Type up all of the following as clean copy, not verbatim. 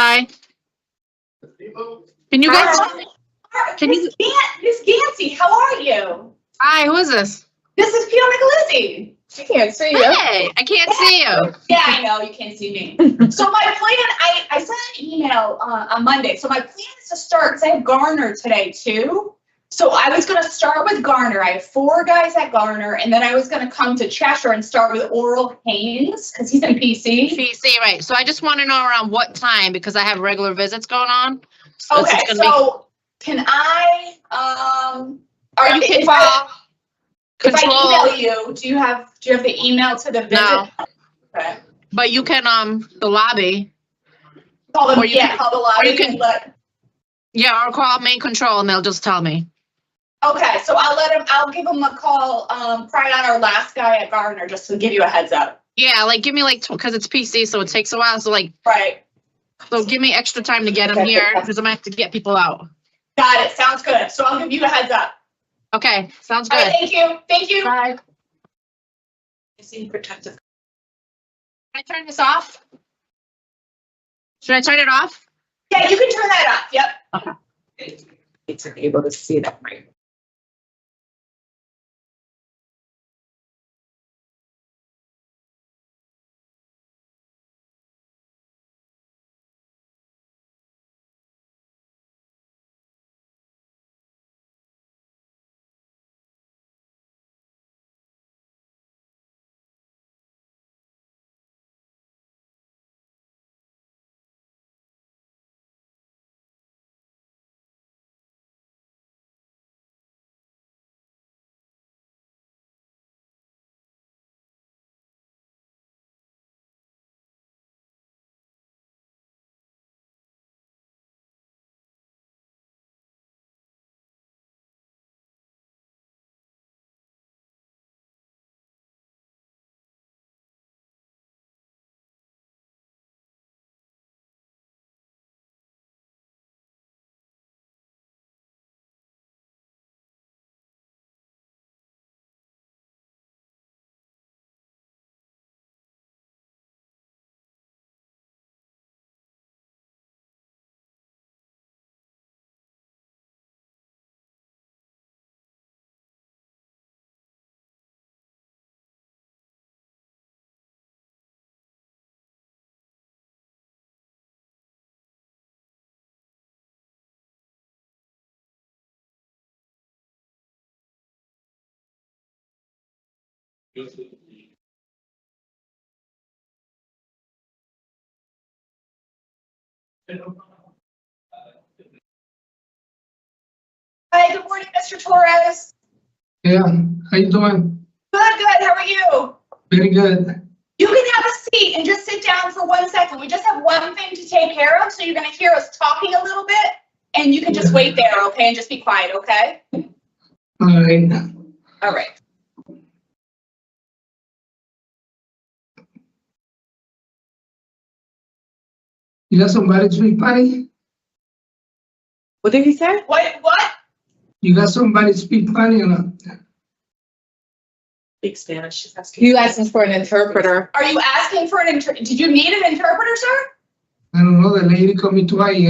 Hi. Can you guys? Can you? Miss Gansey, how are you? Hi. Who is this? This is Pio Nicholisi. I can't see you. Hey, I can't see you. Yeah, I know you can't see me. So my plan, I sent an email on Monday. So my plan is to start because I have Garner today too. So I was going to start with Garner. I have 4 guys at Garner, and then I was going to come to Cheshire and start with Oral Haines because he's in PC. PC, right? So I just want to know around what time because I have regular visits going on. So Okay, so can I? Are you? If I email you, do you have the email to the visit? No. Okay. But you can the lobby. Call them. Or you can- call the lobby. or you can- Yeah, or call main control and they'll just tell me. Okay, so I'll give him a call, probably on our last guy at Garner, just to give you a heads up. Yeah, like give me because it's PC, so it takes a while. So Right. so give me extra time to get them here because I'm gonna have to get people out. Got it, sounds good. So I'll give you a heads up. Okay, sounds All good. right, thank you, thank you. Bye. You seem protective. Can I turn this off? Should I turn it off? Yeah, you can turn that off, yep. It's able to see that right. Hi, good morning, Mr. Torres. Yeah, how you doing? Good, how are you? Very good. You can have a seat and just sit down for 1 second. We just have one thing to take care of, so you're gonna hear us talking a little bit, and you can just wait there, okay, and just be quiet, okay? All right. All right. You got somebody to speak Spanish? What did he say? What? You got somebody to speak Spanish or not? Speak Spanish. She's asking. You asked for an interpreter. Are you asking for did you need an interpreter, sir? I don't know, the lady called me twice,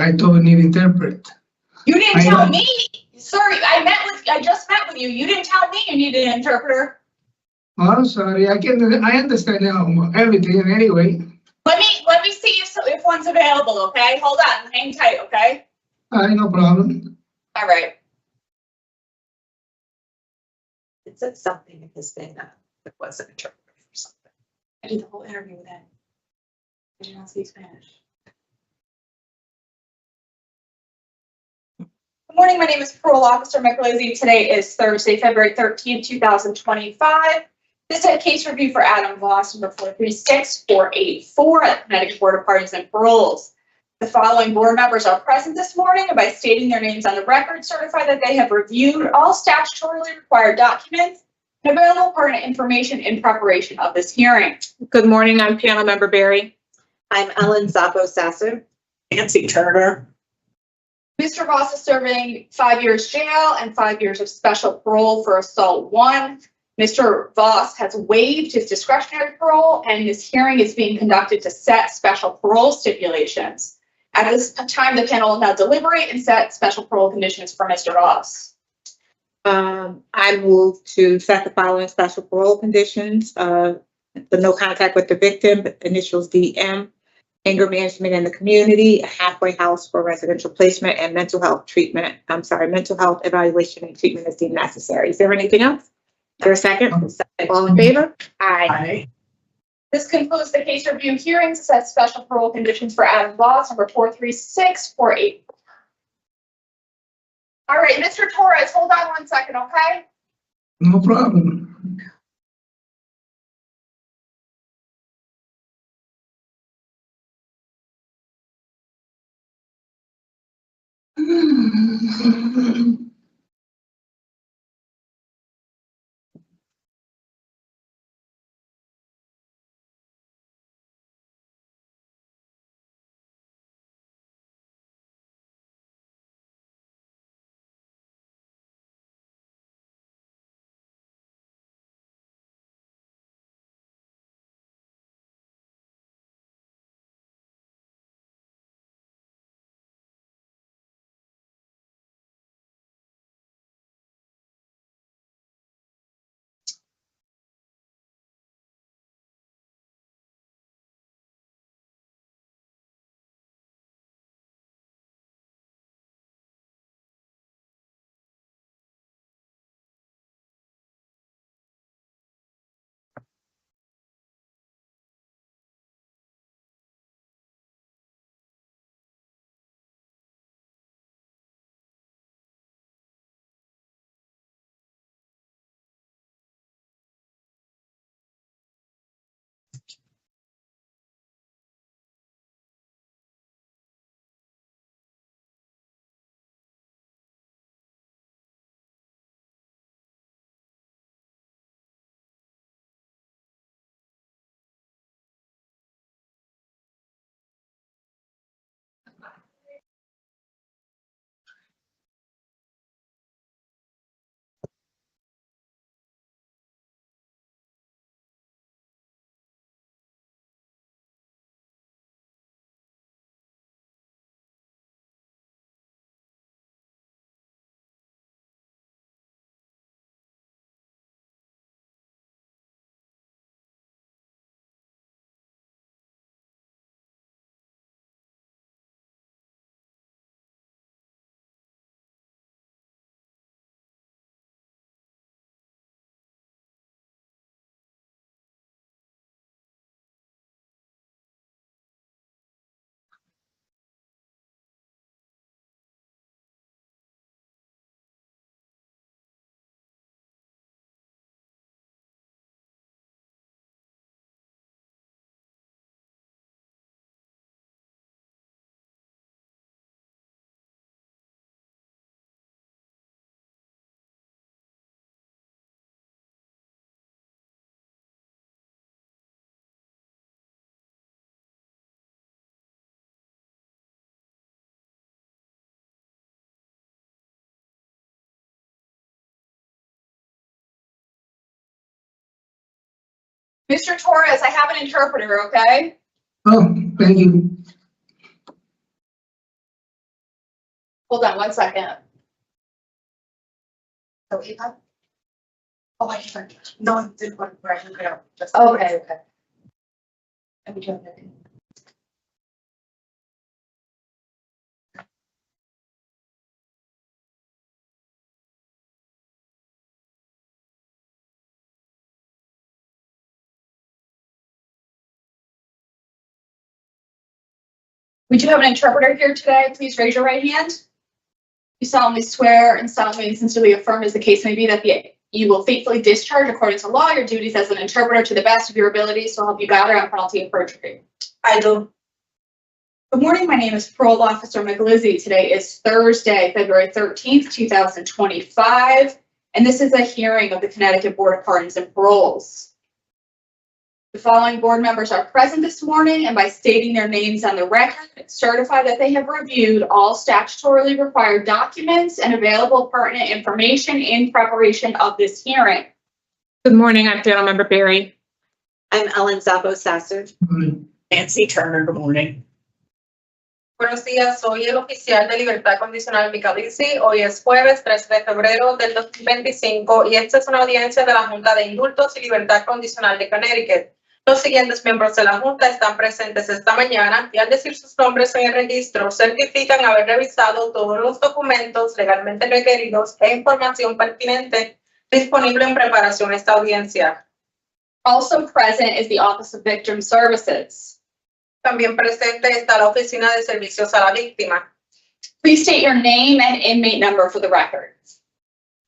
I told her need interpret. You didn't I tell know. me. Sorry, I just met with you. You didn't tell me you needed an interpreter. Oh, I'm sorry, I understand now everything anyway. Let me see if one's available, okay? Hold on, hang tight, okay? All right, no problem. All right. It said something in his thing that it was an interpreter for something. I did the whole interview with him. I did not speak Spanish. Good morning, my name is Parole Officer Nicholisi. Today is Thursday, February 13th, 2025. This is a case review for Adam Voss, number 436484 at the Connecticut Board of Pardons and Paroles. The following board members are present this morning and by stating their names on the record certify that they have reviewed all statutorily required documents and available pertinent information in preparation of this hearing. Good morning, I'm panel member Barry. I'm Ellen Zappo-Sasser. Nancy Turner. Mr. Voss is serving 5 years jail and 5 years of special parole for assault 1. Mr. Voss has waived his discretionary parole, and this hearing is being conducted to set special parole stipulations. At this time, the panel will now deliberate and set special parole conditions for Mr. Voss. I move to set the following special parole conditions. The no contact with the victim, initials DM, anger management in the community, a halfway house for residential placement, and mental health evaluation and treatment is deemed necessary. Is there anything else? Is there a second? All in favor? Aye. This concludes the case review hearing to set special parole conditions for Adam Voss, number 43648. All right, Mr. Torres, hold on 1 second, okay? No problem. Mr. Torres, I have an interpreter, okay? Oh, thank you. Hold on 1 second. Oh, Eva? Oh, I can't. No, I didn't want to write it down. Okay, okay. Let me jump in. We do have an interpreter here today. Please raise your right hand. You solemnly swear and solemnly and sincerely affirm, as the case may be, that you will faithfully discharge according to law your duties as an interpreter to the best of your abilities, so help you God on penalty of perjury. I do. Good morning. My name is Parole Officer McLizzie. Today is Thursday, February 13th, 2025, and this is a hearing of the Connecticut Board of Pardons and Paroles. The following board members are present this morning, and by stating their names on the record, certify that they have reviewed all statutorily required documents and available pertinent information in preparation of this hearing. Good morning, I'm Panel Member Barry. I'm Ellen Zappo Sasser. Nancy Turner, good morning. Buenos días, soy el oficial de libertad condicional Micalisi. Hoy es jueves 13 de febrero del 2025 y esta es una audiencia de la Junta de Indultos y Libertad Condicional de Connecticut. Los siguientes miembros de la Junta están presentes esta mañana y al decir sus nombres en el registro certifican haber revisado todos los documentos legalmente requeridos e información pertinente disponible en preparación a esta audiencia. Also present is the Office of Victim Services. También presente está la Oficina de Servicios a la Víctima. Please state your name and inmate number for the record.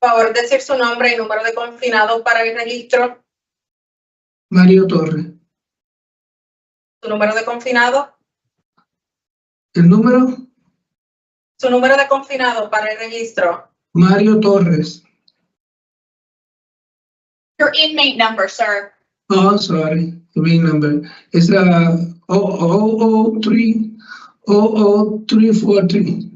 Por favor, decir su nombre y número de confinado para el registro. Mario Torres. Su número de confinado. El número, Su número de confinado para el registro. Mario Torres. Your inmate number, sir. Oh, sorry, the main number. It's 00343.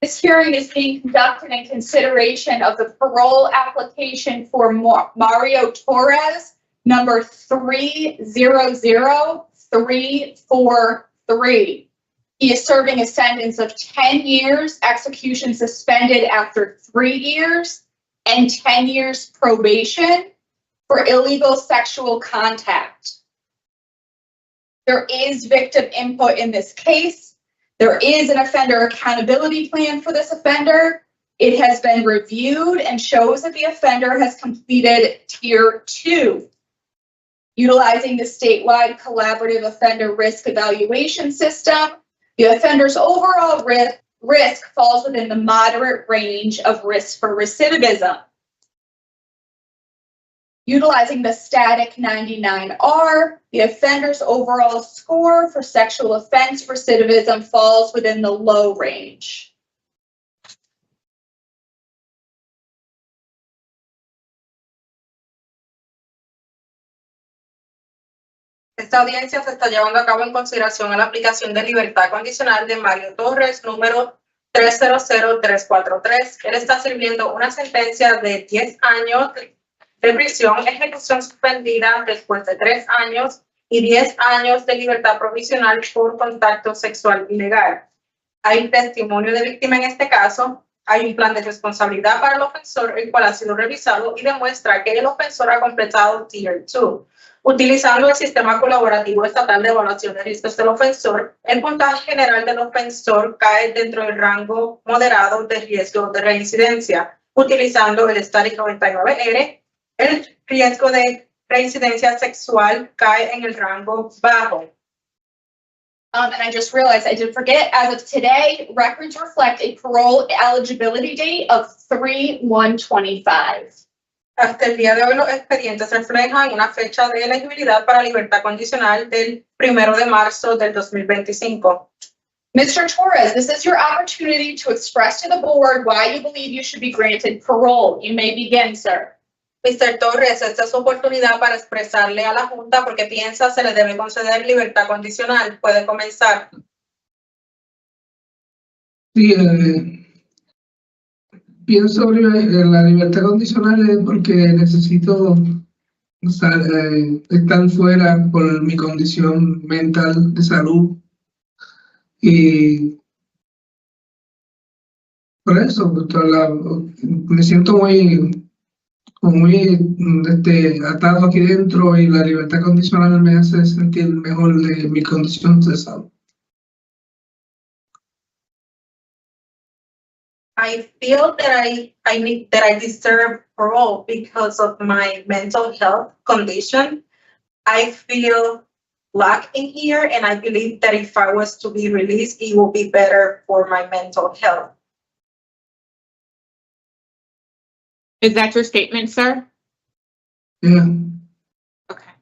This hearing is being conducted in consideration of the parole application for Mario Torres, number 300343. He is serving a sentence of 10 years, execution suspended after 3 years, and 10 years probation for illegal sexual contact. There is victim input in this case. There is an offender accountability plan for this offender. It has been reviewed and shows that the offender has completed Tier 2. Utilizing the statewide collaborative offender risk evaluation system, the offender's overall risk falls within the moderate range of risk for recidivism. Utilizing the static 99R, the offender's overall score for sexual offense recidivism falls within the low range. Esta audiencia se está llevando a cabo en consideración a la aplicación de libertad condicional de Mario Torres, número 300343. Él está sirviendo una sentencia de 10 años de prisión, ejecución suspendida después de 3 años y 10 años de libertad provisional por contacto sexual ilegal. Hay testimonio de víctima en este caso. Hay un plan de responsabilidad para el ofensor, el cual ha sido revisado y demuestra que el ofensor ha completado Tier 2. Utilizando el sistema colaborativo estatal de evaluación de riesgos del ofensor, el puntaje general del ofensor cae dentro del rango moderado de riesgo de reincidencia. Utilizando el Static 99R, el riesgo de reincidencia sexual cae en el rango bajo. And I just realized I did forget, as of today, records reflect a parole eligibility date of 3/1/25. Hasta el día de hoy, los expedientes reflejan una fecha de elegibilidad para libertad condicional del 1 de marzo del 2025. Mr. Torres, this is your opportunity to express to the board why you believe you should be granted parole. You may begin, sir. Mr. Torres, esta es su oportunidad para expresarle a la Junta por qué piensa se le debe conceder libertad condicional. Puede comenzar. Sí, pienso la libertad condicional es porque necesito estar fuera por mi condición mental de salud y por eso me siento muy atado aquí dentro y la libertad condicional me hace sentir mejor de mi condición de salud. I feel that I deserve parole because of my mental health condition. I feel lack in here, and I believe that if I was to be released, it will be better for my mental health. Is that your statement, sir? Yeah. Okay.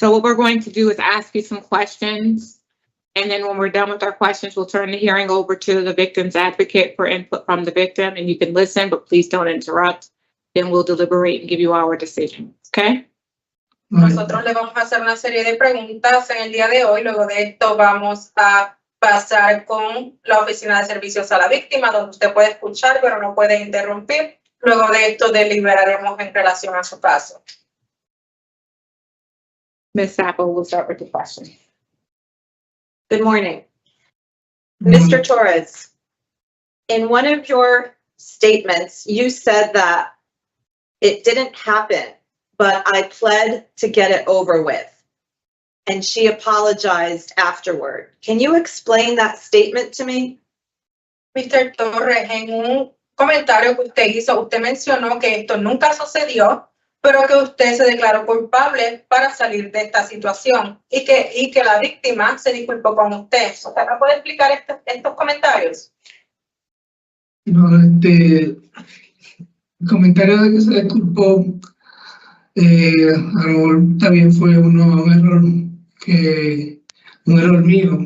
So what we're going to do is ask you some questions. And then when we're done with our questions, we'll turn the hearing over to the victim's advocate for input from the victim. And you can listen, but please don't interrupt. Then we'll deliberate and give you our decision. Okay? Nosotros le vamos a hacer una serie de preguntas en el día de hoy. Luego de esto vamos a pasar con la Oficina de Servicios a la Víctima, donde usted puede escuchar, pero no puede interrumpir. Luego de esto deliberaremos en relación a su caso. Ms. Sapple, we'll start with the question. Good morning. Mr. Torres, in one of your statements, you said that it didn't happen, but I pled to get it over with. And she apologized afterward. Can you explain that statement to me? Mr. Torres, en un comentario que usted hizo, usted mencionó que esto nunca sucedió, pero que usted se declaró culpable para salir de esta situación y que la víctima se disculpó con usted. ¿Usted me puede explicar estos comentarios? No, el comentario de que se disculpó, a lo mejor también fue un error mío,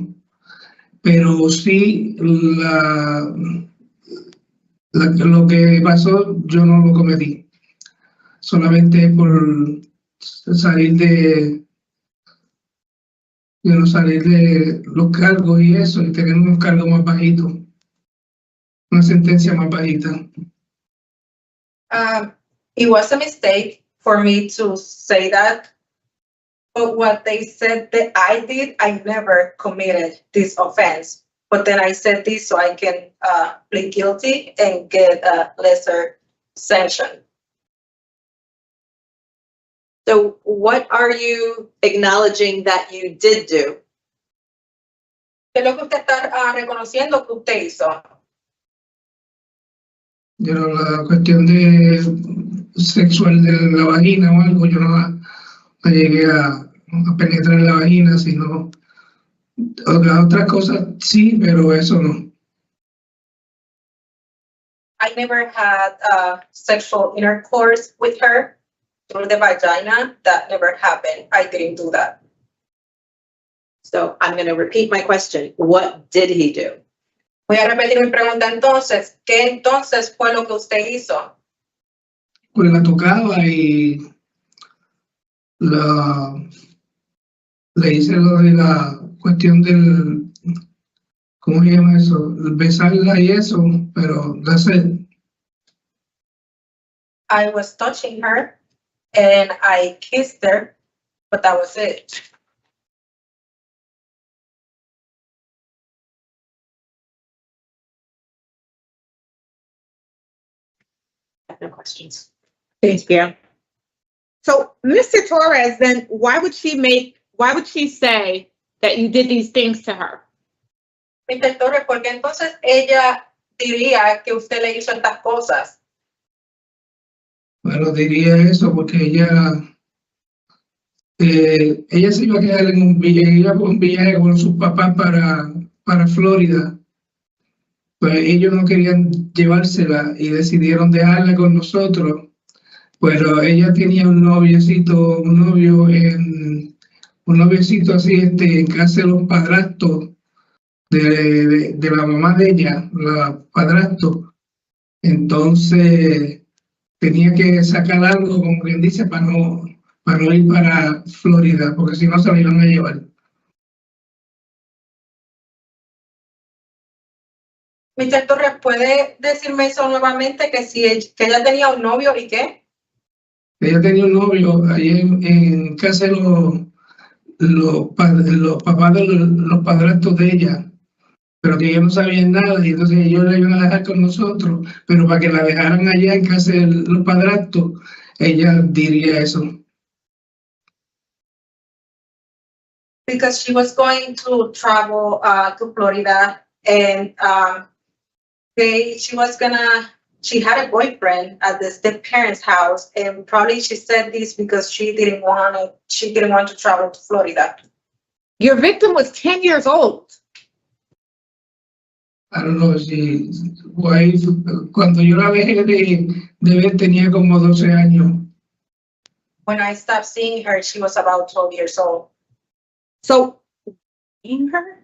pero sí lo que pasó yo no lo cometí. Solamente por salir de los cargos y eso, y tener unos cargos más bajitos, una sentencia más bajita. It was a mistake for me to say that, but what they said that I did, I never committed this offense. But then I said this so I can plead guilty and get a lesser sanction. So what are you acknowledging that you did do? ¿Qué es lo que usted está reconociendo que usted hizo? Pero la cuestión de sexual de la vagina o algo, yo no llegué a penetrar la vagina, sino otras cosas sí, pero eso no. I never had sexual intercourse with her through the vagina. That never happened. I didn't do that. So I'm going to repeat my question. What did he do? Voy a repetir mi pregunta entonces. ¿Qué entonces fue lo que usted hizo? Pues la tocaba y le hice lo de la cuestión del, ¿cómo se llama eso? Besarla y eso, pero that's it. I was touching her and I kissed her, but that was it. I have no questions. Thank you. So, Mr. Torres, then why would she say that you did these things to her? Mr. Torres, ¿por qué entonces ella diría que usted le hizo estas cosas? Bueno, diría eso porque ella se iba a quedar en un viaje con sus papás para Florida. Pues ellos no querían llevársela y decidieron dejarla con nosotros. Pero ella tenía un noviecito así, en casa de los padrastros de la mamá de ella, la padrastro. Entonces tenía que sacar algo, como quien dice, para no ir para Florida, porque si no se lo iban a llevar. Mr. Torres, ¿puede decirme eso nuevamente? Que que ella tenía un novio y qué? Ella tenía un novio ahí en casa de los papás de los padrastros de ella, pero que ellos no sabían nada y entonces ellos la iban a dejar con nosotros, pero para que la dejaran allá en casa de los padrastros, ella diría eso. Because she was going to travel to Florida and she had a boyfriend at the step parents' house, and probably she said this because she didn't want to travel to Florida. Your victim was 10 years old. I don't know si cuando yo la dejé de ver tenía como 12 años. When I stopped seeing her, she was about 12 years old. So, in her?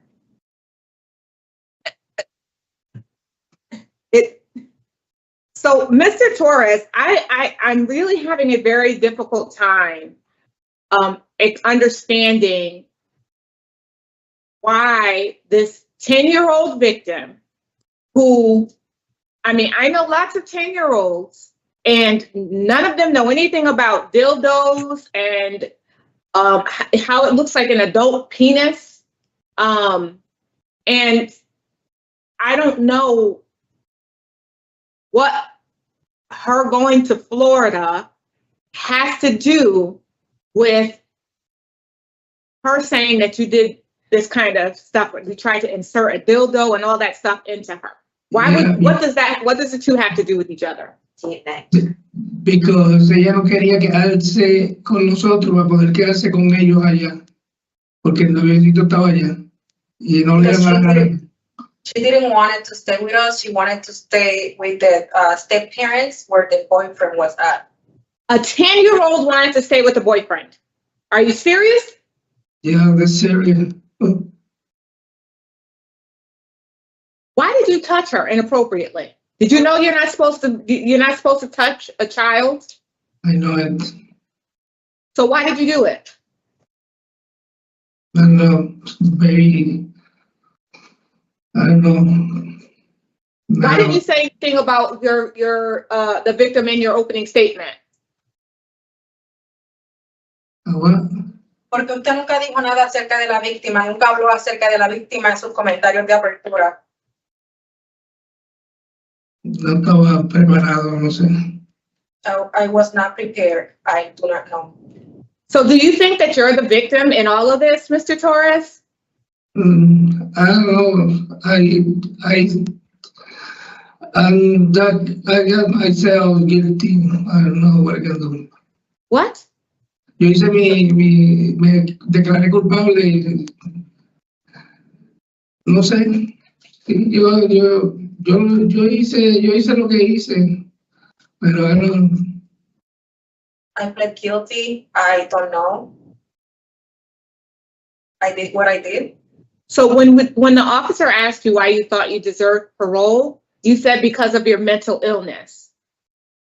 So, Mr. Torres, I'm really having a very difficult time understanding why this 10-year-old victim who, I mean, I know lots of 10-year-olds And none of them know anything about dildos and how it looks like an adult penis. And I don't know what her going to Florida has to do with her saying that you did this kind of stuff, you tried to insert a dildo and all that stuff into her. Why would, what does the two have to do with each other? Because ella no quería quedarse con nosotros para poder quedarse con ellos allá, porque el noviecito estaba allá y no le iban a dar. She didn't want it to stay with us. She wanted to stay with the step parents where the boyfriend was at. A 10-year-old wanted to stay with the boyfriend. Are you serious? Yeah, that's serious. Why did you touch her inappropriately? Did you know you're not supposed to touch a child? I know it. So why did you do it? I know, very, I don't know. Why didn't you say anything about the victim in your opening statement? What? Porque usted nunca dijo nada acerca de la víctima, nunca habló acerca de la víctima en sus comentarios de apertura. No estaba preparado, no sé. So I was not prepared. I do not know. So do you think that you're the victim in all of this, Mr. Torres? I don't know. I got myself guilty. I don't know what I can do. What? Yo hice me declaré culpable. No sé. Yo hice lo que hice, pero I don't. I pled guilty. I don't know. I did what I did. So when the officer asked you why you thought you deserved parole, you said because of your mental illness,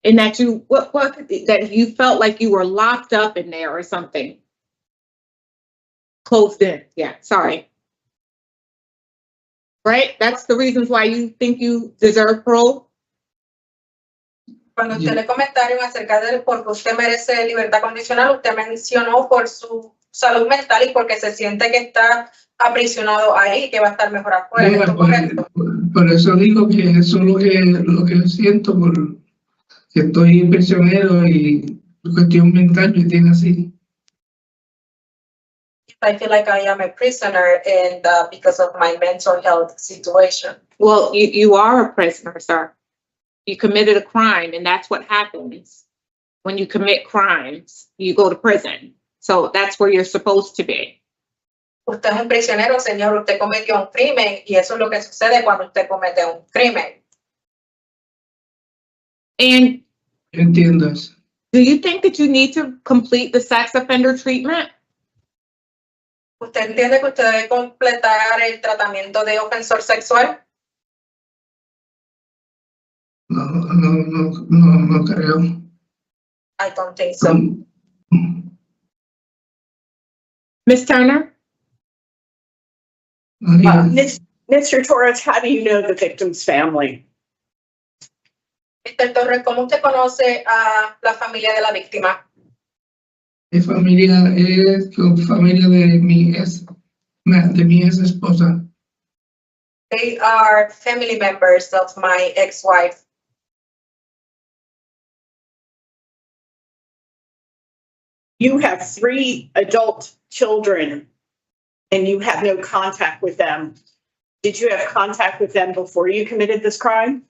and that that you felt like you were locked up in there or something, closed in. Yeah, sorry. Right? That's the reasons why you think you deserve parole? Cuando usted le comentaron acerca de porque usted merece libertad condicional, usted mencionó por su salud mental y porque se siente que está aprisionado ahí, que va a estar mejor afuera. ¿Es esto correcto? Por eso digo que eso es lo que siento, porque estoy prisionero y cuestión mental me tiene así. I feel like I am a prisoner and because of my mental health situation. Well, you are a prisoner, sir. You committed a crime, and that's what happens. When you commit crimes, you go to prison. So that's where you're supposed to be. Usted es un prisionero, señor. Usted cometió un crimen y eso es lo que sucede cuando usted comete un crimen. And Entiendas. do you think that you need to complete the sex offender treatment? ¿Usted entiende que usted debe completar el tratamiento de ofensor sexual? No creo. I don't think so. Ms. Turner? Mr. Torres, how do you know the victim's family? Mr. Torres, ¿cómo usted conoce a la familia de la víctima? Mi familia es familia de mi ex esposa. They are family members of my ex-wife. You have 3 adult children and you have no contact with them. Did you have contact with them before you committed this crime?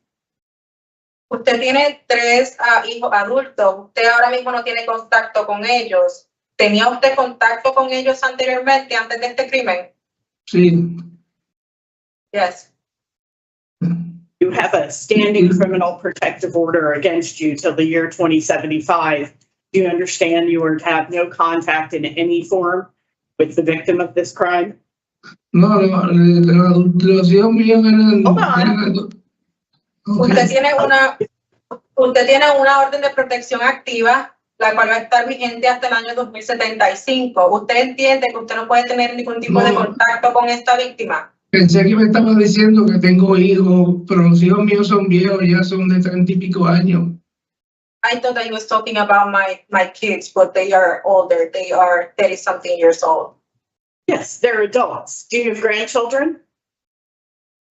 Usted tiene 3 hijos adultos. Usted ahora mismo no tiene contacto con ellos. ¿Tenía usted contacto con ellos anteriormente, antes de este crimen? Sí. Yes. You have a standing criminal protective order against you till the year 2075. Do you understand you are to have no contact in any form with the victim of this crime? No, los hijos míos eran. Usted tiene una orden de protección activa, la cual va a estar vigente hasta el año 2075. ¿Usted entiende que usted no puede tener ningún tipo de contacto con esta víctima? Pensé que me estaba diciendo que tengo hijos, pero los hijos míos son viejos, ya son de 30 y pico años. I thought that he was talking about my kids, but they are older. They are 30-something years old. Yes, they're adults. Do you have grandchildren?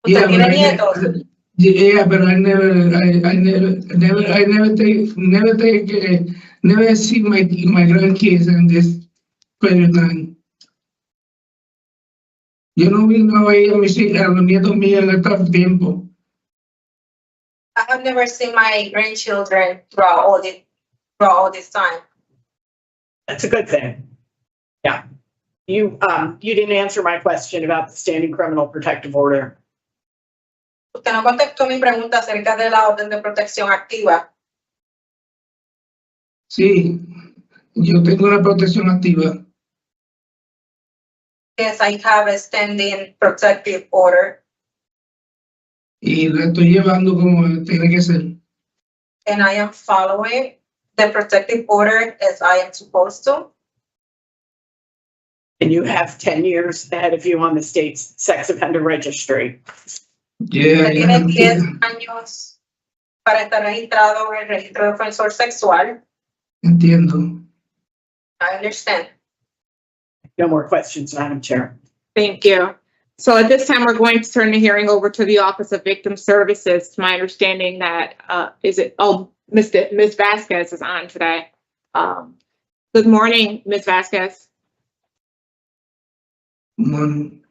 ¿Usted Yeah, tiene but nietos? yeah, but I never see my grandkids in this period of time. Yo no vino a ver a los nietos míos en este tiempo. I have never seen my grandchildren throughout all this time. That's a good thing. Yeah. You didn't answer my question about the standing criminal protective order. Usted no contestó mi pregunta acerca de la orden de protección activa. Sí, yo tengo una protección activa. Yes, I have a standing protective order, Y la estoy llevando como tiene que ser. and I am following the protective order as I am supposed to. And you have 10 years ahead of you on the state's sex offender registry. Yeah, Usted tiene 10 años para estar registrado en el registro de ofensor sexual. entiendo. I understand. No more questions, Madam Chair. Thank you. So at this time, we're going to turn the hearing over to the Office of Victim Services. It's my understanding that, Ms. Vasquez is on today. Good morning, Ms. Vasquez. Morning.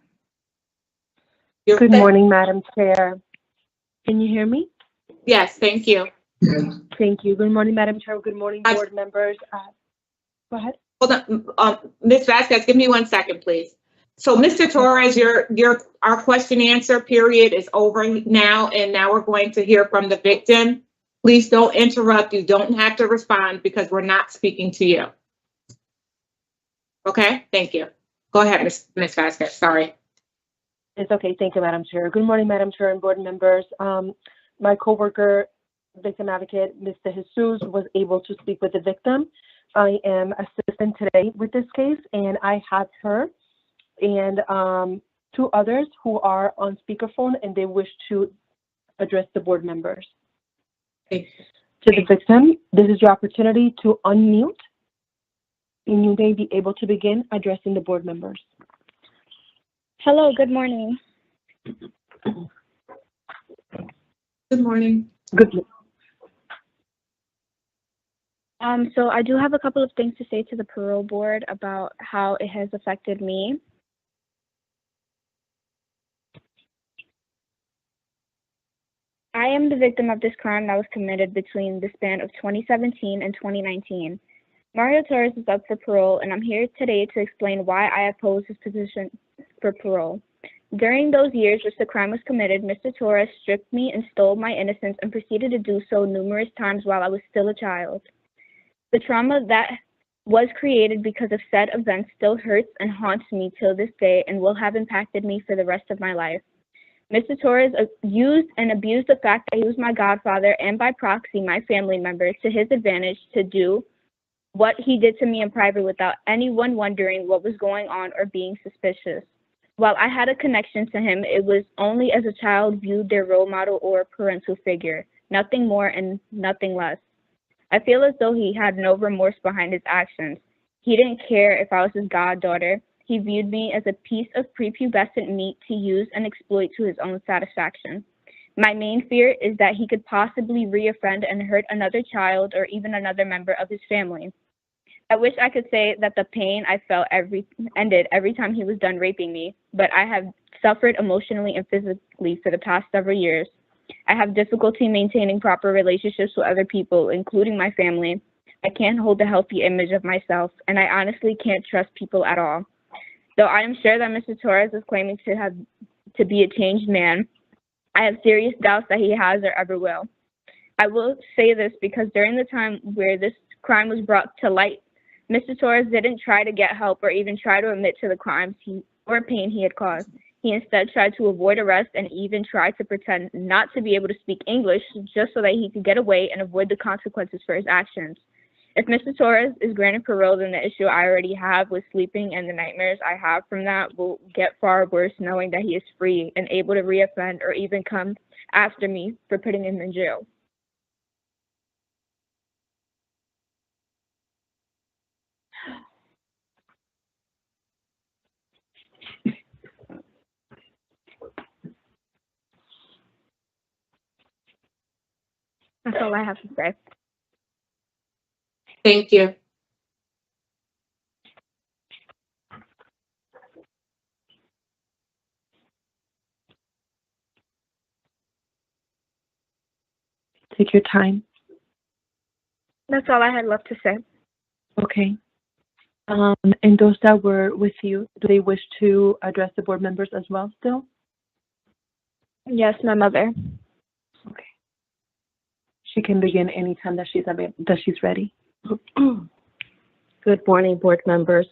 Good morning, Madam Chair. Can you hear me? Yes, thank you. Yeah. Thank you. Good morning, Madam Chair. Good morning, board members. Go ahead. Hold on, Ms. Vasquez, give me 1 second, please. So, Mr. Torres, our question answer period is over now, and now we're going to hear from the victim. Please don't interrupt. You don't have to respond because we're not speaking to you. Okay, thank you. Go ahead, Ms. Vasquez, sorry. It's okay. Thank you, Madam Chair. Good morning, Madam Chair and board members. My coworker, victim advocate, Mr. Jesus, was able to speak with the victim. I am assistant today with this case, and I have her and 2 others who are on speakerphone, and they wish to address the board members. Okay. To the victim, this is your opportunity to unmute, and you may be able to begin addressing the board members. Hello, good morning. Good morning. Good. So I do have a couple of things to say to the parole board about how it has affected me. I am the victim of this crime that was committed between the span of 2017 and 2019. Mario Torres is up for parole, and I'm here today to explain why I oppose his position for parole. During those years which the crime was committed, Mr. Torres stripped me and stole my innocence and proceeded to do so numerous times while I was still a child. The trauma that was created because of said events still hurts and haunts me till this day and will have impacted me for the rest of my life. Mr. Torres used and abused the fact that he was my godfather and by proxy my family member to his advantage to do what he did to me in private without anyone wondering what was going on or being suspicious. While I had a connection to him, it was only as a child viewed their role model or parental figure, nothing more and nothing less. I feel as though he had no remorse behind his actions. He didn't care if I was his goddaughter. He viewed me as a piece of prepubescent meat to use and exploit to his own satisfaction. My main fear is that he could possibly reoffend and hurt another child or even another member of his family. I wish I could say that the pain I felt ended every time he was done raping me, but I have suffered emotionally and physically for the past several years. I have difficulty maintaining proper relationships with other people, including my family. I can't hold a healthy image of myself, and I honestly can't trust people at all. Though I am sure that Mr. Torres is claiming to be a changed man, I have serious doubts that he has or ever will. I will say this because during the time where this crime was brought to light, Mr. Torres didn't try to get help or even try to admit to the crimes or pain he had caused. He instead tried to avoid arrest and even tried to pretend not to be able to speak English just so that he could get away and avoid the consequences for his actions. If Mr. Torres is granted parole, then the issue I already have with sleeping and the nightmares I have from that will get far worse knowing that he is free and able to reoffend or even come after me for putting him in jail. That's all I have to say. Thank you. Take your time. That's all I had left to say. Okay. And those that were with you, do they wish to address the board members as well still? Yes, my mother. Okay. She can begin anytime that she's ready. Good morning, board members.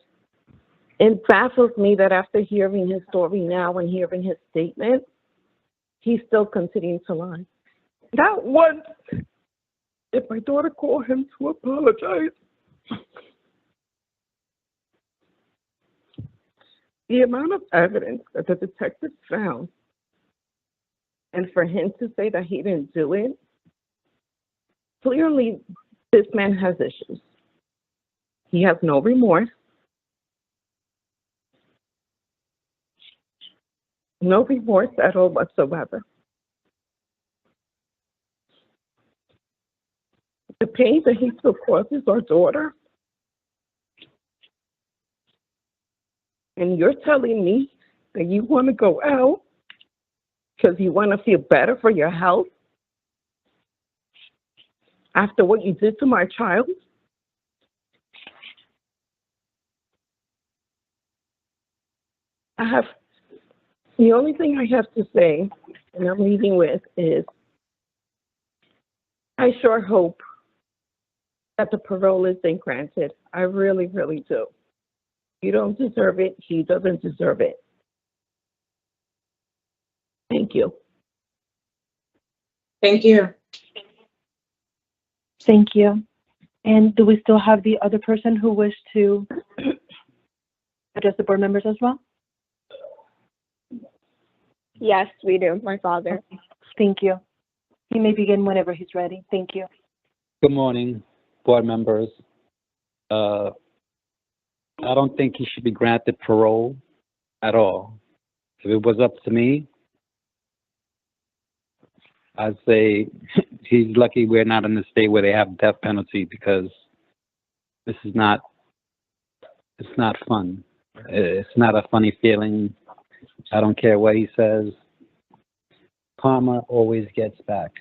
It baffles me that after hearing his story now and hearing his statement, he's still continuing to lie. Not once did my daughter call him to apologize. The amount of evidence that the detective found, and for him to say that he didn't do it, clearly this man has issues. He has no remorse. No remorse at all whatsoever. The pain that he still causes our daughter. And you're telling me that you want to go out because you want to feel better for your health after what you did to my child? The only thing I have to say, and I'm leaving with, is I sure hope that the parole is then granted. I really, really do. You don't deserve it. He doesn't deserve it. Thank you. Thank you. Thank you. And do we still have the other person who wished to address the board members as well? Yes, we do. My father. Thank you. He may begin whenever he's ready. Thank you. Good morning, board members. I don't think he should be granted parole at all. If it was up to me, I'd say he's lucky we're not in the state where they have death penalty, because this is not, it's not fun. It's not a funny feeling. I don't care what he says. Karma always gets back.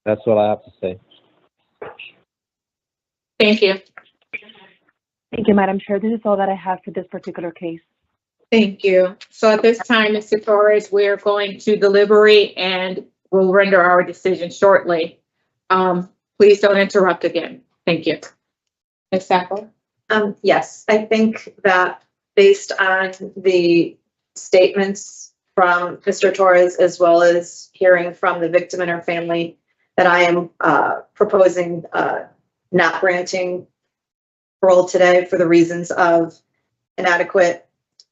That's what I have to say. Thank you. Thank you, Madam Chair. This is all that I have for this particular case. Thank you. So at this time, Mr. Torres, we're going to deliberate and we'll render our decision shortly. Please don't interrupt again. Thank you. Ms. Sapple? Yes, I think that based on the statements from Mr. Torres, as well as hearing from the victim and her family, that I am proposing not granting parole today for the reasons of inadequate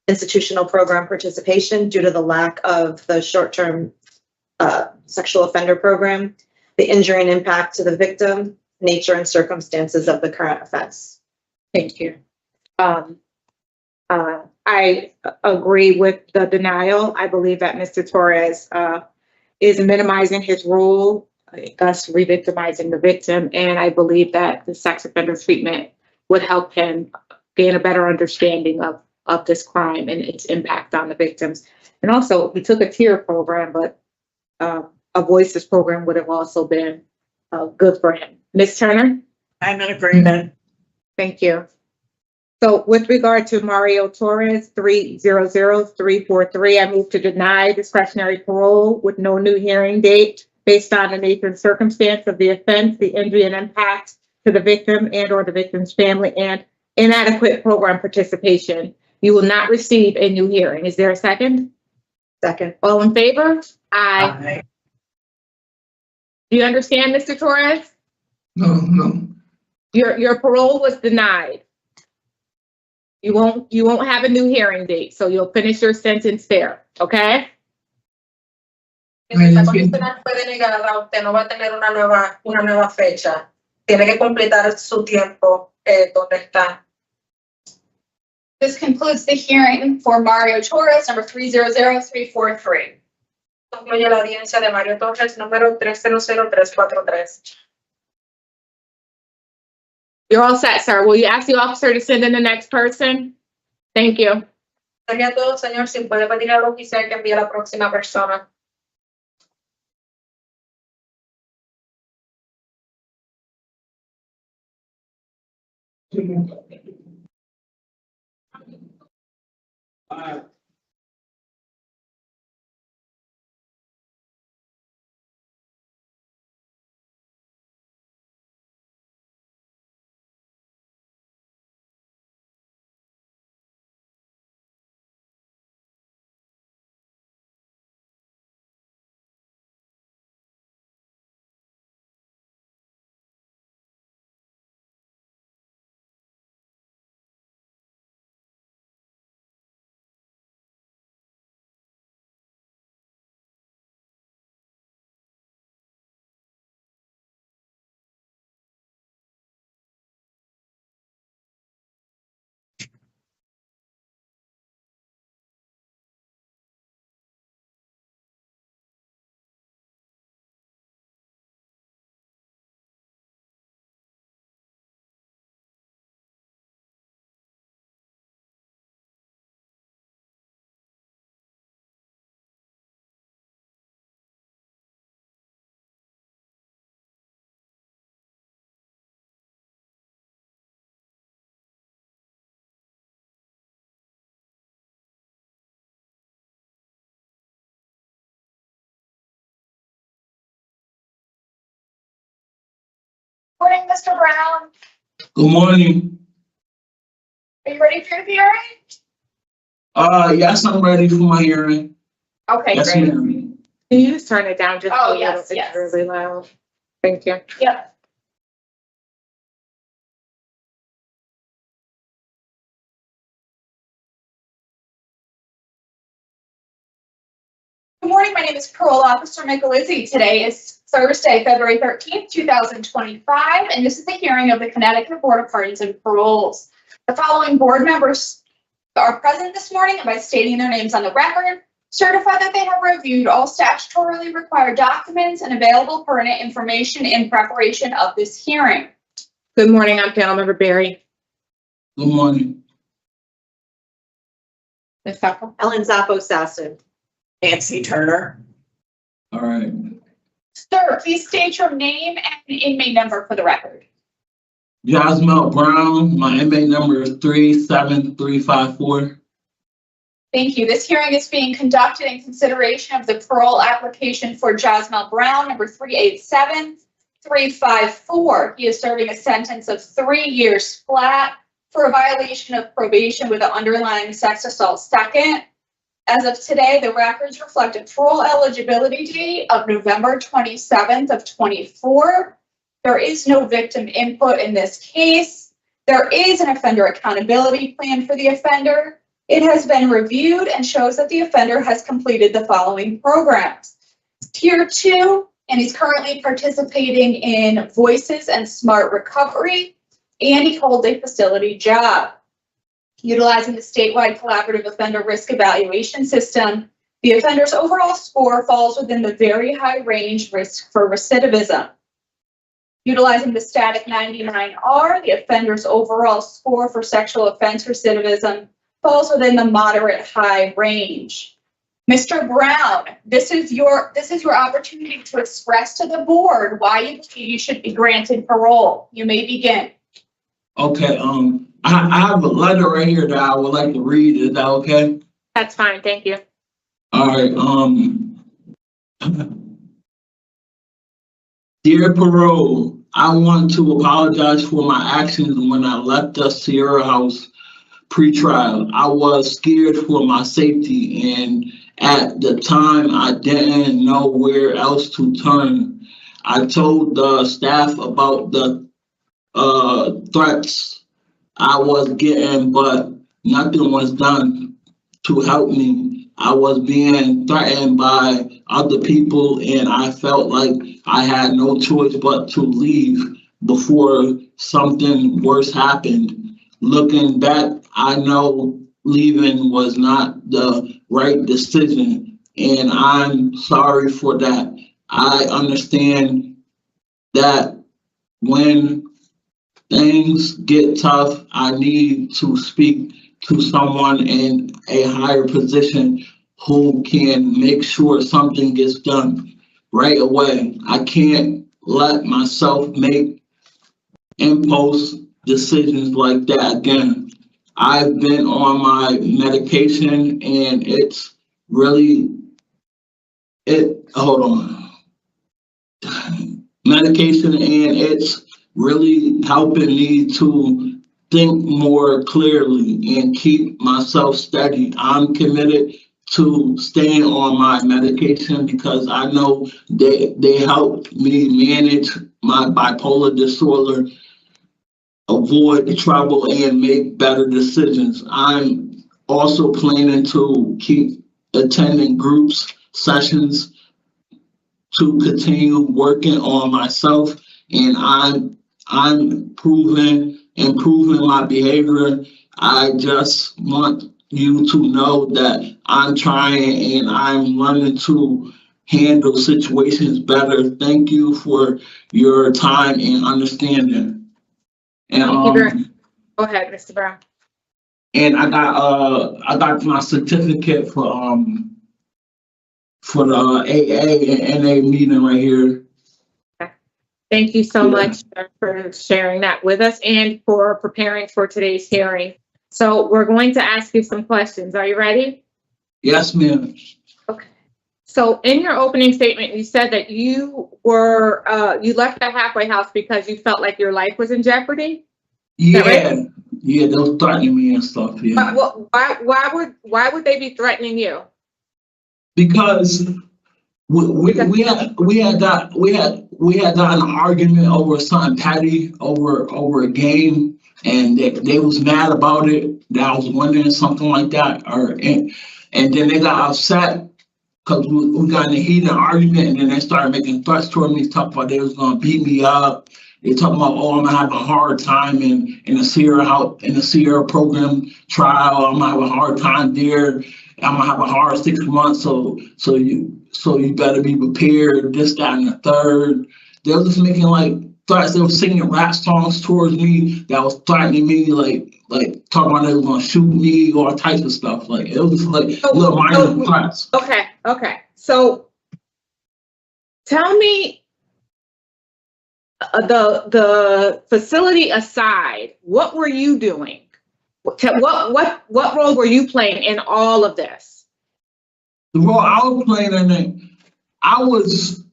institutional program participation due to the lack of the short-term sexual offender program, the injury and impact to the victim, nature and circumstances of the current offense. Thank you. I agree with the denial. I believe that Mr. Torres is minimizing his role, thus re-victimizing the victim. And I believe that the sex offender treatment would help him gain a better understanding of this crime and its impact on the victims. And also, we took a tier program, but a voices program would have also been good for him. Ms. Turner? I'm in agreement. Thank you. So with regard to Mario Torres, 300343, I move to deny discretionary parole with no new hearing date based on the nature and circumstance of the offense, the injury and impact to the victim and or the victim's family, and inadequate program participation. You will not receive a new hearing. Is there a second? Second. All in favor? Aye. Aye. Do you understand, Mr. Torres? No. Your parole was denied. You won't have a new hearing date, so you'll finish your sentence there, okay? Ahí La sí. comisión puede negarla, usted no va a tener una nueva fecha. Tiene que completar su tiempo donde está. This concludes the hearing for Mario Torres, number 300343. Concluye la audiencia de Mario Torres, número 300343. You're all set, sir. Will you ask the officer to send in the next person? Thank you. Sería todo, señor. Si puede pedir al oficial que envíe a la próxima persona. Morning, Mr. Brown. Good morning. Are you ready for your hearing? Yes, I'm ready for my hearing. Okay, Yes, great. ma'am. Can you just turn it down just Oh, a little? yes, It's yes. really loud. Thank you. Yep. Good morning. My name is Parole Officer Michelizzi. Today is Thursday, February 13th, 2025, and this is the hearing of the Connecticut Board of Pardons and Paroles. The following board members are present this morning and by stating their names on the record, certify that they have reviewed all statutorily required documents and available pertinent information in preparation of this hearing. Good morning, I'm panel member Barry. Good morning. Ms. Zappa? Ellen Zappo Sassen. Nancy Turner. All right. Sir, please state your name and inmate number for the record. Jasmine Brown, my inmate number is 37354. Thank you. This hearing is being conducted in consideration of the parole application for Jasmine Brown, number 387354. He is serving a sentence of 3 years flat for a violation of probation with an underlying sex assault second. As of today, the records reflect a parole eligibility date of November 27th of 24. There is no victim input in this case. There is an offender accountability plan for the offender. It has been reviewed and shows that the offender has completed the following programs. Tier 2, and he's currently participating in Voices and Smart Recovery, and he holds a facility job. Utilizing the statewide collaborative offender risk evaluation system, the offender's overall score falls within the very high range risk for recidivism. Utilizing the static 99R, the offender's overall score for sexual offense recidivism falls within the moderate high range. Mr. Brown, this is your opportunity to express to the board why you believe you should be granted parole. You may begin. Okay, I have a letter right here that I would like to read. Is that okay? That's fine, thank you. All right, dear Parole, I want to apologize for my actions when I left the Sierra house pre-trial. I was scared for my safety, and at the time I didn't know where else to turn. I told the staff about the threats I was getting, but nothing was done to help me. I was being threatened by other people, and I felt like I had no choice but to leave before something worse happened. Looking back, I know leaving was not the right decision. and I'm sorry for that. I understand that when things get tough, I need to speak to someone in a higher position who can make sure something gets done right away. I can't let myself make impulse decisions like that again. I've been on my medication and it's really, hold on. Medication, and it's really helping me to think more clearly and keep myself steady. I'm committed to staying on my medication because I know they help me manage my bipolar disorder, avoid trouble, and make better decisions. I'm also planning to keep attending groups, sessions, to continue working on myself, and I'm improving my behavior. I just want you to know that I'm trying and I'm learning to handle situations better. Thank you for your time and understanding. And Thank you very much. Go ahead, Mr. Brown. and I got my certificate for the AA and NA meeting right here. Thank you so much for sharing that with us and for preparing for today's hearing. So we're going to ask you some questions. Are you ready? Yes, ma'am. Okay. So in your opening statement, you said that you were, you left the halfway house because you felt like your life was in jeopardy? Yeah, right? yeah, they were threatening me and stuff. Yeah. Why would they be threatening you? Because we had gotten an argument over something petty over a game, and they was mad about it. That I was wondering something like that, and then they got upset because we got in a heated argument, and then they started making threats toward me, talking about they was gonna beat me up. They talking about, oh, I'm gonna have a hard time in the Sierra program trial. I'm gonna have a hard time there. I'm gonna have a hard 6 months. So you better be prepared. This, that, and the third. They were just making like threats. They were singing rap songs towards me that was threatening me, like talking about they were gonna shoot me, all types of stuff. Like it was just like little minor threats. Okay. So tell me, the facility aside, what were you doing? What role were you playing in all of this? The role I was playing in it, I was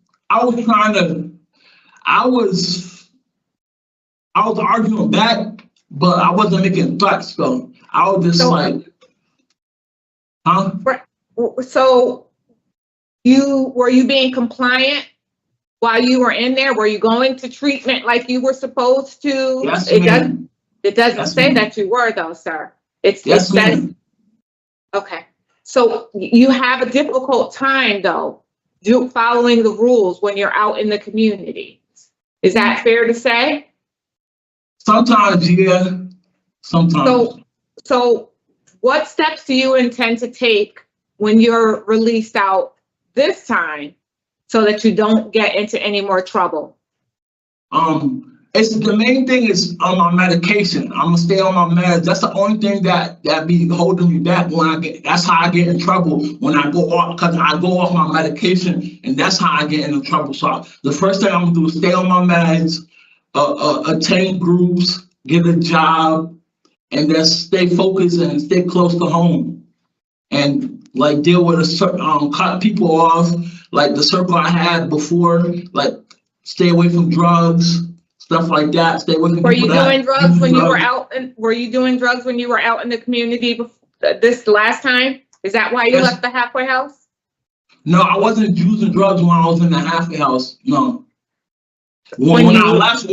arguing back, but I wasn't making threats though. I was just So were you being compliant while you were in there? Were you going to treatment like you were supposed to? Yes, it doesn't say that you were though, sir. It says, okay. So you have a difficult time though, following the rules when you're out in the community. Is that fair to say? Sometimes, yeah. Sometimes. So what steps do you intend to take when you're released out this time so that you don't get into any more trouble? It's the main thing is on my medication. I'm gonna stay on my meds. That's the only thing that be holding me back that's how I get in trouble when I go off, because I go off my medication, and that's how I get into trouble. So the first thing I'm gonna do is stay on my meds, attend groups, get a job, and then stay focused and stay close to home, and like deal with cut people off, like the circle I had before, like stay away from drugs. Stuff like that. Stay away from Were you doing drugs when you were out? Were you doing drugs when you were out in the community this last time? Is that why you left the halfway house? No, I wasn't using drugs when I was in the halfway house. No. When I left,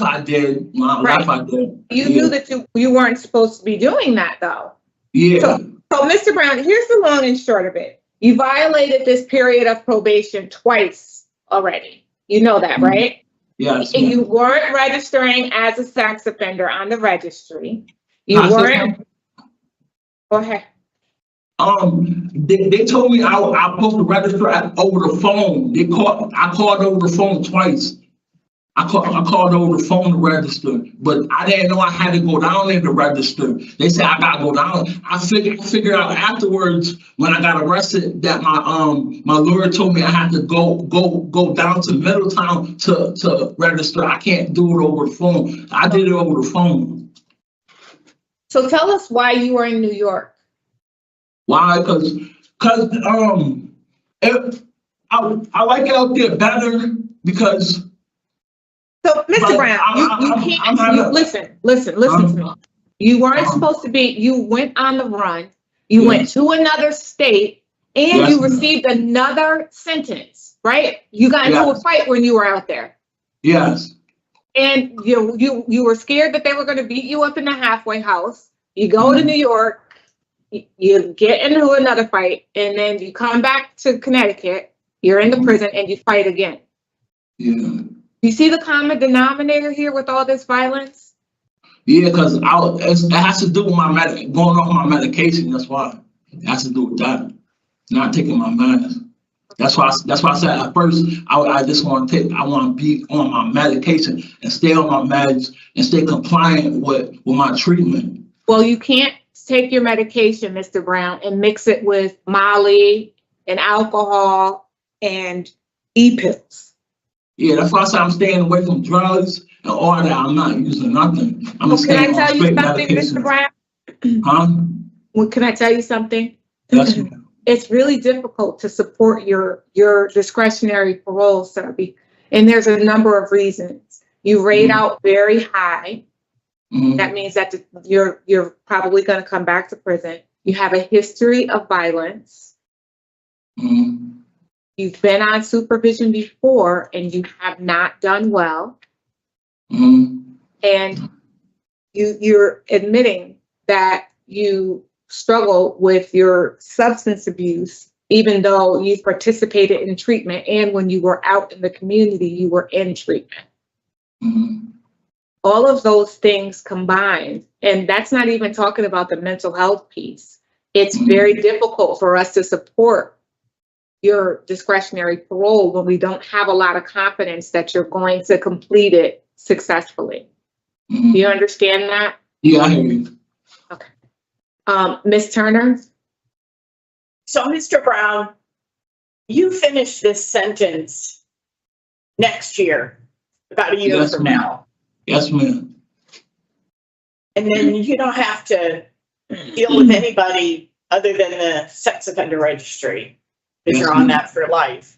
I did. When I left, I did. You knew that you weren't supposed to be doing that, though. Yeah. So, Mr. Brown, here's the long and short of it. You violated this period of probation twice already. You know that, right? Yes. You weren't registering as a sex offender on the registry. You weren't. Go ahead. They told me I supposed to register over the phone. I called over the phone twice. I called over the phone to register, but I didn't know I had to go down there to register. They said I gotta go down. I figured out afterwards when I got arrested that my lawyer told me I had to go down to Middletown to register. I can't do it over the phone. I did it over the phone. So tell us why you were in New York. Why? Cause I like it out there better because. So, Mr. Brown, you can't, listen to me. You weren't supposed to be, you went on the run, you went to another state, and you received another sentence, right? You got into a fight when you were out there. Yes. And you were scared that they were going to beat you up in the halfway house. You go to New York, you get into another fight, and then you come back to Connecticut, you're in the prison, and you fight again. Yeah. You see the common denominator here with all this violence? Yeah, because it has to do with my going off my medication. That's why it has to do with that. Not taking my meds. That's why I said at first I just want to I want to be on my medication and stay on my meds and stay compliant with my treatment. Well, you can't take your medication, Mr. Brown, and mix it with Molly and alcohol and e-pills. Yeah, that's why I said I'm staying away from drugs and all that. I'm not using nothing. I'm well, can I tell you something, medication. Mr. Brown? Huh? Well, can I tell you something? Yes. It's really difficult to support your discretionary parole, sir, and there's a number of reasons. You rate out very high. That means that you're probably going to come back to prison. You have a history of violence. You've been on supervision before and you have not done well. And you're admitting that you struggle with your substance abuse, even though you participated in treatment. And when you were out in the community, you were in treatment. All of those things combined, and that's not even talking about the mental health piece. It's very difficult for us to support your discretionary parole when we don't have a lot of confidence that you're going to complete it successfully. Do you understand that? Yeah, I hear you. Okay. Ms. Turner? So, Mr. Brown, you finish this sentence next year, about a year from now. Yes, ma'am. And then you don't have to deal with anybody other than the sex offender registry, because you're on that for life.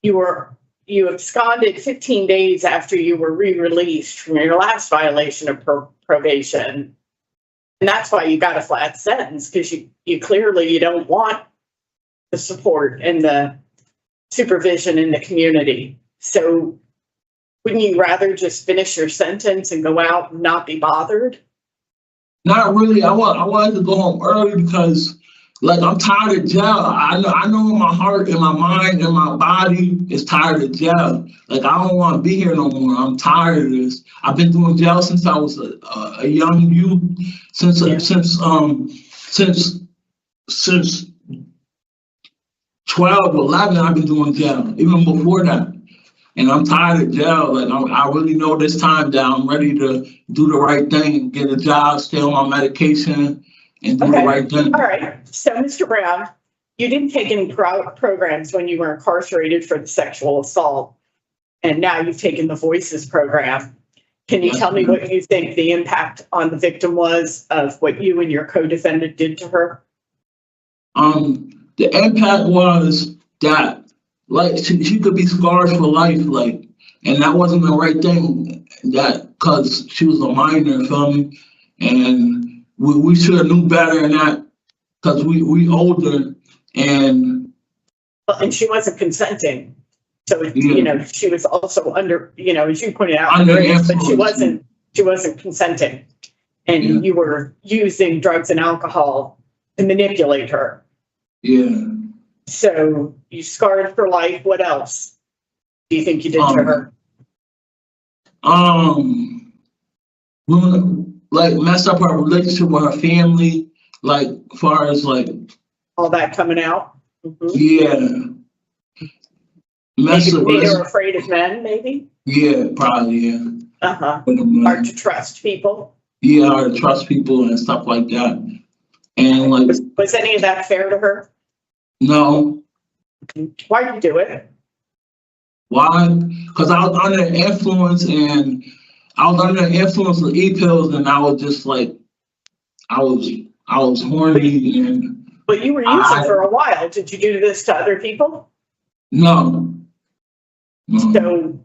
You absconded 15 days after you were re-released from your last violation of probation. And that's why you got a flat sentence, because you clearly don't want the support and the supervision in the community. So wouldn't you rather just finish your sentence and go out and not be bothered? Not really. I wanted to go home early because, like, I'm tired of jail. I know in my heart, in my mind, in my body is tired of jail. Like, I don't want to be here no more. I'm tired of this. I've been doing jail since I was a young youth. Since 12, 11, I've been doing jail. Even before that. And I'm tired of jail. Like, I really know this time that I'm ready to do the right thing, get a job, stay on my medication, and do the right thing. All right. So, Mr. Brown, you didn't take any programs when you were incarcerated for the sexual assault, and now you've taken the Voices program. Can you tell me what you think the impact on the victim was of what you and your co-defendant did to her? The impact was that, like, she could be scarred for life, like, and that wasn't the right thing, that, because she was a minor, feel me? And we should have knew better than that, because we older, and... And she wasn't consenting. So, you know, she was also under, you know, as you pointed out, underage, but she wasn't consenting. And you were using drugs and alcohol to manipulate her. Yeah. So you scarred for life. What else do you think you did to her? Like, messed up her relationship with her family. like, far as like, All that coming out? Mhm. yeah. Mess Maybe with, they're afraid of men, maybe? yeah, probably, yeah. Uh-huh. But, Hard to trust people. yeah, hard to trust people and stuff like that. And like, Was any of that fair to her? no, Why'd you do it? why? Because I was under the influence and I was under the influence of e-pills and I was just like, I was horny and But you were using for a while. Did you do this to other people? no. So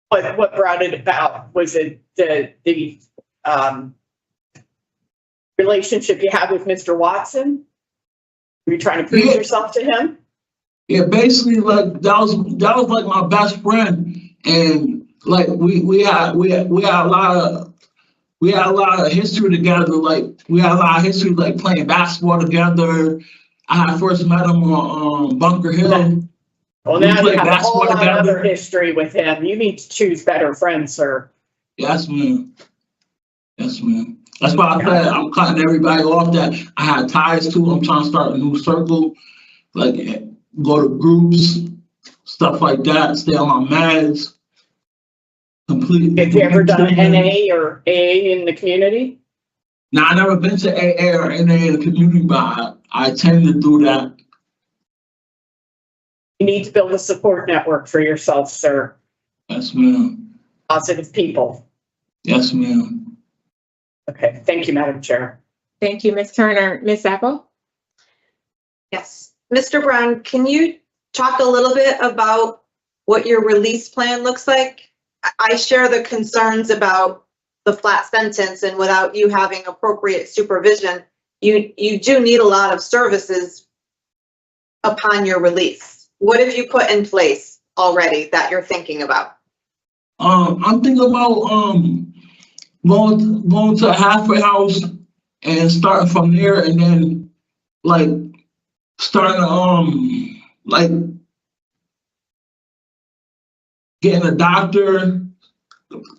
what brought it about? Was it the relationship you had with Mr. Watson? Were you trying to prove yourself to him? Yeah, basically like that was like my best friend and like we had a lot of history together, like we had a lot of history like playing basketball together. I had first met him on Bunker Hill. Well, now you have a whole lot of other history with him. You need to choose better friends, sir. Yes, ma'am. Yes, ma'am. That's why I said I'm cutting everybody off that I had ties to. I'm trying to start a new circle, like go to groups, stuff like that, stay on my meds. Completely. Have you ever done NA or AA in the community? No, I never been to AA or NA in the community, but I tend to do that. You need to build a support network for yourself, sir. Yes, ma'am. Positive people. Yes, ma'am. Okay, thank you, Madam Chair. Thank you, Ms. Turner. Ms. Apple? Yes. Mr. Brown, can you talk a little bit about what your release plan looks like? I share the concerns about the flat sentence and without you having appropriate supervision, you do need a lot of services upon your release. What have you put in place already that you're thinking about? I'm thinking about going to a halfway house and starting from there, and then like starting like getting a doctor,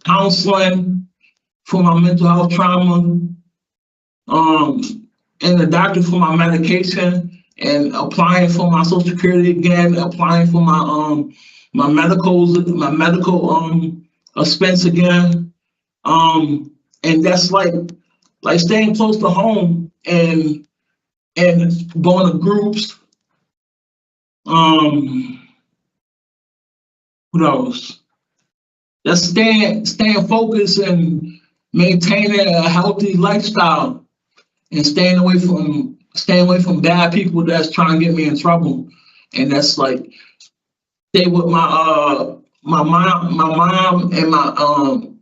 counseling for my mental health trauma, and a doctor for my medication, and applying for my Social Security again, applying for my medical expense again, and that's like staying close to home and going to groups. What else? Just staying focused and maintaining a healthy lifestyle and staying away from bad people that's trying to get me in trouble. And that's like stay with my mom and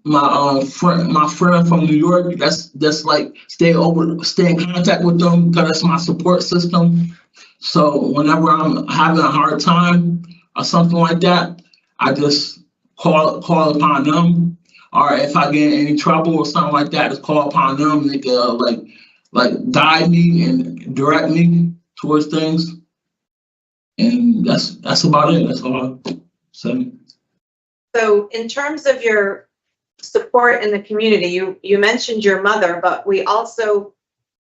my friend from New York. That's like stay in contact with them because that's my support system. So whenever I'm having a hard time or something like that, I just call upon them. Or if I get in any trouble or something like that, just call upon them. They can like guide me and direct me towards things. And that's about it. That's all I say. So in terms of your support in the community, you mentioned your mother, but we also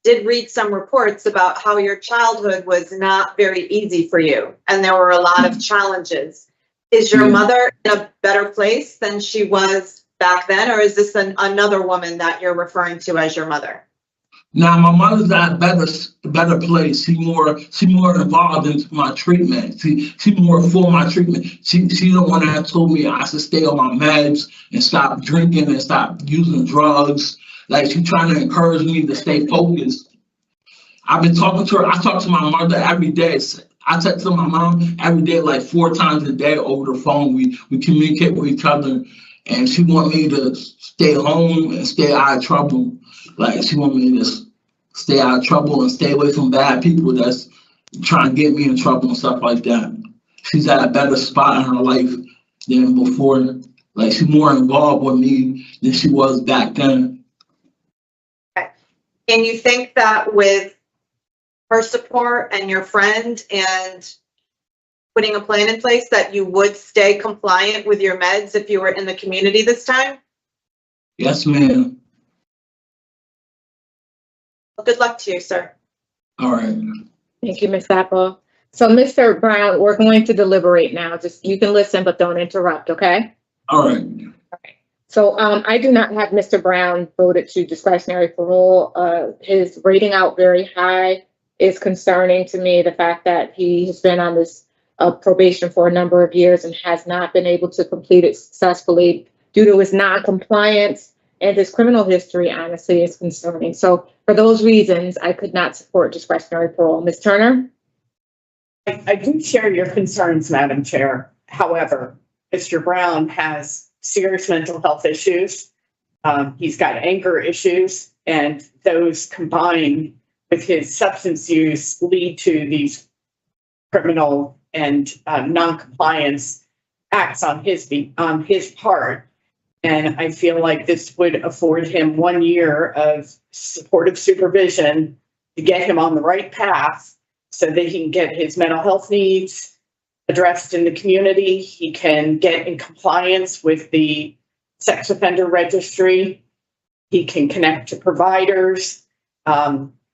did read some reports about how your childhood was not very easy for you and there were a lot of challenges. Is your mother in a better place than she was back then, or is this another woman that you're referring to as your mother? Now my mother's at a better place. She more involved in my treatment. She more for my treatment. She the one that told me I should stay on my meds and stop drinking and stop using drugs. Like she trying to encourage me to stay focused. I've been talking to her. I talk to my mother every day. I text my mom every day, like 4 times a day over the phone. We communicate with each other, and she want me to stay home and stay out of trouble. Like she want me to stay out of trouble and stay away from bad people that's trying to get me in trouble and stuff like that. She's at a better spot in her life than before. Like she's more involved with me than she was back then. Okay. And you think that with her support and your friend and putting a plan in place that you would stay compliant with your meds if you were in the community this time? Yes, ma'am. Well, good luck to you, sir. All right. Thank you, Ms. Apple. So, Mr. Brown, we're going to deliberate now. Just, you can listen, but don't interrupt, okay? All right. So, I do not have Mr. Brown voted to discretionary parole. His rating out very high is concerning to me. The fact that he has been on this probation for a number of years and has not been able to complete it successfully due to his non-compliance and his criminal history, honestly, is concerning. So for those reasons, I could not support discretionary parole. Ms. Turner? I do share your concerns, Madam Chair. However, Mr. Brown has serious mental health issues. He's got anger issues, and those combined with his substance use lead to these criminal and non-compliance acts on his part. And I feel like this would afford him 1 year of supportive supervision to get him on the right path so that he can get his mental health needs addressed in the community. He can get in compliance with the sex offender registry. He can connect to providers,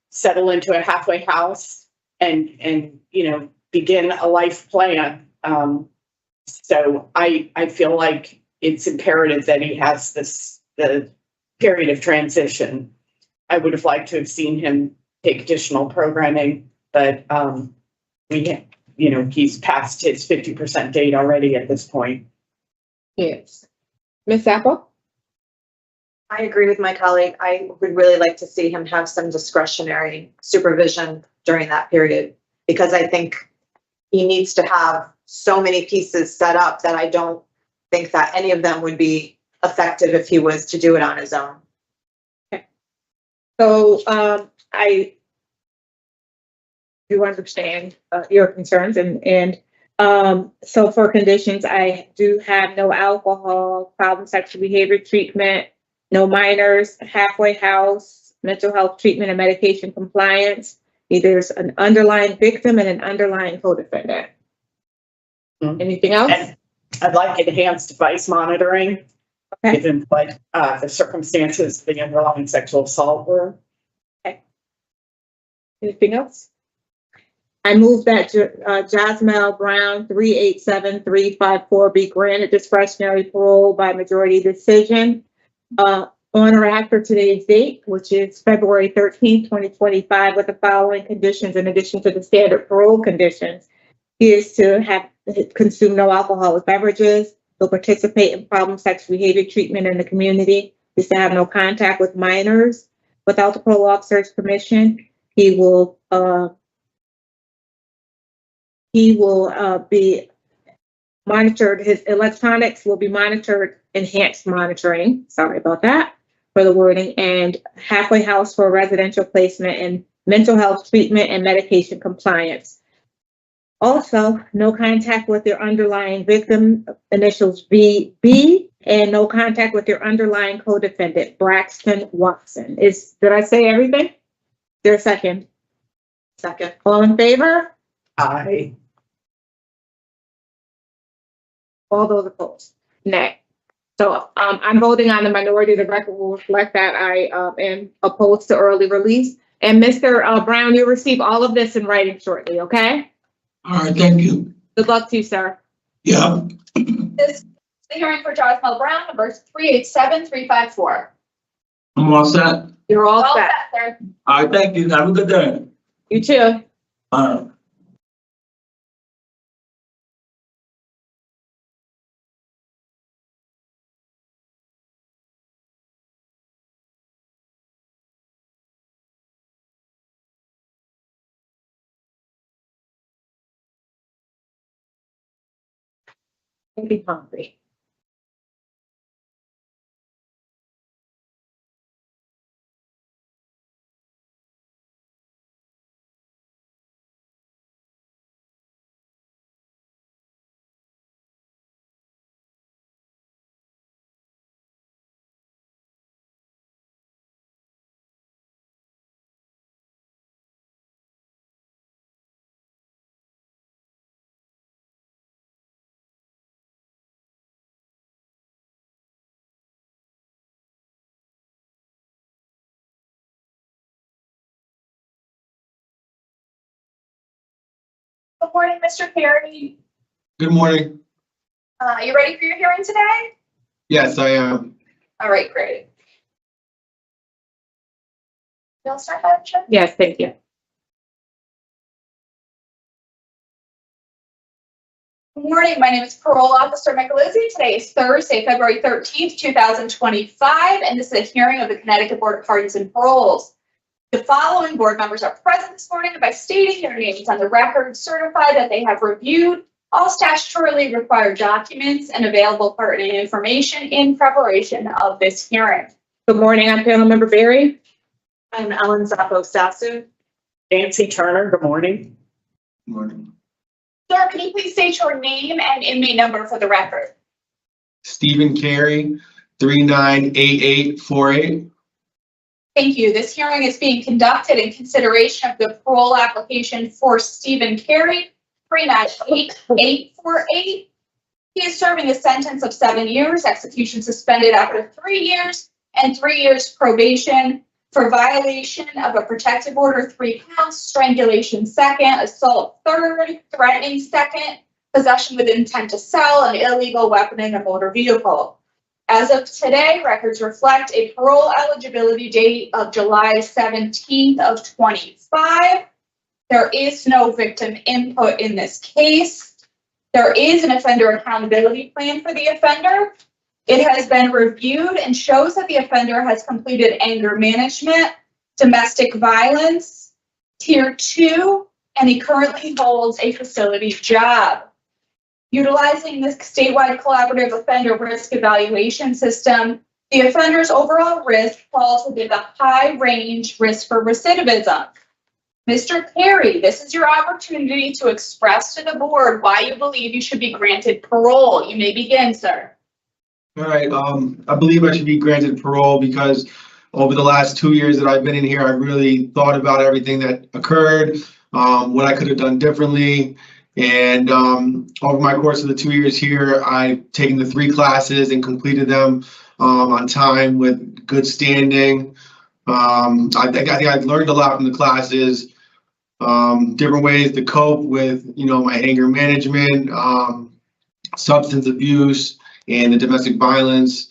settle into a halfway house, and begin a life plan. So I feel like it's imperative that he has the period of transition. I would have liked to have seen him take additional programming, but he's past his 50% date already at this point. Yes. Ms. Apple? I agree with my colleague. I would really like to see him have some discretionary supervision during that period, because I think he needs to have so many pieces set up that I don't think that any of them would be effective if he was to do it on his own. So I do understand your concerns, and so for conditions, I do have no alcohol, problem sexual behavior treatment, no minors, halfway house, mental health treatment and medication compliance. There's an underlying victim and an underlying co-defendant. Anything else? And I'd like enhanced device monitoring, Okay. given what the circumstances of the underlying sexual assault were. Anything else? I move that Jasmine Brown 387354 be granted discretionary parole by majority decision on or after today's date, which is February 13th, 2025, with the following conditions in addition to the standard parole conditions. He is to have consumed no alcoholic beverages, will participate in problem sexual behavior treatment in the community, is to have no contact with minors without the parole officer's permission. He will be monitored. His electronics will be monitored, enhanced monitoring. Sorry about that for the wording. And halfway house for residential placement and mental health treatment and medication compliance. Also, no contact with your underlying victim, initials VB, and no contact with your underlying co-defendant, Braxton Watson. Did I say everything? Is there a second? Second. All in favor? Aye. All those opposed? Nay. So I'm voting on the minority. The record will reflect that I am opposed to early release. And Mr. Brown, you'll receive all of this in writing shortly, okay? All right, thank you. Good luck to you, sir. Yeah. This is the hearing for Jasmine Brown, number 387354. I'm all set. You're all All set. set, sir. All right, thank you. Have a good day. You too. All right. Be hungry. Good morning, Mr. Carey. Good morning. You ready for your hearing today? Yes, I am. All right, great. You'll start, Madam Chair? Yes, thank you. Good morning. My name is Parole Officer Michelizzi. Today is Thursday, February 13th, 2025, and this is a hearing of the Connecticut Board of Pardons and Paroles. The following board members are present this morning by stating their names on the record, certify that they have reviewed all statutorily required documents and available pertinent information in preparation of this hearing. Good morning, I'm panel member Barry. I'm Ellen Zappo-Sasu. Nancy Turner, good morning. Good morning. Sir, can you please state your name and inmate number for the record? Stephen Carey, 398848. Thank you. This hearing is being conducted in consideration of the parole application for Stephen Carey, 398848. He is serving a sentence of 7 years, execution suspended after 3 years, and 3 years probation for violation of a protective order 3 counts, strangulation 2nd, assault 3rd, threatening 2nd, possession with intent to sell, and illegal weaponing a motor vehicle. As of today, records reflect a parole eligibility date of July 17th of 25. There is no victim input in this case. There is an offender accountability plan for the offender. It has been reviewed and shows that the offender has completed anger management, domestic violence, tier 2, and he currently holds a facility job. Utilizing this statewide collaborative offender risk evaluation system, the offender's overall risk falls within the high range risk for recidivism. Mr. Carey, this is your opportunity to express to the board why you believe you should be granted parole. You may begin, sir. All right, I believe I should be granted parole because over the last 2 years that I've been in here, I really thought about everything that occurred, what I could have done differently. And over my course of the 2 years here, I've taken the 3 classes and completed them on time with good standing. I think I've learned a lot from the classes, different ways to cope with, my anger management, substance abuse, and the domestic violence.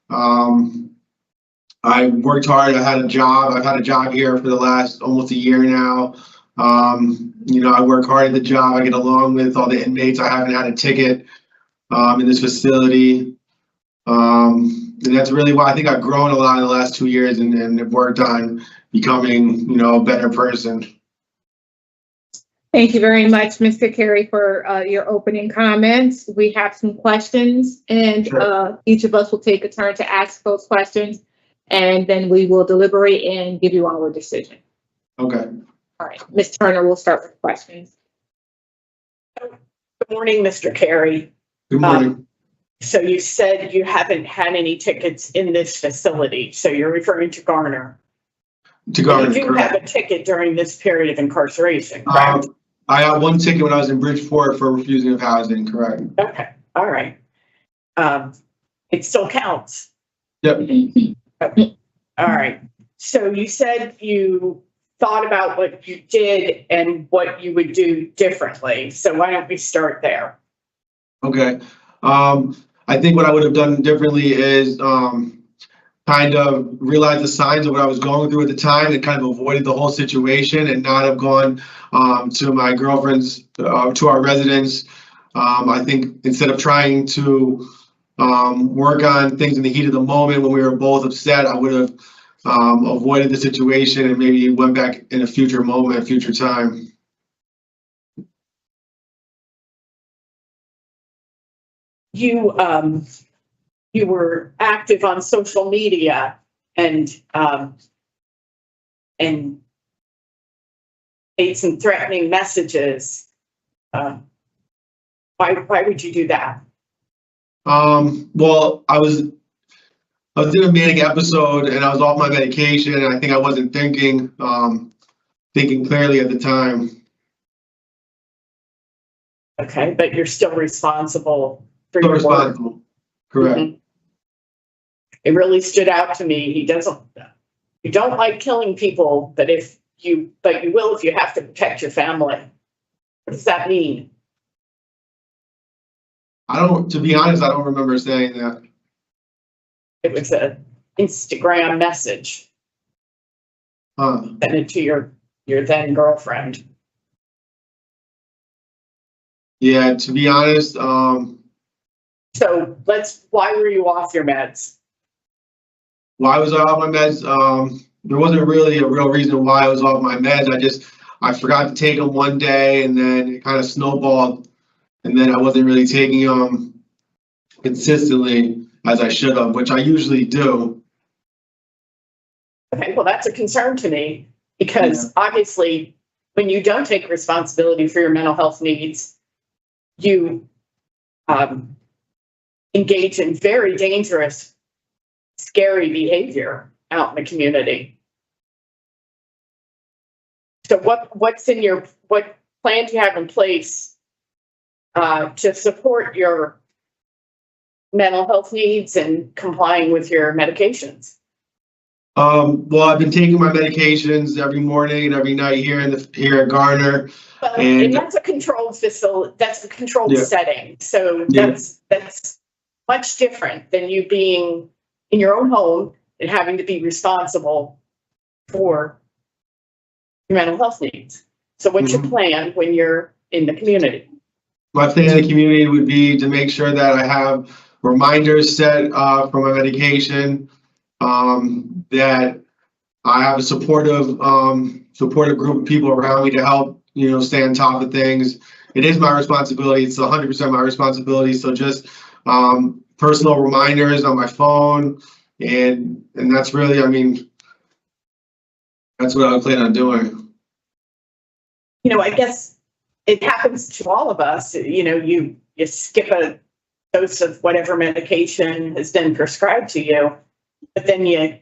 I worked hard. I had a job. I've had a job here for the last almost a year now. I work hard at the job. I get along with all the inmates. I haven't had a ticket in this facility. And that's really why I think I've grown a lot in the last 2 years and have worked on becoming, a better person. Thank you very much, Mr. Carey, for your opening comments. We have some questions, and Sure. Each of us will take a turn to ask those questions, and then we will deliberate and give you our decision. Okay. All right, Ms. Turner, we'll start with questions. Good morning, Mr. Carey. Good morning. So you said you haven't had any tickets in this facility, so you're referring to Garner. To Garner, You do correct. have a ticket during this period of incarceration, correct? I got 1 ticket when I was in Bridgeport for refusing of housing, correct? Okay, all right. It still counts. Yep. Okay. All right. So you said you thought about what you did and what you would do differently. So why don't we start there? Okay. I think what I would have done differently is kind of realize the signs of what I was going through at the time and kind of avoided the whole situation and not have gone to my girlfriend's, to our residence. I think instead of trying to work on things in the heat of the moment when we were both upset, I would have avoided the situation and maybe went back in a future moment, future time. You were active on social media and made some threatening messages. Why would you do that? Well, I was in a manic episode and I was off my medication and I think I wasn't thinking clearly at the time. Okay, but you're still responsible for Still your responsible. work. Correct. Mhm. It really stood out to me. You don't like killing people, but you will if you have to protect your family. What does that mean? To be honest, I don't remember saying that. It was an Instagram message. Sent it to your then girlfriend. Yeah, to be honest, So why were you off your meds? why was I off my meds? There wasn't really a real reason why I was off my meds. I forgot to take them one day, and then it kind of snowballed, and then I wasn't really taking them consistently as I should have, which I usually do. Okay, well, that's a concern to me because obviously when you don't take responsibility for your mental health needs, you engage in very dangerous, scary behavior out in the community. So what plan do you have in place to support your mental health needs and complying with your medications? Well, I've been taking my medications every morning and every night here at Garner. Well, and that's a controlled facility. That's a controlled setting. So that's much different than you being in your own home and having to be responsible for your mental health needs. So what's your plan when you're in the community? My plan in the community would be to make sure that I have reminders set for my medication, that I have a supportive group of people around me to help, stay on top of things. It is my responsibility. It's 100% my responsibility. So just personal reminders on my phone, and that's really, that's what I plan on doing. I guess it happens to all of us. You skip a dose of whatever medication has been prescribed to you, but then you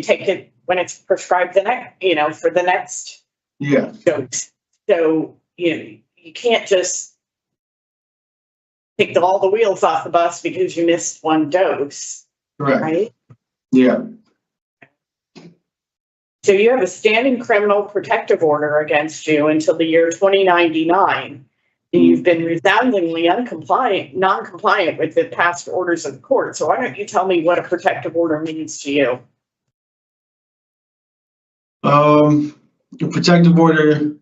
take it when it's prescribed for the next dose. So you can't just take all the wheels off the bus because you missed one dose. Correct. Right? Yeah. So you have a standing criminal protective order against you until the year 2099. And you've been resoundingly non-compliant with the past orders of the court. So why don't you tell me what a protective order means to you? A protective order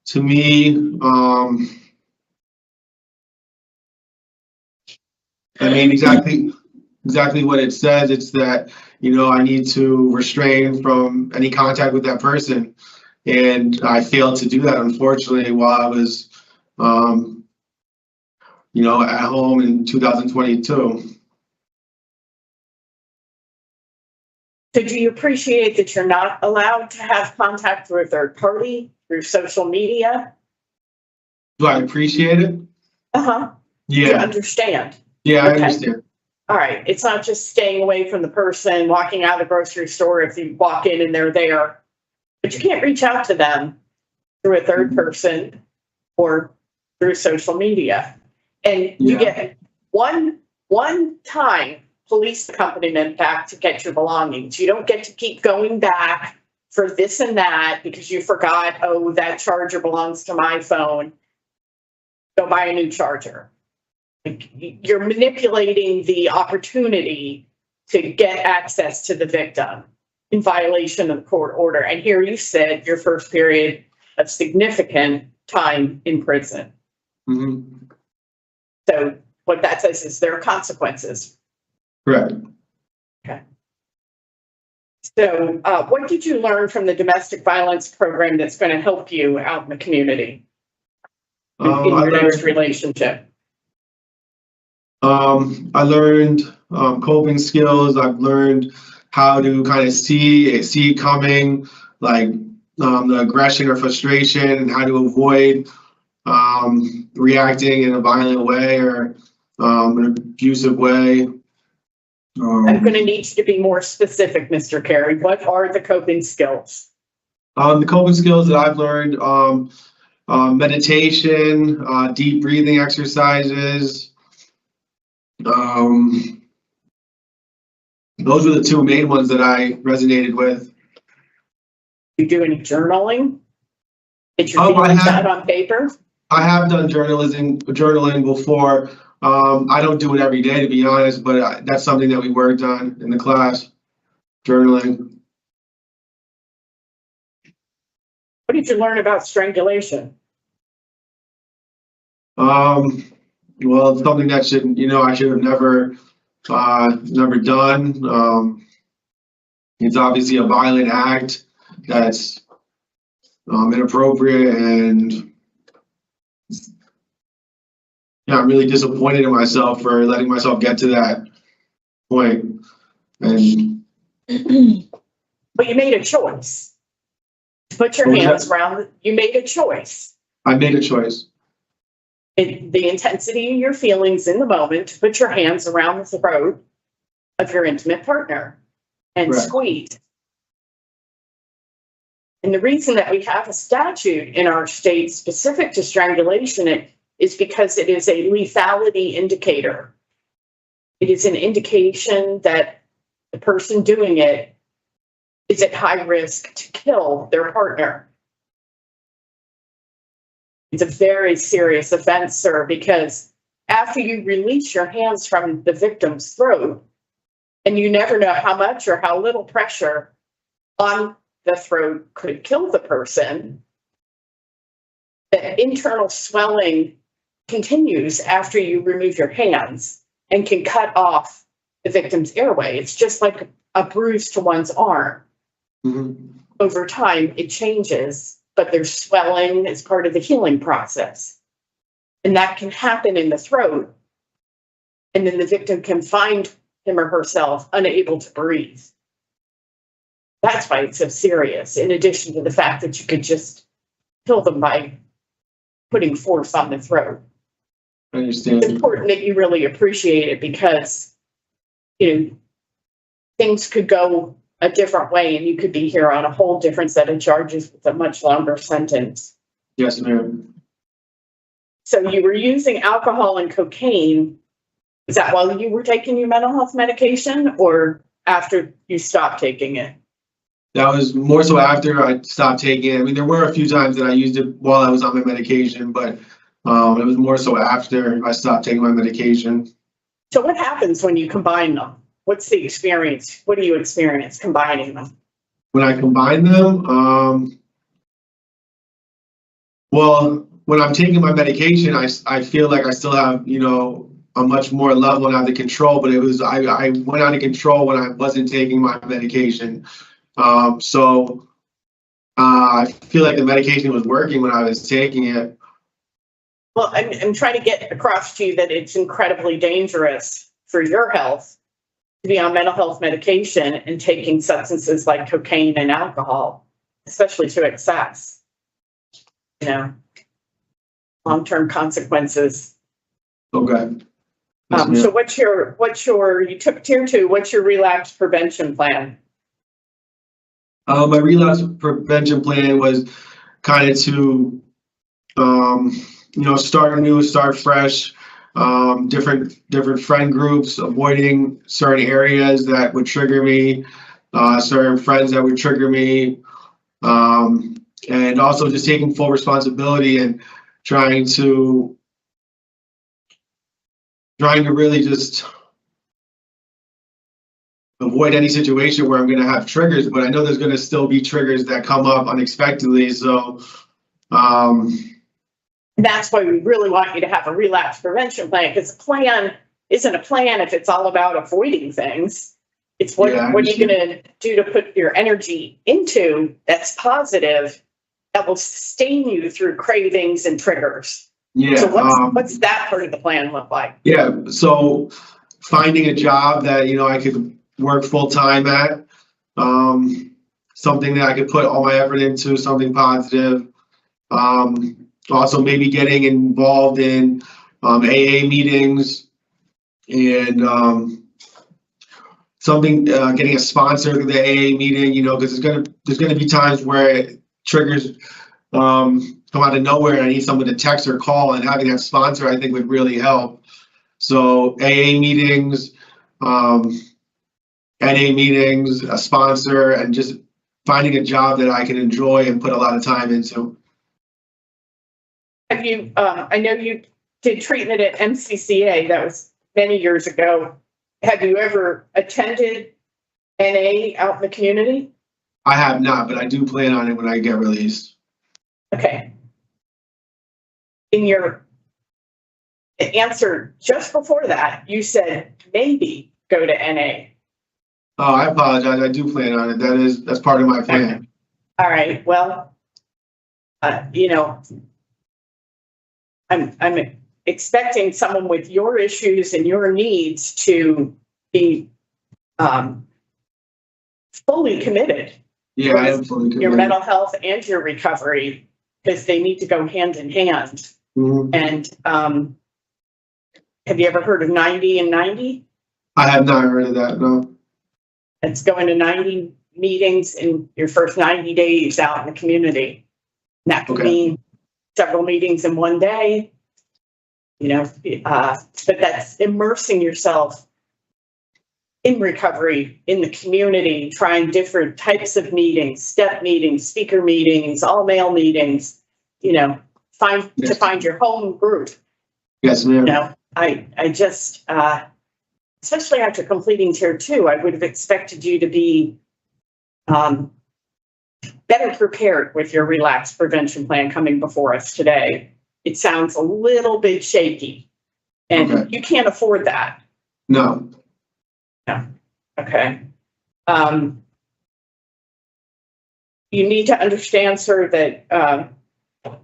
to me, exactly what it says. It's that, I need to restrain from any contact with that person. And I failed to do that, unfortunately, while I was, at home in 2022. So do you appreciate that you're not allowed to have contact with a third party through social media? Do I appreciate it? Uh-huh. Yeah. Do you understand? Yeah, Okay. I understand. All right. It's not just staying away from the person, walking out of the grocery store if you walk in and they're there. But you can't reach out to them through a third person or through social media. And you get one time police accompaniment back to get your belongings. You don't get to keep going back for this and that because you forgot, oh, that charger belongs to my phone. Go buy a new charger. You're manipulating the opportunity to get access to the victim in violation of the court order. And here you said your first period of significant time in prison. Mm-hmm. So what that says is there are consequences. Correct. Okay. So what did you learn from the domestic violence program that's going to help you out in the community in your next relationship? I learned coping skills. I've learned how to kind of see it coming, like the aggression or frustration, and how to avoid reacting in a violent way or an abusive way. I'm going to need you to be more specific, Mr. Carey. What are the coping skills? The coping skills that I've learned, meditation, deep breathing exercises. Those were the two main ones that I resonated with. You do any journaling? Get your I feelings have- out on paper? I have done journaling before. I don't do it every day, to be honest, but that's something that we worked on in the class, journaling. What did you learn about strangulation? Well, it's something that I should have never done. It's obviously a violent act that's inappropriate, and yeah, I'm really disappointed in myself for letting myself get to that point. And But you made a choice. Put your hands around, you made a choice. I made a choice. The intensity of your feelings in the moment, to put your hands around the throat of your intimate partner and Right. squeeze. And the reason that we have a statute in our state specific to strangulation is because it is a lethality indicator. It is an indication that the person doing it is at high risk to kill their partner. It's a very serious offense, sir, because after you release your hands from the victim's throat, and you never know how much or how little pressure on the throat could kill the person, the internal swelling continues after you remove your hands and can cut off the victim's airway. It's just like a bruise to one's arm. Mm-hmm. Over time, it changes, but there's swelling as part of the healing process. And that can happen in the throat. And then the victim can find him or herself unable to breathe. That's why it's so serious, in addition to the fact that you could just kill them by putting force on the throat. I understand. It's important that you really appreciate it because, things could go a different way and you could be here on a whole different set of charges with a much longer sentence. Yes, ma'am. So you were using alcohol and cocaine. Is that while you were taking your mental health medication or after you stopped taking it? That was more so after I stopped taking it. I mean, there were a few times that I used it while I was on my medication, but it was more so after I stopped taking my medication. So what happens when you combine them? What's the experience? What do you experience combining them? When I combine them, well, when I'm taking my medication, I feel like I still have, a much more level and under control, but I went out of control when I wasn't taking my medication. So I feel like the medication was working when I was taking it. Well, I'm trying to get across to you that it's incredibly dangerous for your health to be on mental health medication and taking substances like cocaine and alcohol, especially to excess. Long-term consequences. Okay. So what's your, you took tier 2, what's your relapse prevention plan? My relapse prevention plan was kind of to, start new, start fresh, different friend groups, avoiding certain areas that would trigger me, certain friends that would trigger me, and also just taking full responsibility and trying to really just avoid any situation where I'm going to have triggers, but I know there's going to still be triggers that come up unexpectedly. So that's why we really want you to have a relapse prevention plan, because a plan isn't a plan if it's all about avoiding things. It's what are you going to do to put your energy into that's positive, that will sustain you through cravings and triggers. Yeah. So what's that part of the plan look like? Yeah. So finding a job that, I could work full time at, something that I could put all my effort into, something positive. Also maybe getting involved in AA meetings and getting a sponsor to the AA meeting, because there's gonna be times where triggers come out of nowhere and I need someone to text or call, and having that sponsor I think would really help. So AA meetings, NA meetings, a sponsor, and just finding a job that I can enjoy and put a lot of time into. Have you, I know you did treatment at MCCA, that was many years ago. Have you ever attended NA out in the community? I have not, but I do plan on it when I get released. Okay. In your answer just before that, you said maybe go to NA. Oh, I apologize. I do plan on it. That's part of my plan. All right, well, you know, I'm expecting someone with your issues and your needs to be fully committed. Yeah, I am fully committed. Your mental health and your recovery, because they need to go hand in hand. Mhm. And have you ever heard of 90 and 90? I have not heard of that, no. It's going to 90 meetings in your first 90 days out in the community. And that could mean several meetings in one day, you know, but that's immersing yourself in recovery, in the community, trying different types of meetings, step meetings, speaker meetings, all male meetings, you know, to find your home group. Yes, ma'am. You know, I just, especially after completing tier 2, I would have expected you to be better prepared with your relapse prevention plan coming before us today. It sounds a little bit shaky, and you can't afford that. No. No. Okay. You need to understand, sir, that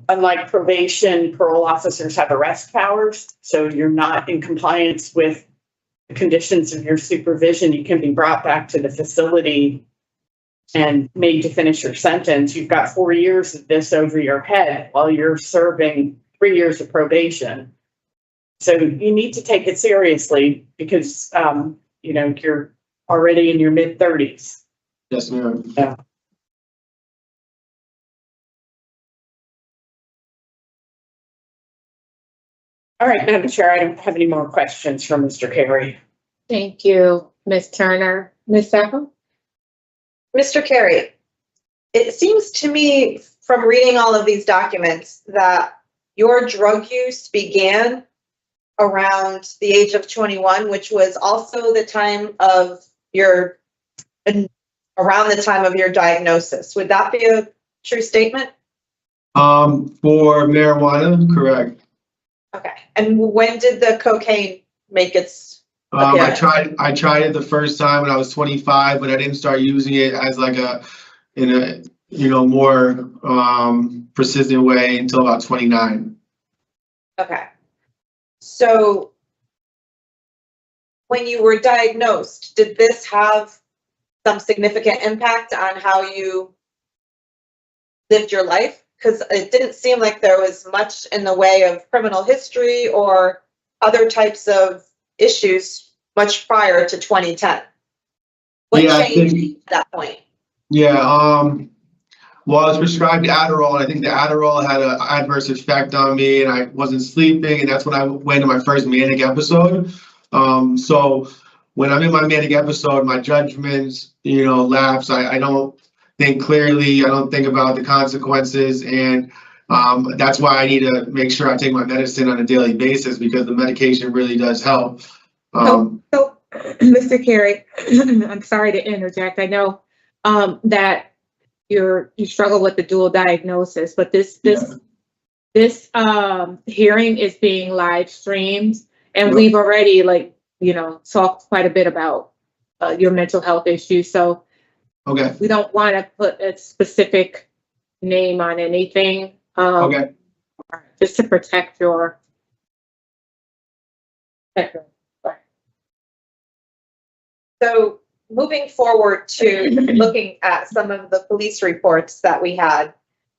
unlike probation, parole officers have arrest powers, so you're not in compliance with the conditions of your supervision. You can be brought back to the facility and made to finish your sentence. You've got 4 years of this over your head while you're serving 3 years of probation. So you need to take it seriously because, you know, you're already in your mid-30s. Yes, ma'am. Yeah. All right, Madam Chair, I don't have any more questions from Mr. Carey. Thank you, Ms. Turner. Ms. Sacco? Mr. Carey, it seems to me from reading all of these documents that your drug use began around the age of 21, which was also the time of around the time of your diagnosis. Would that be a true statement? For marijuana, correct. Okay. And when did the cocaine make its I tried it the first time when I was 25, but I didn't start using it as like in a more persistent way until about 29. Okay. So when you were diagnosed, did this have some significant impact on how you lived your life? Because it didn't seem like there was much in the way of criminal history or other types of issues much prior to 2010. What changed at that point? Yeah, well, I was prescribed Adderall, and I think the Adderall had an adverse effect on me, and I wasn't sleeping, and that's when I went to my first manic episode. So when I'm in my manic episode, my judgments, lapse. I don't think clearly. I don't think about the consequences, and that's why I need to make sure I take my medicine on a daily basis because the medication really does help. So, Mr. Carey, I'm sorry to interject. I know that you struggle with the dual diagnosis, but this hearing is being live streamed, and we've already talked quite a bit about your mental health issues. So we don't want to put a specific name on anything. Just to protect your. So moving forward to looking at some of the police reports that we had,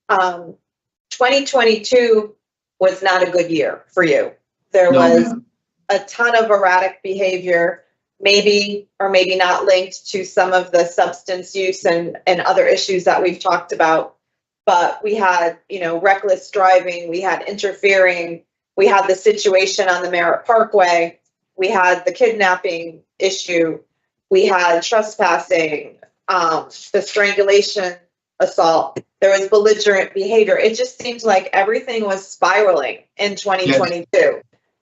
2022 was not a good year for you. There was a ton of erratic behavior, maybe or maybe not linked to some of the substance use and other issues that we've talked about. But we had, reckless driving, we had interfering, we had the situation on the Merritt Parkway, we had the kidnapping issue, we had trespassing, the strangulation assault. There was belligerent behavior. It just seems like everything was spiraling in 2022.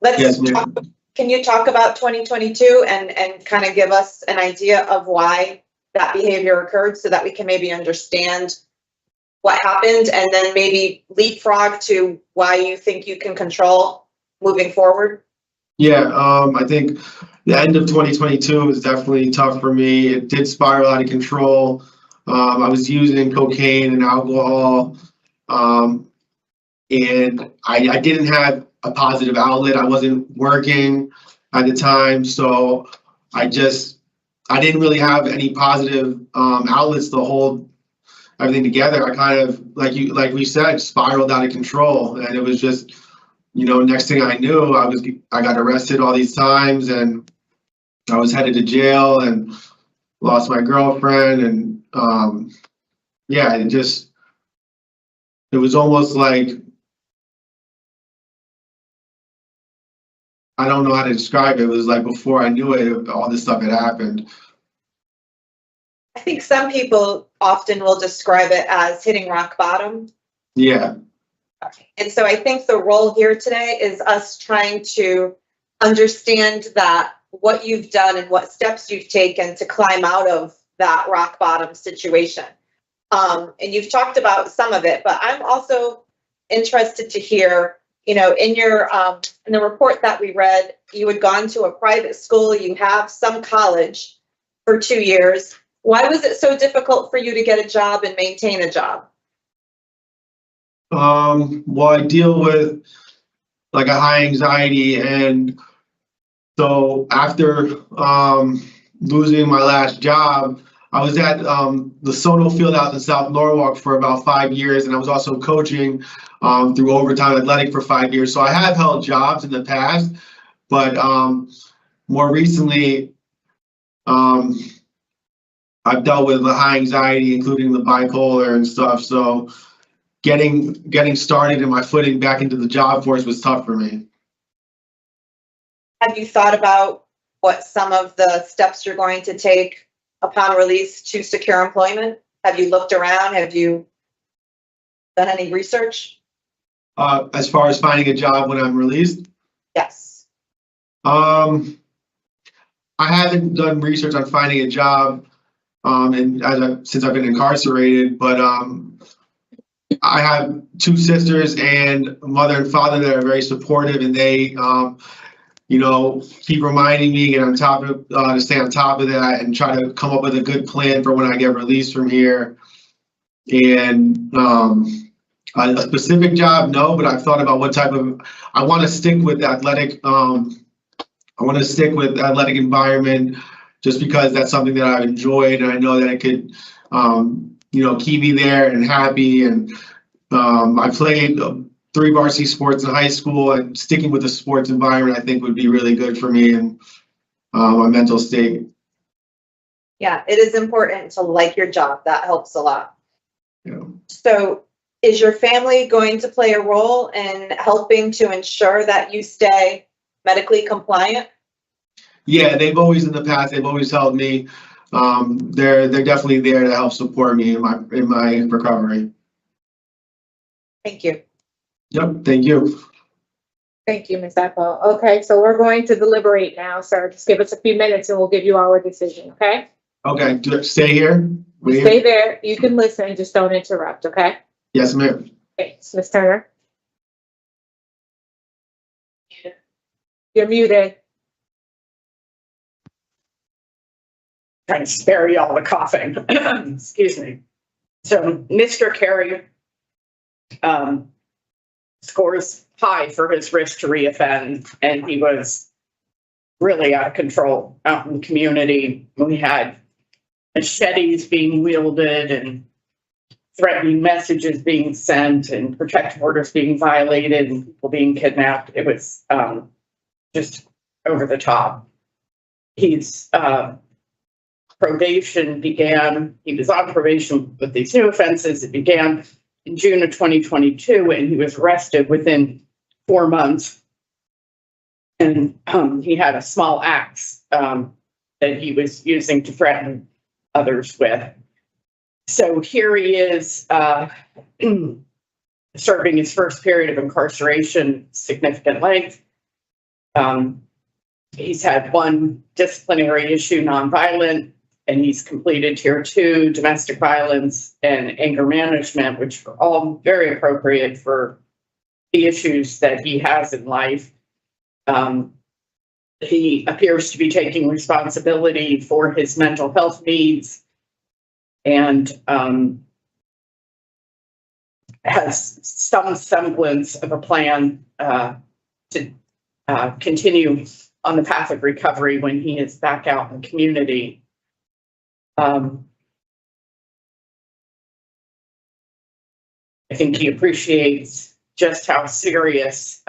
Yes, ma'am. Can you talk about 2022 and kind of give us an idea of why that behavior occurred so that we can maybe understand what happened and then maybe leapfrog to why you think you can control moving forward? Yeah, I think the end of 2022 was definitely tough for me. It did spiral out of control. I was using cocaine and alcohol, and I didn't have a positive outlet. I wasn't working at the time, so I didn't really have any positive outlets to hold everything together. I kind of, like we said, spiraled out of control, and it was just, next thing I knew, I got arrested all these times, and I was headed to jail and lost my girlfriend, and yeah, it was almost like, I don't know how to describe it. It was like before I knew it, all this stuff had happened. I think some people often will describe it as hitting rock bottom. Yeah. And so I think the role here today is us trying to understand that what you've done and what steps you've taken to climb out of that rock bottom situation. And you've talked about some of it, but I'm also interested to hear, in your in the report that we read, you had gone to a private school, you have some college for 2 years. Why was it so difficult for you to get a job and maintain a job? Well, I deal with like a high anxiety, and so after losing my last job, I was at the Soto Field out in South Norwalk for about 5 years, and I was also coaching through Overtime Athletic for 5 years. So I have held jobs in the past, but more recently, I've dealt with the high anxiety, including the bipolar and stuff. So getting started and my footing back into the job force was tough for me. Have you thought about what some of the steps you're going to take upon release to secure employment? Have you looked around? Have you done any research? As far as finding a job when I'm released? Yes. I haven't done research on finding a job since I've been incarcerated, but I have 2 sisters and a mother and father that are very supportive, and they keep reminding me and to stay on top of that and try to come up with a good plan for when I get released from here. And a specific job, no, but I've thought about what type of, I want to stick with athletic. I want to stick with athletic environment just because that's something that I've enjoyed, and I know that it could, keep me there and happy. And I played 3 varsity sports in high school, and sticking with the sports environment, I think, would be really good for me and my mental state. Yeah, it is important to like your job. That helps a lot. Yeah. So is your family going to play a role in helping to ensure that you stay medically compliant? Yeah, they've always in the past, they've always helped me. They're definitely there to help support me in my recovery. Thank you. Yep, thank you. Thank you, Ms. Apple. Okay, so we're going to deliberate now, sir. Just give us a few minutes and we'll give you our decision, okay? Okay, do I stay here? Stay there. You can listen, just don't interrupt, okay? Yes, ma'am. Okay, so Ms. Turner. You're muted. Trying to spare you all the coughing. Excuse me. So Mr. Carey scores high for his risk to reoffend, and he was really out of control out in the community. We had machetes being wielded and threatening messages being sent and protective orders being violated and people being kidnapped. It was just over the top. His probation began, he was on probation with these new offenses. It began in June of 2022, and he was arrested within 4 months. And he had a small axe that he was using to threaten others with. So here he is, serving his first period of incarceration, significant length. He's had one disciplinary issue, nonviolent, and he's completed tier 2, domestic violence and anger management, which are all very appropriate for the issues that he has in life. He appears to be taking responsibility for his mental health needs and has some semblance of a plan to continue on the path of recovery when he is back out in the community. I think he appreciates just how serious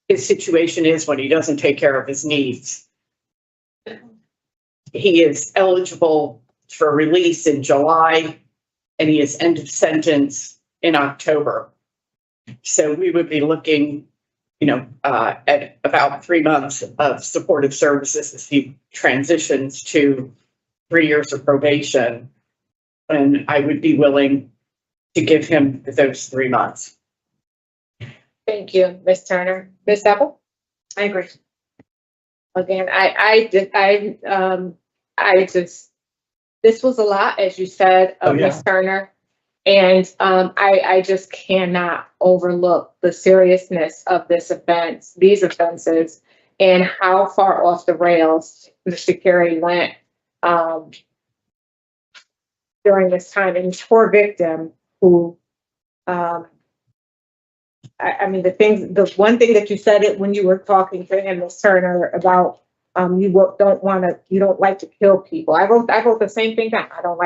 his situation is when he doesn't take care of his needs. He is eligible for release in July, and he is end of sentence in October. So we would be looking, at about 3 months of supportive services as he transitions to 3 years of probation. And I would be willing to give him those 3 months. Thank you, Ms. Turner. Ms. Apple? I agree. Again, this was a lot, as you said, Ms. Turner. And I just cannot overlook the seriousness of these offenses, and how far off the rails Mr. Carey went during this time. And his poor victim, who, the one thing that you said it when you were talking to him, Ms. Turner, about you don't like to kill people. I wrote the same thing down. I don't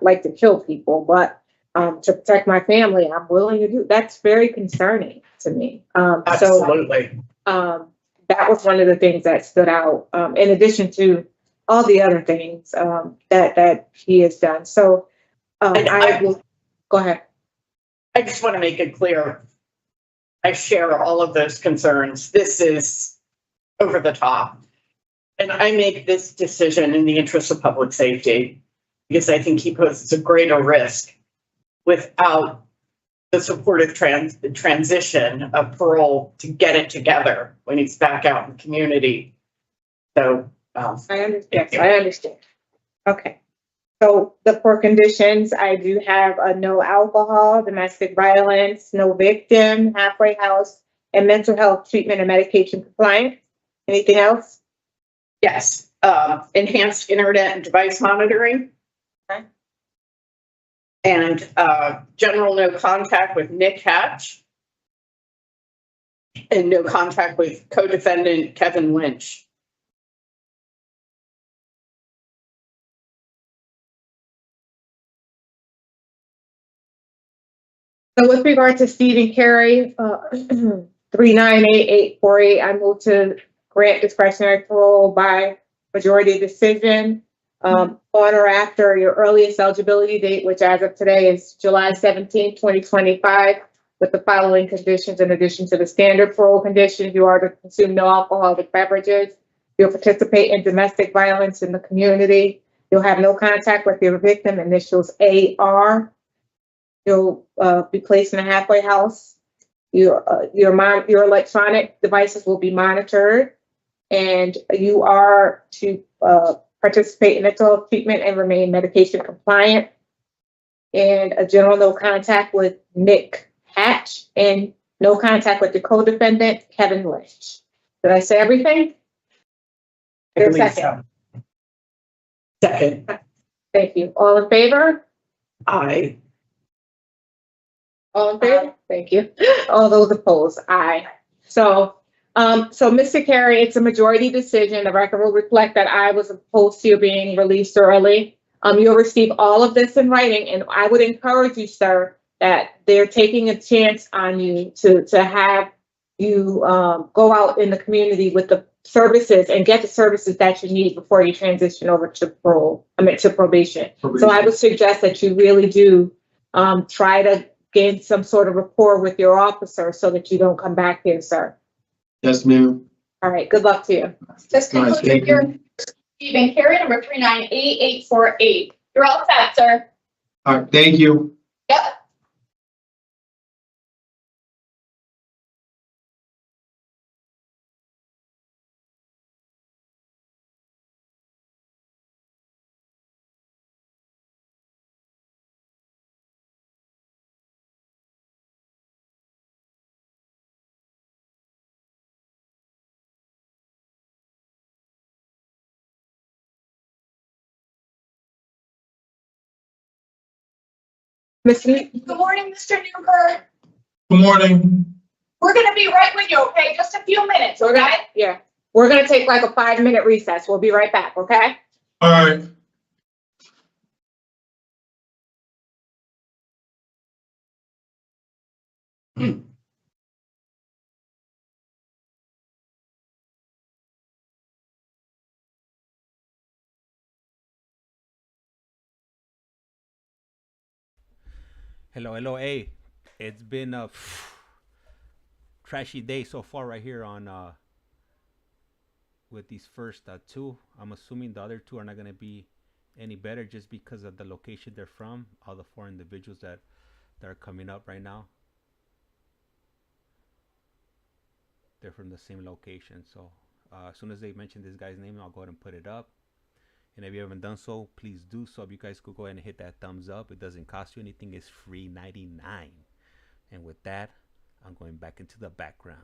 like to kill people, but to protect my family, I'm willing to do. That's very concerning to me. Absolutely. So that was one of the things that stood out, in addition to all the other things that he has done. So go ahead. I just want to make it clear, I share all of those concerns. This is over the top. And I make this decision in the interest of public safety because I think he poses a greater risk without the supportive transition of parole to get it together when he's back out in the community. So I understand. Okay. So the 4 conditions, I do have a no alcohol, domestic violence, no victim, halfway house, and mental health treatment and medication compliance. Anything else? Yes. Enhanced internet and device monitoring. Okay. And general no contact with Nick Hatch. And no contact with co-defendant Kevin Lynch. So with regard to Stephen Carey, 398848, I move to grant discretionary parole by majority decision on or after your earliest eligibility date, which as of today is July 17, 2025, with the following conditions in addition to the standard parole conditions. You are to consume no alcoholic beverages. You'll participate in domestic violence in the community. You'll have no contact with your victim, initials AR. You'll be placed in a halfway house. Your electronic devices will be monitored, and you are to participate in mental health treatment and remain medication compliant. And a general no contact with Nick Hatch, and no contact with the co-defendant Kevin Lynch. Did I say everything? I believe so. Second. Thank you. All in favor? Aye. All in favor? Thank you. All those opposed? Aye. So Mr. Carey, it's a majority decision. The record will reflect that I was opposed to you being released early. You'll receive all of this in writing, and I would encourage you, sir, that they're taking a chance on you to have you go out in the community with the services and get the services that you need before you transition over to probation. So I would suggest that you really do try to gain some sort of rapport with your officer so that you don't come back here, sir. Yes, ma'am. All right, good luck to you. This concludes your Stephen Carey, number 398848. You're all set, sir. All right, thank you. Yep. Good morning, Mr. Newkirk. Good morning. We're gonna be right with you, okay? Just a few minutes, We're gonna, okay? yeah, we're gonna take like a 5-minute recess. We'll be right back, okay? All right. Hello, hello. Hey, it's been a trashy day so far right here on with these first two. I'm assuming the other two are not gonna be any better just because of the location they're from. All the four individuals that are coming up right now, they're from the same location. So as soon as they mention this guy's name, I'll go ahead and put it up. And if you haven't done so, please do so. If you guys could go ahead and hit that thumbs up, it doesn't cost you anything. It's free 99. And with that, I'm going back into the background.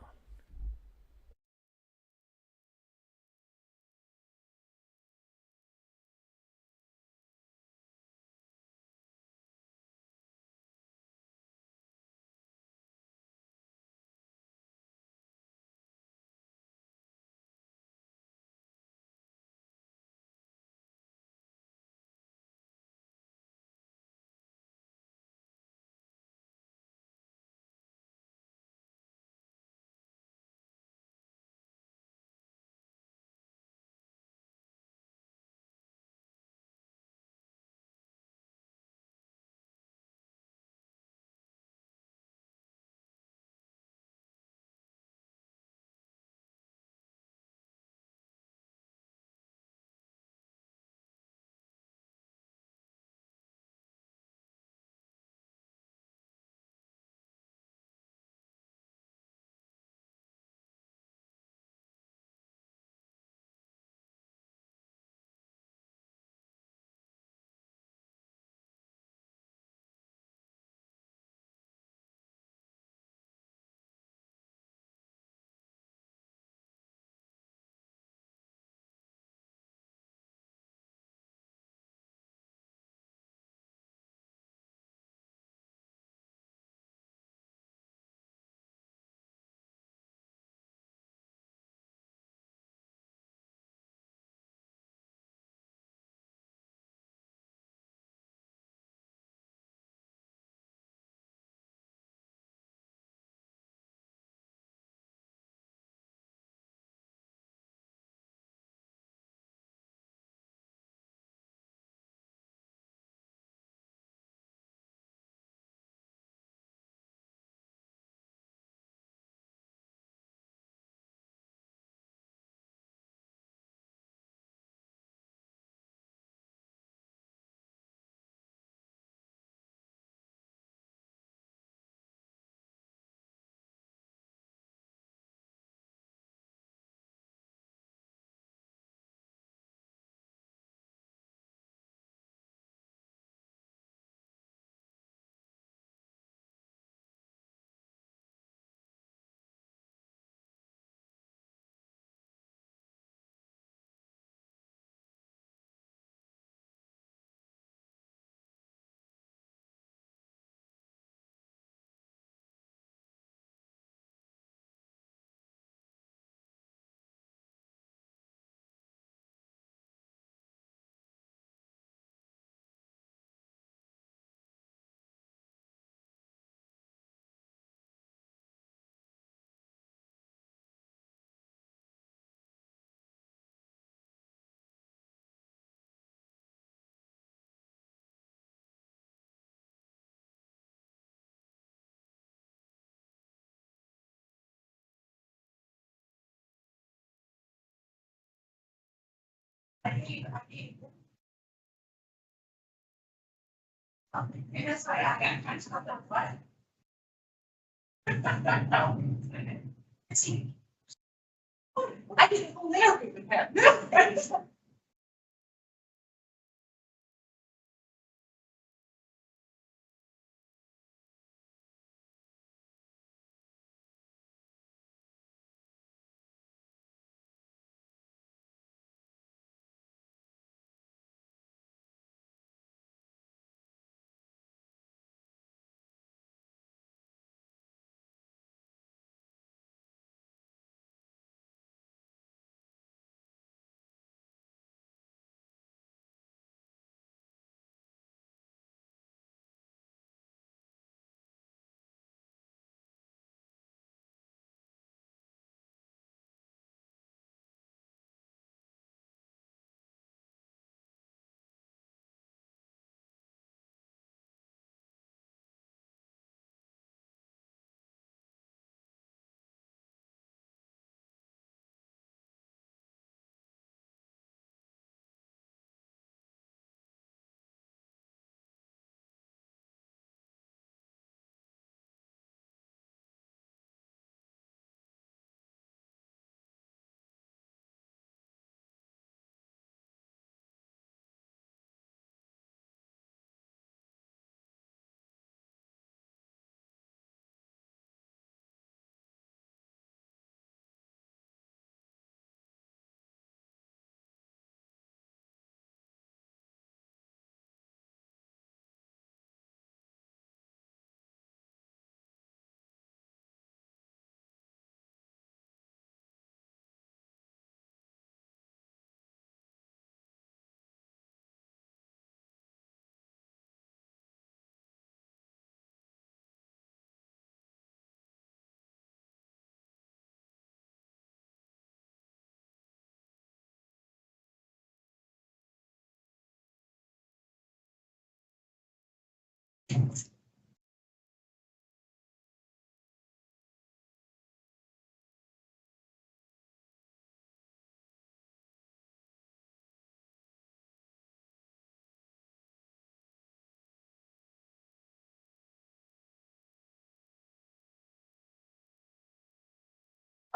That's why I got kind of what. I didn't go there with that.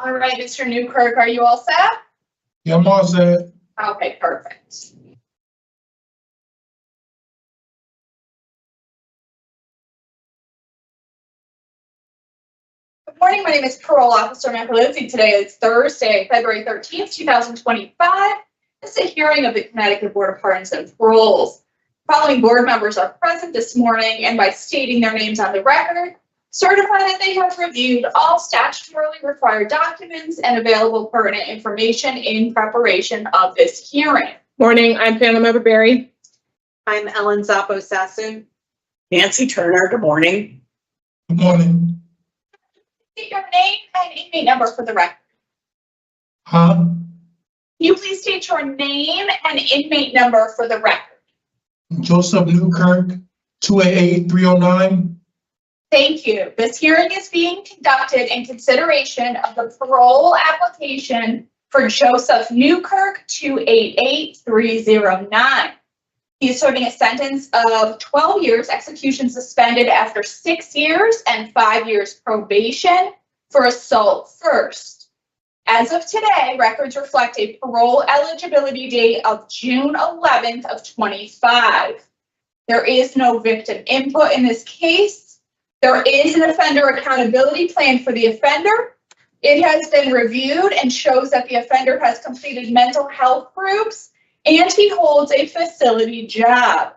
All right, Mr. Newkirk, are you all set? Yeah, I'm all set. Okay, perfect. Good morning, my name is Parole Officer Macalozzi. Today is Thursday, February 13th, 2025. This is a hearing of the Connecticut Board of Pardons and Paroles. Following board members are present this morning and by stating their names on the record, certify that they have reviewed all statutorily required documents and available pertinent information in preparation of this hearing. Morning, I'm Pamela Waterbury. I'm Ellen Zappo Sassoon. Nancy Turner, good morning. Good morning. State your name and inmate number for the record. Huh? Can you please state your name and inmate number for the record? Joseph Newkirk, 288-309. Thank you. This hearing is being conducted in consideration of the parole application for Joseph Newkirk, 288-309. He is serving a sentence of 12 years execution suspended after 6 years and 5 years probation for assault first. As of today, records reflect a parole eligibility date of June 11th of 25. There is no victim input in this case. There is an offender accountability plan for the offender. It has been reviewed and shows that the offender has completed mental health groups and he holds a facility job.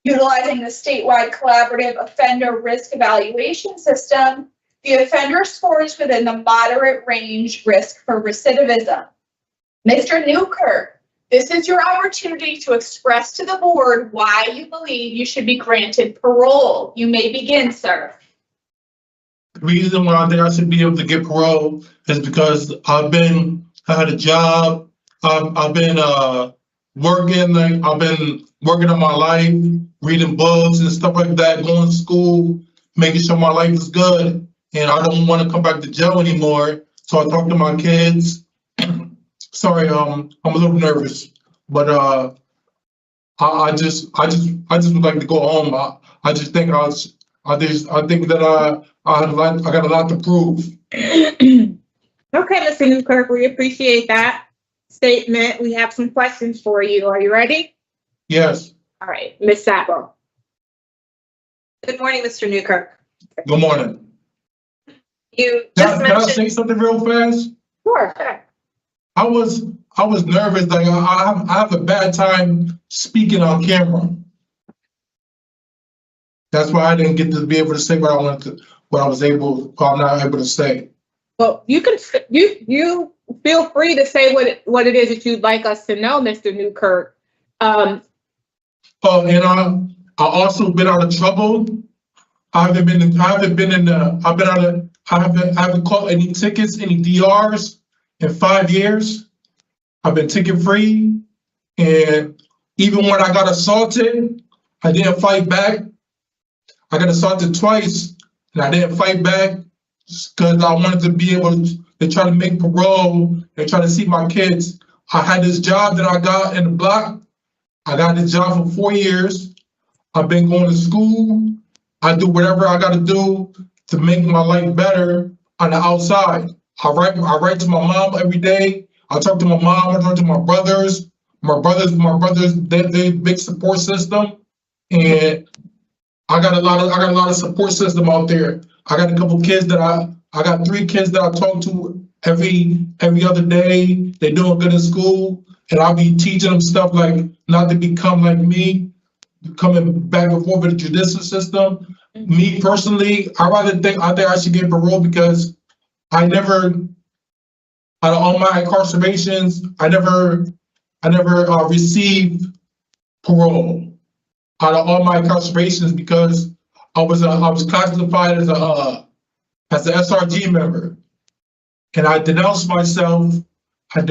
Utilizing the statewide collaborative offender risk evaluation system, the offender scores within the moderate range risk for recidivism. Mr. Newkirk, this is your opportunity to express to the board why you believe you should be granted parole. You may begin, sir. The reason why I think I should be able to get parole is because I had a job. I've been working on my life, reading books and stuff like that, going to school, making sure my life is good. And I don't want to come back to jail anymore. So I talked to my kids. Sorry, I'm a little nervous, but I just would like to go home. I just think I think that I got a lot to prove. Okay, Mr. Newkirk, we appreciate that statement. We have some questions for you. Are you ready? Yes. All right, Ms. Sabo. Good morning, Mr. Newkirk. Good morning. You just Can I mentioned. say something real fast? Sure. I was nervous. Like I have a bad time speaking on camera. That's why I didn't get to be able to say what I wanted to, what I'm not able to say. Well, you can you feel free to say what it is that you'd like us to know, Mr. Newkirk. And I also been out of trouble. I haven't caught any tickets, any DRs in 5 years. I've been ticket free, and even when I got assaulted, I didn't fight back. I got assaulted twice, and I didn't fight back because I wanted to be able to try to make parole and try to see my kids. I had this job that I got in the block. I got this job for 4 years. I've been going to school. I do whatever I got to do to make my life better on the outside. I write to my mom every day. I talk to my mom. I talk to my brothers. My brothers, they big support system, and I got a lot of support system out there. I got a couple kids that I got 3 kids that I talk to every other day. They're doing good in school, and I'll be teaching them stuff like not to become like me, coming back and forth with the judicial system. Me personally, I think I should get parole because I never, out of all my incarcerations, I never received parole out of all my incarcerations because I was classified as an SRG member, and I denounced myself. And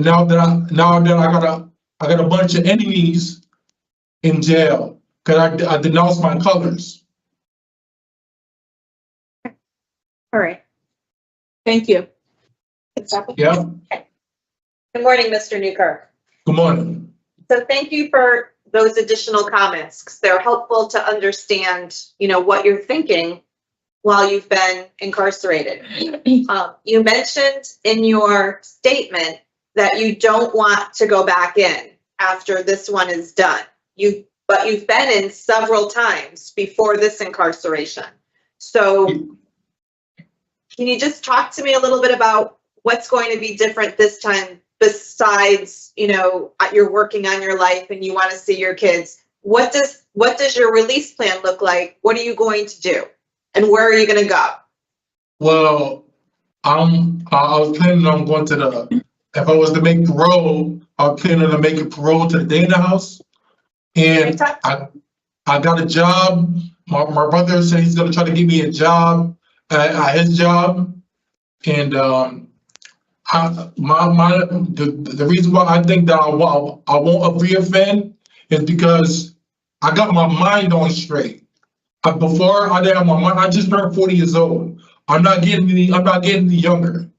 now that I got a bunch of enemies in jail because I denounced my colors. All right. Thank you. Yeah. Good morning, Mr. Newkirk. Good morning. So thank you for those additional comments, because they're helpful to understand, what you're thinking while you've been incarcerated. You mentioned in your statement that you don't want to go back in after this one is done. But you've been in several times before this incarceration. So can you just talk to me a little bit about what's going to be different this time besides, you're working on your life and you want to see your kids? What does your release plan look like? What are you going to do? And where are you going to go? Well, I was planning on going to if I was to make parole, I was planning on making parole to the Dana House. And I got a job. My brother said he's going to try to give me a job at his job. And the reason why I think that I won't reoffend is because I got my mind on straight. Before I didn't have my mind. I just turned 40 years old. I'm not getting any younger.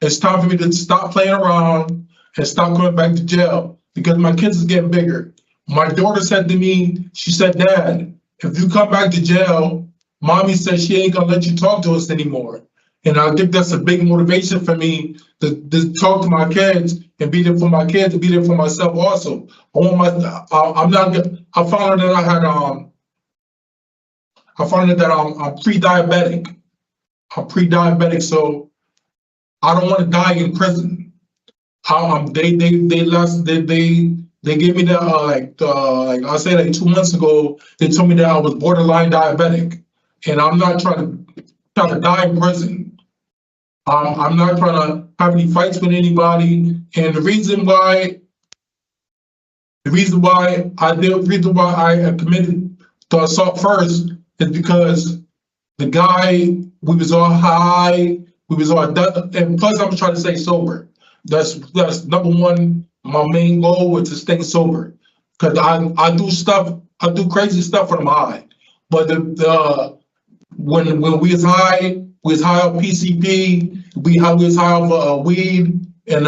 It's time for me to stop playing around and stop going back to jail because my kids is getting bigger. My daughter said to me, she said, "Dad, if you come back to jail, Mommy says she ain't gonna let you talk to us anymore." And I think that's a big motivation for me to talk to my kids and be there for my kids and be there for myself also. I found out that I'm pre-diabetic. I'm pre-diabetic, so I don't want to die in prison. They gave me that I say 2 months ago. They told me that I was borderline diabetic, and I'm not trying to die in prison. I'm not trying to have any fights with anybody, and the reason why I committed the assault first is because the guy, we was all high, and plus I'm trying to stay sober. That's number one. My main goal was to stay sober, because I do crazy stuff when I'm high. But when we was high on PCP, we was high off weed, and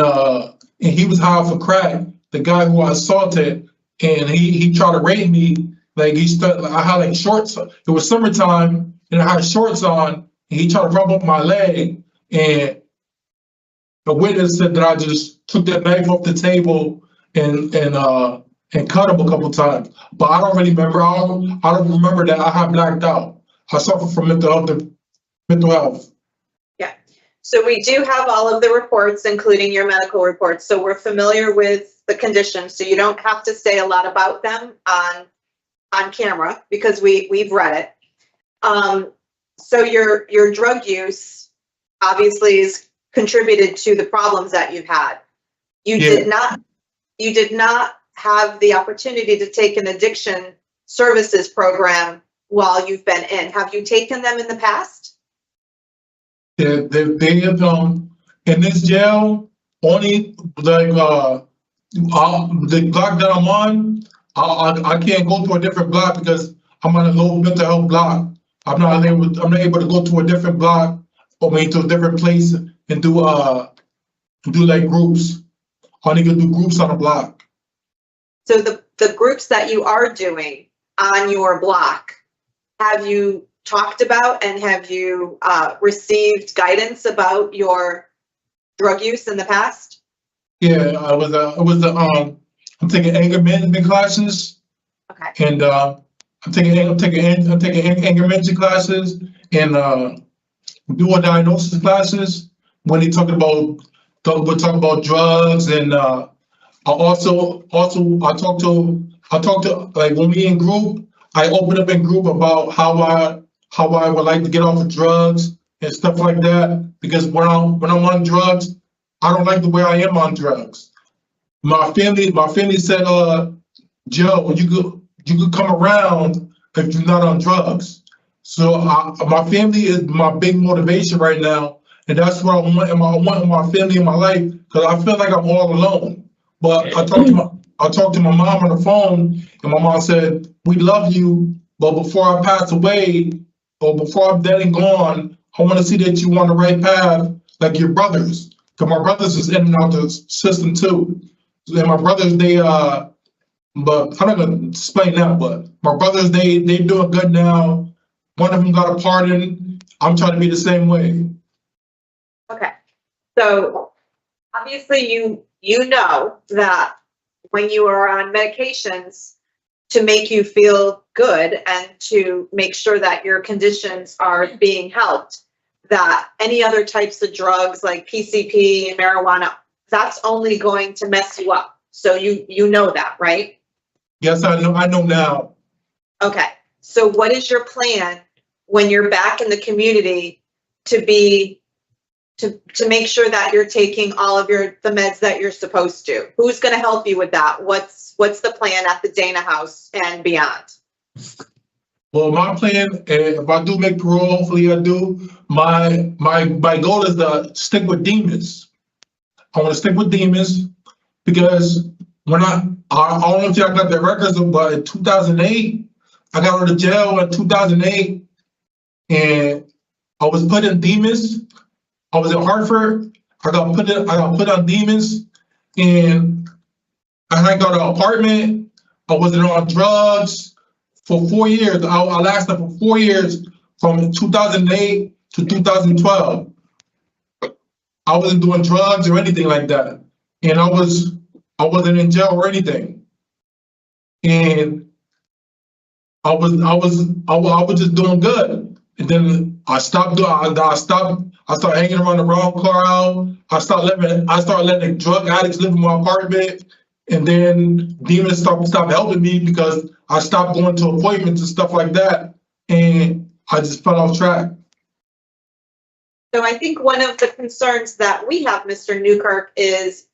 he was high off of crack. the guy who I assaulted, and he tried to rape me. Like I had like shorts. It was summertime, and I had shorts on, and he tried to rub up my leg, and the witness said that I just took that knife off the table and cut him a couple times. But I don't really remember. I don't remember that. I had blacked out. I suffer from mental health. Yeah. So we do have all of the reports, including your medical reports. So we're familiar with the conditions. So you don't have to say a lot about them on camera because we've read it. So your drug use obviously is contributed to the problems that you've had. You did not have the opportunity to take an addiction services program while you've been in. Have you taken them in the past? They have in this jail only like the block that I'm on. I can't go to a different block because I'm on a low mental health block. I'm not able to go to a different block or maybe to a different place and do like groups. I only can do groups on a block. So the groups that you are doing on your block, have you talked about and have you received guidance about your drug use in the past? Yeah, I'm taking anger management classes. Okay. And I'm taking anger management classes and dual diagnosis classes. When they talk about drugs, and I talk to like when we in group, I open up in group about how I would like to get off of drugs and stuff like that. Because when I'm on drugs, I don't like the way I am on drugs. My family said, Joe, you could come around if you're not on drugs. So my family is my big motivation right now, and that's what I want in my family in my life, because I feel like I'm all alone. But I talked to my mom on the phone, and my mom said, "We love you, but before I pass away, or before I'm dead and gone, I want to see that you on the right path, like your brothers, because my brothers is in and out the system too. And my brothers, but I'm not gonna explain that. But my brothers, they doing good now. One of them got a pardon. I'm trying to be the same way." Okay. So obviously you know that when you are on medications to make you feel good and to make sure that your conditions are being helped, that any other types of drugs like PCP and marijuana, that's only going to mess you up. So you know that, right? Yes, I know now. Okay. So what is your plan when you're back in the community to make sure that you're taking all of the meds that you're supposed to? Who's going to help you with that? What's the plan at the Dana House and beyond? Well, my plan, if I do make parole, hopefully I do, my goal is to stick with demons. I want to stick with demons because when I don't know if y'all got the records, but in 2008, I got out of jail in 2008, and I was put in demons. I was in Hartford. I got put on demons, and I got an apartment. I wasn't on drugs for 4 years. I lasted for 4 years, from 2008 to 2012. I wasn't doing drugs or anything like that, and I wasn't in jail or anything. And I was just doing good. And then I stopped I started hanging around the wrong crowd. I started letting drug addicts live in my apartment. And then demons stopped helping me because I stopped going to appointments and stuff like that. And I just fell off track. So I think one of the concerns that we have, Mr. Newkirk, is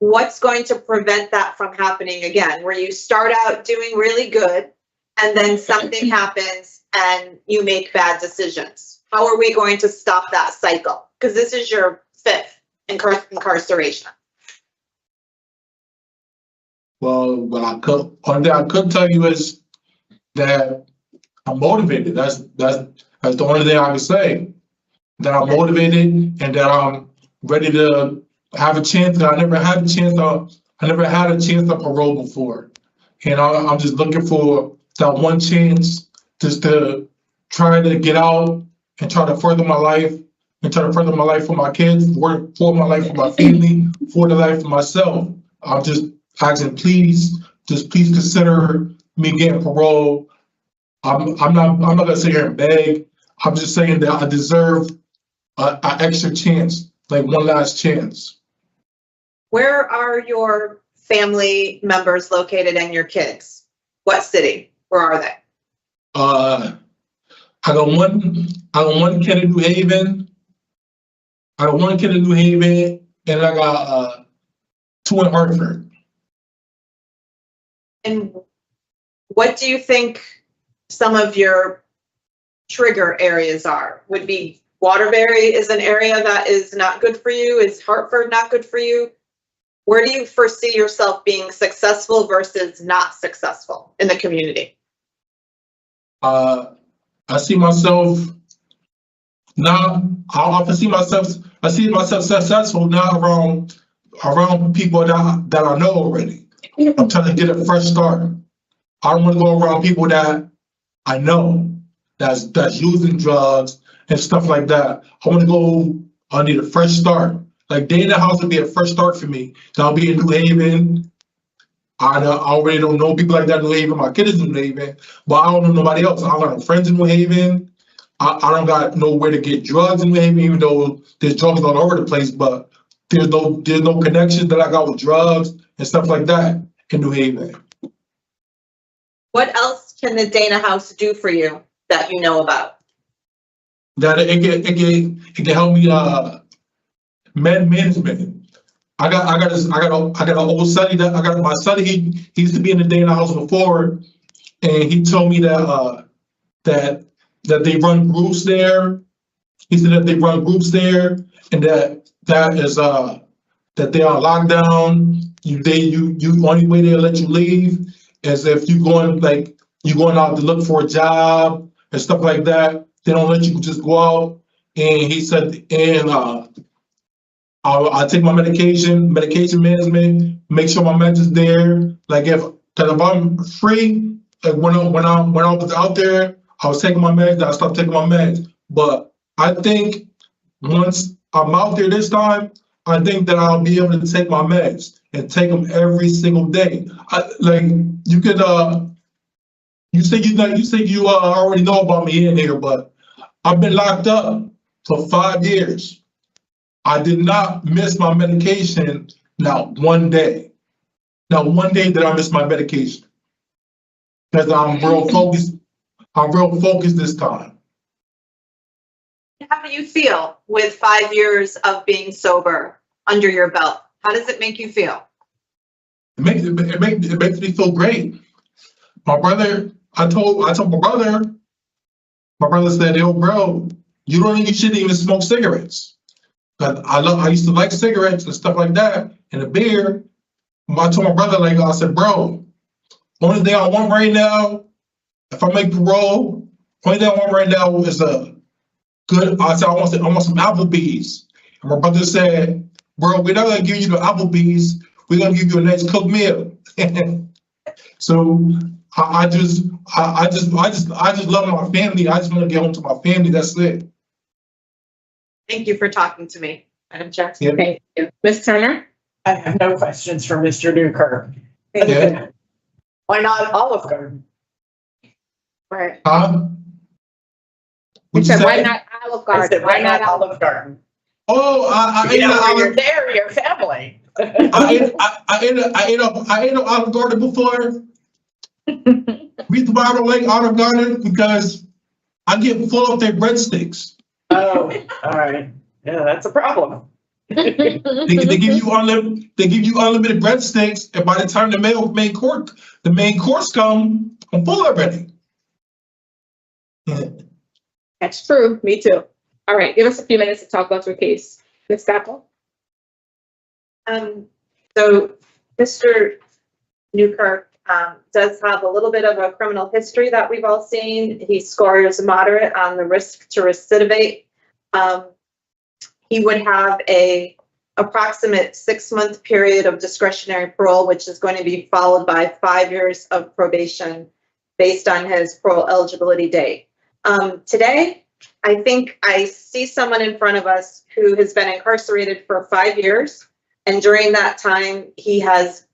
what's going to prevent that from happening again, where you start out doing really good and then something happens and you make bad decisions. How are we going to stop that cycle? Because this is your 5th incarceration. Well, one thing I could tell you is that I'm motivated. That's the only thing I can say. That I'm motivated and that I'm ready to have a chance. I never had a chance I never had a chance to parole before. And I'm just looking for that one chance just to try to get out and try to further my life and try to further my life for my kids, work for my life for my family, for the life for myself. I'm just asking, please consider me getting parole. I'm not gonna sit here and beg. I'm just saying that I deserve an extra chance, like one last chance. Where are your family members located and your kids? What city? Where are they? I got one kid in New Haven. I got one kid in New Haven, and I got 2 in Hartford. And what do you think some of your trigger areas are? Would be Waterbury is an area that is not good for you? Is Hartford not good for you? Where do you foresee yourself being successful versus not successful in the community? I see myself now. I see myself successful now around people that I know already. I'm trying to get a fresh start. I don't want to go around people that I know that's using drugs and stuff like that. I need a fresh start. Like day in the house would be a fresh start for me. So I'll be in New Haven. I already don't know people like that in New Haven. My kid is in New Haven, but I don't know nobody else. I got no friends in New Haven. I don't got nowhere to get drugs in New Haven, even though there's drugs all over the place, but there's no connection that I got with drugs and stuff like that in New Haven. What else can the Dana House do for you that you know about? That it can help me management. I got an old study that I got my study. He used to be in the Dana House before, and he told me that they run groups there. He said that they run groups there, and that is that they are locked down. You only way they'll let you leave is if you going out to look for a job and stuff like that. They don't let you just go out. And he said, and I take my medication management, make sure my meds is there. Like if I'm free, like when I was out there, I was taking my meds, I stopped taking my meds. But I think once I'm out there this time, I think that I'll be able to take my meds and take them every single day. You could you say you already know about me in here, but I've been locked up for 5 years. I did not miss my medication, not one day. Not one day did I miss my medication. Because I'm real focused. I'm real focused this time. How do you feel with 5 years of being sober under your belt? How does it make you feel? It makes me feel great. My brother, I told my brother said, yo, bro, you shouldn't even smoke cigarettes. I used to like cigarettes and stuff like that and a beer. I told my brother, I said, bro, only thing I want right now, if I make parole, only thing I want right now is I want some Applebee's. And my brother said, bro, we're not gonna give you the Applebee's, we're gonna give you a nice cooked meal. So I just love my family. I just want to get home to my family. That's it. Thank you for talking to me, Madam Chair. Yeah. Thank you. Ms. Turner? I have no questions for Mr. Newkirk. Yeah. Why not Olive Garden? Right. Huh? You What'd said, you why say? not Olive I Garden? said, why not Olive Garden? Oh, You're there, your family. I ate Olive Garden before. Reason why I don't like Olive Garden because I get full of their breadsticks. Oh, all right. Yeah, that's a problem. They give you unlimited breadsticks, and by the time the main course come, I'm full already. That's true. Me too. All right. Give us a few minutes to talk about your case. Ms. Staple? So Mr. Newkirk does have a little bit of a criminal history that we've all seen. He scores moderate on the risk to recidivate. He would have a approximate 6-month period of discretionary parole, which is going to be followed by 5 years of probation based on his parole eligibility date. Today, I think I see someone in front of us who has been incarcerated for 5 years. And during that time, he has,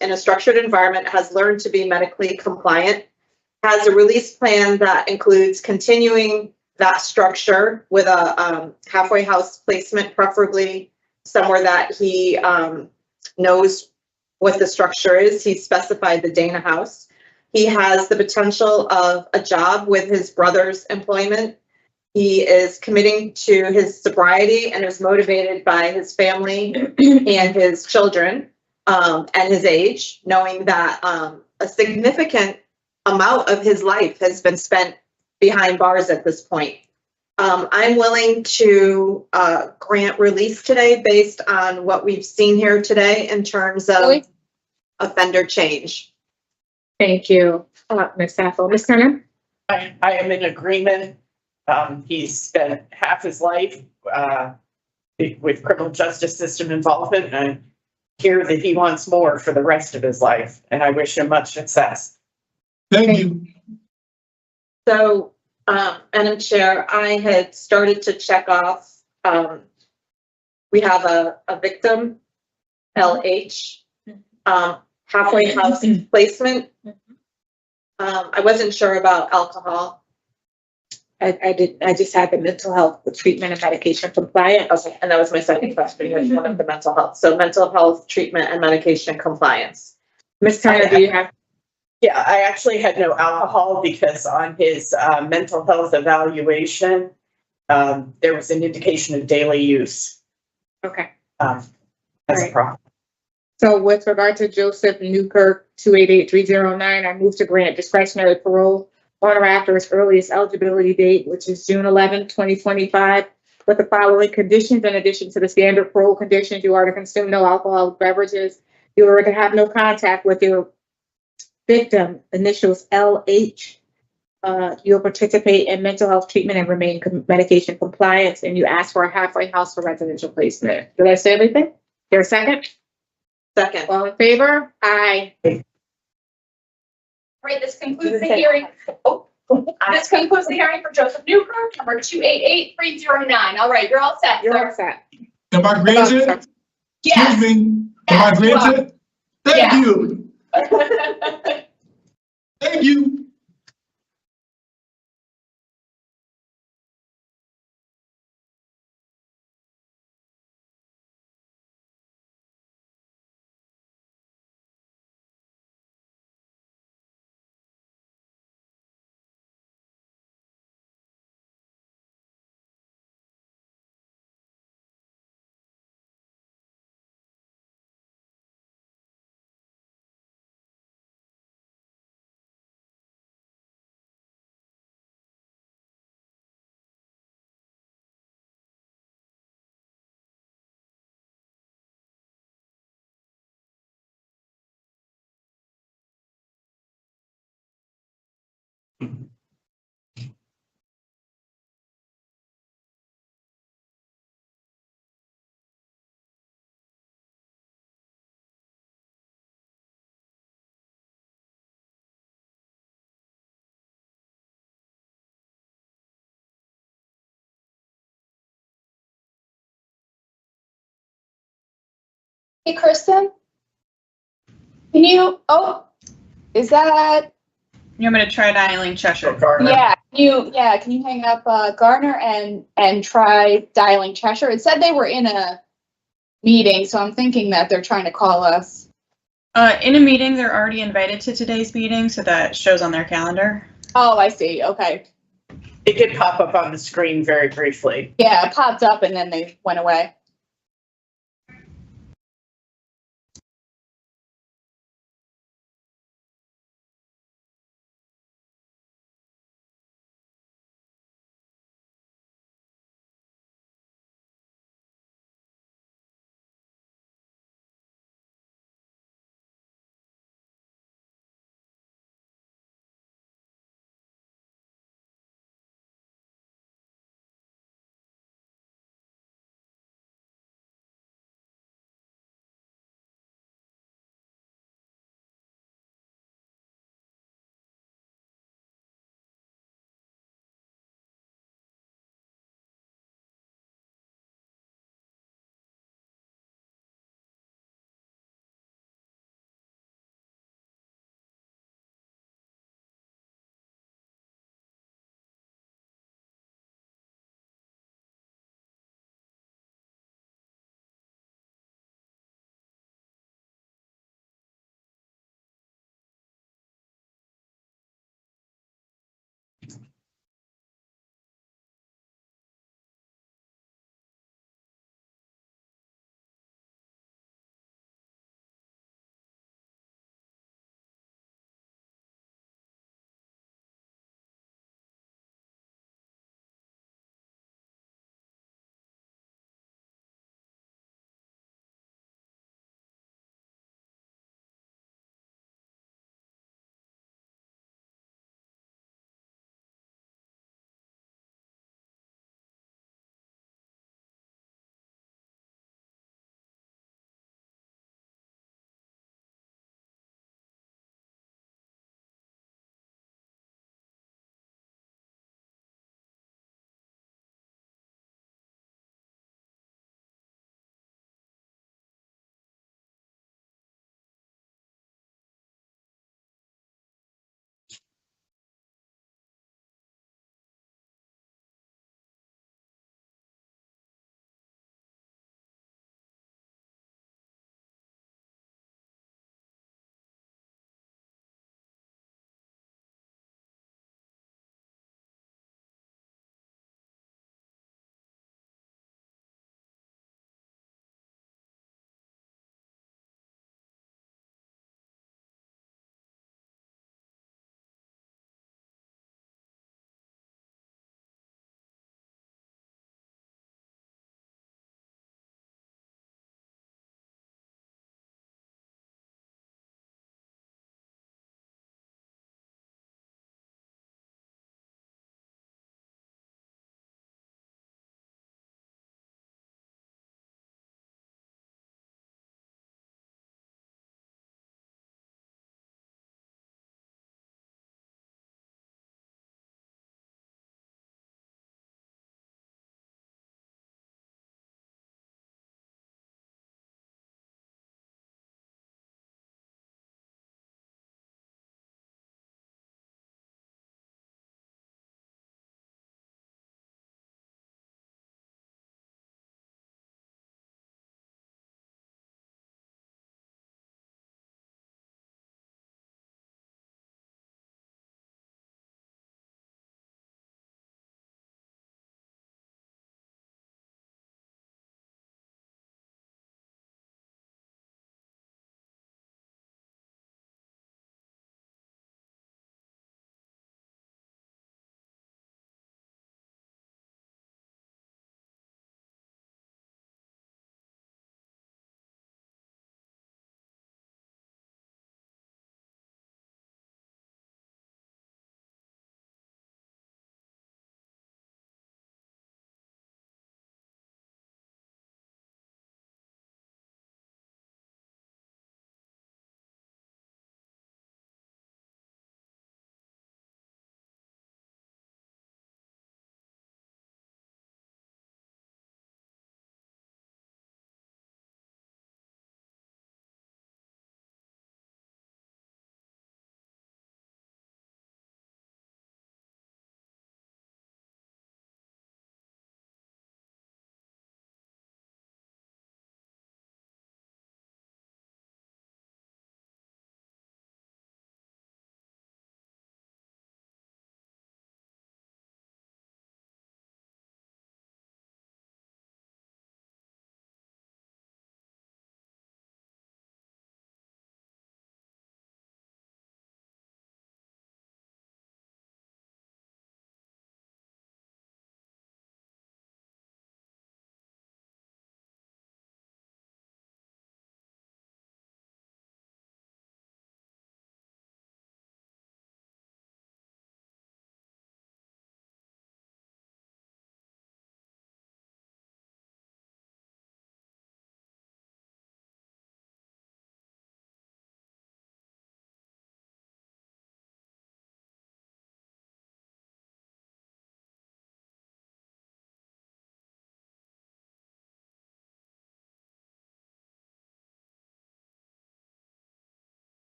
in a structured environment, has learned to be medically compliant, has a release plan that includes continuing that structure with a halfway house placement, preferably somewhere that he knows what the structure is. He specified the Dana House. He has the potential of a job with his brother's employment. He is committing to his sobriety and is motivated by his family and his children and his age, knowing that a significant amount of his life has been spent behind bars at this point. I'm willing to grant release today based on what we've seen here today in terms of offender change. Thank you, Ms. Sappho. Ms. Turner? I am in agreement. He's spent half his life with criminal justice system involvement, and I hear that he wants more for the rest of his life, and I wish him much success. Thank you. So, Madam Chair, I had started to check off. We have a victim, LH, halfway house placement. I wasn't sure about alcohol. I just had the mental health, the treatment and medication compliance. Okay, and that was my second question, was one of the mental health. So mental health, treatment, and medication compliance. Ms. Turner, do you have? Yeah, I actually had no alcohol because on his mental health evaluation, there was an indication of daily use. Okay. As a problem. So with regard to Joseph Newkirk, 288309, I move to grant discretionary parole on or after its earliest eligibility date, which is June 11, 2025, with the following conditions. In addition to the standard parole conditions, you are to consume no alcoholic beverages. You are to have no contact with your victim, initials LH. You'll participate in mental health treatment and remain medication compliance, and you ask for a halfway house for residential placement. Did I say everything? There a second? Second. All in favor? Aye. Right, this concludes the hearing. This concludes the hearing for Joseph Newkirk, number 288309. All right, you're all set. You're sir. all set. Am I granted? Yes. Excuse me. Am I granted? Thank you. Thank you. Hey, Kristen? Can you, is that, You want me to try dialing Cheshire? can you hang up Garner and try dialing Cheshire? It said they were in a meeting, so I'm thinking that they're trying to call us. In a meeting, they're already invited to today's meeting, so that shows on their calendar. Oh, I see, okay. It did pop up on the screen very briefly. Yeah, it popped up and then they went away.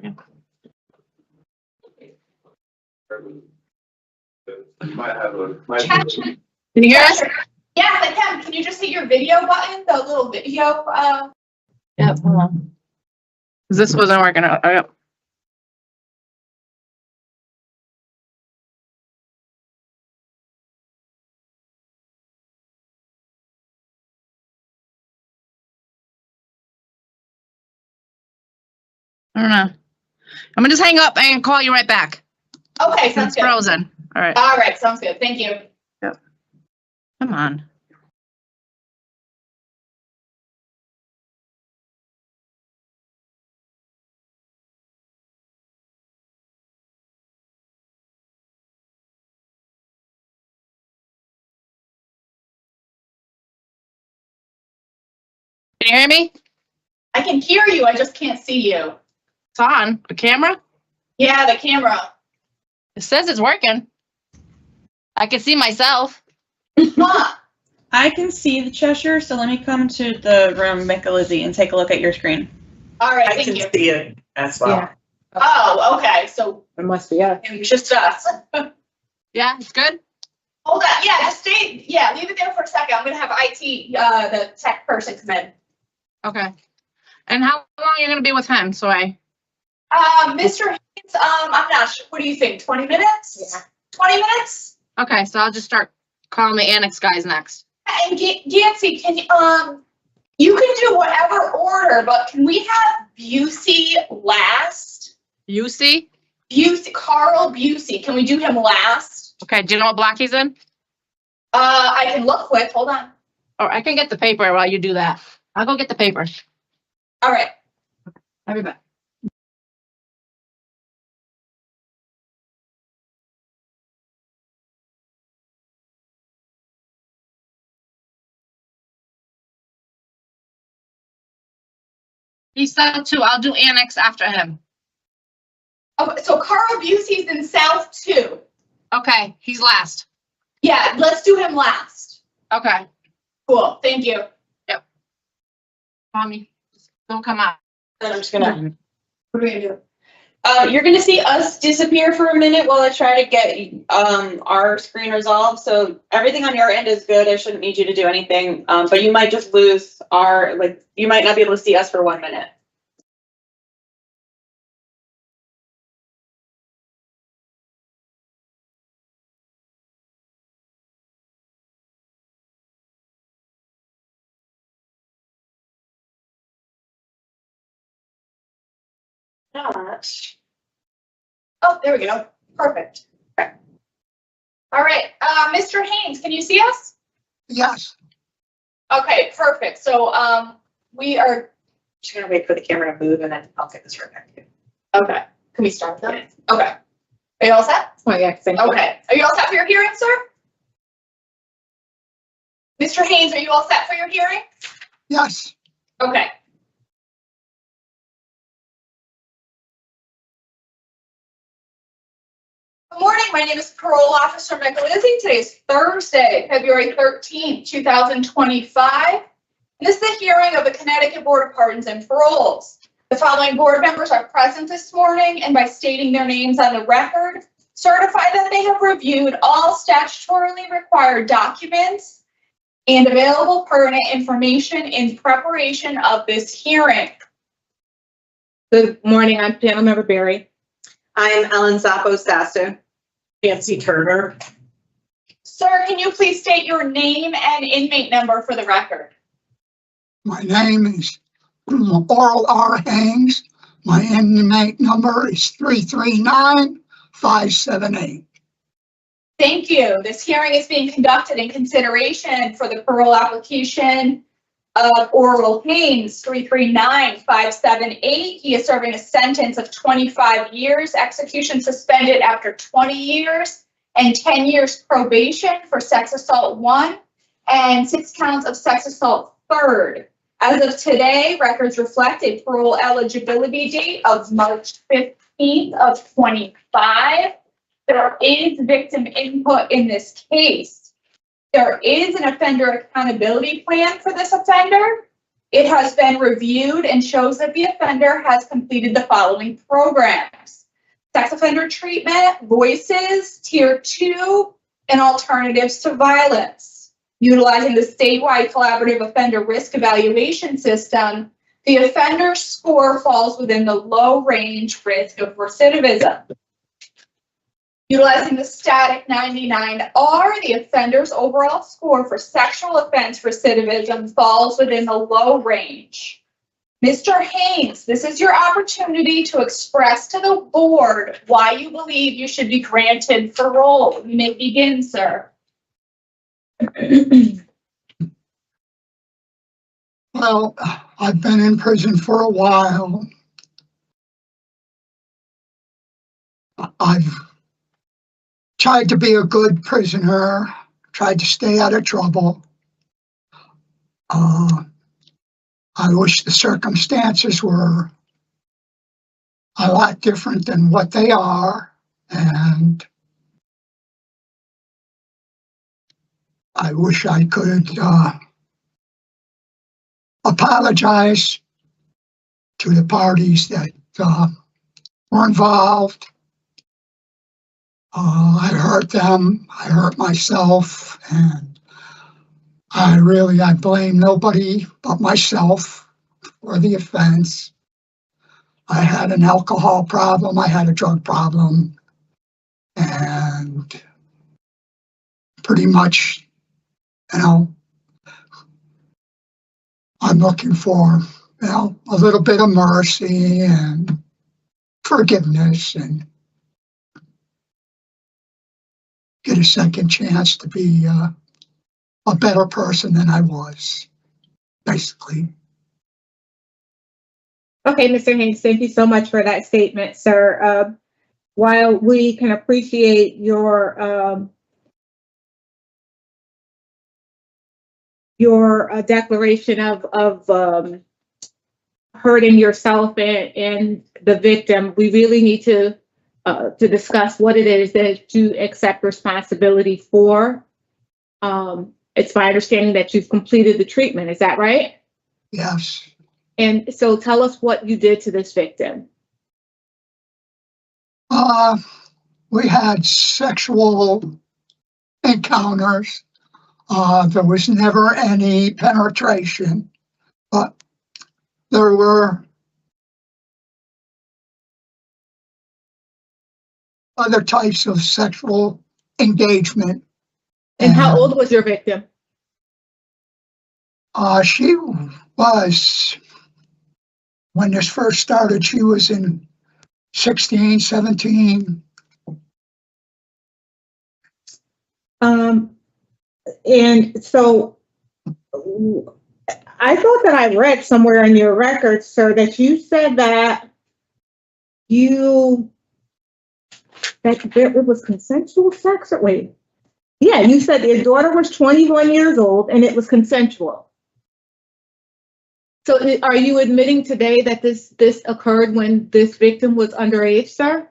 Can you hear us? Yes, I can. Can you just hit your video button, the little video? Yep, hold on. This wasn't working out. Oh, yep. I don't know. I'm gonna just hang up and call you right back. Okay, sounds It's good. frozen. All right. All right, sounds good. Thank you. Come on. Can you hear me? I can hear you. I just can't see you. It's on. The camera? Yeah, the camera. It says it's working. I can see myself. Huh. I can see the Cheshire, so let me come to the room, Lizzie, and take a look at your screen. All right, I thank can you. see it as well. Yeah. Oh, okay. So It must be us. it's just us. Yeah, it's good? Hold on. Yeah, just stay. Yeah, leave it there for a second. I'm gonna have IT, the tech person come in. Okay. And how long are you gonna be with him? So Mr. Haines, I'm not sure. What do you think? 20 minutes? Yeah. 20 minutes? okay, so I'll just start calling the annex guys next. And Yancy, can you can do whatever order, but can we have Bussey last? Busey? Bussey, Carl Bussey. Can we do him last? Okay, do you know what block he's in? I can look quick. Hold on. Or I can get the paper while you do that. I'll go get the paper. All right. I'll be back. He's South 2. I'll do annex after him. Okay, so Carl Bussey's in South 2. Okay, he's last. Yeah, let's do him last. Okay. Cool. Thank you. Mommy, just don't come out. Then I'm just gonna. What are we gonna do? You're gonna see us disappear for a minute while I try to get our screen resolved. So everything on your end is good. I shouldn't need you to do anything. But you might just lose you might not be able to see us for 1 minute. Gosh. Oh, there we go. Perfect. Okay. All right, Mr. Haines, can you see us? Yes. Okay, perfect. So, we are, Just gonna wait for the camera to move and then I'll get this right back to you. okay. Can we start with that? Okay. Are you all set? Oh, yeah, thank you. Okay. Are you all set for your hearing, sir? Mr. Haines, are you all set for your hearing? Yes. Okay. Good morning. My name is Parole Officer Michelizzi. Today is Thursday, February 13th, 2025. And this is the hearing of the Connecticut Board of Pardons and Paroles. The following board members are present this morning and by stating their names on the record, certify that they have reviewed all statutorily required documents and available pertinent information in preparation of this hearing. Good morning, I'm panel member Barry. I'm Ellen Zappo-Sasso. Nancy Turner. Sir, can you please state your name and inmate number for the record? My name is Oral R. Haines. My inmate number is 339578. Thank you. This hearing is being conducted in consideration for the parole application of Oral Haines, 339578. He is serving a sentence of 25 years, execution suspended after 20 years, and 10 years probation for sex assault 1 and 6 counts of sex assault 3rd. As of today, records reflect a parole eligibility date of March 15th of 25. There is victim input in this case. There is an offender accountability plan for this offender. It has been reviewed and shows that the offender has completed the following programs: sex offender treatment, voices, tier 2, and alternatives to violence. Utilizing the statewide collaborative offender risk evaluation system, the offender score falls within the low range risk of recidivism. Utilizing the static 99R, the offender's overall score for sexual offense recidivism falls within the low range. Mr. Haines, this is your opportunity to express to the board why you believe you should be granted parole. You may begin, sir. Well, I've been in prison for a while. I've tried to be a good prisoner, tried to stay out of trouble. I wish the circumstances were a lot different than what they are, and I wish I could apologize to the parties that were involved. I hurt them, I hurt myself, and I blame nobody but myself for the offense. I had an alcohol problem, I had a drug problem, and pretty much, I'm looking for, a little bit of mercy and forgiveness and get a second chance to be a better person than I was, basically. Okay, Mr. Haines, thank you so much for that statement, sir. While we can appreciate your declaration of hurting yourself and the victim, we really need to discuss what it is that you accept responsibility for. It's my understanding that you've completed the treatment. Is that right? Yes. And so tell us what you did to this victim. We had sexual encounters. There was never any penetration, but there were other types of sexual engagement. And how old was your victim? She was, when this first started, she was in 16, 17. And so I thought that I read somewhere in your records, sir, that you said that it was consensual sex, or wait. Yeah, you said your daughter was 21 years old and it was consensual. So are you admitting today that this occurred when this victim was underage, sir?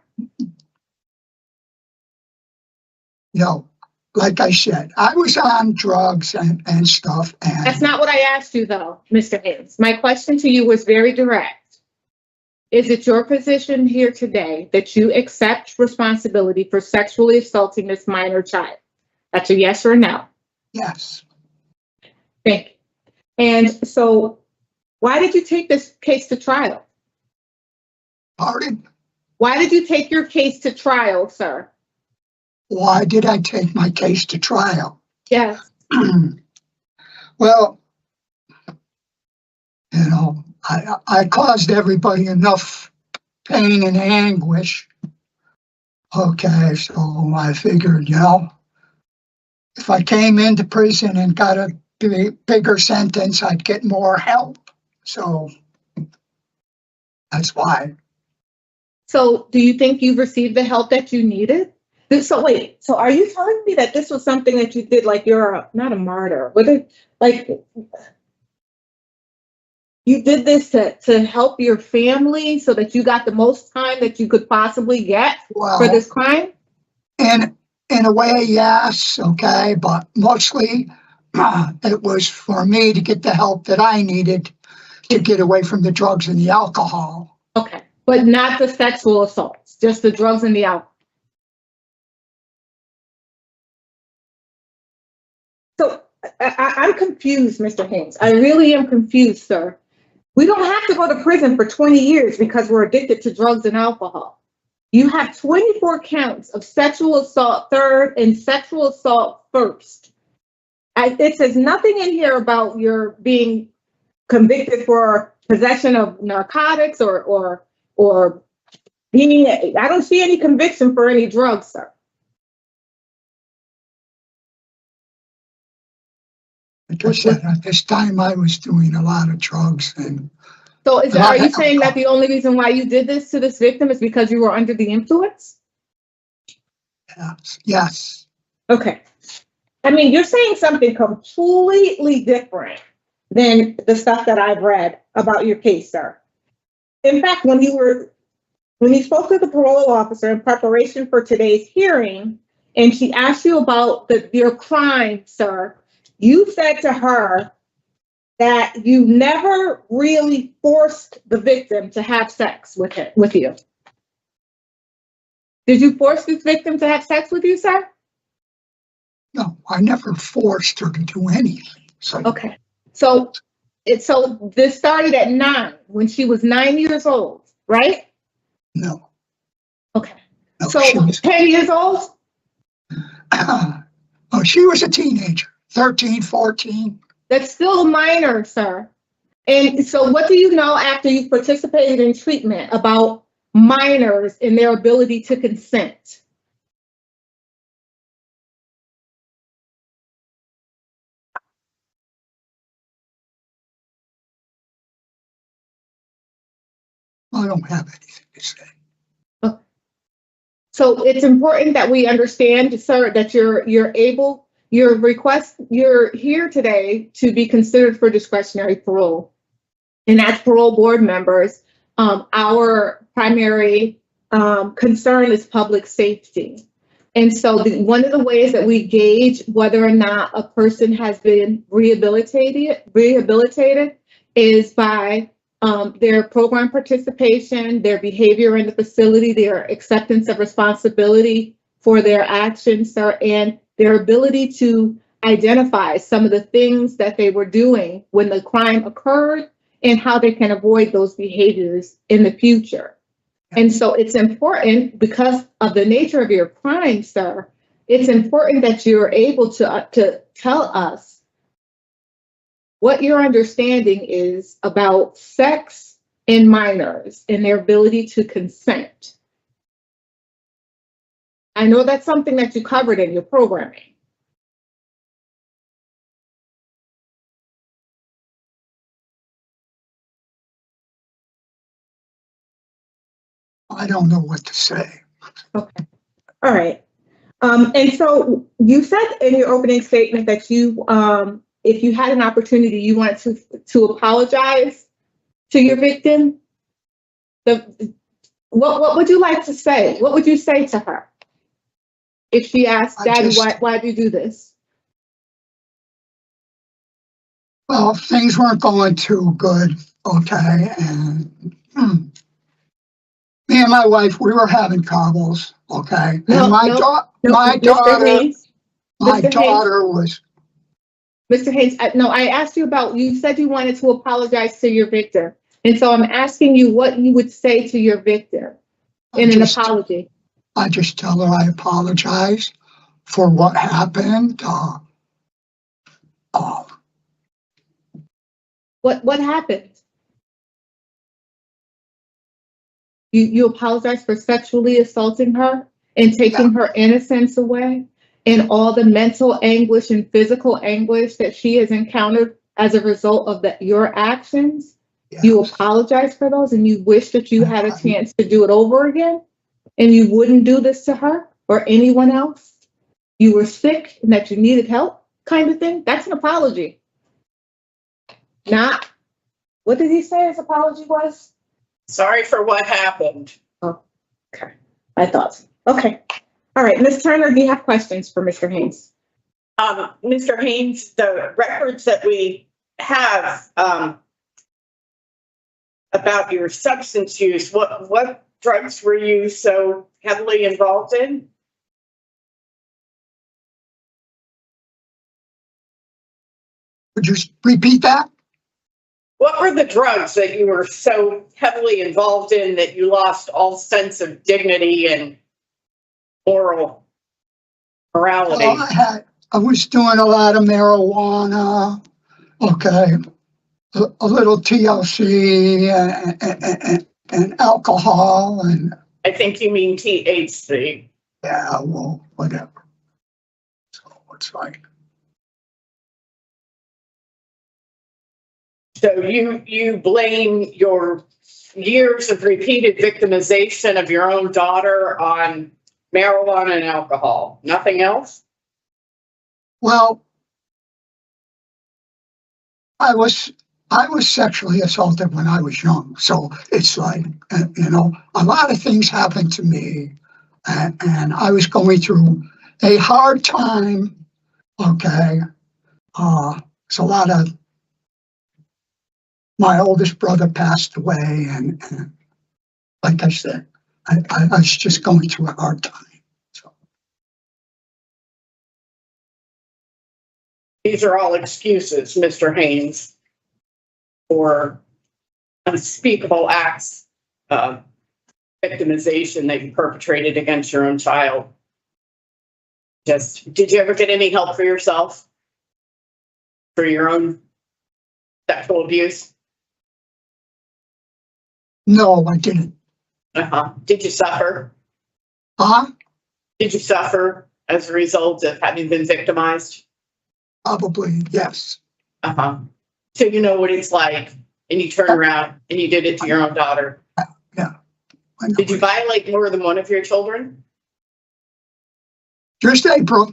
No, like I said, I was on drugs and stuff. And that's not what I asked you, though, Mr. Haines. My question to you was very direct. Is it your position here today that you accept responsibility for sexually assaulting this minor child? That's a yes or a no? Yes. Thank you. And so why did you take this case to trial? Pardon? Why did you take your case to trial, sir? Why did I take my case to trial? Yes. Well, I caused everybody enough pain and anguish. Okay, so I figured, if I came into prison and got a bigger sentence, I'd get more help. So that's why. So do you think you've received the help that you needed? So wait, so are you telling me that this was something that you did like you're not a martyr? Was it like you did this to help your family so that you got the most time that you could possibly get for this crime? In a way, yes, okay, but mostly it was for me to get the help that I needed to get away from the drugs and the alcohol. Okay, but not the sexual assaults, just the drugs and the alcohol. So I'm confused, Mr. Haines. I really am confused, sir. We don't have to go to prison for 20 years because we're addicted to drugs and alcohol. You have 24 counts of sexual assault third and sexual assault first. It says nothing in here about your being convicted for possession of narcotics or being, I don't see any conviction for any drugs, sir. Like I said, at this time I was doing a lot of drugs and. So are you saying that the only reason why you did this to this victim is because you were under the influence? Yes. Yes. Okay. I mean, you're saying something completely different than the stuff that I've read about your case, sir. In fact, when you spoke to the parole officer in preparation for today's hearing, and she asked you about your crime, sir, you said to her that you never really forced the victim to have sex with you. Did you force this victim to have sex with you, sir? No, I never forced her to do anything. So. Okay. So this started at 9, when she was 9 years old, right? No. Okay. No, so she was 10 years old? Oh, she was a teenager, 13, 14. That's still a minor, sir. And so what do you know after you've participated in treatment about minors and their ability to consent? I don't have anything to say. Okay. So it's important that we understand, sir, that you're here today to be considered for discretionary parole. And as parole board members, our primary concern is public safety. And so one of the ways that we gauge whether or not a person has been rehabilitated is by their program participation, their behavior in the facility, their acceptance of responsibility for their actions, sir, and their ability to identify some of the things that they were doing when the crime occurred and how they can avoid those behaviors in the future. And so it's important, because of the nature of your crime, sir, it's important that you're able to tell us what your understanding is about sex in minors and their ability to consent. I know that's something that you covered in your programming. I don't know what to say. Okay. All right. And so you said in your opening statement that you, if you had an opportunity, you wanted to apologize to your victim. What would you like to say? What would you say to her if she asked, Daddy, why did you do this? Well, things weren't going too good, okay, and me and my wife, we were having troubles, okay, and my daughter was. Mr. Haines, I asked you about, you said you wanted to apologize to your victim, and so I'm asking you what you would say to your victim in an apology. I just tell her I apologize for what happened. What happened? You apologize for sexually assaulting her and taking her innocence away, and all the mental anguish and physical anguish that she has encountered as a result of your actions. Yes. You apologize for those, and you wish that you had a chance to do it over again, and you wouldn't do this to her or anyone else. You were sick and that you needed help, kind of thing. That's an apology. Not, what did he say his apology was? Sorry for what happened. Oh, okay. I thought so. Okay. All right, Ms. Turner, do you have questions for Mr. Haines? Mr. Haines, the records that we have about your substance use. What drugs were you so heavily involved in? Would you repeat that? What were the drugs that you were so heavily involved in that you lost all sense of dignity and morality? I was doing a lot of marijuana, okay, a little TLC and alcohol, and I think you mean THC. yeah, well, whatever. So it's like, So you blame your years of repeated victimization of your own daughter on marijuana and alcohol, nothing else? well, I was sexually assaulted when I was young, so it's like, you know, a lot of things happened to me, and I was going through a hard time. Okay, it's a lot of. My oldest brother passed away, and like I said, I was just going through a hard time. So These are all excuses, Mr. Haines, for unspeakable acts of victimization that you perpetrated against your own child. Did you ever get any help for yourself? For your own sexual abuse? no, I didn't. Did you suffer? Did you suffer as a result of having been victimized? Probably, yes. So you know what it's like, and you turn around and you did it to your own daughter. Yeah. Did you violate more than one of your children? Just April.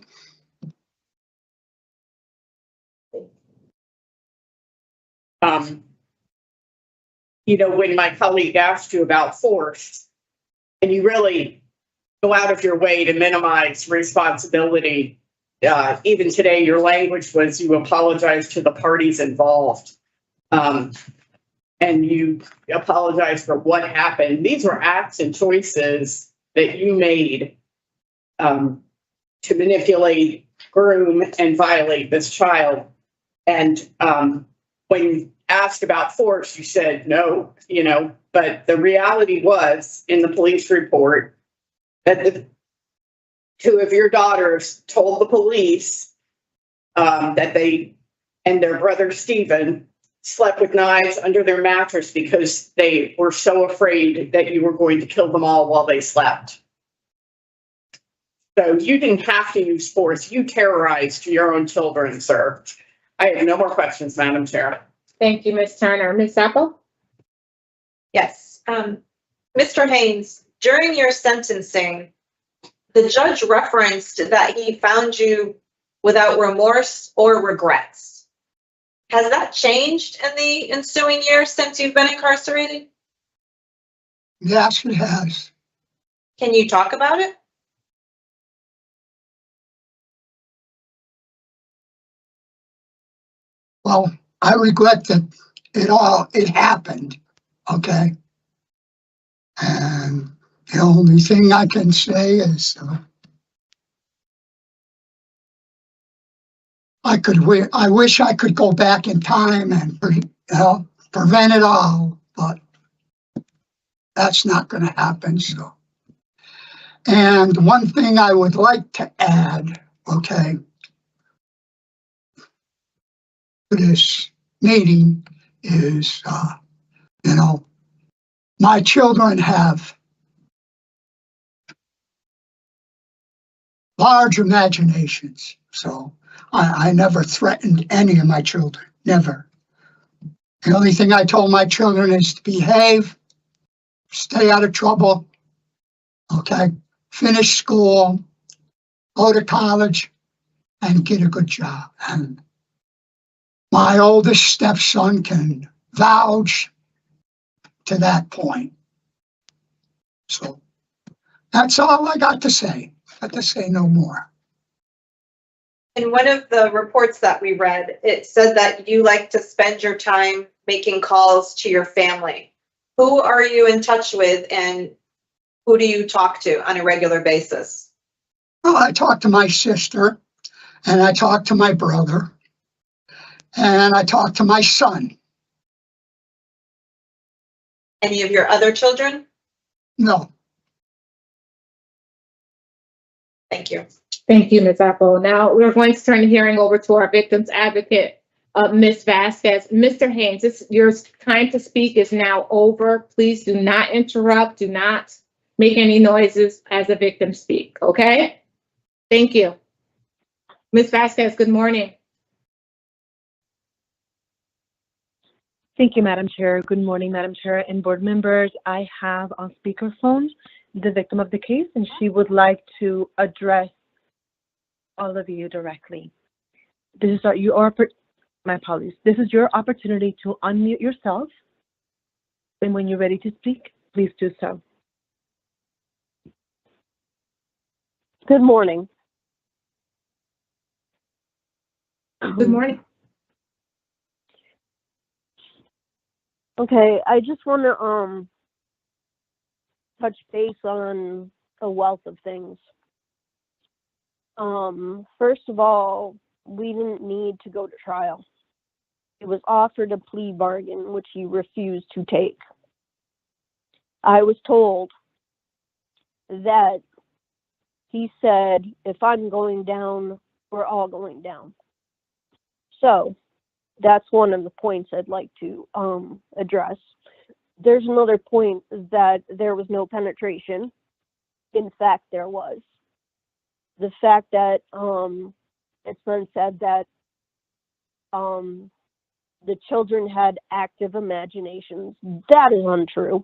You know, when my colleague asked you about force, and you really go out of your way to minimize responsibility, even today, your language was you apologize to the parties involved. And you apologize for what happened. These were acts and choices that you made to manipulate, groom, and violate this child. And when asked about force, you said no, you know, but the reality was in the police report that the two of your daughters told the police that they and their brother Stephen slept with knives under their mattress because they were so afraid that you were going to kill them all while they slept. So you didn't have to use force. You terrorized your own children, sir. I have no more questions, Madam Chair. Thank you, Ms. Turner. Ms. Apple? Yes. Mr. Haines, during your sentencing, the judge referenced that he found you without remorse or regrets. Has that changed in the ensuing years since you've been incarcerated? Yes, it has. Can you talk about it? Well, I regret that it happened, okay? And the only thing I can say is I wish I could go back in time and prevent it all, but that's not going to happen. So, and one thing I would like to add, okay, to this meeting is, my children have large imaginations, so I never threatened any of my children, never. The only thing I told my children is to behave, stay out of trouble, okay, finish school, go to college, and get a good job. And my oldest stepson can vouch to that point. So that's all I got to say. Got to say no more. In one of the reports that we read, it said that you like to spend your time making calls to your family. Who are you in touch with and who do you talk to on a regular basis? Well, I talk to my sister, and I talk to my brother, and I talk to my son. Any of your other children? No. Thank you. Thank you, Ms. Apple. Now we're going to turn the hearing over to our victim's advocate, Ms. Vasquez. Mr. Haines, your time to speak is now over. Please do not interrupt. Do not make any noises as the victim speak, okay? Thank you. Ms. Vasquez, good morning. Thank you, Madam Chair. Good morning, Madam Chair and board members. I have on speakerphone the victim of the case, and she would like to address all of you directly. This is my apologies. This is your opportunity to unmute yourself, and when you're ready to speak, please do so. Good morning. Good morning. Okay, I just want to touch base on a wealth of things. First of all, we didn't need to go to trial. It was offered a plea bargain, which he refused to take. I was told that he said, if I'm going down, we're all going down. So that's one of the points I'd like to address. There's another point that there was no penetration. In fact, there was. The fact that it's been said that the children had active imaginations, that is untrue.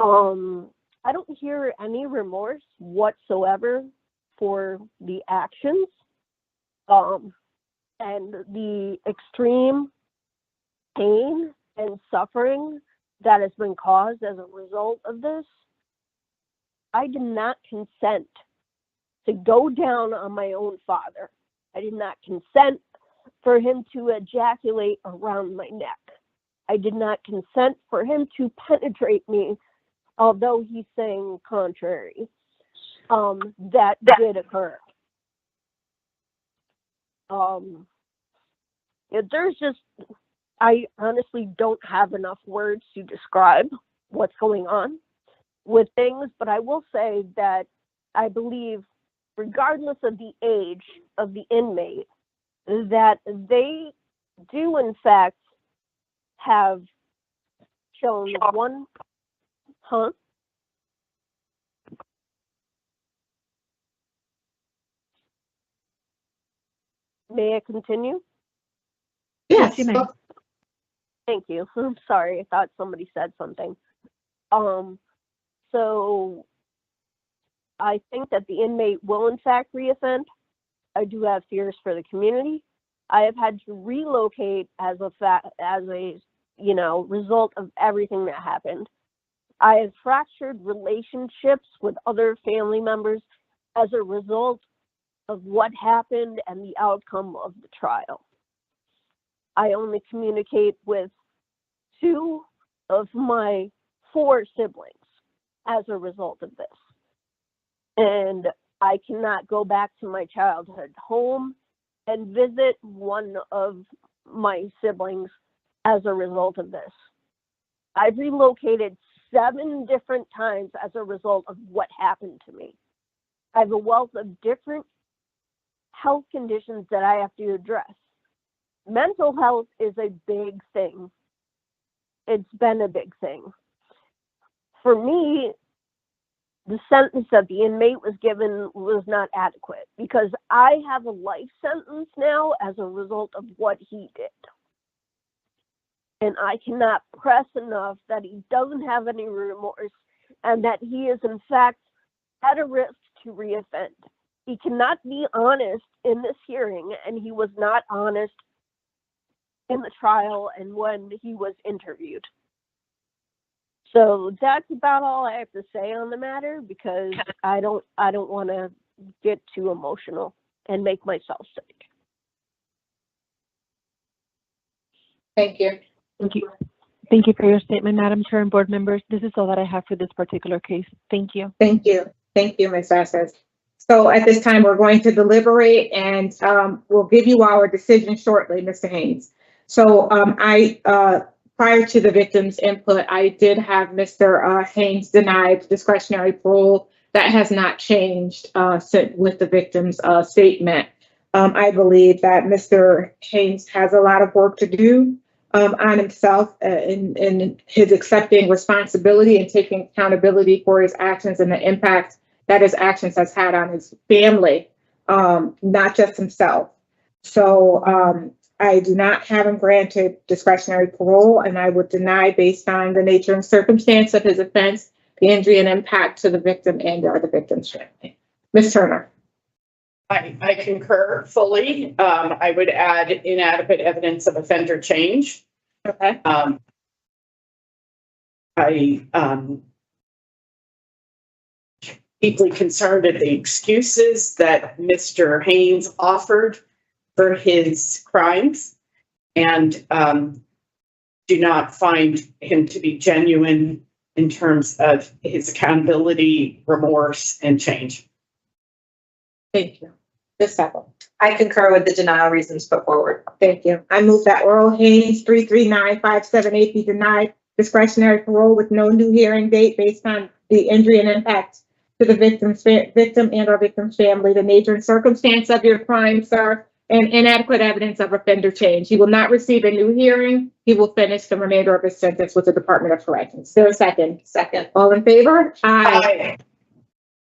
I don't hear any remorse whatsoever for the actions and the extreme pain and suffering that has been caused as a result of this. I did not consent to go down on my own father. I did not consent for him to ejaculate around my neck. I did not consent for him to penetrate me, although he's saying contrary. That did occur. There's just, I honestly don't have enough words to describe what's going on with things, but I will say that I believe, regardless of the age of the inmate, that they do in fact have shown one, May I continue? Yes, you may. Thank you. I'm sorry. I thought somebody said something. So I think that the inmate will in fact reoffend. I do have fears for the community. I have had to relocate as a result of everything that happened. I have fractured relationships with other family members as a result of what happened and the outcome of the trial. I only communicate with 2 of my 4 siblings as a result of this. And I cannot go back to my childhood home and visit one of my siblings as a result of this. I've relocated 7 different times as a result of what happened to me. I have a wealth of different health conditions that I have to address. Mental health is a big thing. It's been a big thing. For me, the sentence that the inmate was given was not adequate because I have a life sentence now as a result of what he did. And I cannot press enough that he doesn't have any remorse and that he is in fact at a risk to reoffend. He cannot be honest in this hearing, and he was not honest in the trial and when he was interviewed. So that's about all I have to say on the matter because I don't want to get too emotional and make myself sick. Thank you. Thank you. Thank you for your statement, Madam Chair and board members. This is all that I have for this particular case. Thank you. Thank you. Thank you, Ms. Vasquez. So at this time, we're going to deliberate and we'll give you our decision shortly, Mr. Haines. So prior to the victim's input, I did have Mr. Haines denied discretionary parole. That has not changed with the victim's statement. I believe that Mr. Haines has a lot of work to do on himself in his accepting responsibility and taking accountability for his actions and the impact that his actions has had on his family, not just himself. So I do not have him granted discretionary parole, and I would deny based on the nature and circumstance of his offense, the injury and impact to the victim and or the victim's family. Ms. Turner. I concur fully. I would add inadequate evidence of offender change. Okay. Deeply concerned at the excuses that Mr. Haines offered for his crimes and do not find him to be genuine in terms of his accountability, remorse, and change. Thank you. Ms. Sapple. I concur with the denial reasons put forward. Thank you. I move that Earl Haines 339578 be denied discretionary parole with no new hearing date based on the injury and impact to the victim and or victim's family, the nature and circumstance of your crime, sir, and inadequate evidence of offender change. He will not receive a new hearing. He will finish the remainder of his sentence with the Department of Corrections. Is there a second? Second. All in favor? Aye.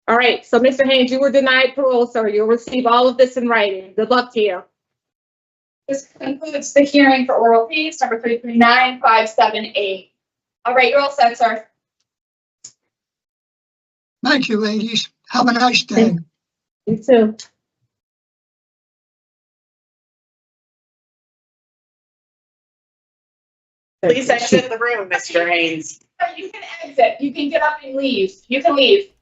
All right, so Mr. Haines, you were denied parole, sir. You'll receive all of this in writing. Good luck to you. This concludes the hearing for oral case number 339578. All right, you're all set, sir. Thank you, ladies. Have a nice day. You too. Please exit the room, Mr. Haines. You can exit. You can get up and leave. You can leave.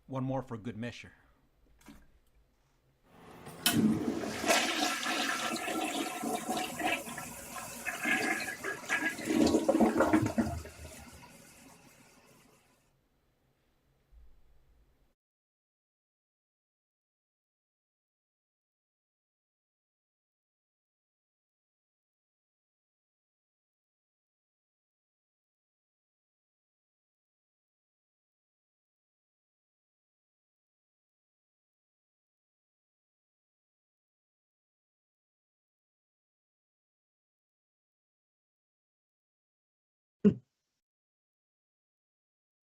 One more for good measure.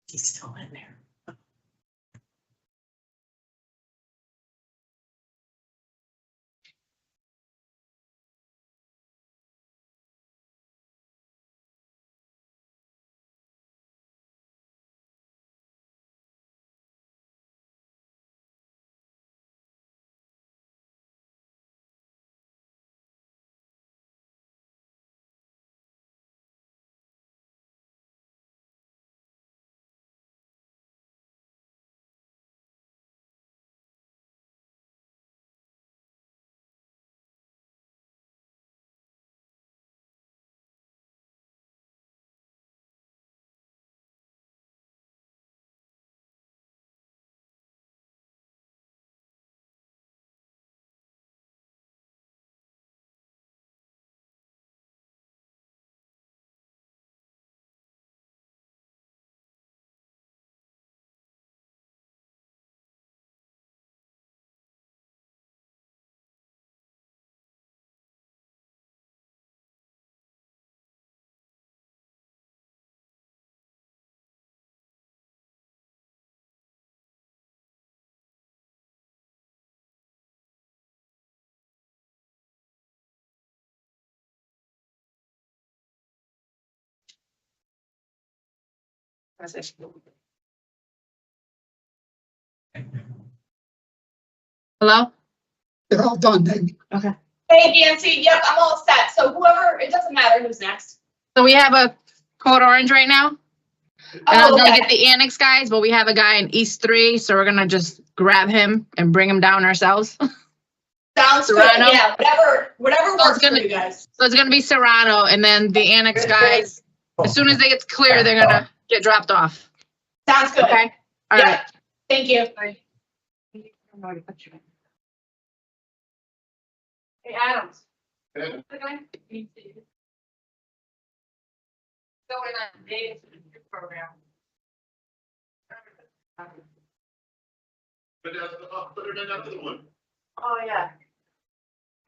He's still in there. Hello? They're all done, baby. Okay. Hey, Nancy, yep, I'm all set. So whoever, it doesn't matter who's next. So we have a code orange right now. And I was Oh, gonna okay. get the annex guys, but we have a guy in East 3, so we're gonna just grab him and bring him down ourselves. Sounds good. Serrano? Yeah, whatever So works it's gonna, for you guys. So it's gonna be Serrano, and then the annex guys, as soon as they get clear, they're gonna get dropped off. Sounds good. Okay? All Yep. right. Thank you. Hey, Adams. The guy? Going on data program. Put it in another one. Oh, yeah.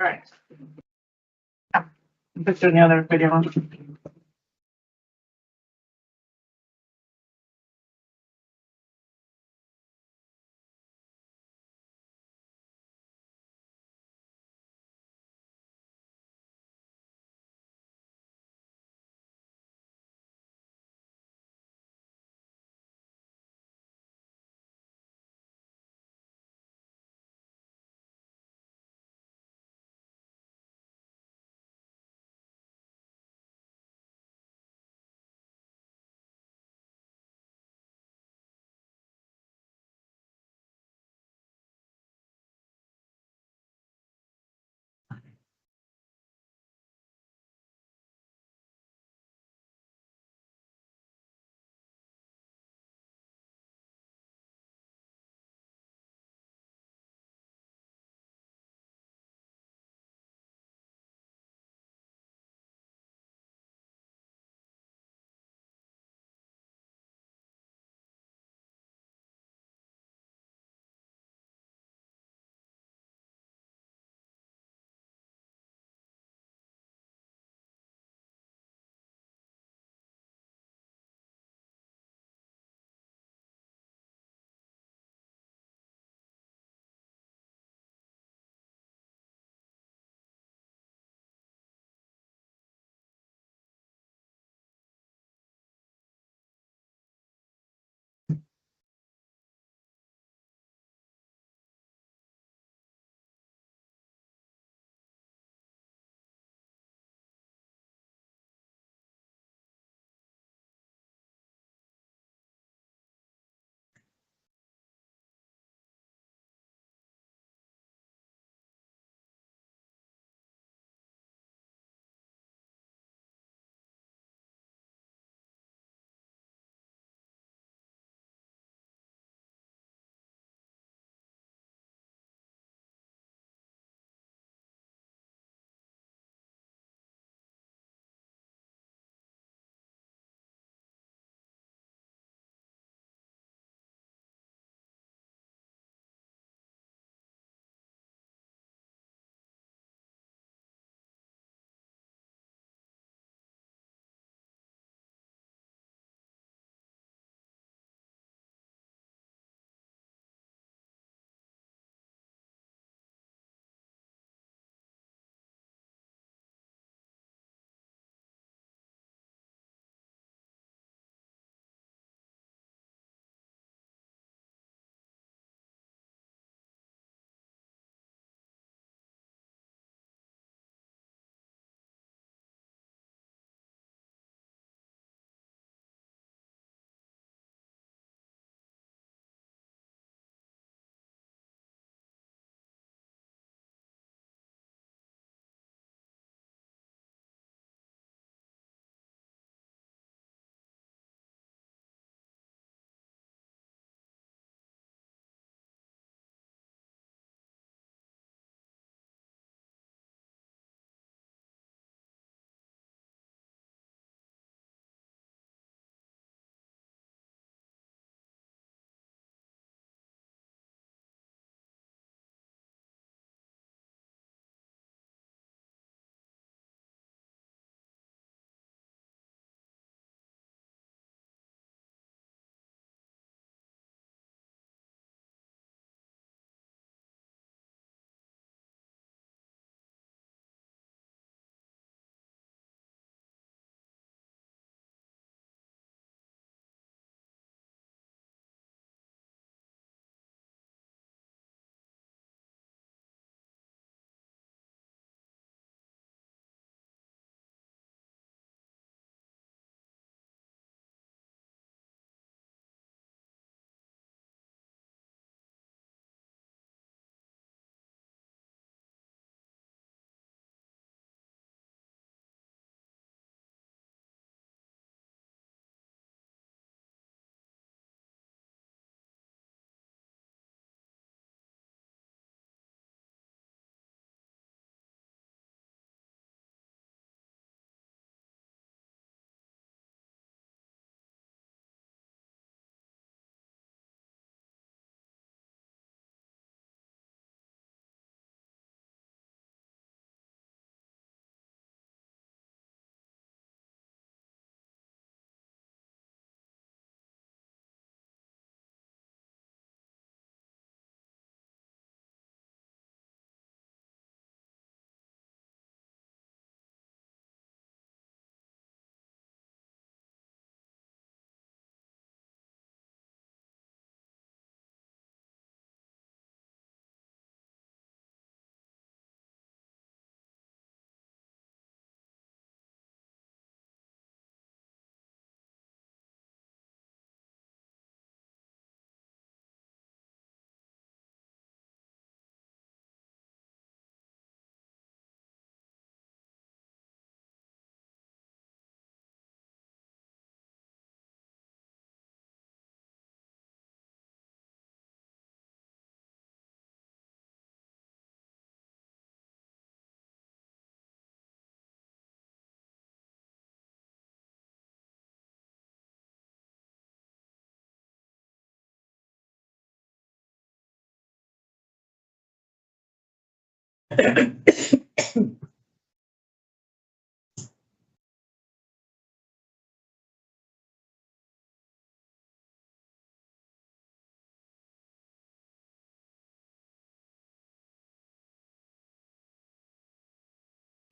All right. Put the other video on.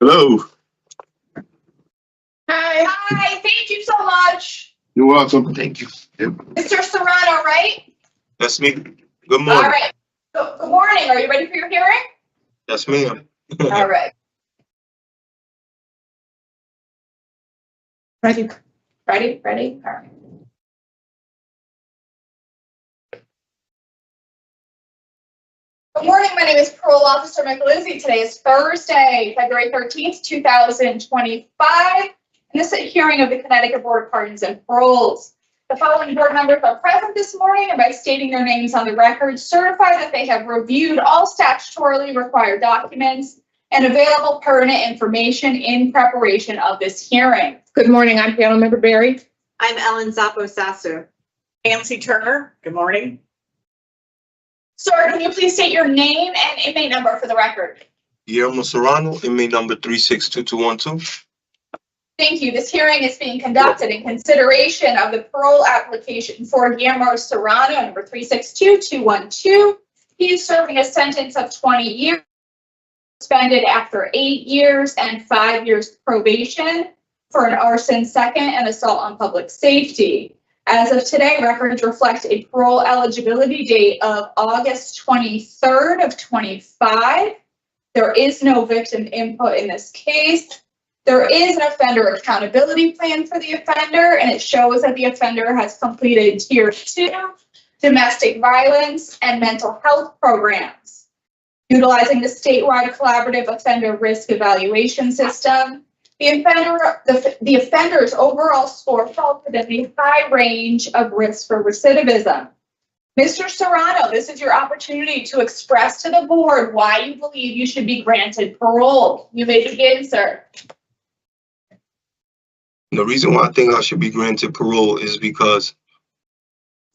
Hello. Hi, thank you so much. You're welcome. Thank you. Yep. Mr. Serrano, right? That's me. Good All morning. right. Good morning. Are you ready for your hearing? That's me. All right. Ready. Ready? All right. Good morning. My name is Parole Officer McLizzie. Today is Thursday, February 13th, 2025. And this is a hearing of the Connecticut Board of Pardons and Paroles. The following board members are present this morning and by stating their names on the record, certify that they have reviewed all statutorily required documents and available pertinent information in preparation of this hearing. Good morning, I'm panel member Barry. I'm Ellen Zappo-Sasser. Nancy Turner, good morning. Sir, can you please state your name and inmate number for the record? Guillermo Serrano, inmate number 362212. Thank you. This hearing is being conducted in consideration of the parole application for Guillermo Serrano, number 362212. He is serving a sentence of 20 years, suspended after 8 years and 5 years probation for an arson second and assault on public safety. As of today, records reflect a parole eligibility date of August 23rd of 25. There is no victim input in this case. There is an offender accountability plan for the offender, and it shows that the offender has completed Tier 2 domestic violence and mental health programs. Utilizing the statewide collaborative offender risk evaluation system, the offender's overall score falls within the high range of risk for recidivism. Mr. Serrano, this is your opportunity to express to the board why you believe you should be granted parole. You may begin, sir. The reason why I think I should be granted parole is because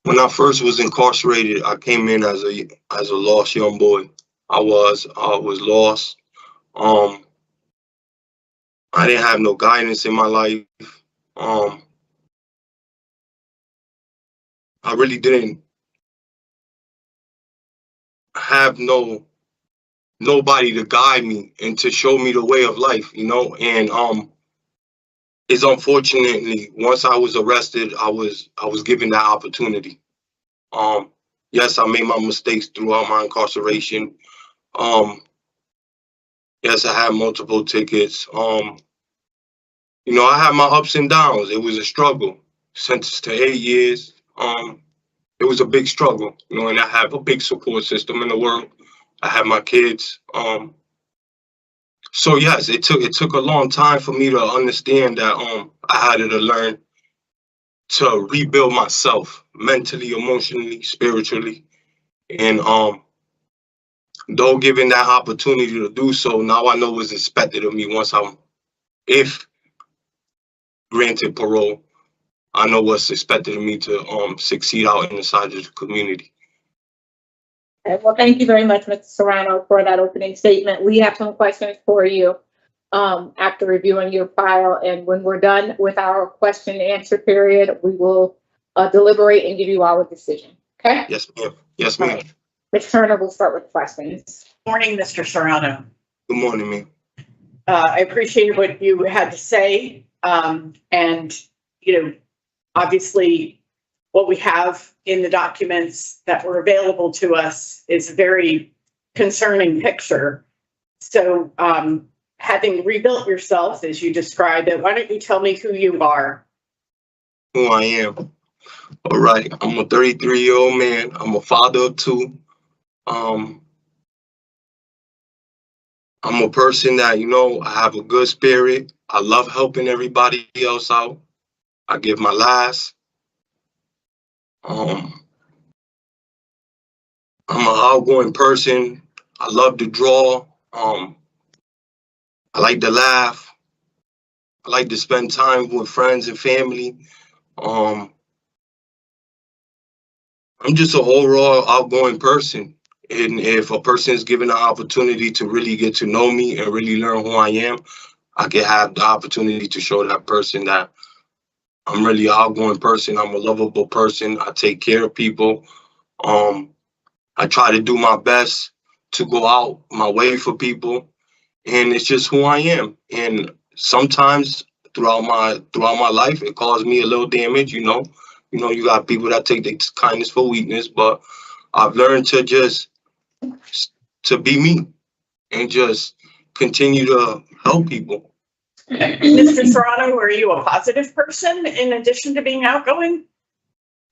when I first was incarcerated, I came in as a lost young boy. I was lost. I didn't have no guidance in my life. I really didn't have nobody to guide me and to show me the way of life, you know. And it's unfortunately, once I was arrested, I was given that opportunity. Yes, I made my mistakes throughout my incarceration. Yes, I had multiple tickets. You know, I had my ups and downs. It was a struggle. Sentenced to 8 years. It was a big struggle, you know, and I have a big support system in the world. I have my kids. So yes, it took a long time for me to understand that I had to learn to rebuild myself mentally, emotionally, spiritually. And though given that opportunity to do so, now I know what's expected of me if granted parole. I know what's expected of me to succeed out inside the community. Okay, well, thank you very much, Mr. Serrano, for that opening statement. We have some questions for you after reviewing your file, and when we're done with our question and answer period, we will deliberate and give you our decision. Okay? Yes, ma'am. Yes, ma'am. Right. Ms. Turner will start with questions. Morning, Mr. Serrano. Good morning, ma'am. I appreciate what you had to say. And, you know, obviously what we have in the documents that were available to us is a very concerning picture. So having rebuilt yourself as you described it, why don't you tell me who you are? Who I am. All right. I'm a 33-year-old man. I'm a father of 2. I'm a person that, you know, I have a good spirit. I love helping everybody else out. I give my last. I'm an outgoing person. I love to draw. I like to laugh. I like to spend time with friends and family. I'm just an overall outgoing person. And if a person is given the opportunity to really get to know me and really learn who I am, I can have the opportunity to show that person that I'm really an outgoing person. I'm a lovable person. I take care of people. I try to do my best to go out my way for people, and it's just who I am. And sometimes throughout my life, it caused me a little damage. You know, you got people that take their kindness for weakness, but I've learned to be me and just continue to help people. Mr. Serrano, are you a positive person in addition to being outgoing?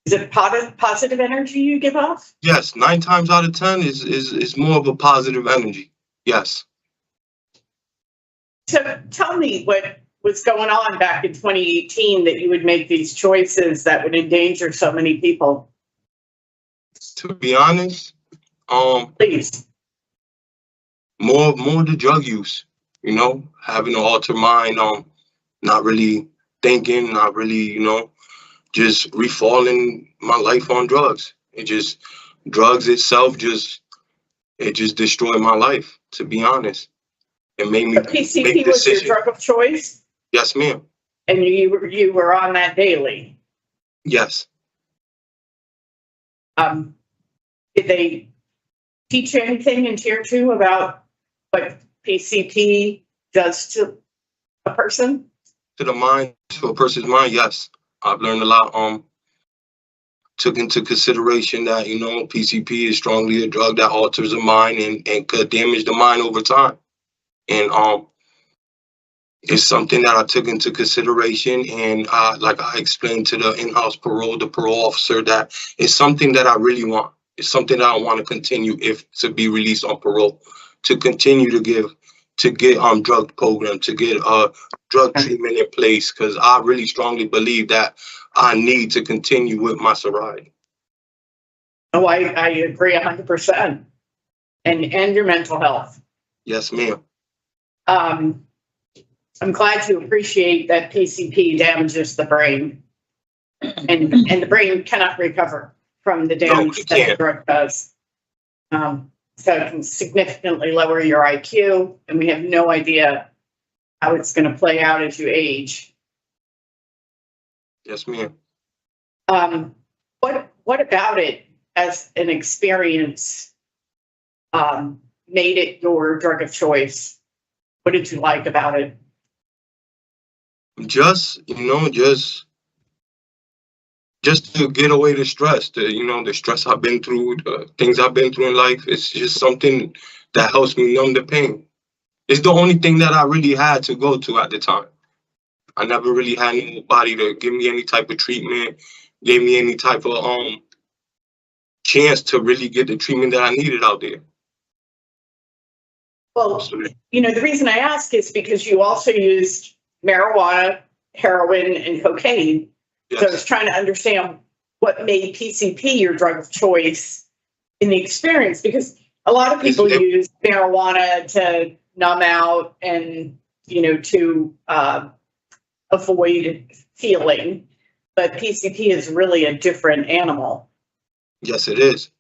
Is it positive energy you give off? Yes, 9 times out of 10 is more of a positive energy. Yes. So tell me what was going on back in 2018 that you would make these choices that would endanger so many people. To be honest, please. More the drug use, having an altered mind, not really thinking, not really, just refalling my life on drugs. Drugs itself it just destroyed my life, to be honest. It made me PCP make was your decisions. drug of choice? Yes, ma'am. And you were on that daily? Yes. Did they teach you anything in tier 2 about what PCP does to a person? To a person's mind, yes. I've learned a lot. Took into consideration that, PCP is strongly a drug that alters the mind and could damage the mind over time. And it's something that I took into consideration, and like I explained to the in-house the parole officer, that it's something that I really want. It's something that I want to continue to be released on parole, to continue to get drug program, to get drug treatment in place, because I really strongly believe that I need to continue with my sobriety. Oh, I agree 100%. And your mental health. Yes, ma'am. I'm glad you appreciate that PCP damages the brain, and the brain cannot recover from the damage that the drug does. So it can significantly lower your IQ, and we have no idea how it's going to play out as you age. Yes, ma'am. What about it as an experience made it your drug of choice? What did you like about it? Just to get away the stress, the stress I've been through, the things I've been through in life. It's just something that helps me numb the pain. It's the only thing that I really had to go to at the time. I never really had anybody to give me any type of treatment, gave me any type of chance to really get the treatment that I needed out there. Well, the reason I ask is because you also used marijuana, heroin, and cocaine. Yes. So I was trying to understand what made PCP your drug of choice in the experience, because a lot of people use marijuana to numb out and, to avoid feeling, but PCP is really a different animal. Yes, it is.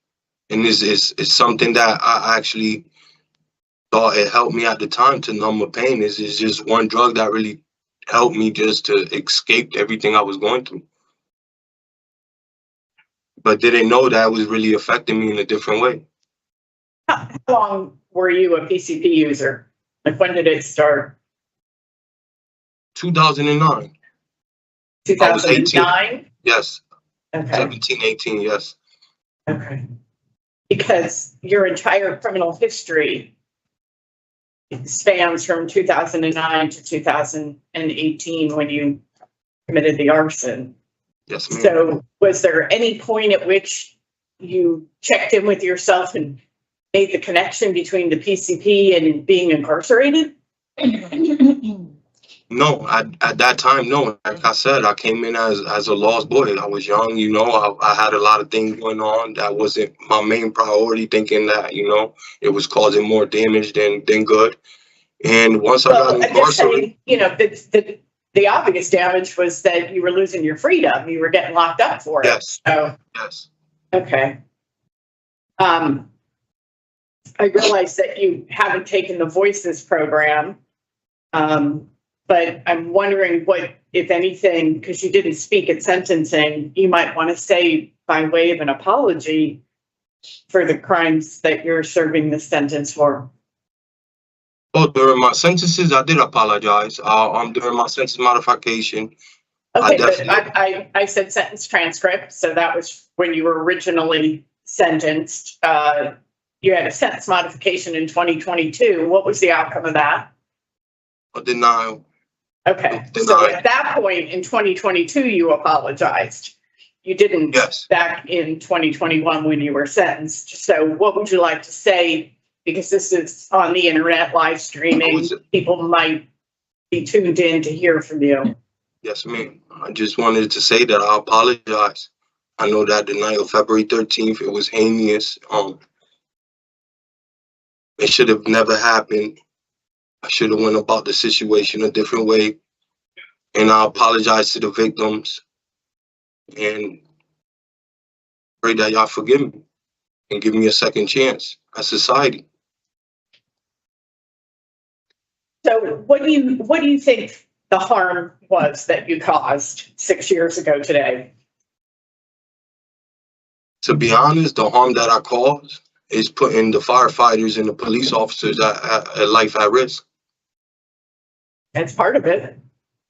And it's something that I actually thought it helped me at the time to numb the pain. It's just one drug that really helped me just to escape everything I was going through. But didn't know that it was really affecting me in a different way. How long were you a PCP user? Like, when did it start? 2009. 2009? Yes. Okay. 17, 18, yes. Okay. Because your entire criminal history spans from 2009 to 2018 when you committed the arson. Yes, ma'am. So was there any point at which you checked in with yourself and made the connection between the PCP and being incarcerated? No, at that time, no. Like I said, I came in as a lost boy. I was young, I had a lot of things going on. That wasn't my main priority, thinking that, it was causing more damage than good. And once I got incarcerated, the obvious damage was that you were losing your freedom. You were getting locked up for it. Yes. So, yes. Okay. I realize that you haven't taken the Voices program, but I'm wondering what, if anything, because you didn't speak at sentencing, you might want to say by way of an apology for the crimes that you're serving the sentence for. Oh, during my sentences, I did apologize. During my sentence modification, Okay, but I said sentence transcript, so that was when you were originally sentenced. You had a sentence modification in 2022. What was the outcome of that? A denial. Okay, so at that point in 2022, you apologized. You didn't back in 2021 when you were sentenced. So what would you like to say? Because this is on the internet live streaming, people might be tuned in to hear from you. Yes, ma'am. I just wanted to say that I apologize. I know that the night of February 13th, it was heinous. It should have never happened. I should have went about the situation a different way. And I apologize to the victims. And pray that y'all forgive me and give me a second chance at society. So what do you think the harm was that you caused 6 years ago today? To be honest, the harm that I caused is putting the firefighters and the police officers at life at risk. That's part of it.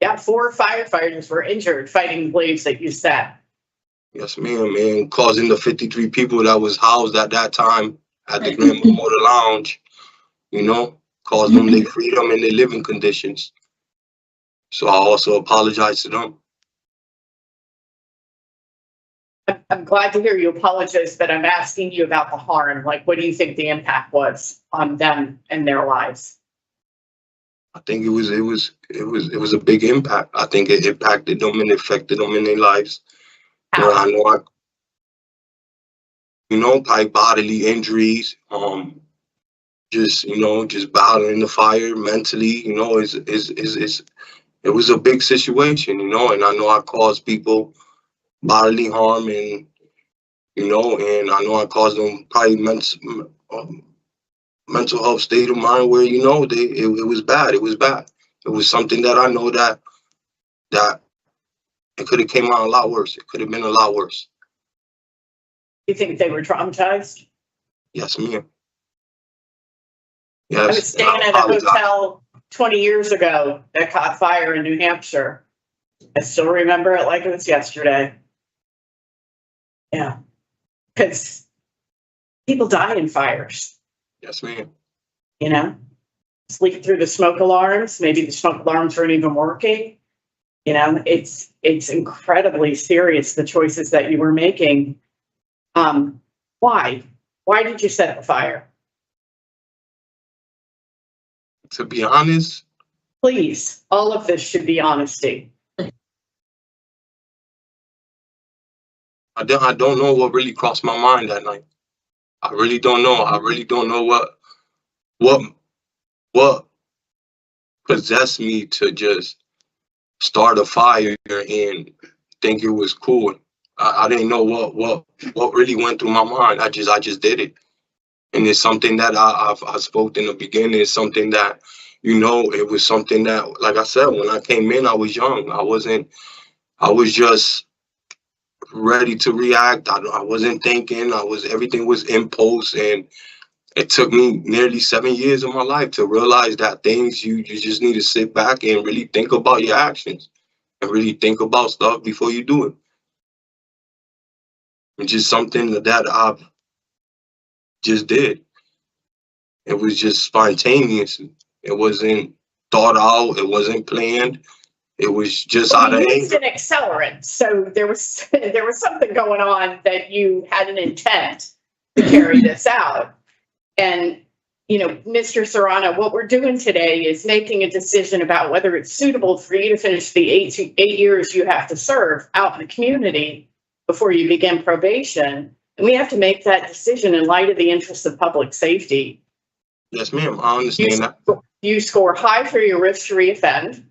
Yeah, 4 firefighters were injured fighting the blaze that you set. Yes, ma'am, and causing the 53 people that was housed at that time at the Grand Memorial Lounge, caused them their freedom and their living conditions. So I also apologize to them. I'm glad to hear you apologize, but I'm asking you about the harm. Like, what do you think the impact was on them and their lives? I think it was a big impact. I think it impacted them and affected them in their lives. I know like bodily injuries, just battling the fire mentally, it was a big situation, and I know I caused people bodily harm, and and I know I caused them probably mental health state of mind where it was bad. It was bad. It was something that I know that it could have came out a lot worse. It could have been a lot worse. You think they were traumatized? Yes, ma'am. Yes. I was staying at a hotel 20 years ago that caught fire in New Hampshire. I still remember it like it was yesterday. Yeah, because people die in fires. Yes, ma'am. Sleep through the smoke alarms. Maybe the smoke alarms weren't even working. It's incredibly serious, the choices that you were making. Why? Why did you set the fire? To be honest. Please, all of this should be honesty. I don't know what really crossed my mind that night. I really don't know. I really don't know what possessed me to just start a fire and think it was cool. I didn't know what really went through my mind. I just did it. And it's something that I spoke in the beginning. It's something that, it was something that, like I said, when I came in, I was young. I was just ready to react. I wasn't thinking. Everything was impulse. And it took me nearly 7 years of my life to realize that things you just need to sit back and really think about your actions and really think about stuff before you do it. It's just something that I've just did. It was just spontaneous. It wasn't thought out. It wasn't planned. It was just out of anger. You used an accelerant, so there was something going on that you had an intent to carry this out. And Mr. Serrano, what we're doing today is making a decision about whether it's suitable for you to finish the eight years you have to serve out in the community before you begin probation. And we have to make that decision in light of the interests of public safety. Yes, ma'am. I understand that. You score high for your risk to reoffend.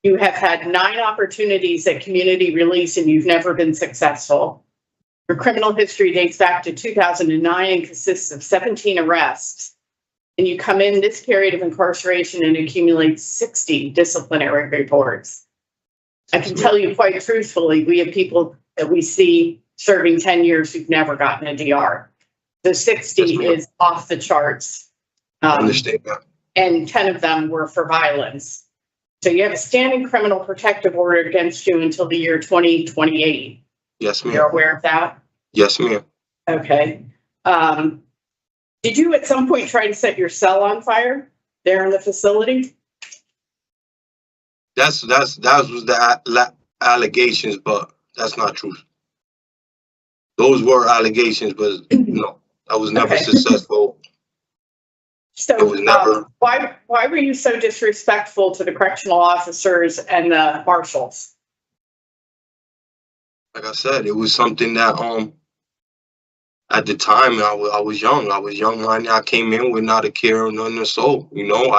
You have had 9 opportunities at community release and you've never been successful. Your criminal history dates back to 2009 and consists of 17 arrests. And you come in this period of incarceration and accumulate 60 disciplinary reports. I can tell you quite truthfully, we have people that we see serving 10 years who've never gotten a DR. The 60 is off the charts. I understand that. And 10 of them were for violence. So you have a standing criminal protective order against you until the year 2028. Yes, ma'am. You're aware of that? Yes, ma'am. Okay. Did you at some point try to set your cell on fire there in the facility? That was the allegations, but that's not true. Those were allegations, but no, I was never successful. So it was never. Why were you so disrespectful to the correctional officers and the marshals? Like I said, it was something that at the time I was young. I was young-minded. I came in with not a care or none of soul. You know,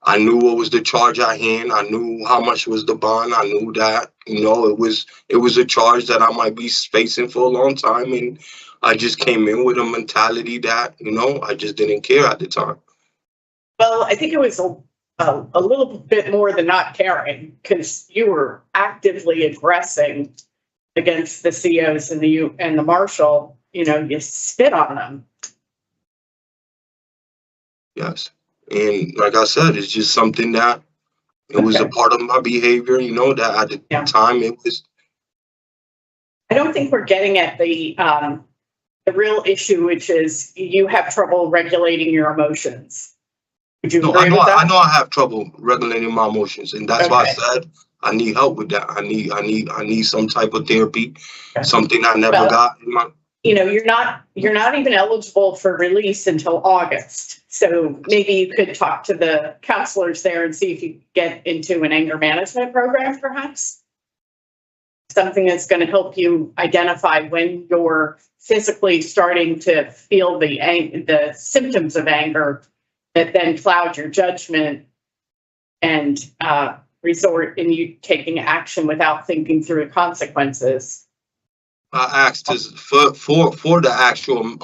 I knew what was the charge at hand. I knew how much was the bond. I knew that, you know, it was a charge that I might be facing for a long time. And I just came in with a mentality that, you know, I just didn't care at the time. Well, I think it was a little bit more than not caring, because you were actively aggressing against the COs and the marshal. You know, you spit on them. Yes. And like I said, it's just something that it was a part of my behavior, you know, that at the time it was. I don't think we're getting at the real issue, which is you have trouble regulating your emotions. Would you agree with that? I know I have trouble regulating my emotions, and that's why I said I need help with that. I need some type of therapy, something I never got in my. You know, you're not even eligible for release until August. So maybe you could talk to the counselors there and see if you get into an anger management program, perhaps. Something that's going to help you identify when you're physically starting to feel the symptoms of anger that then cloud your judgment and resort in you taking action without thinking through consequences. I asked this for the actual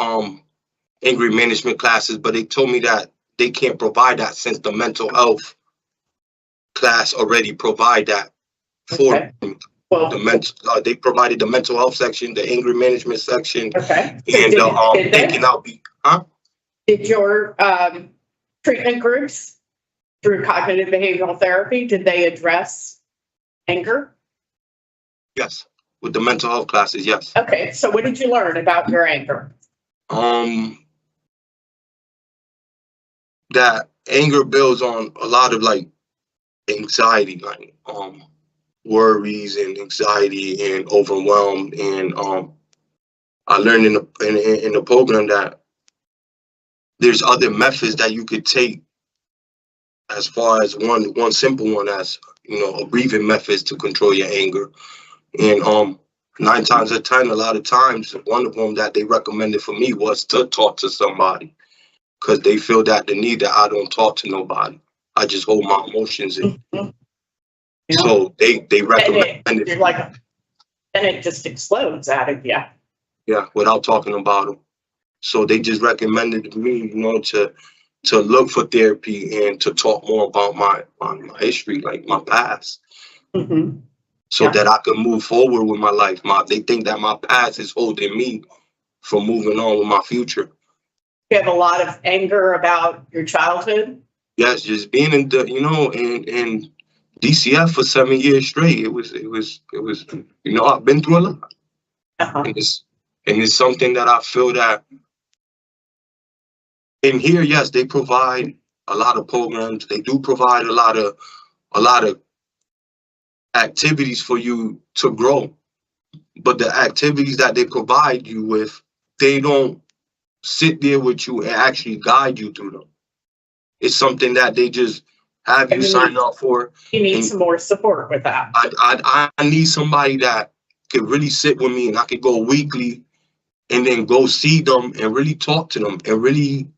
anger management classes, but they told me that they can't provide that since the mental health class already provide that for them. Well, they provided the mental health section, the anger management section, and thinking I'll be Did your treatment groups through cognitive behavioral therapy, did they address anger? Yes. With the mental health classes, yes. Okay, so what did you learn about your anger? That anger builds on a lot of like anxiety, like worries and anxiety and overwhelmed. And I learned in the program that there's other methods that you could take, as far as one simple one as, you know, a breathing methods to control your anger. And 9 times out of 10, a lot of times, one of them that they recommended for me was to talk to somebody, because they feel that the need that I don't talk to nobody. I just hold my emotions in. Yeah. So they recommended it. Like, then it just explodes out of you. Yeah, without talking about them. So they just recommended me, you know, to look for therapy and to talk more about my history, like my past. Mm-hmm. So that I can move forward with my life. They think that my past is holding me from moving on with my future. You have a lot of anger about your childhood? Yes, just being in the, you know, in DCF for 7 years straight. It was, you know, I've been through a lot. And it's something that I feel that in here, yes, they provide a lot of programs. They do provide a lot of activities for you to grow, but the activities that they provide you with, they don't sit there with you and actually guide you through them. It's something that they just have you sign up for. You need some more support with that. I need somebody that could really sit with me, and I could go weekly and then go see them and really talk to them and really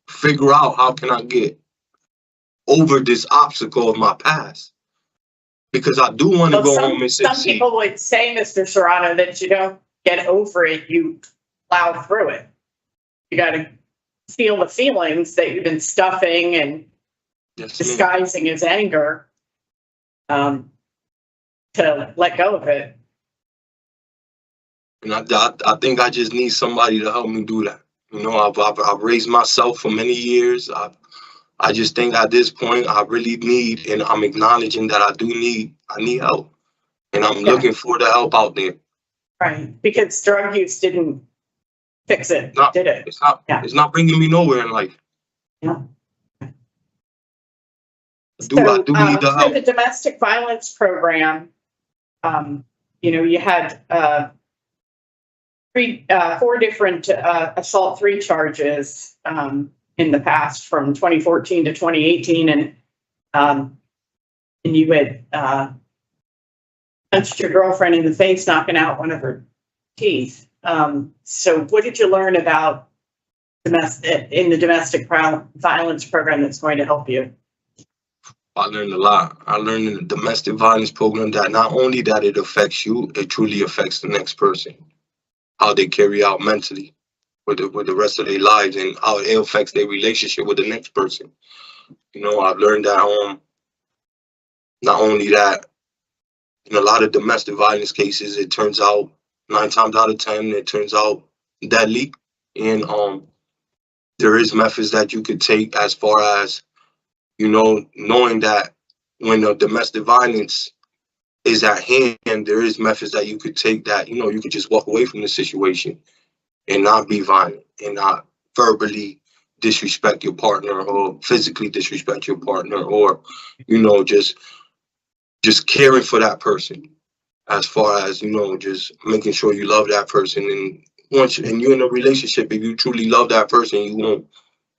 figure out how can I get over this obstacle of my past. Because I do want to go home and some people would say, Mr. Serrano, that, you know, get over it, you plow through it. You got to feel the feelings that you've been stuffing and disguising as anger, to let go of it. And I think I just need somebody to help me do that. You know, I've raised myself for many years. I just think at this point I really need, and I'm acknowledging that I need help, and I'm looking for the help out there. Right, because drug use didn't fix it, did it? It's not. Yeah. It's not bringing me nowhere in life. Yeah. I do need the help. For the domestic violence program, you had 4 different assault 3 charges in the past from 2014 to 2018, and you had punched your girlfriend in the face, knocking out one of her teeth. So what did you learn about in the domestic violence program that's going to help you? I learned a lot. I learned in the domestic violence program that not only that it affects you, it truly affects the next person. How they carry out mentally with the rest of their lives, and how it affects their relationship with the next person. You know, I've learned that not only that, in a lot of domestic violence cases, it turns out 9 times out of 10, it turns out deadly. And there is methods that you could take as far as, knowing that when the domestic violence is at hand, there is methods that you could take that, you could just walk away from the situation and not be violent and not verbally disrespect your partner or physically disrespect your partner, or, just caring for that person, as far as, just making sure you love that person. And once you're in a relationship, if you truly love that person, you won't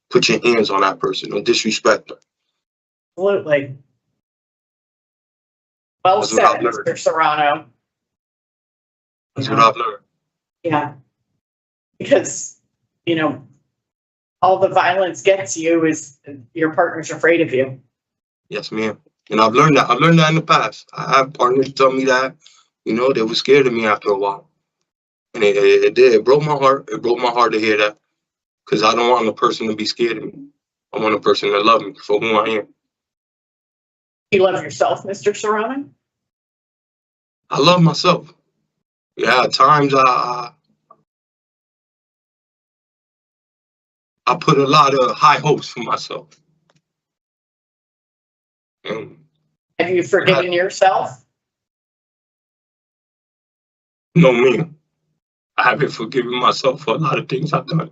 put your hands on that person or disrespect them. Absolutely. Well said, Mr. Serrano. That's what I've learned. Yeah. Because, all the violence gets you is your partner's afraid of you. Yes, ma'am. And I've learned that. I've learned that in the past. I have partners tell me that, they were scared of me after a while. And it did. It broke my heart. It broke my heart to hear that. Because I don't want a person to be scared of me. I want a person to love me for who I am. You love yourself, Mr. Serrano? I love myself. Yeah, at times I put a lot of high hopes for myself. Have you forgiven yourself? No, ma'am. I haven't forgiven myself for a lot of things I've done.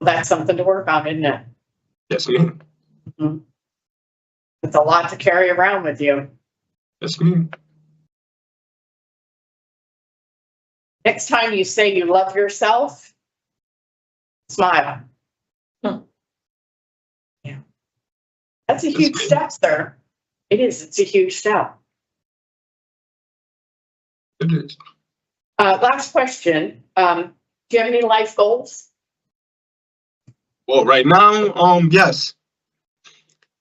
That's something to work on, isn't it? Yes, ma'am. Mm-hmm. It's a lot to carry around with you. Yes, ma'am. Next time you say you love yourself, smile. Yeah. That's a huge step, sir. It is. It's a huge step. It is. Last question. Do you have any life goals? Well, right now, yes.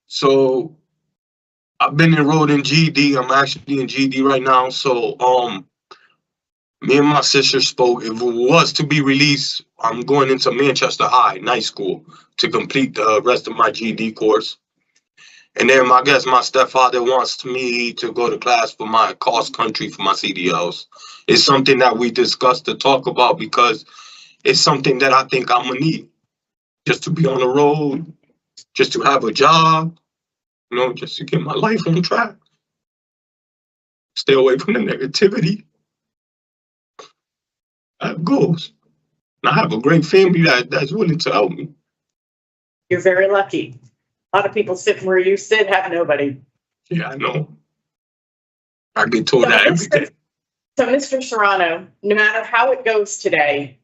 So I've been enrolled in GED. I'm actually in GED right now. So me and my sister spoke. If it was to be released, I'm going into Manchester High Night School to complete the rest of my GED course. And then I guess my stepfather wants me to go to class for my cross country for my CDLs. It's something that we discussed to talk about because it's something that I think I'm gonna need. Just to be on the road, just to have a job, just to get my life on track. Stay away from the negativity. I have goals. And I have a great family that's willing to help me. You're very lucky. A lot of people sitting where you sit have nobody. Yeah, I know. I get told that every day. So, Mr. Serrano, no matter how it goes today,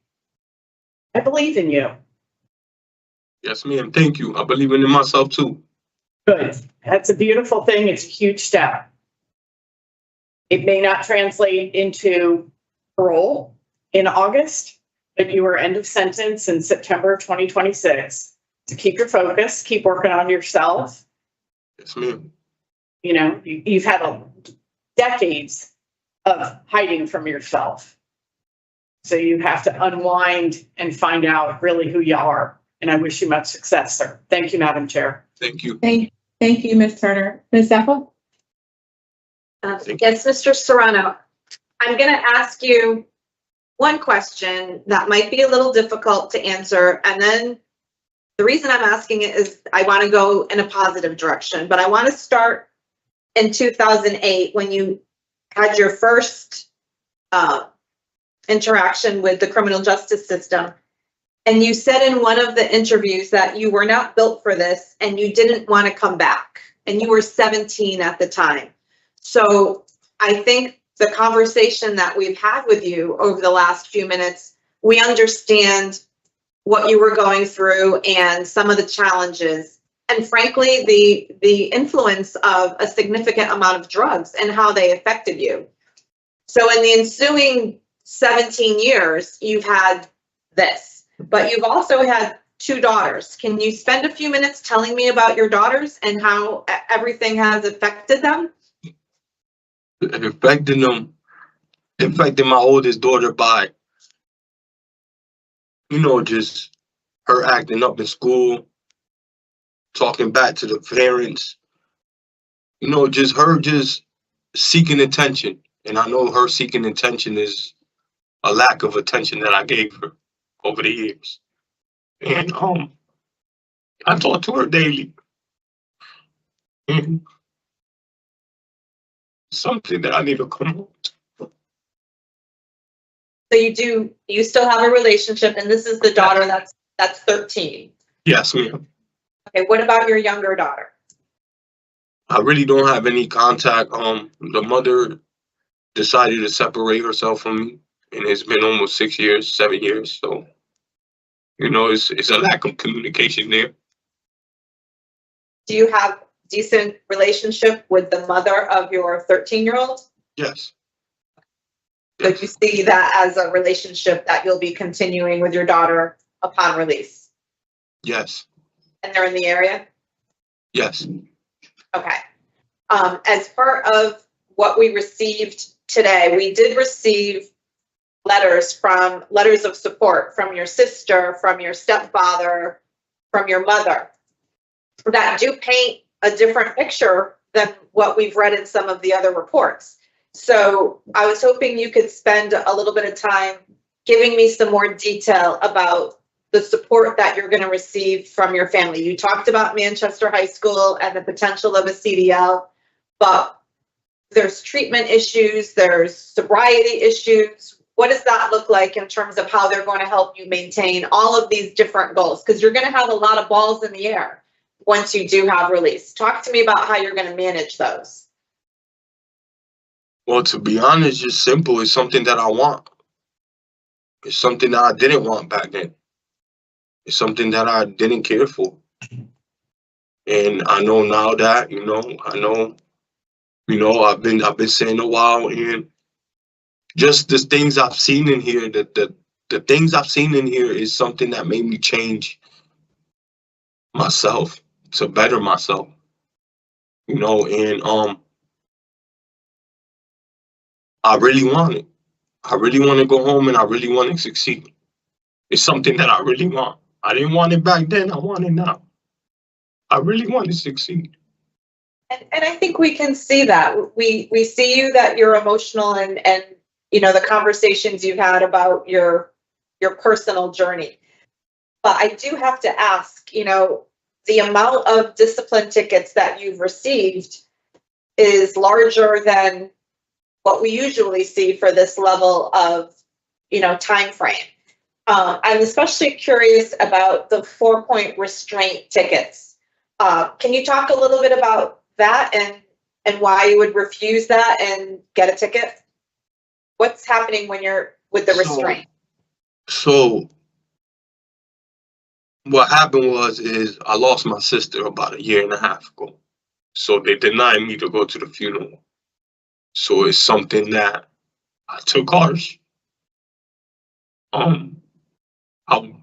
I believe in you. Yes, ma'am. Thank you. I believe in myself, too. Good. That's a beautiful thing. It's a huge step. It may not translate into parole in August, but you are end of sentence in September 2026. So keep your focus, keep working on yourself. Yes, ma'am. You've had decades of hiding from yourself. So you have to unwind and find out really who you are. And I wish you much success, sir. Thank you, Madam Chair. Thank you. Thank you, Ms. Turner. Ms. Apple? Yes, Mr. Serrano, I'm going to ask you one question that might be a little difficult to answer. And then the reason I'm asking it is I want to go in a positive direction, but I want to start in 2008 when you had your first interaction with the criminal justice system. And you said in one of the interviews that you were not built for this and you didn't want to come back. And you were 17 at the time. So I think the conversation that we've had with you over the last few minutes, we understand what you were going through and some of the challenges. And frankly, the influence of a significant amount of drugs and how they affected you. So in the ensuing 17 years, you've had this, but you've also had 2 daughters. Can you spend a few minutes telling me about your daughters and how everything has affected them? It affected them. It affected my oldest daughter by, just her acting up in school, talking back to the parents, just her just seeking attention. And I know her seeking attention is a lack of attention that I gave her over the years. And I talk to her daily. And something that I need to come home to. So you still have a relationship, and this is the daughter that's 13. Yes, ma'am. Okay, what about your younger daughter? I really don't have any contact. The mother decided to separate herself from me, and it's been almost 6 years, 7 years. So, it's a lack of communication there. Do you have decent relationship with the mother of your 13-year-old? Yes. So you see that as a relationship that you'll be continuing with your daughter upon release? Yes. And they're in the area? Yes. Okay. As part of what we received today, we did receive letters of support from your sister, from your stepfather, from your mother, that do paint a different picture than what we've read in some of the other reports. So I was hoping you could spend a little bit of time giving me some more detail about the support that you're going to receive from your family. You talked about Manchester High School and the potential of a CDL, but there's treatment issues, there's sobriety issues. What does that look like in terms of how they're going to help you maintain all of these different goals? Because you're going to have a lot of balls in the air once you do have release. Talk to me about how you're going to manage those. Well, to be honest, it's simple. It's something that I want. It's something that I didn't want back then. It's something that I didn't care for. And I know now that, I've been saying a while, and just the things I've seen in here, the things I've seen in here is something that made me change myself to better myself. And I really want it. I really want to go home, and I really want to succeed. It's something that I really want. I didn't want it back then. I want it now. I really want to succeed. And I think we can see that. We see you that you're emotional and the conversations you've had about your personal journey. But I do have to ask, the amount of discipline tickets that you've received is larger than what we usually see for this level of, time frame. I'm especially curious about the 4-point restraint tickets. Can you talk a little bit about that and why you would refuse that and get a ticket? What's happening when you're with the restraint? So what happened is I lost my sister about 1.5 years ago. So they denied me to go to the funeral. So it's something that I took harsh.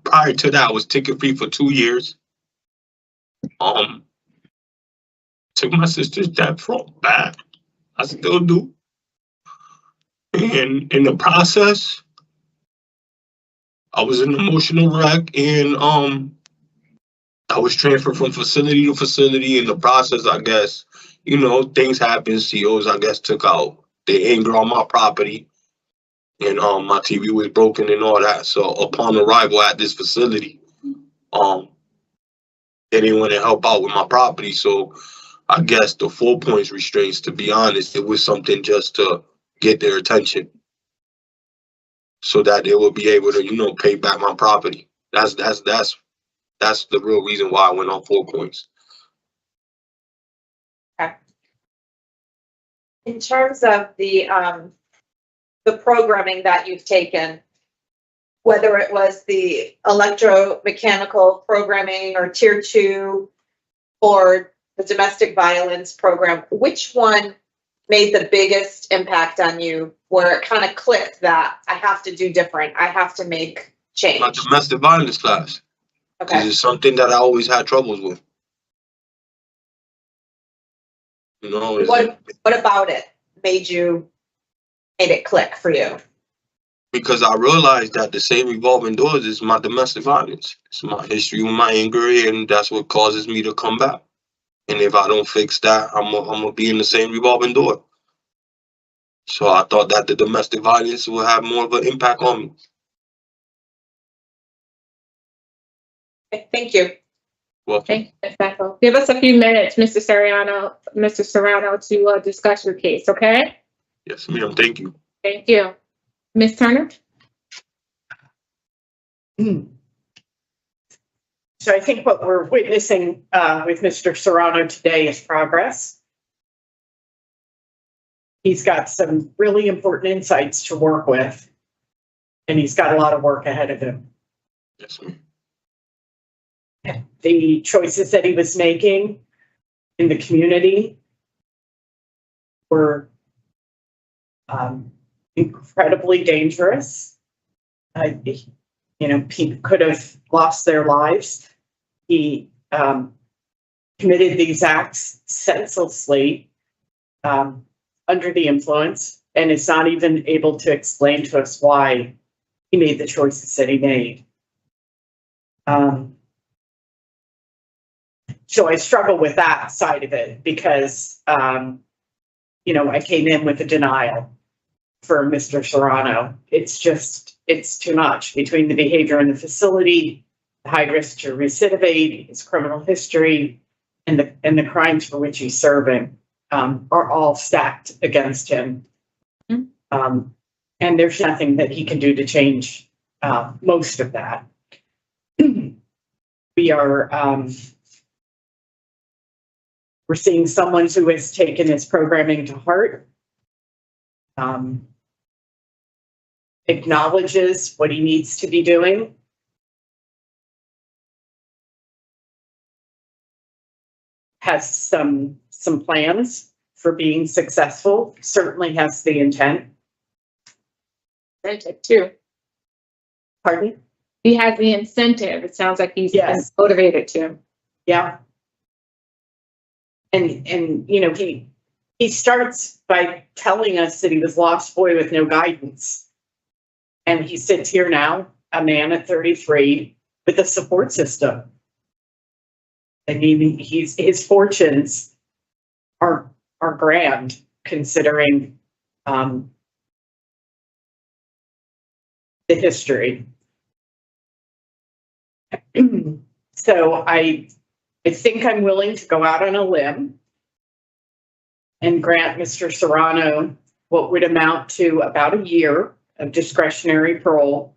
Prior to that, I was ticket free for 2 years. Took my sister's death from bad. I still do. And in the process, I was an emotional wreck, and I was transferred from facility to facility. In the process, I guess, things happen. COs, I guess, took out the anger on my property, and my TV was broken and all that. So upon arrival at this facility, they didn't want to help out with my property. So I guess the 4 points restraints, to be honest, it was something just to get their attention, so that they will be able to, pay back my property. That's the real reason why I went on 4 points. In terms of the programming that you've taken, whether it was the electromechanical programming or tier 2 or the domestic violence program, which one made the biggest impact on you, where it kind of clicked that I have to do different, I have to make change? My domestic violence class. Okay. It's something that I always had troubles with. What about it made it click for you? Because I realized that the same revolving doors is my domestic violence. It's my history with my anger, and that's what causes me to come back. And if I don't fix that, I'm gonna be in the same revolving door. So I thought that the domestic violence will have more of an impact on me. Okay, thank you. Well, Thank you, Ms. Bethel. Give us a few minutes, Mr. Serrano, to discuss your case, okay? yes, ma'am. Thank you. Thank you. Ms. Turner? So I think what we're witnessing with Mr. Serrano today is progress. He's got some really important insights to work with, and he's got a lot of work ahead of him. Yes, ma'am. The choices that he was making in the community were incredibly dangerous. People could have lost their lives. He committed these acts senselessly, under the influence, and is not even able to explain to us why he made the choices that he made. So I struggle with that side of it because, I came in with a denial for Mr. Serrano. It's too much between the behavior in the facility, the high risk to recidivate, his criminal history, and the crimes for which he's serving are all stacked against him. And there's nothing that he can do to change most of that. We're seeing someone who has taken his programming to heart, acknowledges what he needs to be doing, has some plans for being successful, certainly has the intent. Incentive too. Pardon? He has the incentive. It sounds like he's motivated to. Yeah. And he starts by telling us that he was lost boy with no guidance. And he sits here now, a man at 33, with a support system. I mean, his fortunes are grand, considering the history. So I think I'm willing to go out on a limb and grant Mr. Serrano what would amount to about a year of discretionary parole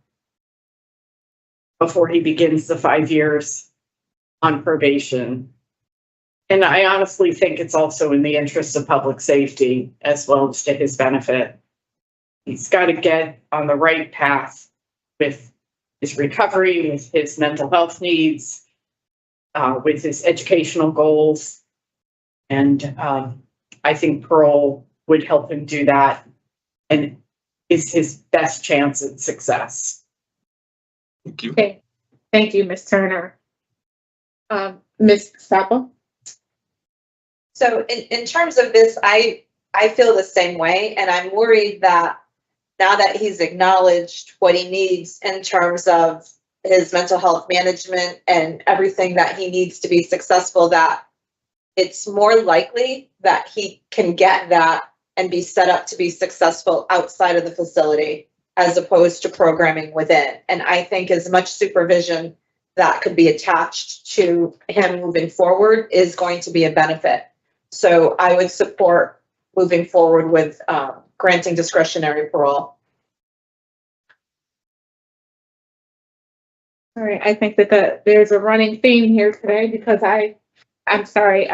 before he begins the 5 years on probation. And I honestly think it's also in the interest of public safety as well as to his benefit. He's got to get on the right path with his recovery, with his mental health needs, with his educational goals. And I think parole would help him do that and is his best chance at success. Thank you. Okay. Thank you, Ms. Turner. Ms. Sapple? So in terms of this, I feel the same way, and I'm worried that now that he's acknowledged what he needs in terms of his mental health management and everything that he needs to be successful, that it's more likely that he can get that and be set up to be successful outside of the facility as opposed to programming within. And I think as much supervision that could be attached to him moving forward is going to be a benefit. So I would support moving forward with granting discretionary parole. All right, I think that there's a running theme here today because I'm sorry,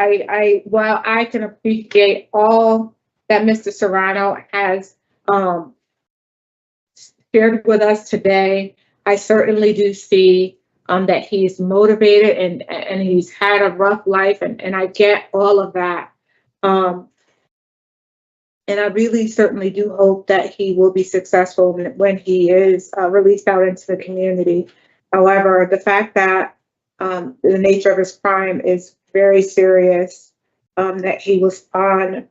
while I can appreciate all that Mr. Serrano has shared with us today, I certainly do see that he's motivated and he's had a rough life, and I get all of that. And I really certainly do hope that he will be successful when he is released out into the community. However, the fact that the nature of his crime is very serious, that he was on,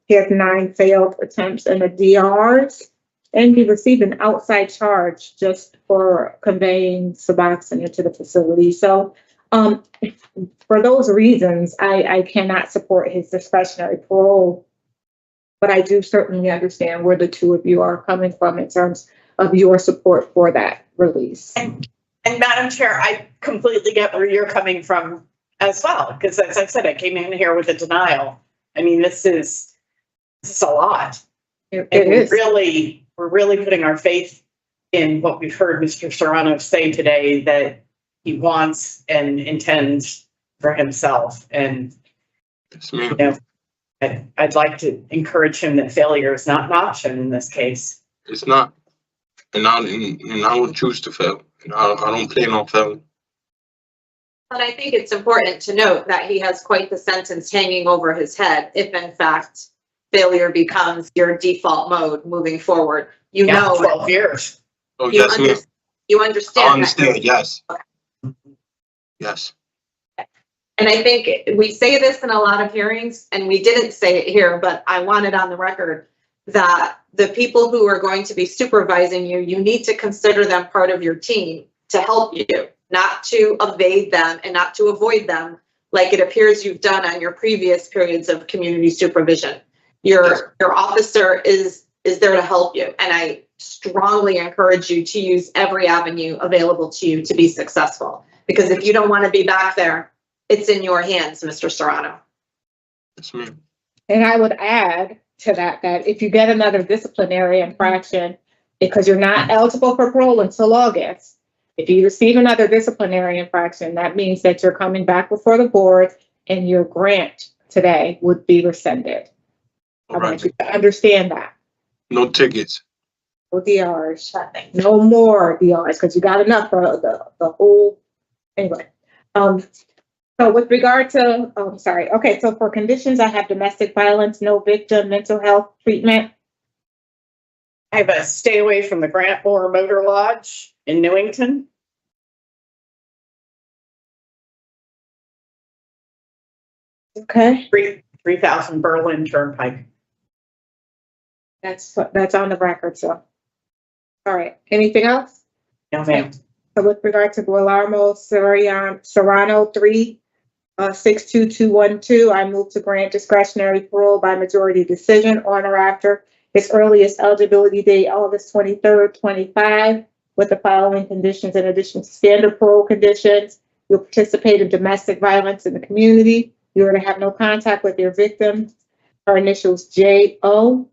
he has 9 failed attempts in the DRs, and he received an outside charge just for conveying Suboxone into the facility. So for those reasons, I cannot support his discretionary parole, but I do certainly understand where the two of you are coming from in terms of your support for that release. And Madam Chair, I completely get where you're coming from as well, because as I said, I came in here with a denial. I mean, this is a lot. It and is. We're really putting our faith in what we've heard Mr. Serrano say today, that he wants and intends for himself. And you know, I'd like to encourage him that failure is not an option in this case. It's not. And I don't choose to fail. And I don't plan on failing. But I think it's important to note that he has quite the sentence hanging over his head if in fact failure becomes your default mode moving forward. You know, 12 years. Oh, yes, ma'am. You understand. I understand, that. yes. Yes. And I think we say this in a lot of hearings, and we didn't say it here, but I want it on the record that the people who are going to be supervising you, you need to consider them part of your team to help you, not to evade them and not to avoid them like it appears you've done on your previous periods of community supervision. Your officer is there to help you, and I strongly encourage you to use every avenue available to you to be successful. Because if you don't want to be back there, it's in your hands, Mr. Serrano. Yes, ma'am. And I would add to that if you get another disciplinary infraction, because you're not eligible for parole until August, if you receive another disciplinary infraction, that means that you're coming back before the board and your grant today would be rescinded. I want you to understand that. No tickets. No DRs. No more DRs, because you got enough for the whole, anyway. So with regard to, so for conditions, I have domestic violence, no victim, mental health treatment. I have a stay away from the Grantmore Motor Lodge in Newington. Okay. 3000 Berlin Turnpike. That's on the record, so. All right, anything else? No, ma'am. So with regard to Guillermo Serrano 3, 62212, I move to grant discretionary parole by majority decision on or after his earliest eligibility date, August 23rd, 25, with the following conditions in addition to standard parole conditions. You'll participate in domestic violence in the community. You are to have no contact with your victim. Her initials J.O.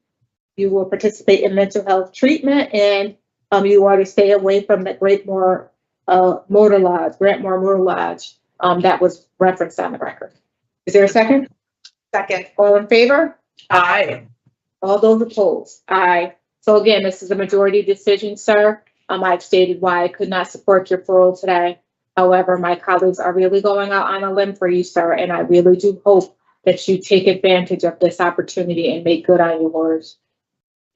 You will participate in mental health treatment, and you are to stay away from the Grantmore Motor Lodge that was referenced on the record. Is there a second? Second. All in favor? Aye. All those opposed? Aye. So again, this is a majority decision, sir. I've stated why I could not support your parole today. However, my colleagues are really going out on a limb for you, sir, and I really do hope that you take advantage of this opportunity and make good on your words.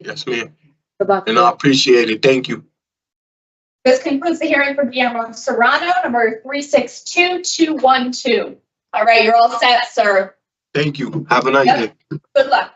Yes, ma'am. Good luck. And I appreciate it. Thank you. This concludes the hearing for Guillermo Serrano, number 362212. All right, you're all set, sir. Thank you. Have a nice day. Good luck.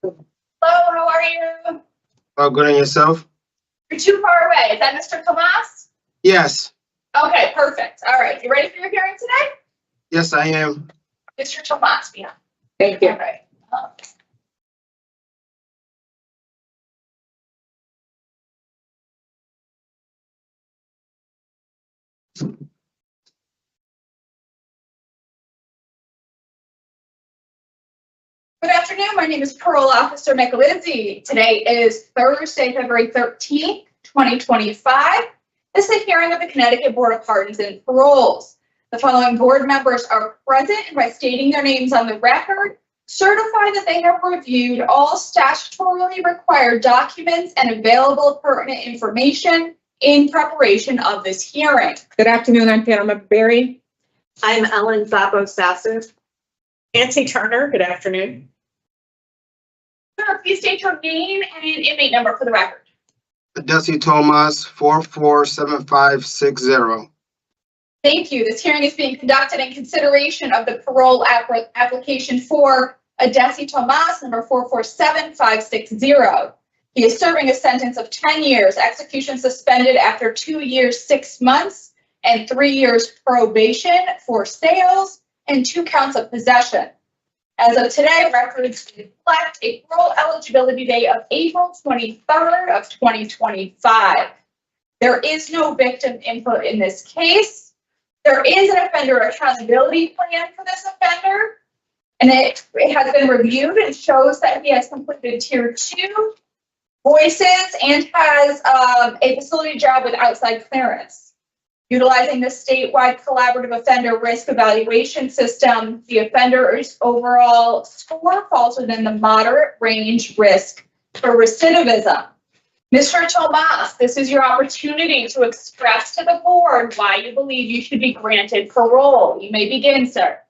Hello, how are you? Oh, good on yourself? You're too far away. Is that Mr. Tomas? Yes. Okay, perfect. All right, you ready for your hearing today? Yes, I am. Mr. Tomas, yeah. Thank you. All right. Good afternoon. My name is Parole Officer McLizzy. Today is Thursday, February 13th, 2025. This is a hearing of the Connecticut Board of Pardons and Paroles. The following board members are present and by stating their names on the record, certify that they have reviewed all statutorily required documents and available pertinent information in preparation of this hearing. Good afternoon, I'm Pamela Berry. I'm Ellen Zabo-Sasser. Nancy Turner, good afternoon. Sir, please state your name and inmate number for the record. Aderci Tomas, 447560. Thank you. This hearing is being conducted in consideration of the parole application for Aderci Tomas, number 447560. He is serving a sentence of 10 years, execution suspended after 2 years, 6 months, and 3 years probation for sales and 2 counts of possession. As of today, records reflect a parole eligibility date of April 23rd of 2025. There is no victim input in this case. There is an offender accountability plan for this offender, and it has been reviewed and shows that he has completed Tier 2 voices and has a facility job with outside clearance. Utilizing the statewide collaborative offender risk evaluation system, the offender's overall score falls within the moderate range risk for recidivism. Mr. Tomas, this is your opportunity to express to the board why you believe you should be granted parole. You may begin, sir.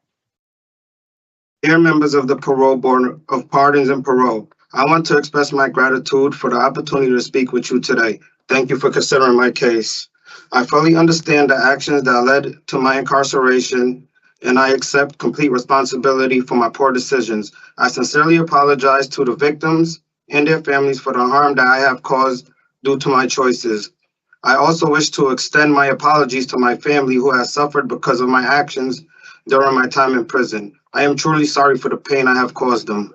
Dear members of the Parole Board of Pardons and Parole, I want to express my gratitude for the opportunity to speak with you today. Thank you for considering my case. I fully understand the actions that led to my incarceration, and I accept complete responsibility for my poor decisions. I sincerely apologize to the victims and their families for the harm that I have caused due to my choices. I also wish to extend my apologies to my family who has suffered because of my actions during my time in prison. I am truly sorry for the pain I have caused them.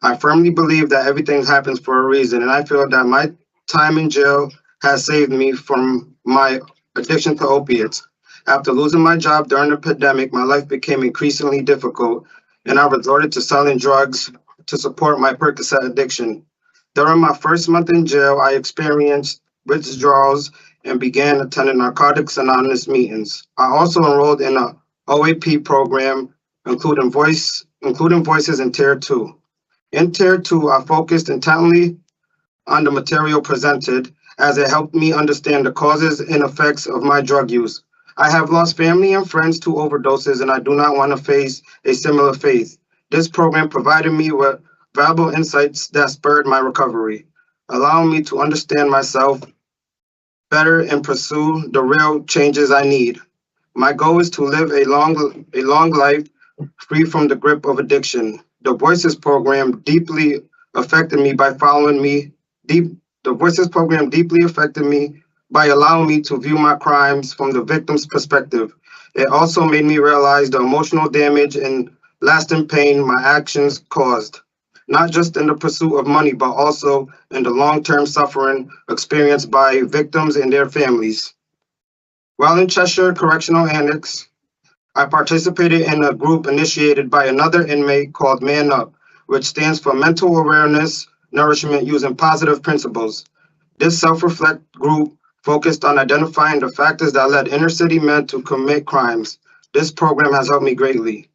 I firmly believe that everything happens for a reason, and I feel that my time in jail has saved me from my addiction to opiates. After losing my job during the pandemic, my life became increasingly difficult, and I resorted to selling drugs to support my Percocet addiction. During my first month in jail, I experienced withdrawals and began attending Narcotics Anonymous meetings. I also enrolled in a OAP program, including voices in Tier 2. In Tier 2, I focused intently on the material presented, as it helped me understand the causes and effects of my drug use. I have lost family and friends to overdoses, and I do not want to face a similar fate. This program provided me with valuable insights that spurred my recovery, allowing me to understand myself better and pursue the real changes I need. My goal is to live a long life free from the grip of addiction. The Voices program deeply affected me by The Voices program deeply affected me by allowing me to view my crimes from the victim's perspective. It also made me realize the emotional damage and lasting pain my actions caused, not just in the pursuit of money, but also in the long-term suffering experienced by victims and their families. While in Cheshire Correctional Annex, I participated in a group initiated by another inmate called Man Up, which stands for Mental Awareness Nourishment Using Positive Principles. This self-reflect group focused on identifying the factors that led inner city men to commit crimes. This program has helped me greatly.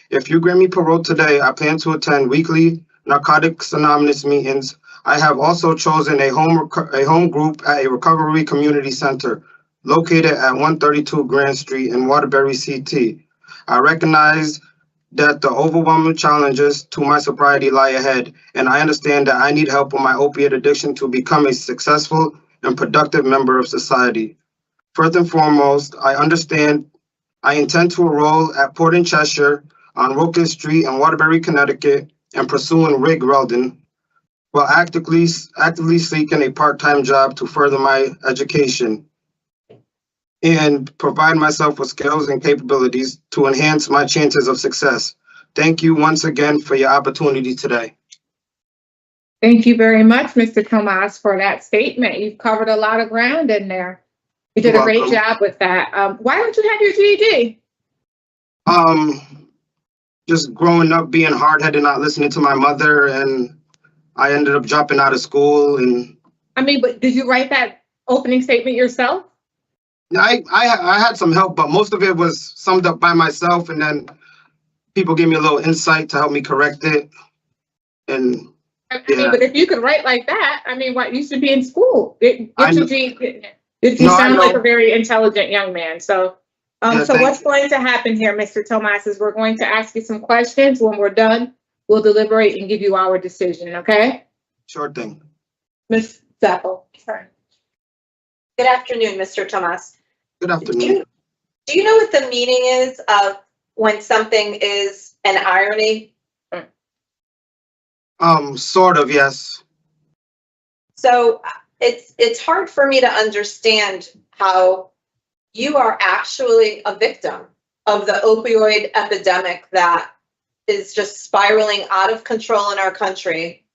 If you grant me parole today, I plan to attend weekly Narcotics Anonymous meetings. I have also chosen a home group at a recovery community center located at 132 Grand Street in Waterbury, CT. I recognize that the overwhelming challenges to my sobriety lie ahead, and I understand that I need help with my opiate addiction to become a successful and productive member of society. First and foremost, I intend to enroll at Port in Cheshire on Rockville Street in Waterbury, Connecticut, and pursuing rig welding while actively seeking a part-time job to further my education and provide myself with skills and capabilities to enhance my chances of success. Thank you once again for your opportunity today. Thank you very much, Mr. Tomas, for that statement. You've covered a lot of ground in there. You did a great job with that. Why don't you have your GED? Just growing up being hard-headed, not listening to my mother, and I ended up dropping out of school. And I mean, but did you write that opening statement yourself? I had some help, but most of it was summed up by myself, and then people gave me a little insight to help me correct it. And I mean, but if you could write like that, I mean, what, you should be in school. You sound like a very intelligent young man. So, what's going to happen here, Mr. Tomas, is we're going to ask you some questions. When we're done, we'll deliberate and give you our decision, okay? Sure thing. Ms. Zappel. Sorry. Good afternoon, Mr. Tomas. Good afternoon. Do you know what the meaning is of when something is an irony? Sort of, yes. So it's hard for me to understand how you are actually a victim of the opioid epidemic that is just spiraling out of control in our country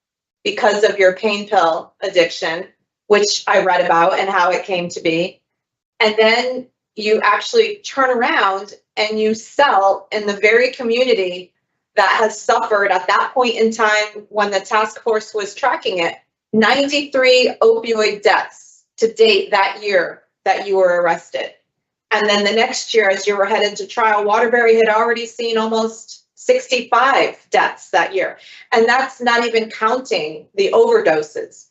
because of your pain pill addiction, which I read about and how it came to be. And then you actually turn around and you sell in the very community that has suffered at that point in time when the task force was tracking it, 93 opioid deaths to date that year that you were arrested. And then the next year, as you were headed to trial, Waterbury had already seen almost 65 deaths that year. And that's not even counting the overdoses.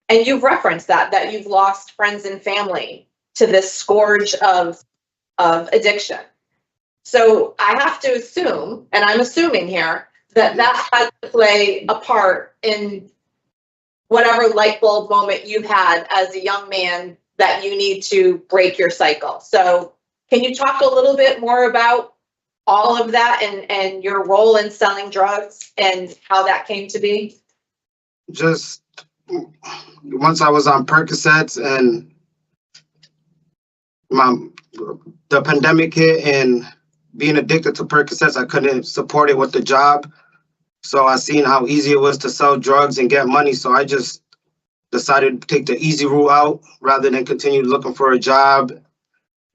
And you've referenced that you've lost friends and family to this scourge of addiction. So I have to assume, and I'm assuming here, that had to play a part in whatever light bulb moment you had as a young man that you need to break your cycle. So can you talk a little bit more about all of that and your role in selling drugs and how that came to be? Just once I was on Percocets and the pandemic hit and being addicted to Percocets, I couldn't support it with the job. So I seen how easy it was to sell drugs and get money. So I just decided to take the easy route out rather than continue looking for a job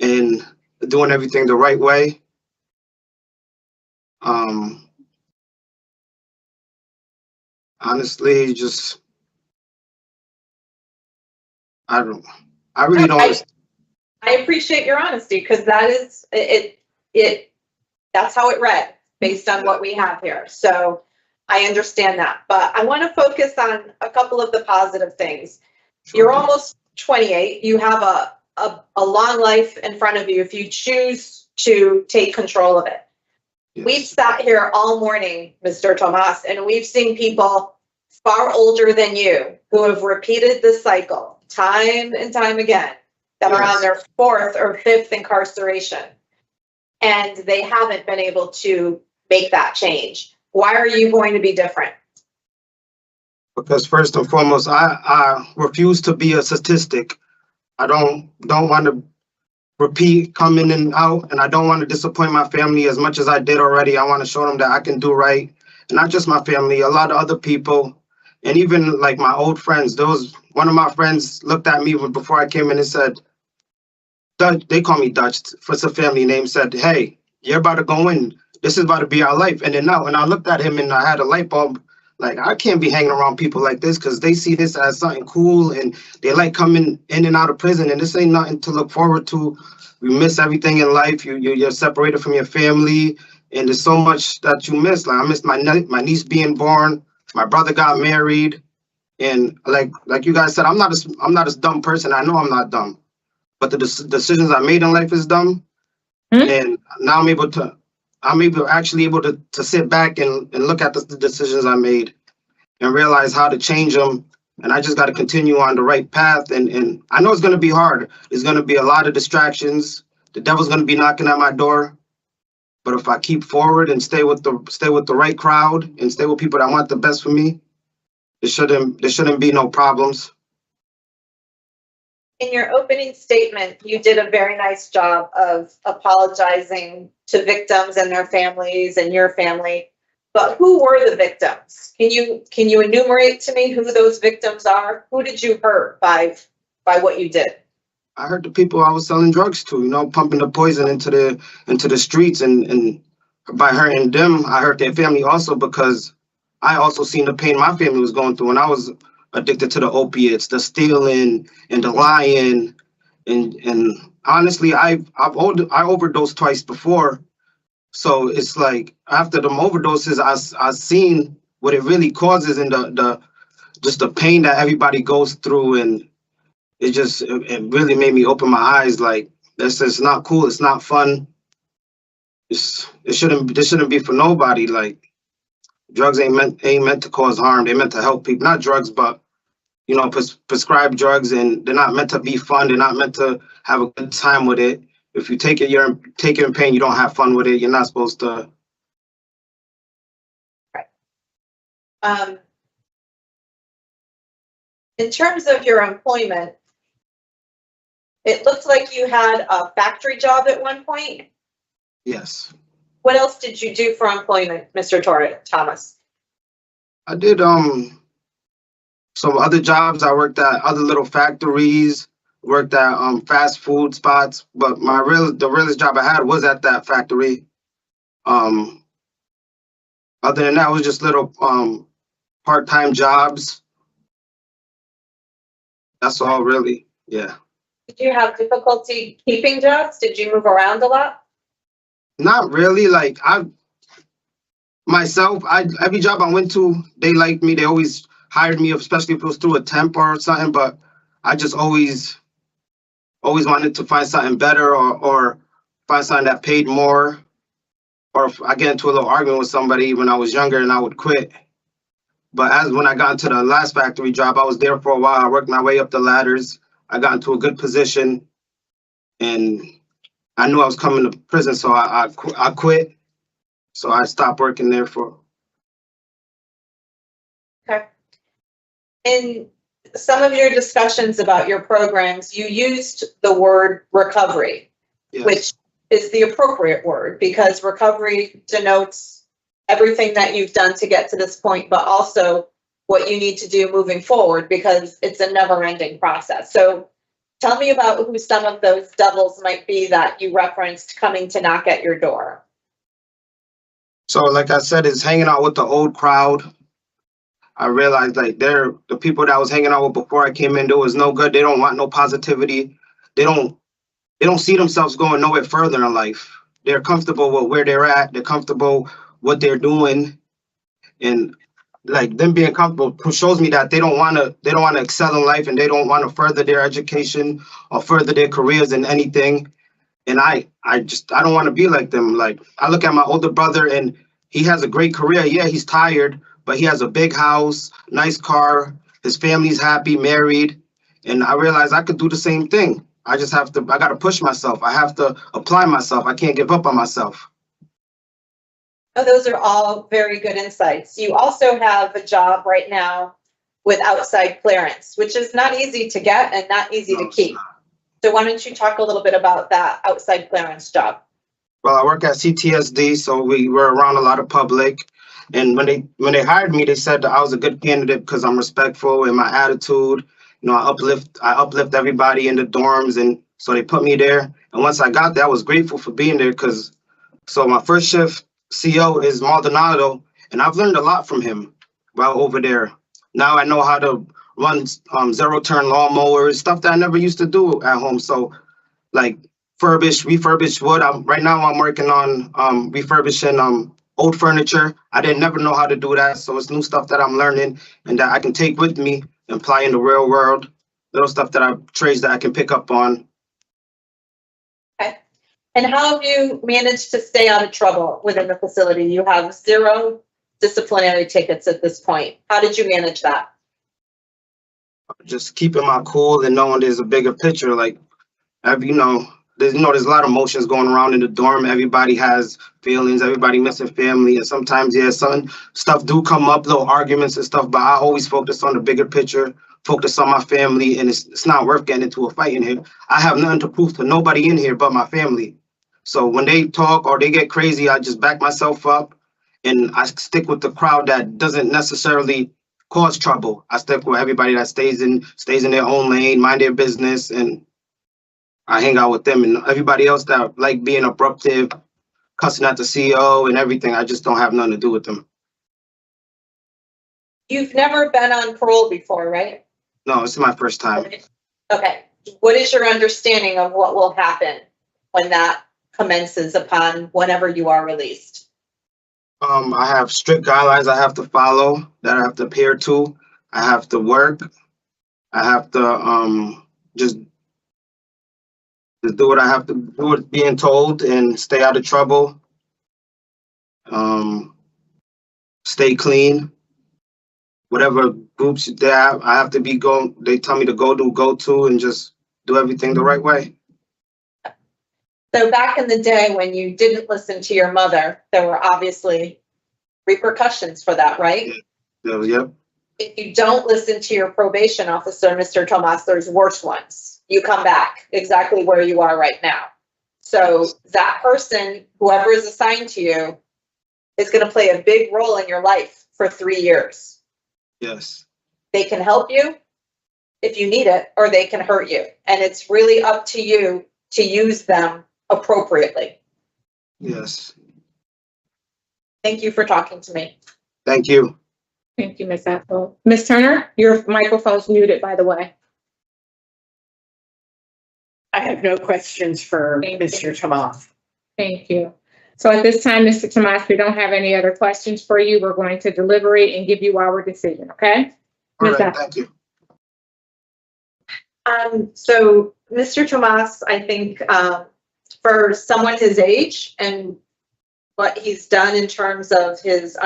and doing everything the right way. Honestly, just, I really don't. I appreciate your honesty because that is that's how it read based on what we have here. So I understand that, but I want to focus on a couple of the positive things. Sure. You're almost 28. You have a long life in front of you if you choose to take control of it. Yes. We've sat here all morning, Mr. Tomas, and we've seen people far older than you who have repeated this cycle time and time again that are on their 4th or 5th incarceration. And they haven't been able to make that change. Why are you going to be different? Because first and foremost, I refuse to be a statistic. I don't want to repeat coming in and out, and I don't want to disappoint my family as much as I did already. I want to show them that I can do right. And not just my family, a lot of other people, and even like my old friends. One of my friends looked at me before I came in and said, they call me Dutch, for it's a family name, said, hey, you're about to go in. This is about to be our life. And then now, and I looked at him and I had a light bulb. Like, I can't be hanging around people like this because they see this as something cool and they like coming in and out of prison. And this ain't nothing to look forward to. You miss everything in life. You're separated from your family. And there's so much that you miss. Like, I missed my niece being born. My brother got married. And like you guys said, I'm not a dumb person. I know I'm not dumb. But the decisions I made in life is dumb. And now I'm able to sit back and look at the decisions I made and realize how to change them. And I just got to continue on the right path. And I know it's going to be hard. There's going to be a lot of distractions. The devil's going to be knocking at my door. But if I keep forward and stay with the right crowd and stay with people that want the best for me, there shouldn't be no problems. In your opening statement, you did a very nice job of apologizing to victims and their families and your family. But who were the victims? Can you enumerate to me who those victims are? Who did you hurt by what you did? I hurt the people I was selling drugs to, you know, pumping the poison into the streets, and by hurting them, I hurt their family also, because I also seen the pain my family was going through when I was addicted to the opiates, the stealing and the lying, and honestly, I overdosed twice before, so it's like after them overdoses, I seen what it really causes, and just the pain that everybody goes through, and it really made me open my eyes. Like, this is not cool. It's not fun. This shouldn't be for nobody. Like, drugs ain't meant to cause harm. They're meant to help people. Not drugs, but you know, prescribed drugs, and they're not meant to be fun. They're not meant to have a good time with it. If you take it, you're taking in pain. You don't have fun with it. You're not supposed to. Right. In terms of your employment, it looks like you had a factory job at one point. Yes. What else did you do for employment, Mr. Tomas? I did some other jobs. I worked at other little factories, worked at fast food spots, but the realest job I had was at that factory. Other than that, it was just little part-time jobs. That's all, really. Yeah. Did you have difficulty keeping jobs? Did you move around a lot? Not really. Like, every job I went to, they liked me. They always hired me, especially if it was through a temp or something. But I just always wanted to find something better, or find something that paid more. Or if I get into a little argument with somebody when I was younger, and I would quit. But when I got into the last factory job, I was there for a while. I worked my way up the ladders. I got into a good position, and I knew I was coming to prison, so I quit. So I stopped working there for. Okay. In some of your discussions about your programs, you used the word recovery, yes, which is the appropriate word, because recovery denotes everything that you've done to get to this point, but also what you need to do moving forward, because it's a never-ending process. So tell me about who some of those devils might be that you referenced coming to knock at your door. So like I said, it's hanging out with the old crowd. I realized, like, the people that I was hanging out with before I came in, there was no good. They don't want no positivity. They don't see themselves going nowhere further in life. They're comfortable with where they're at. They're comfortable what they're doing, and like, them being comfortable shows me that they don't want to excel in life, and they don't want to further their education or further their careers in anything. And I don't want to be like them. Like, I look at my older brother, and he has a great career. Yeah, he's tired, but he has a big house, nice car. His family's happy, married. And I realize I could do the same thing. I got to push myself. I have to apply myself. I can't give up on myself. Oh, those are all very good insights. You also have a job right now with outside clearance, which is not easy to get and not easy to keep. So why don't you talk a little bit about that outside clearance job? Well, I work at CTSD, so we were around a lot of public. And when they hired me, they said that I was a good candidate because I'm respectful in my attitude. You know, I uplift everybody in the dorms, and so they put me there. And once I got there, I was grateful for being there, so my first shift CO is Maldonado, and I've learned a lot from him while over there. Now I know how to run zero-turn lawnmowers, stuff that I never used to do at home. So, like, refurbished wood. Right now I'm working on refurbishing old furniture. I didn't never know how to do that, so it's new stuff that I'm learning and that I can take with me and apply in the real world. Little stuff trades that I can pick up on. Okay. And how have you managed to stay out of trouble within the facility? You have 0 disciplinary tickets at this point. How did you manage that? Just keeping my cool and knowing there's a bigger picture. Like, there's there's a lot of emotions going around in the dorm. Everybody has feelings, everybody missing family, and sometimes some stuff do come up, little arguments and stuff, but I always focus on the bigger picture, focus on my family, and it's not worth getting into a fight in here. I have nothing to prove to nobody in here but my family. So when they talk or they get crazy, I just back myself up and I stick with the crowd that doesn't necessarily cause trouble. I stick with everybody that stays in their own lane, mind their business, and I hang out with them. And everybody else that like being abruptive, cussing at the CEO and everything, I just don't have nothing to do with them. You've never been on parole before, right? No, it's my first time. Okay. What is your understanding of what will happen when that commences upon whenever you are released? I have strict guidelines I have to follow, that I have to adhere to. I have to work. I have to just do what I have to do, what being told, and stay out of trouble. Stay clean. Whatever groups they have, I have to be they tell me to go to, and just do everything the right way. So back in the day when you didn't listen to your mother, there were obviously repercussions for that, right? Yep. If you don't listen to your probation officer, Mr. Tomas, there's worse ones. You come back exactly where you are right now. So that person, whoever is assigned to you, is going to play a big role in your life for 3 years. Yes. They can help you if you need it, or they can hurt you. And it's really up to you to use them appropriately. Yes. Thank you for talking to me. Thank you. Thank you, Ms. Apple. Ms. Turner, your microphone's muted, by the way. I have no questions for Mr. Tomas. Thank you. So at this time, Mr. Tomas, we don't have any other questions for you. We're going to deliberate and give you our decision, okay? All right, thank you. So Mr. Tomas, I think for someone his age and what he's done in terms of his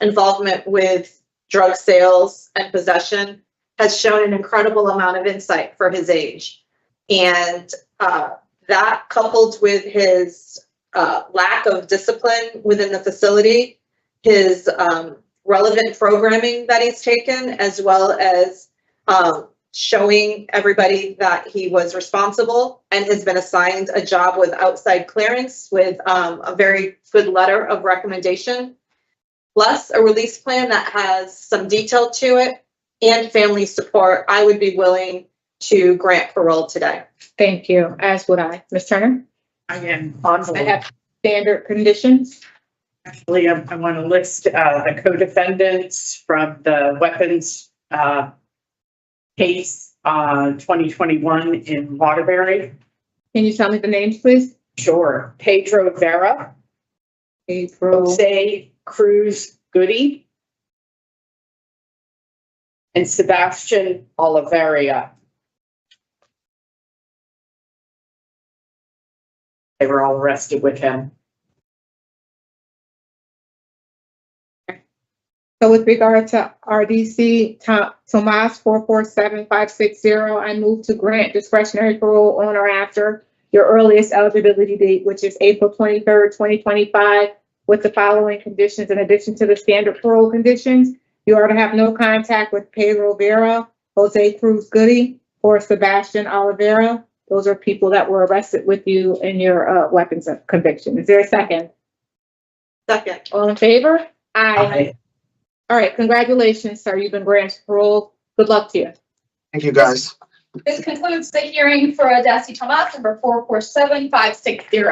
involvement with drug sales and possession has shown an incredible amount of insight for his age. And that coupled with his lack of discipline within the facility, his relevant programming that he's taken, as well as showing everybody that he was responsible and has been assigned a job with outside clearance with a very good letter of recommendation, plus a release plan that has some detail to it and family support, I would be willing to grant parole today. Thank you, as would I. Ms. Turner? I am on board. I have standard conditions. Actually, I want to list the co-defendants from the weapons case 2021 in Waterbury. Can you tell me the names, please? Sure. Pedro Vera. Jose Cruz Goody. And Sebastian Oliveria. They were all arrested with him. So with regard to RDC Tomas 447560, I move to grant discretionary parole on or after your earliest eligibility date, which is April 23rd, 2025, with the following conditions in addition to the standard parole conditions. You are to have no contact with Pedro Vera, Jose Cruz Goody, or Sebastian Oliveira. Those are people that were arrested with you in your weapons of conviction. Is there a second? Second. All in favor? Aye. All right, congratulations, sir. You've been granted parole. Good luck to you. Thank you, guys. This concludes the hearing for Aderci Tomas, number 447560.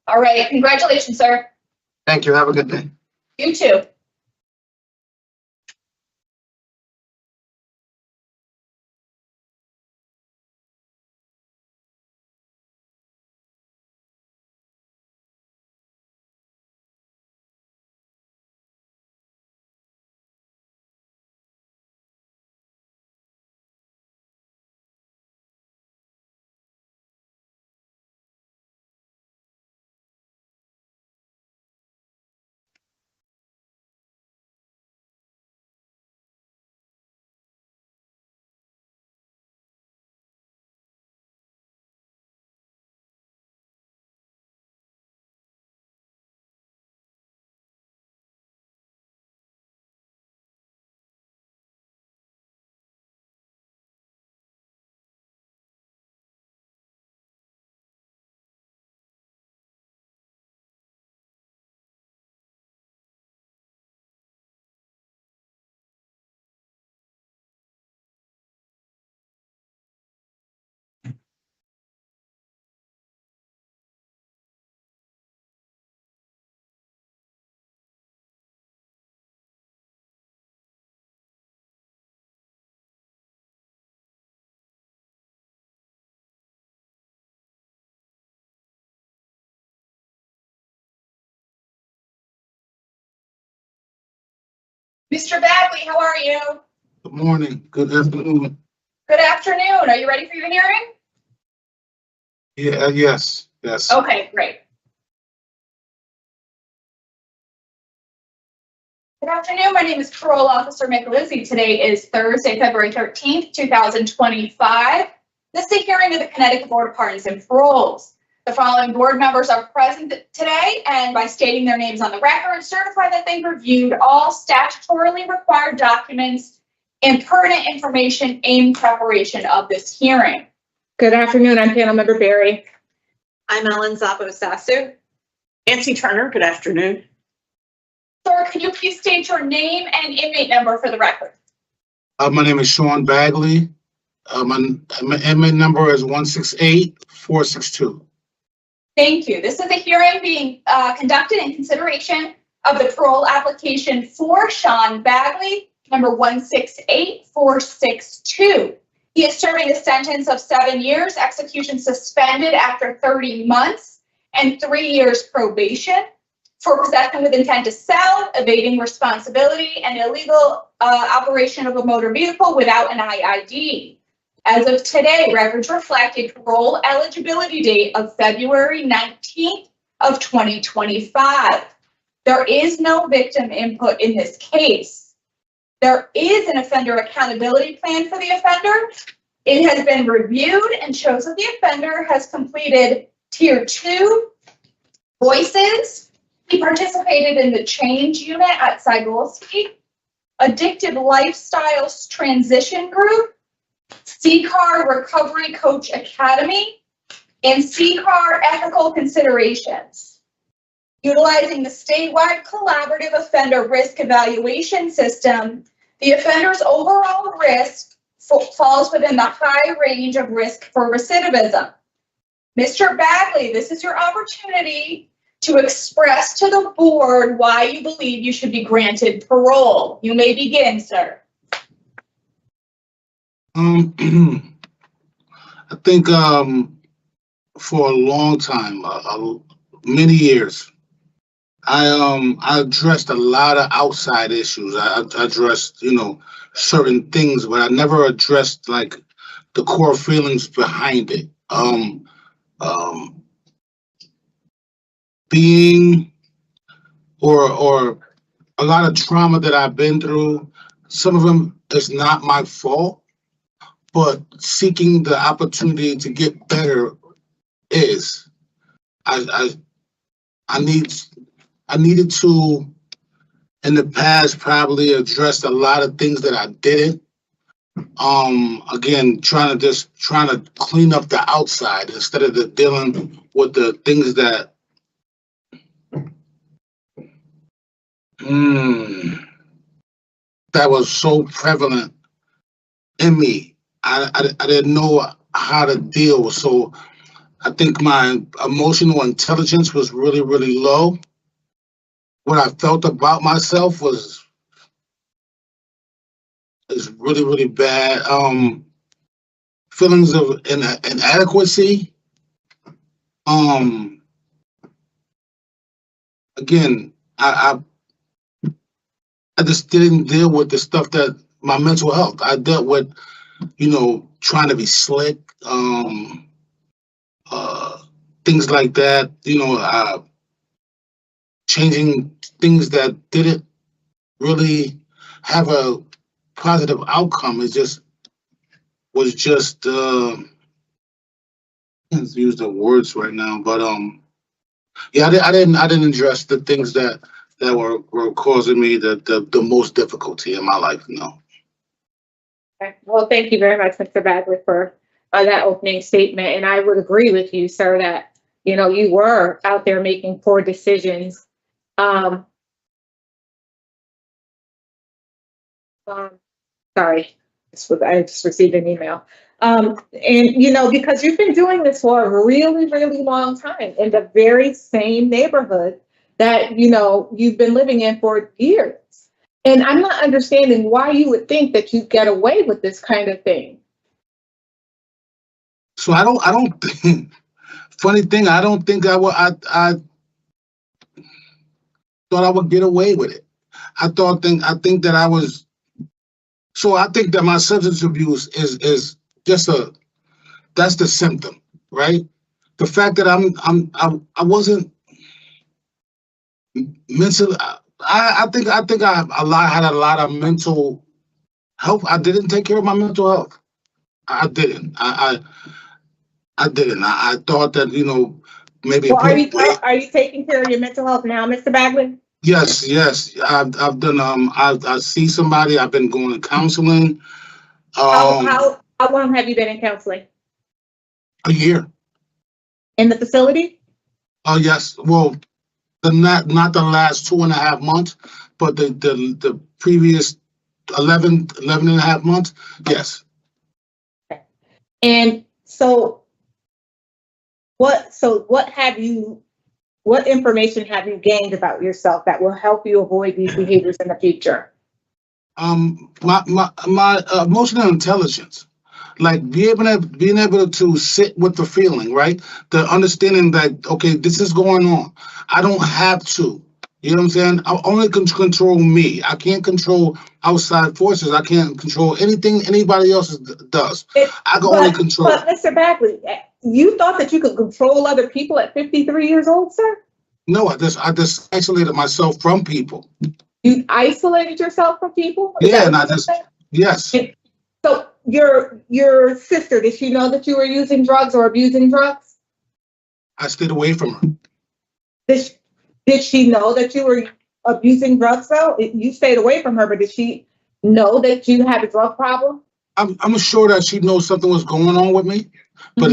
All right, congratulations, sir. Thank you. Have a good day. You too. Mr. Bagley, how are you? Good morning, good afternoon. Good afternoon. Are you ready for your hearing? Yeah, yes. Okay, great. Good afternoon. My name is Parole Officer Michelizzi. Today is Thursday, February 13th, 2025. This is a hearing of the Connecticut Board of Pardons and Paroles. The following board members are present today and by stating their names on the record, certify that they've reviewed all statutorily required documents and pertinent information in preparation of this hearing. Good afternoon, I'm panel member Barry. I'm Ellen Zappa-Sasu. Nancy Turner, good afternoon. Sir, can you please state your name and inmate number for the record? My name is Shawn Bagley. My inmate number is 168462. Thank you. This is a hearing being conducted in consideration of the parole application for Shawn Bagley, number 168462. He is serving a sentence of 7 years, execution suspended after 30 months, and 3 years probation for possession with intent to sell, evading responsibility, and illegal operation of a motor vehicle without an IID. As of today, records reflect a parole eligibility date of February 19th of 2025. There is no victim input in this case. There is an offender accountability plan for the offender. It has been reviewed and shows that the offender has completed Tier 2 voices. He participated in the change unit at Cygolski, Addictive Lifestyles Transition Group, CCAR Recovery Coach Academy, and CCAR Ethical Considerations. Utilizing the statewide collaborative offender risk evaluation system, the offender's overall risk falls within the high range of risk for recidivism. Mr. Bagley, this is your opportunity to express to the board why you believe you should be granted parole. You may begin, sir. I think for a long time, many years, I addressed a lot of outside issues. I addressed, certain things, but I never addressed like the core feelings behind it. Being or a lot of trauma that I've been through, some of them is not my fault, but seeking the opportunity to get better is. I needed to, in the past, probably address a lot of things that I didn't. Again, trying to clean up the outside instead of dealing with the things that that was so prevalent in me. I didn't know how to deal with. So I think my emotional intelligence was really, really low. What I felt about myself is really, really bad. Feelings of inadequacy. Again, I just didn't deal with the stuff that my mental health. I dealt with, trying to be slick, things like that, changing things that didn't really have a positive outcome. It just was just, I can't use the words right now, but yeah, I didn't address the things that were causing me the most difficulty in my life. No. Okay. Well, thank you very much, Mr. Bagley, for that opening statement. And I would agree with you, sir, that, you were out there making poor decisions. Sorry, I just received an email. And, because you've been doing this for a really, really long time in the very same neighborhood that, you've been living in for years. And I'm not understanding why you would think that you'd get away with this kind of thing. So I don't think, funny thing, I don't think I thought I would get away with it. I think that I was, so I think that my substance abuse is just that's the symptom, right? The fact that I wasn't mentally, I think I had a lot of mental health. I didn't take care of my mental health. I didn't. I didn't. I thought that, maybe. Well, are you taking care of your mental health now, Mr. Bagley? Yes. I've done. I see somebody. I've been going to counseling. How long have you been in counseling? A year. In the facility? Oh yes. Well, not the last 2.5 months, but the previous 11 and a half months. Yes. And so what information have you gained about yourself that will help you avoid these behaviors in the future? My emotional intelligence, like being able to sit with the feeling, right? The understanding that, okay, this is going on. I don't have to. You know what I'm saying? I only can control me. I can't control outside forces. I can't control anything anybody else does. I can only control. But Mr. Bagley, you thought that you could control other people at 53 years old, sir? No, I just isolated myself from people. You isolated yourself from people? Yeah, and yes. So your sister, did she know that you were using drugs or abusing drugs? I stayed away from her. Did she know that you were abusing drugs though? You stayed away from her, but did she know that you had a drug problem? I'm sure that she knows something was going on with me, but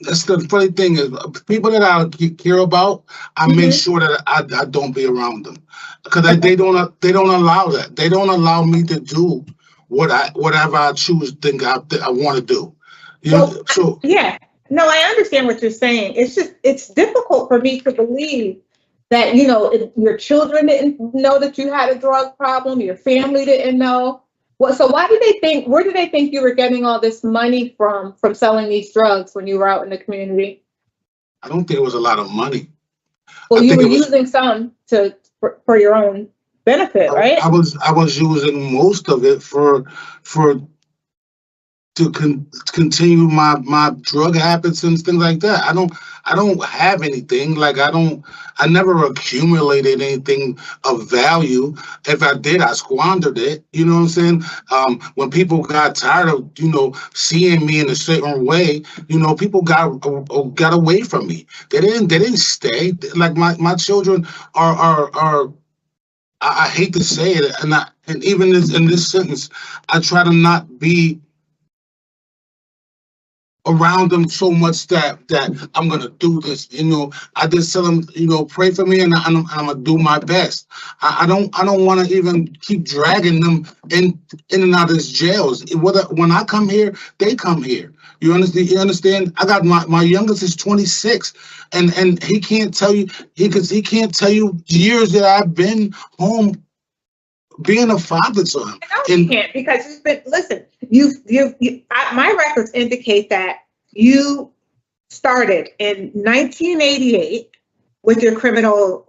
that's the funny thing is, people that I care about, I make sure that I don't be around them, because they don't allow that. They don't allow me to do whatever I choose, think I want to do. Yeah. No, I understand what you're saying. It's difficult for me to believe that, your children didn't know that you had a drug problem, your family didn't know. Well, so where did they think you were getting all this money from selling these drugs when you were out in the community? I don't think it was a lot of money. Well, you were using some for your own benefit, right? I was using most of it to continue my drug habits and things like that. I don't have anything. Like I never accumulated anything of value. If I did, I squandered it. You know what I'm saying? When people got tired of, seeing me in a certain way, people got away from me. They didn't stay. Like my children are I hate to say it, and even in this sentence, I try to not be around them so much that I'm gonna do this. I just tell them, pray for me, and I'm gonna do my best. I don't want to even keep dragging them in and out of these jails. When I come here, they come here. You understand? I got my youngest is 26, and he can't tell you he can't tell you years that I've been home being a father to him. No, you can't, because you've been, listen, my records indicate that you started in 1988 with your criminal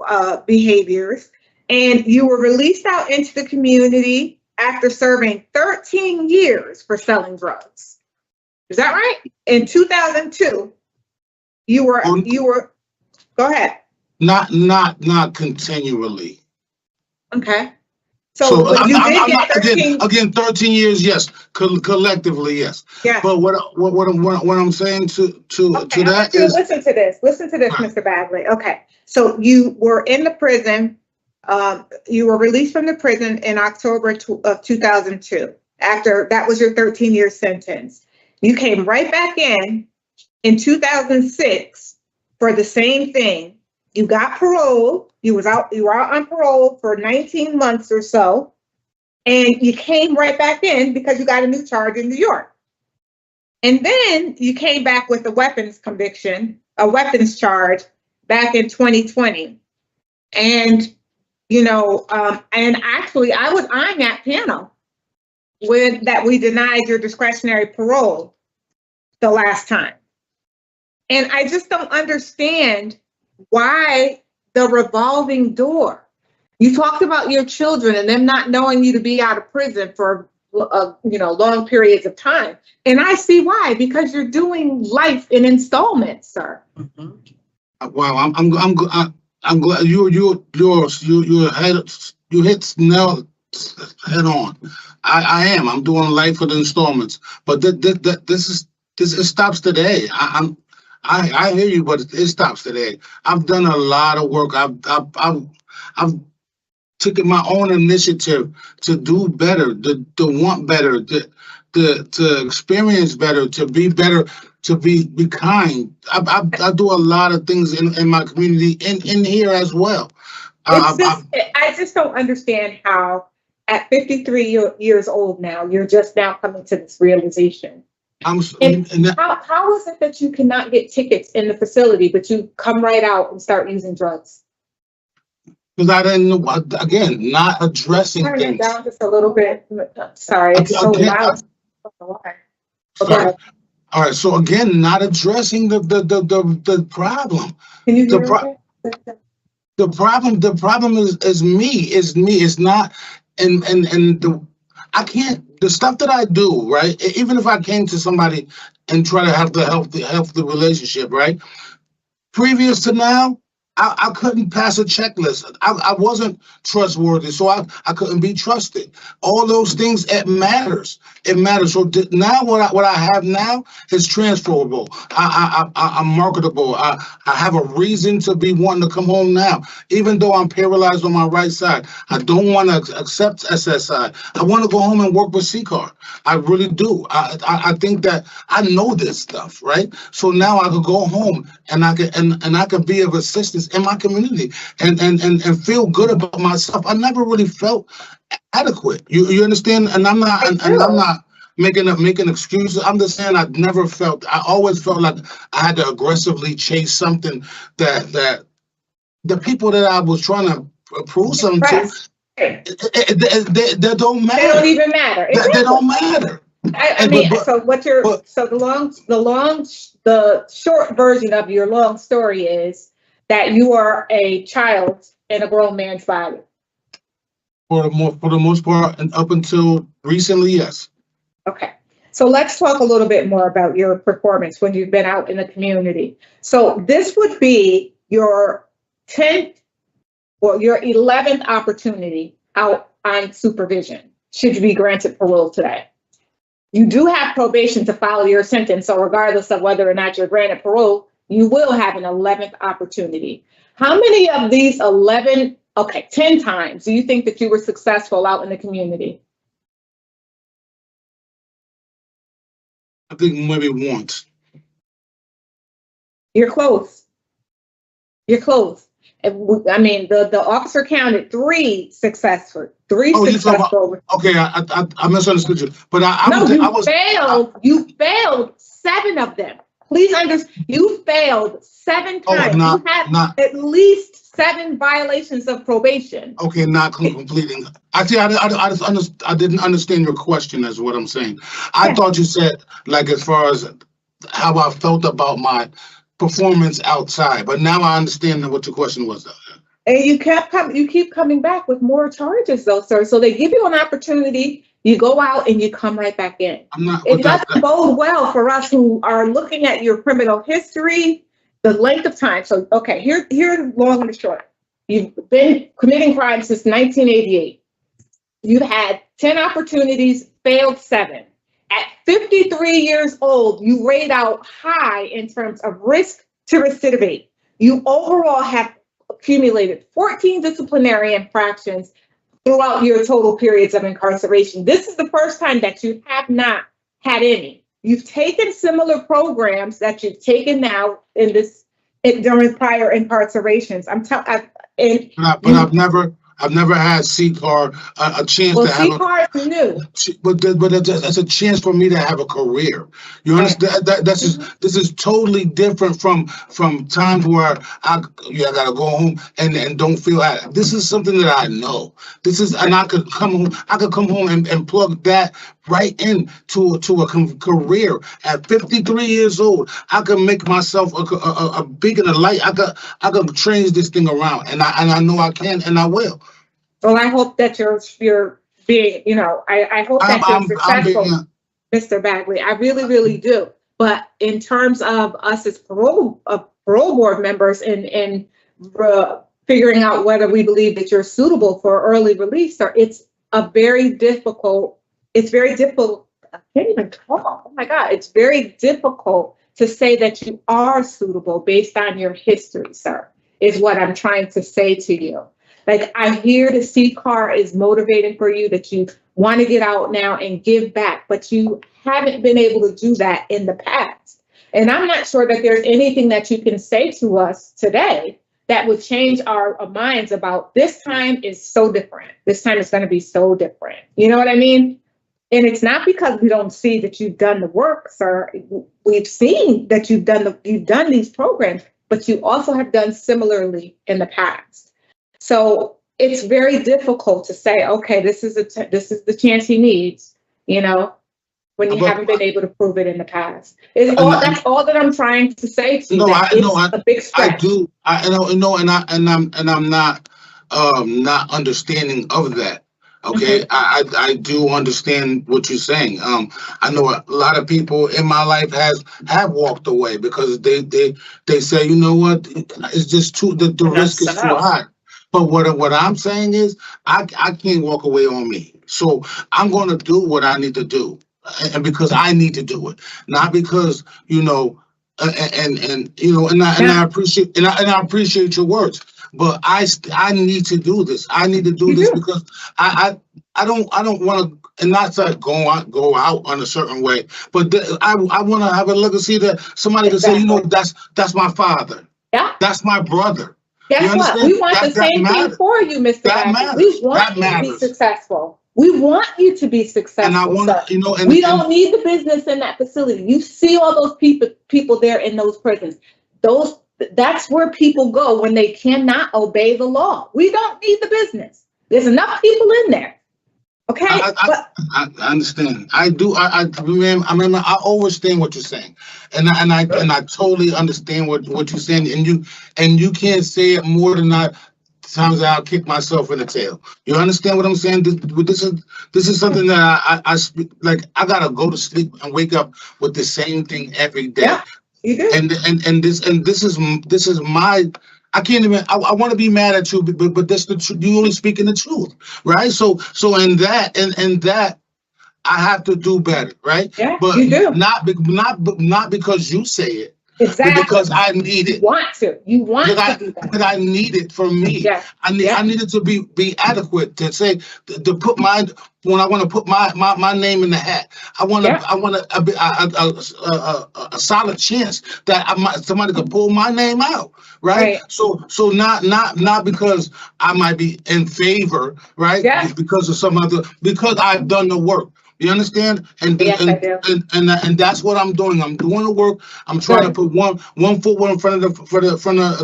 behaviors, and you were released out into the community after serving 13 years for selling drugs. Is that right? In 2002, you were, go ahead. Not continually. Okay. So again, 13 years, yes. Collectively, yes. Yeah. But what I'm saying to that is, listen to this, Mr. Bagley. Okay. So you were in the prison. You were released from the prison in October of 2002. After that was your 13-year sentence. You came right back in 2006 for the same thing. You got parole. You were out on parole for 19 months or so, and you came right back in because you got a new charge in New York. And then you came back with a weapons charge back in 2020. And, and actually I was on that panel that we denied your discretionary parole the last time. And I just don't understand why the revolving door. You talked about your children and them not knowing you to be out of prison for, long periods of time. And I see why, because you're doing life in installments, sir. Wow, I'm glad you hit nail head on. I am. I'm doing life for the installments, but this it stops today. I hear you, but it stops today. I've done a lot of work. I've taken my own initiative to do better, to want better, to experience better, to be better, to be kind. I do a lot of things in my community, in here as well. I just don't understand how at 53 years old now, you're just now coming to this realization. How is it that you cannot get tickets in the facility, but you come right out and start using drugs? Because I didn't know, again, not addressing Turn things. it down just a little bit. Sorry, it's so loud. Sorry. All right, so again, not addressing the problem. Can you hear the problem is me. It's not, I can't, the stuff that I do, right? Even if I came to somebody and try to help the relationship, right? Previous to now, I couldn't pass a checklist. I wasn't trustworthy, so I couldn't be trusted. All those things, it matters. It matters. So now what I have now is transferable. I'm marketable. I have a reason to be wanting to come home now. Even though I'm paralyzed on my right side, I don't want to accept SSI. I want to go home and work with CCAR. I really do. I think that I know this stuff, right? So now I could go home and I can be of assistance in my community and feel good about myself. I never really felt adequate. You understand? And I'm not making excuses. I'm just saying I always felt like I had to aggressively chase something that the people that I was trying to prove something to, they don't matter. They don't even matter. They don't matter. The short version of your long story is that you are a child in a grown man's body. For the most part, and up until recently, yes. Okay. So let's talk a little bit more about your performance when you've been out in the community. So this would be your 10th or your 11th opportunity out on supervision, should you be granted parole today. You do have probation to follow your sentence, so regardless of whether or not you're granted parole, you will have an 11th opportunity. How many of these 10 times do you think that you were successful out in the community? I think maybe once. You're close. You're close. I mean, the officer counted 3 successful. Okay, I misunderstood you, but you failed 7 of them. Please understand, you failed 7 times. You had at least 7 violations of probation. Okay, not completing. Actually, I didn't understand your question, is what I'm saying. I thought you said, like, as far as how I felt about my performance outside, but now I understand what your question was. And you keep coming back with more charges, though, sir. So they give you an opportunity. You go out and you come right back in. It doesn't bode well for us who are looking at your criminal history, the length of time. So, okay, here's long and short. You've been committing crimes since 1988. You've had 10 opportunities, failed 7. At 53 years old, you rate out high in terms of risk to recidivate. You overall have accumulated 14 disciplinary infractions throughout your total periods of incarceration. This is the first time that you have not had any. You've taken similar programs that you've taken now during prior incarcerations. I've never had CCAR a chance Well, to have CCAR is new. but that's a chance for me to have a career. You understand? This is totally different from times where I gotta go home and don't feel happy. This is something that I know. This is, and I could come home and plug that right into a career. At 53 years old, I could make myself a beacon of light. I could change this thing around, and I know I can, and I will. Well, I hope that you're being, I hope that you're successful, Mr. Bagley. I really, really do. But in terms of us as parole board members and figuring out whether we believe that you're suitable for early release, it's very difficult. I can't even talk. Oh my God. It's very difficult to say that you are suitable based on your history, sir, is what I'm trying to say to you. Like, I hear the CCAR is motivating for you, that you want to get out now and give back, but you haven't been able to do that in the past. And I'm not sure that there's anything that you can say to us today that would change our minds about this time is so different. This time is going to be so different. You know what I mean? And it's not because we don't see that you've done the work, sir. We've seen that you've done these programs, but you also have done similarly in the past. So it's very difficult to say, okay, this is the chance he needs, when you haven't been able to prove it in the past. That's all that I'm trying to say to you. No, a big stretch. I do. I'm not understanding of that. Okay, Mm-hmm. I do understand what you're saying. I know a lot of people in my life have walked away because they say, you know what, it's just the risk is too high. But what I'm saying is, I can't walk away on me. So I'm going to do what I need to do, and because I need to do it, not because I appreciate your words. But I need to do this. I need to do this because I don't want to, and not to go out on a certain way, but I want to have a legacy that somebody can say, that's my father. Yeah. That's my brother. Guess what? We want the same thing for you, Mr. Bagley. We want you to be successful. We want you to be successful. And I want to, we don't need the business in that facility. You see all those people there in those prisons. That's where people go when they cannot obey the law. We don't need the business. There's enough people in there. Okay. I understand. I do. I understand what you're saying, and I totally understand what you're saying. And you can't say it more than times I'll kick myself in the tail. You understand what I'm saying? This is something that I speak, like, I gotta go to sleep and wake up with the same thing every day. Yeah, you do. And this is my. I can't even. I want to be mad at you, but that's the truth. You only speaking the truth, right? So in that, I have to do better, right? Yeah, but you do. Not because you say it. Exactly. But because I need it. You want to do that. But I need it for me. Yeah. I need it to be adequate to say to put when I want to put my name in the hat. I want a solid chance that somebody could pull my name out, right? So not because I might be in favor, right? Yeah. Because I've done the work. You understand? And that's what I'm doing. I'm doing the work. I'm trying to put one foot in front of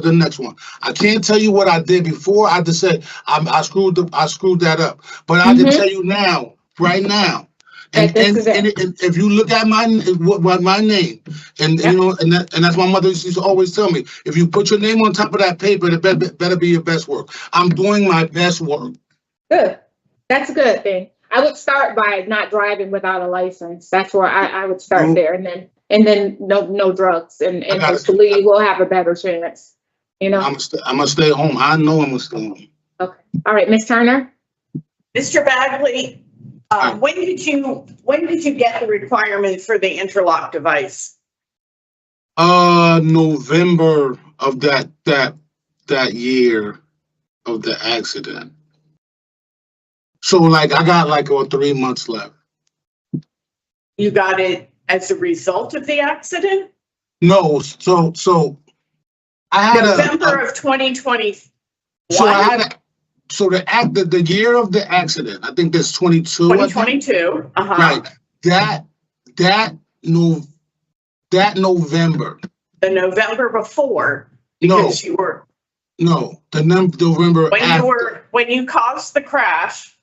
the next one. I can't tell you what I did before. I just said I screwed that up. But I can tell you now, right now. And if you look at my name, and that's my mother used to always tell me, if you put your name on top of that paper, it better be your best work. I'm doing my best work. Good. That's a good thing. I would start by not driving without a license. That's where I would start there, and then no drugs, and hopefully you will have a better chance. I'm gonna stay home. I know I'm gonna stay home. Okay. All right, Ms. Turner. Mr. Bagley, when did you get the requirement for the interlock device? November of that year of the accident. So I got 3 months left. You got it as a result of the accident? No, so I had November of 2020. So I so the year of the accident, I think that's 22. 2022, Right. That November. The November before, No. because you were, No, the November after. when you caused the crash,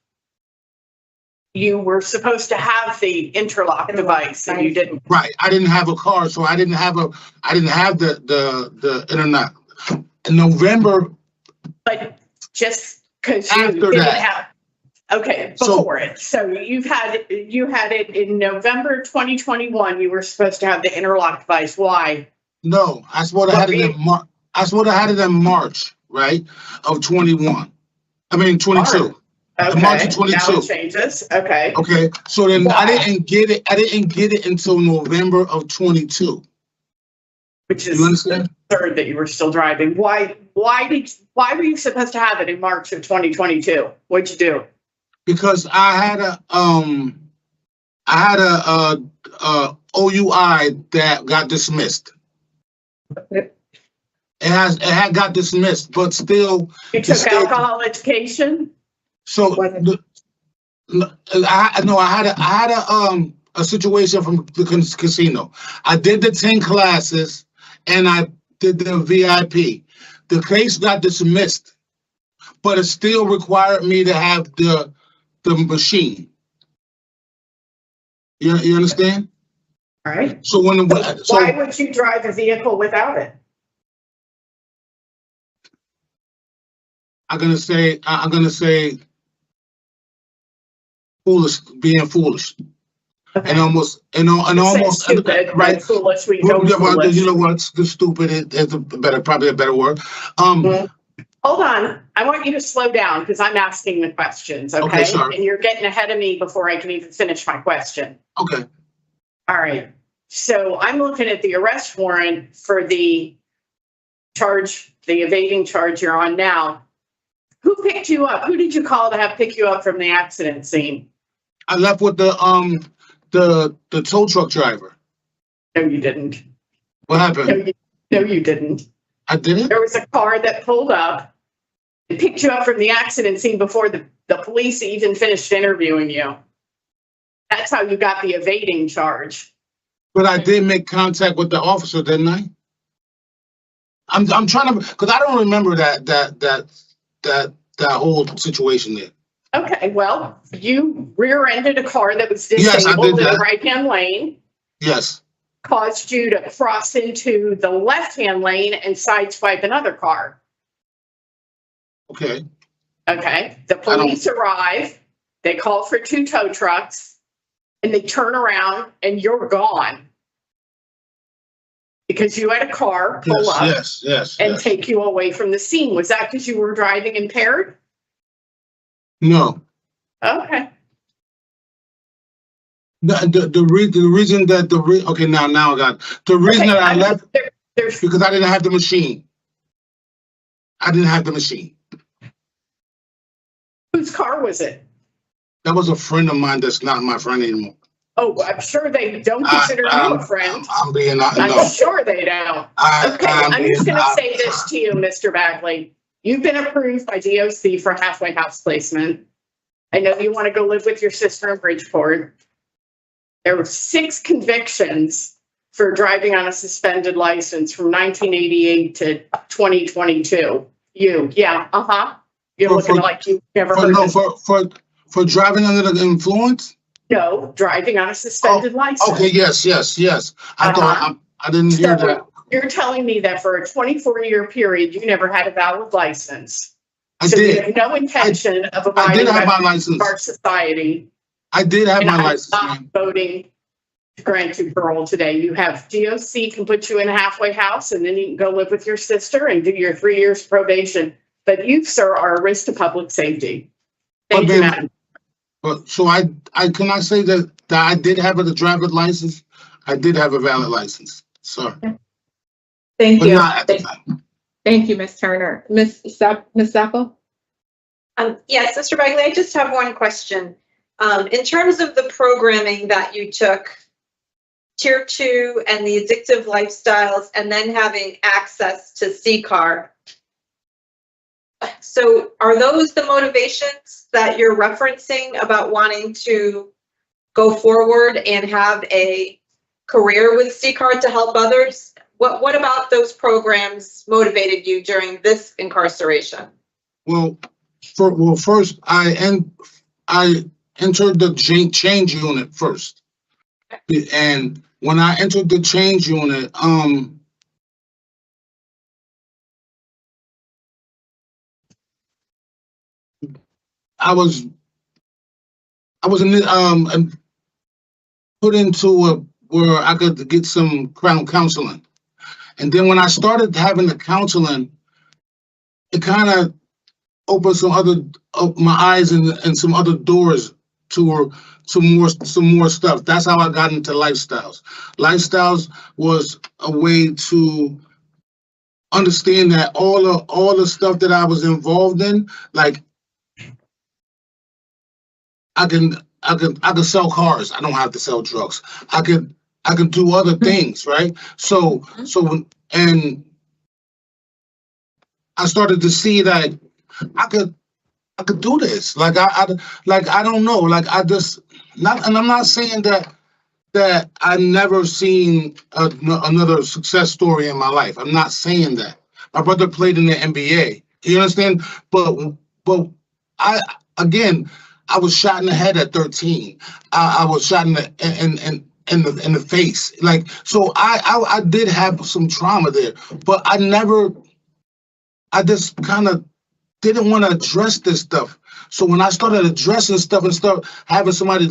you were supposed to have the interlock device and you didn't. Right. I didn't have a car, so I didn't have the internet. In November. But just because you after didn't that. have, okay, before it. So you had it in November 2021, you were supposed to have the interlock device. Why? No, I swear I had it in March. I swear I had it in March, right, of 21. I mean 22. Okay. March of 22. Now it changes. Okay. Okay. So then Why? I didn't get it until November of 22. Which is you understand? Third that you were still driving. Why were you supposed to have it in March of 2022? What'd you do? Because I had a OUI that got dismissed. It had got dismissed, but still. You took alcohol education? So I had a situation from the casino. I did the 10 classes and I did the VIP. The case got dismissed, but it still required me to have the machine. You understand? All right. So why would you drive a vehicle without it? I'm gonna say foolish, being foolish. Okay. And almost stupid, right? Foolish. We know foolish. You know what's the stupid? It's probably a better word. Hold on. I want you to slow down because I'm asking the questions. Okay. And you're getting ahead of me before I can even finish my question. Okay. All right. So I'm looking at the arrest warrant for the charge, the evading charge you're on now. Who picked you up? Who did you call to have pick you up from the accident scene? I left with the tow truck driver. No, you didn't. What happened? No, you didn't. I didn't? There was a car that pulled up and picked you up from the accident scene before the police even finished interviewing you. That's how you got the evading charge. But I did make contact with the officer, didn't I? I'm trying to, because I don't remember that whole situation there. Okay, well, you rear-ended a car that was disabled in the right-hand lane. Yes. Caused you to cross into the left-hand lane and sideswipe another car. Okay. Okay, the police arrive, they call for 2 tow trucks, and they turn around and you're gone. Because you had a car pull up and take you away from the scene. Was that because you were driving impaired? No. Okay. The reason that okay, now I got it. The reason that I left because I didn't have the machine. I didn't have the machine. Whose car was it? That was a friend of mine that's not my friend anymore. Oh, I'm sure they don't consider you a friend. I'm sure they don't. I'm just going to say this to you, Mr. Bagley. You've been approved by DOC for halfway house placement. I know you want to go live with your sister in Bridgeport. There were 6 convictions for driving on a suspended license from 1988 to 2022. You're looking like you've never heard this. For driving under the influence? No, driving on a suspended license. Okay, yes. I thought I didn't hear that. You're telling me that for a 24-year period, you never had a valid license. I did. You have no intention of abiding by our society. I did have my license. I'm not voting to grant you parole today. You have DOC can put you in a halfway house, and then you can go live with your sister and do your 3 years probation. But you, sir, are a risk to public safety. Thank you, madam. But so I can I say that I did have a driver's license. I did have a valid license. Sorry. Thank you. Thank you, Ms. Turner. Ms. Sacco? Yes, Mr. Bagley, I just have one question. In terms of the programming that you took, Tier 2 and the addictive lifestyles, and then having access to CCAR, So are those the motivations that you're referencing about wanting to go forward and have a career with CCAR to help others? What about those programs motivated you during this incarceration? Well, first I entered the change unit first, and when I entered the change unit, I was put into where I could get some counseling, and then when I started having the counseling, it kind of opened my eyes and some other doors to some more stuff. That's how I got into lifestyles. Lifestyles was a way to understand that all the stuff that I was involved in, like I can sell cars. I don't have to sell drugs. I can do other things, right? So and I started to see that I could do this. Like I don't know. Like I just not, and I'm not saying that I never seen another success story in my life. I'm not saying that. My brother played in the NBA. You understand? But I was shot in the head at 13. I was shot in the face. Like, so I did have some trauma there, but I just kind of didn't want to address this stuff. So when I started addressing stuff and start having somebody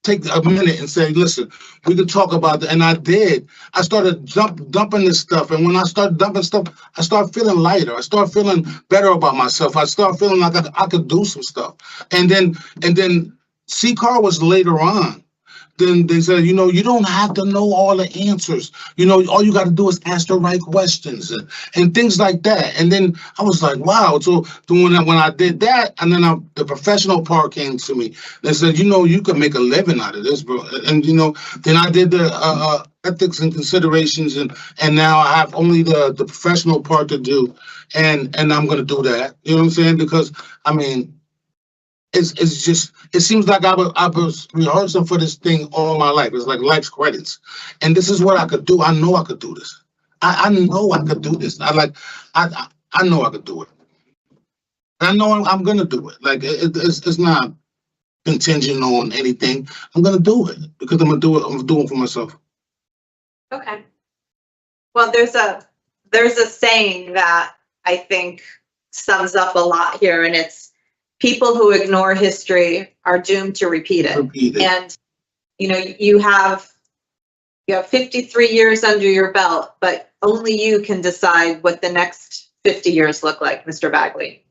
take a minute and say, listen, we could talk about that. And I did. I started dumping this stuff. And when I started dumping stuff, I started feeling lighter. I started feeling better about myself. I started feeling like I could do some stuff. And then CCAR was later on. Then they said, you know, you don't have to know all the answers. You know, all you got to do is ask the right questions and things like that. And then I was like, wow. So when I did that, and then the professional part came to me. They said, you know, you can make a living out of this, bro. And, you know, then I did the ethics and considerations, and now I have only the professional part to do. And I'm going to do that. You know what I'm saying? Because, I mean, it's just, it seems like I was rehearsing for this thing all my life. It's like life's credits. And this is what I could do. I know I could do this. I know I could do this. I know I could do it. I know I'm going to do it. Like, it's not contingent on anything. I'm going to do it because I'm going to do it. I'm doing it for myself. Okay. Well, there's a saying that I think sums up a lot here, and it's, people who ignore history are doomed to repeat it. And, you know, you have 53 years under your belt, but only you can decide what the next 50 years look like, Mr. Bagley.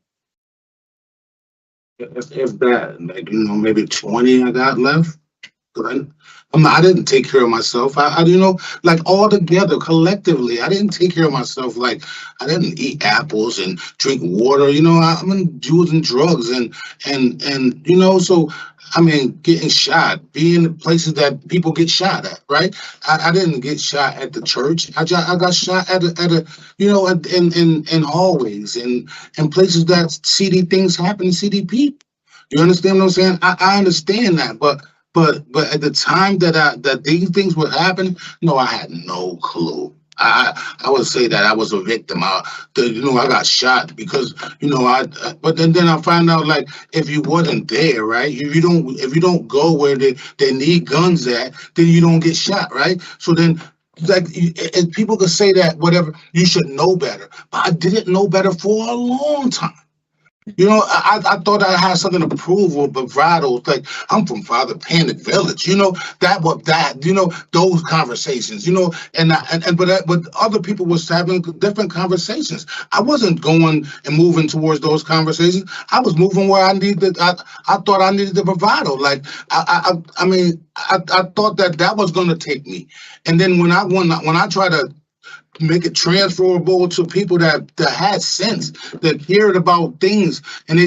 If that, like, you know, maybe 20 I got left. I didn't take care of myself. I you know, like all together, collectively, I didn't take care of myself. Like I didn't eat apples and drink water. You know, I'm using drugs and you know, so I mean, getting shot, being in places that people get shot at, right? I didn't get shot at the church. I got shot at a you know, in hallways and places that seedy things happen to seedy people. You understand what I'm saying? I understand that, but at the time that these things would happen, no, I had no clue. I would say that I was a victim. You know, I got shot because, you know, but then I find out, like, if you wasn't there, right? If you don't go where they need guns at, then you don't get shot, right? So then, like, and people could say that whatever, you should know better, but I didn't know better for a long time. You know, I thought I had something to prove with bravado. Like, I'm from Father Panic Village, you know, you know, those conversations, you know, but other people was having different conversations. I wasn't going and moving towards those conversations. I was moving where I needed. I thought I needed the bravado. Like, I mean, I thought that was going to take me. And then when I try to make it transferable to people that had sense, that cared about things. And I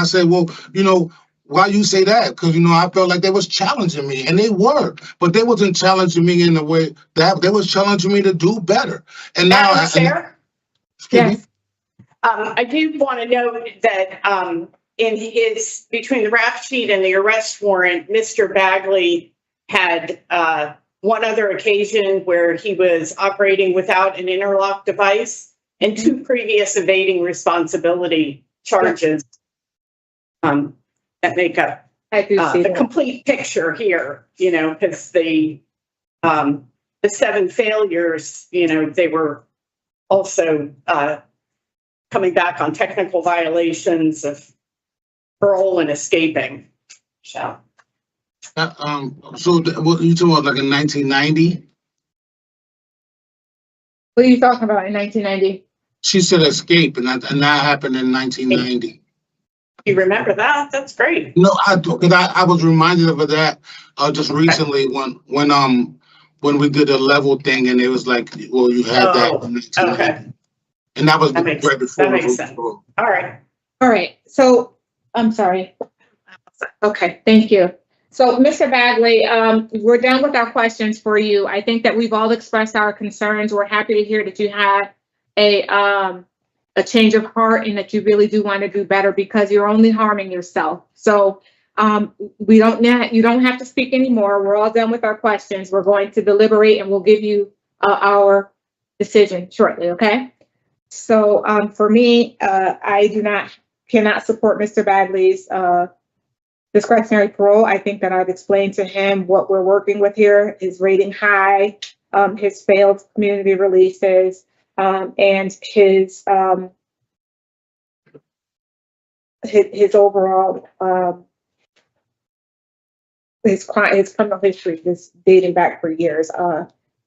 said, well, you know, why you say that? Because, you know, I felt like they was challenging me, and they were, but they wasn't challenging me in the way that they was challenging me to do better. And now, Yes. I do want to note that in his, between the rap sheet and the arrest warrant, Mr. Bagley had one other occasion where he was operating without an interlock device and two previous evading responsibility charges that make up the complete picture here, you know, because the 7 failures, you know, they were also coming back on technical violations of parole and escaping. So. What you talking about, like in 1990? What are you talking about in 1990? She said escape, and that happened in 1990. You remember that? That's great. No, I do, because I was reminded of that just recently when we did a level thing, and it was like, well, you had that. Okay. And that was right before. That makes sense. All right. So, I'm sorry. Okay, thank you. So, Mr. Bagley, we're done with our questions for you. I think that we've all expressed our concerns. We're happy to hear that you had a change of heart and that you really do want to do better, because you're only harming yourself. So, you don't have to speak anymore. We're all done with our questions. We're going to deliberate and we'll give you our decision shortly, okay? So, for me, I cannot support Mr. Bagley's discretionary parole. I think that I've explained to him what we're working with here, his rating high, his failed community releases, and his overall his criminal history is dating back for years.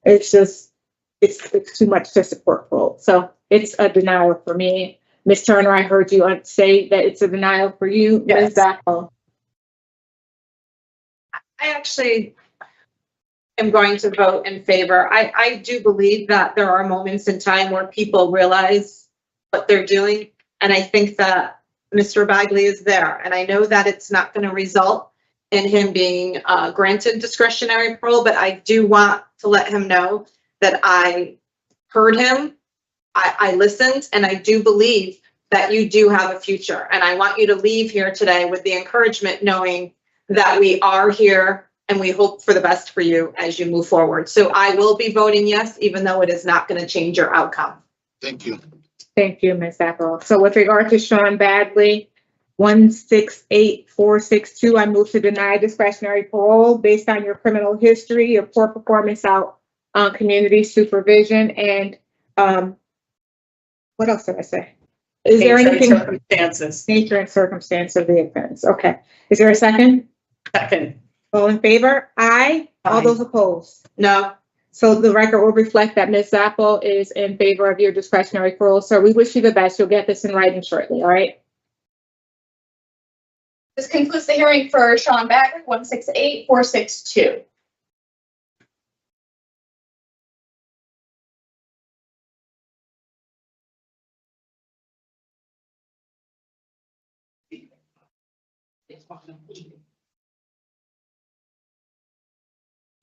It's too much to support parole. So it's a denial for me. Ms. Turner, I heard you say that it's a denial for you. Yes. Ms. Zacco. I actually am going to vote in favor. I do believe that there are moments in time where people realize what they're doing. And I think that Mr. Bagley is there. And I know that it's not going to result in him being granted discretionary parole, but I do want to let him know that I heard him, I listened, and I do believe that you do have a future. And I want you to leave here today with the encouragement knowing that we are here and we hope for the best for you as you move forward. So I will be voting yes, even though it is not going to change your outcome. Thank you. Thank you, Ms. Zacco. So with regard to Shawn Bagley, 168462, I move to deny discretionary parole based on your criminal history, your poor performance out on community supervision, and what else did I say? Is there anything? Circumstances. Nature and circumstance of the offense. Okay. Is there a second? Second. All in favor? Aye. All those opposed? No. So the record will reflect that Ms. Zacco is in favor of your discretionary parole. So we wish you the best. You'll get this in writing shortly. All right. This concludes the hearing for Shawn Bagley, 168462.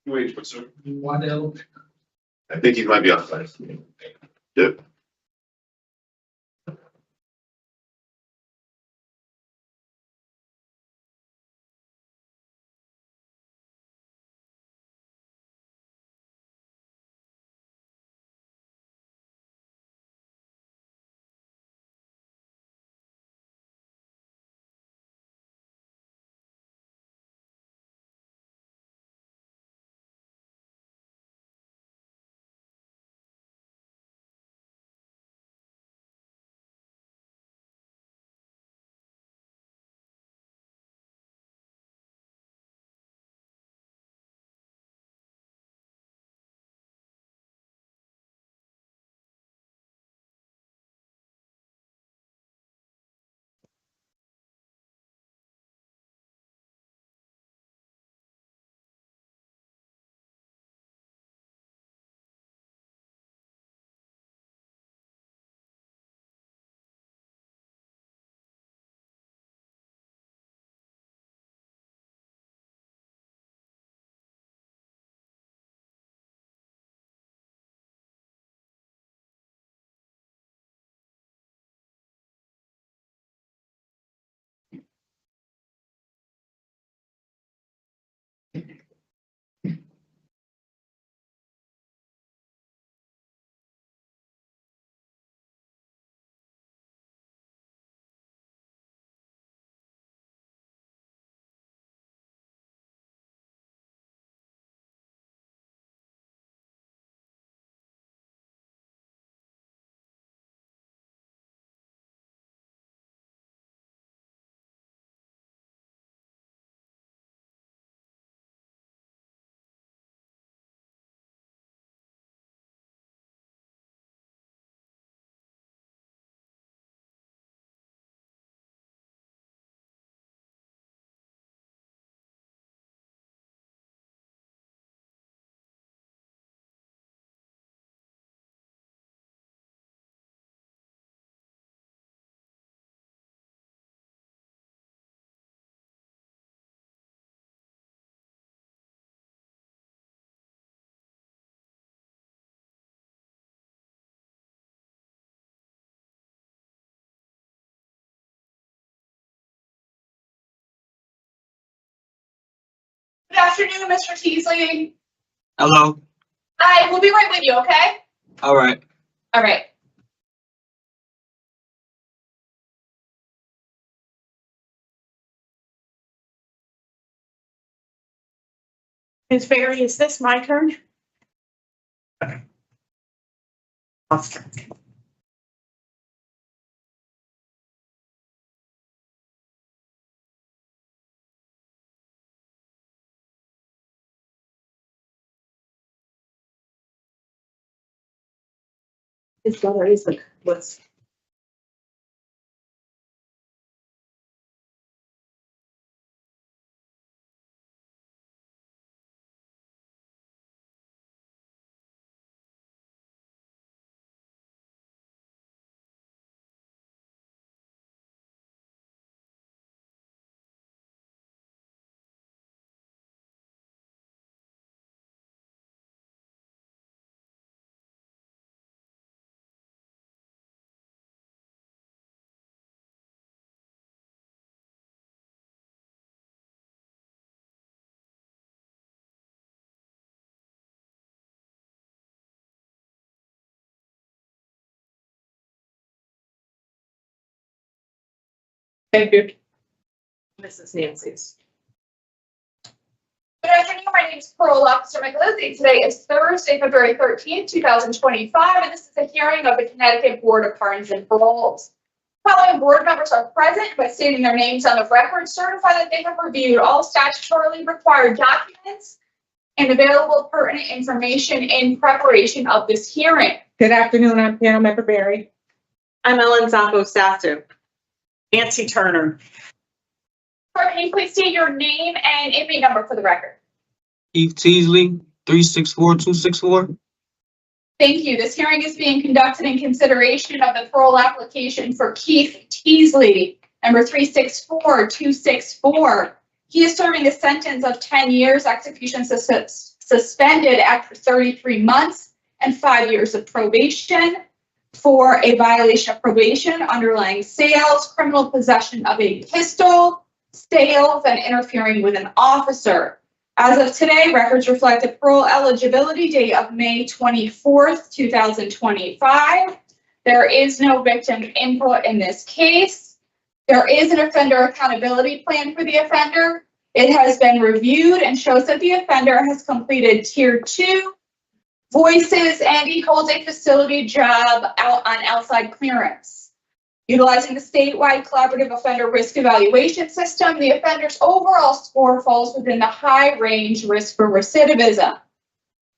Wait, what's up? I think he might be outside. Yep. afternoon, Mr. Teasley. Hello? Hi, we'll be right with you, okay? All right. All right. Ms. Barry, is this my turn? Okay. His brother is like, what's? Thank you. Mrs. Nancy's. Good afternoon, my name is Parole Officer Michaelizzi. Today is Thursday, February 13th, 2025, and this is a hearing of the Connecticut Board of Pardons and Paroles. Following board members are present by stating their names on the record, certify that they have reviewed all statutorily required documents and available pertinent information in preparation of this hearing. Good afternoon, I'm Panel Member Barry. I'm Ellen Zappo Sasso. Nancy Turner. Clerk, can you please state your name and inmate number for the record? Keith Teasley, 364264. Thank you. This hearing is being conducted in consideration of the parole application for Keith Teasley, number 364264. He is serving a sentence of 10 years, execution suspended after 33 months and 5 years of probation for a violation of probation, underlying sales, criminal possession of a pistol, sales, and interfering with an officer. As of today, records reflect a parole eligibility date of May 24th, 2025. There is no victim input in this case. There is an offender accountability plan for the offender. It has been reviewed and shows that the offender has completed Tier 2 voices and he holds a facility job out on outside clearance. Utilizing the statewide collaborative offender risk evaluation system, the offender's overall score falls within the high range risk for recidivism.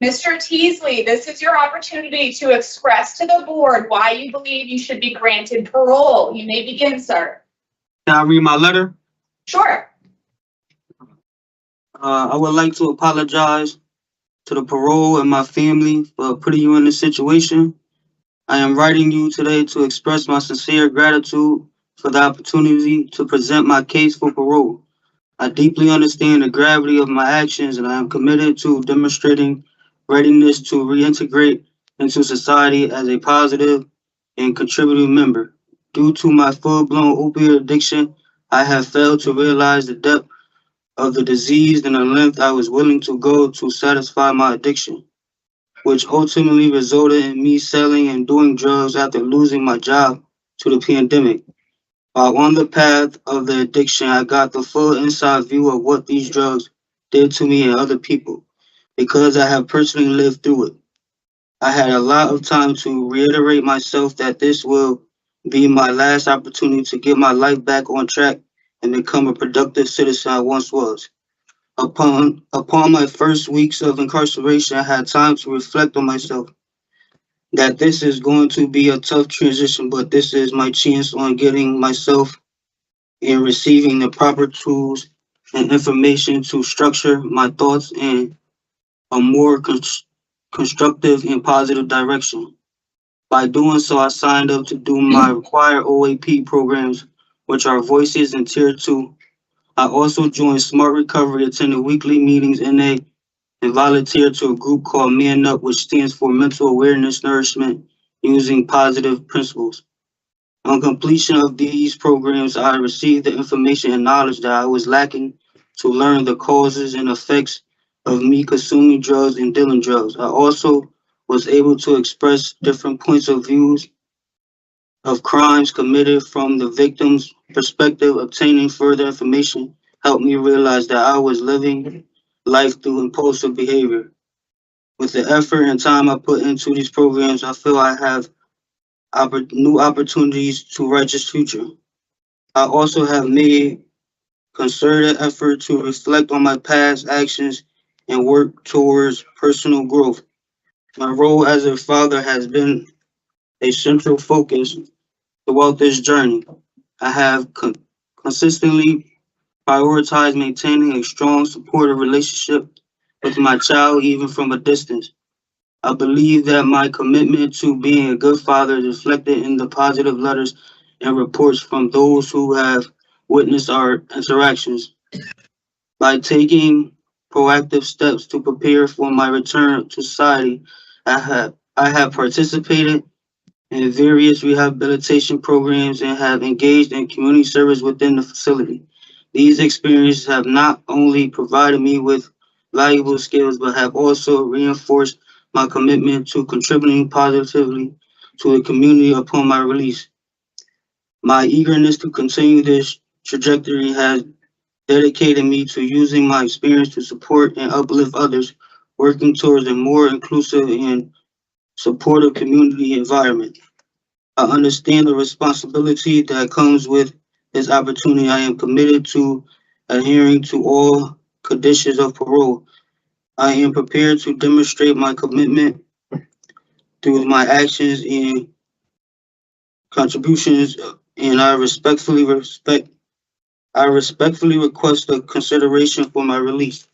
Mr. Teasley, this is your opportunity to express to the board why you believe you should be granted parole. You may begin, sir. Can I read my letter? Sure. I would like to apologize to the parole and my family for putting you in this situation. I am writing you today to express my sincere gratitude for the opportunity to present my case for parole. I deeply understand the gravity of my actions and I am committed to demonstrating readiness to reintegrate into society as a positive and contributing member. Due to my full-blown opioid addiction, I have failed to realize the depth of the disease and the length I was willing to go to satisfy my addiction, which ultimately resulted in me selling and doing drugs after losing my job to the pandemic. While on the path of the addiction, I got the full inside view of what these drugs did to me and other people, because I have personally lived through it. I had a lot of time to reiterate myself that this will be my last opportunity to get my life back on track and become a productive citizen I once was. Upon my first weeks of incarceration, I had time to reflect on myself, that this is going to be a tough transition, but this is my chance on getting myself and receiving the proper tools and information to structure my thoughts in a more constructive and positive direction. By doing so, I signed up to do my required OAP programs, which are Voices and Tier 2. I also joined Smart Recovery, attended weekly meetings in and volunteered to a group called Man Up, which stands for Mental Awareness Nourishment Using Positive Principles. On completion of these programs, I received the information and knowledge that I was lacking to learn the causes and effects of me consuming drugs and dealing drugs. I also was able to express different points of views of crimes committed from the victim's perspective. Obtaining further information helped me realize that I was living life through impulsive behavior. With the effort and time I put into these programs, I feel I have new opportunities to righteous future. I also have made concerted effort to reflect on my past actions and work towards personal growth. My role as a father has been a central focus throughout this journey. I have consistently prioritized maintaining a strong, supportive relationship with my child, even from a distance. I believe that my commitment to being a good father is reflected in the positive letters and reports from those who have witnessed our interactions. By taking proactive steps to prepare for my return to society, I have participated in various rehabilitation programs and have engaged in community service within the facility. These experiences have not only provided me with valuable skills, but have also reinforced my commitment to contributing positively to the community upon my release. My eagerness to continue this trajectory has dedicated me to using my experience to support and uplift others, working towards a more inclusive and supportive community environment. I understand the responsibility that comes with this opportunity. I am committed to adhering to all conditions of parole. I am prepared to demonstrate my commitment through my actions and contributions, and I respectfully request the consideration for my release.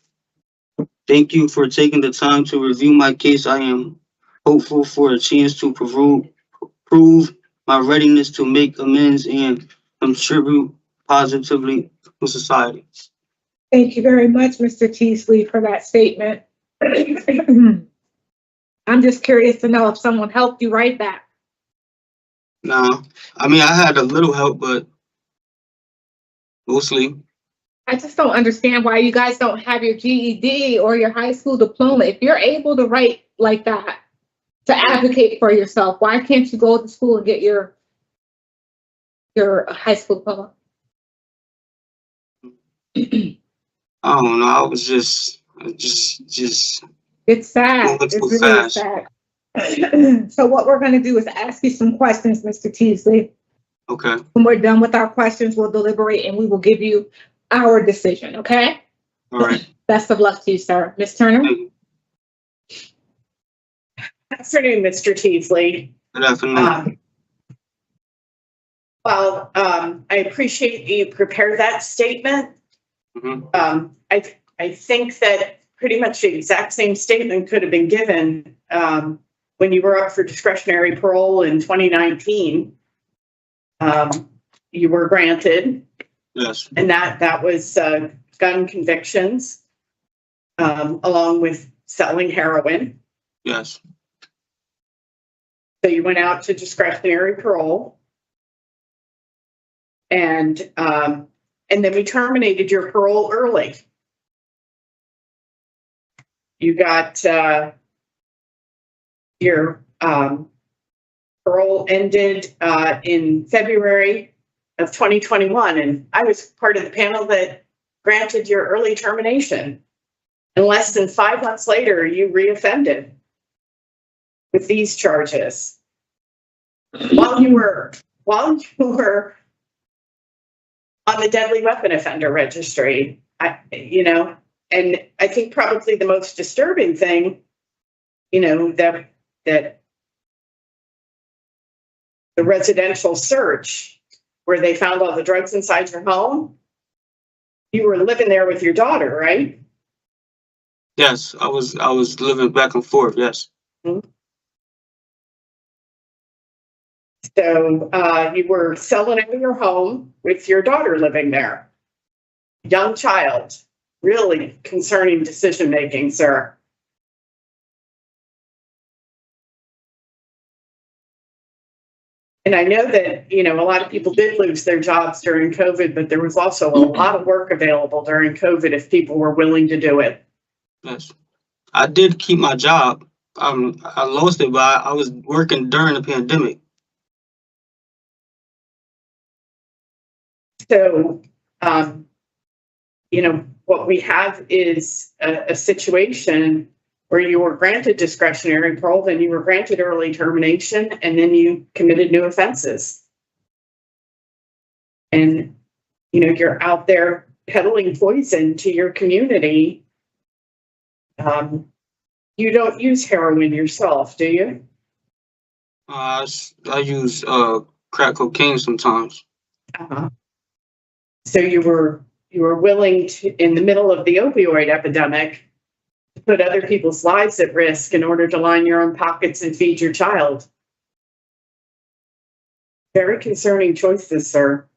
Thank you for taking the time to review my case. I am hopeful for a chance to prove my readiness to make amends and contribute positively to society. Thank you very much, Mr. Teasley, for that statement. I'm just curious to know if someone helped you write that. No, I mean, I had a little help, but mostly. I just don't understand why you guys don't have your GED or your high school diploma. If you're able to write like that, to advocate for yourself, why can't you go to school and get your high school diploma? I don't know. I was just. It's sad. Moving It's too really fast. sad. So what we're going to do is ask you some questions, Mr. Teasley. Okay. When we're done with our questions, we'll deliberate and we will give you our decision, okay? All right. Best of luck to you, sir. Ms. Turner? Good afternoon, Mr. Teasley. Good afternoon. I appreciate you prepared that statement. Mm-hmm. I think that pretty much the exact same statement could have been given when you were up for discretionary parole in 2019. You were granted. Yes. And that was gun convictions, along with selling heroin. Yes. So you went out to discretionary parole. And then we terminated your parole early. You got your parole ended in February of 2021, and I was part of the panel that granted your early termination. And less than 5 months later, you reoffended with these charges. While you were on the deadly weapon offender registry, and I think probably the most disturbing thing, that the residential search where they found all the drugs inside your home, you were living there with your daughter, right? Yes, I was living back and forth. Yes. Mm-hmm. So you were selling out of your home with your daughter living there. Young child, really concerning decision making, sir. And I know that, you know, a lot of people did lose their jobs during COVID, but there was also a lot of work available during COVID if people were willing to do it. Yes. I did keep my job. I lost it, but I was working during the pandemic. So, you know, what we have is a situation where you were granted discretionary parole, then you were granted early termination, and then you committed new offenses. And, you know, you're out there peddling poison to your community. You don't use heroin yourself, do you? I use crack cocaine sometimes. So you were willing to, in the middle of the opioid epidemic, to put other people's lives at risk in order to line your own pockets and feed your child. Very concerning choices, sir.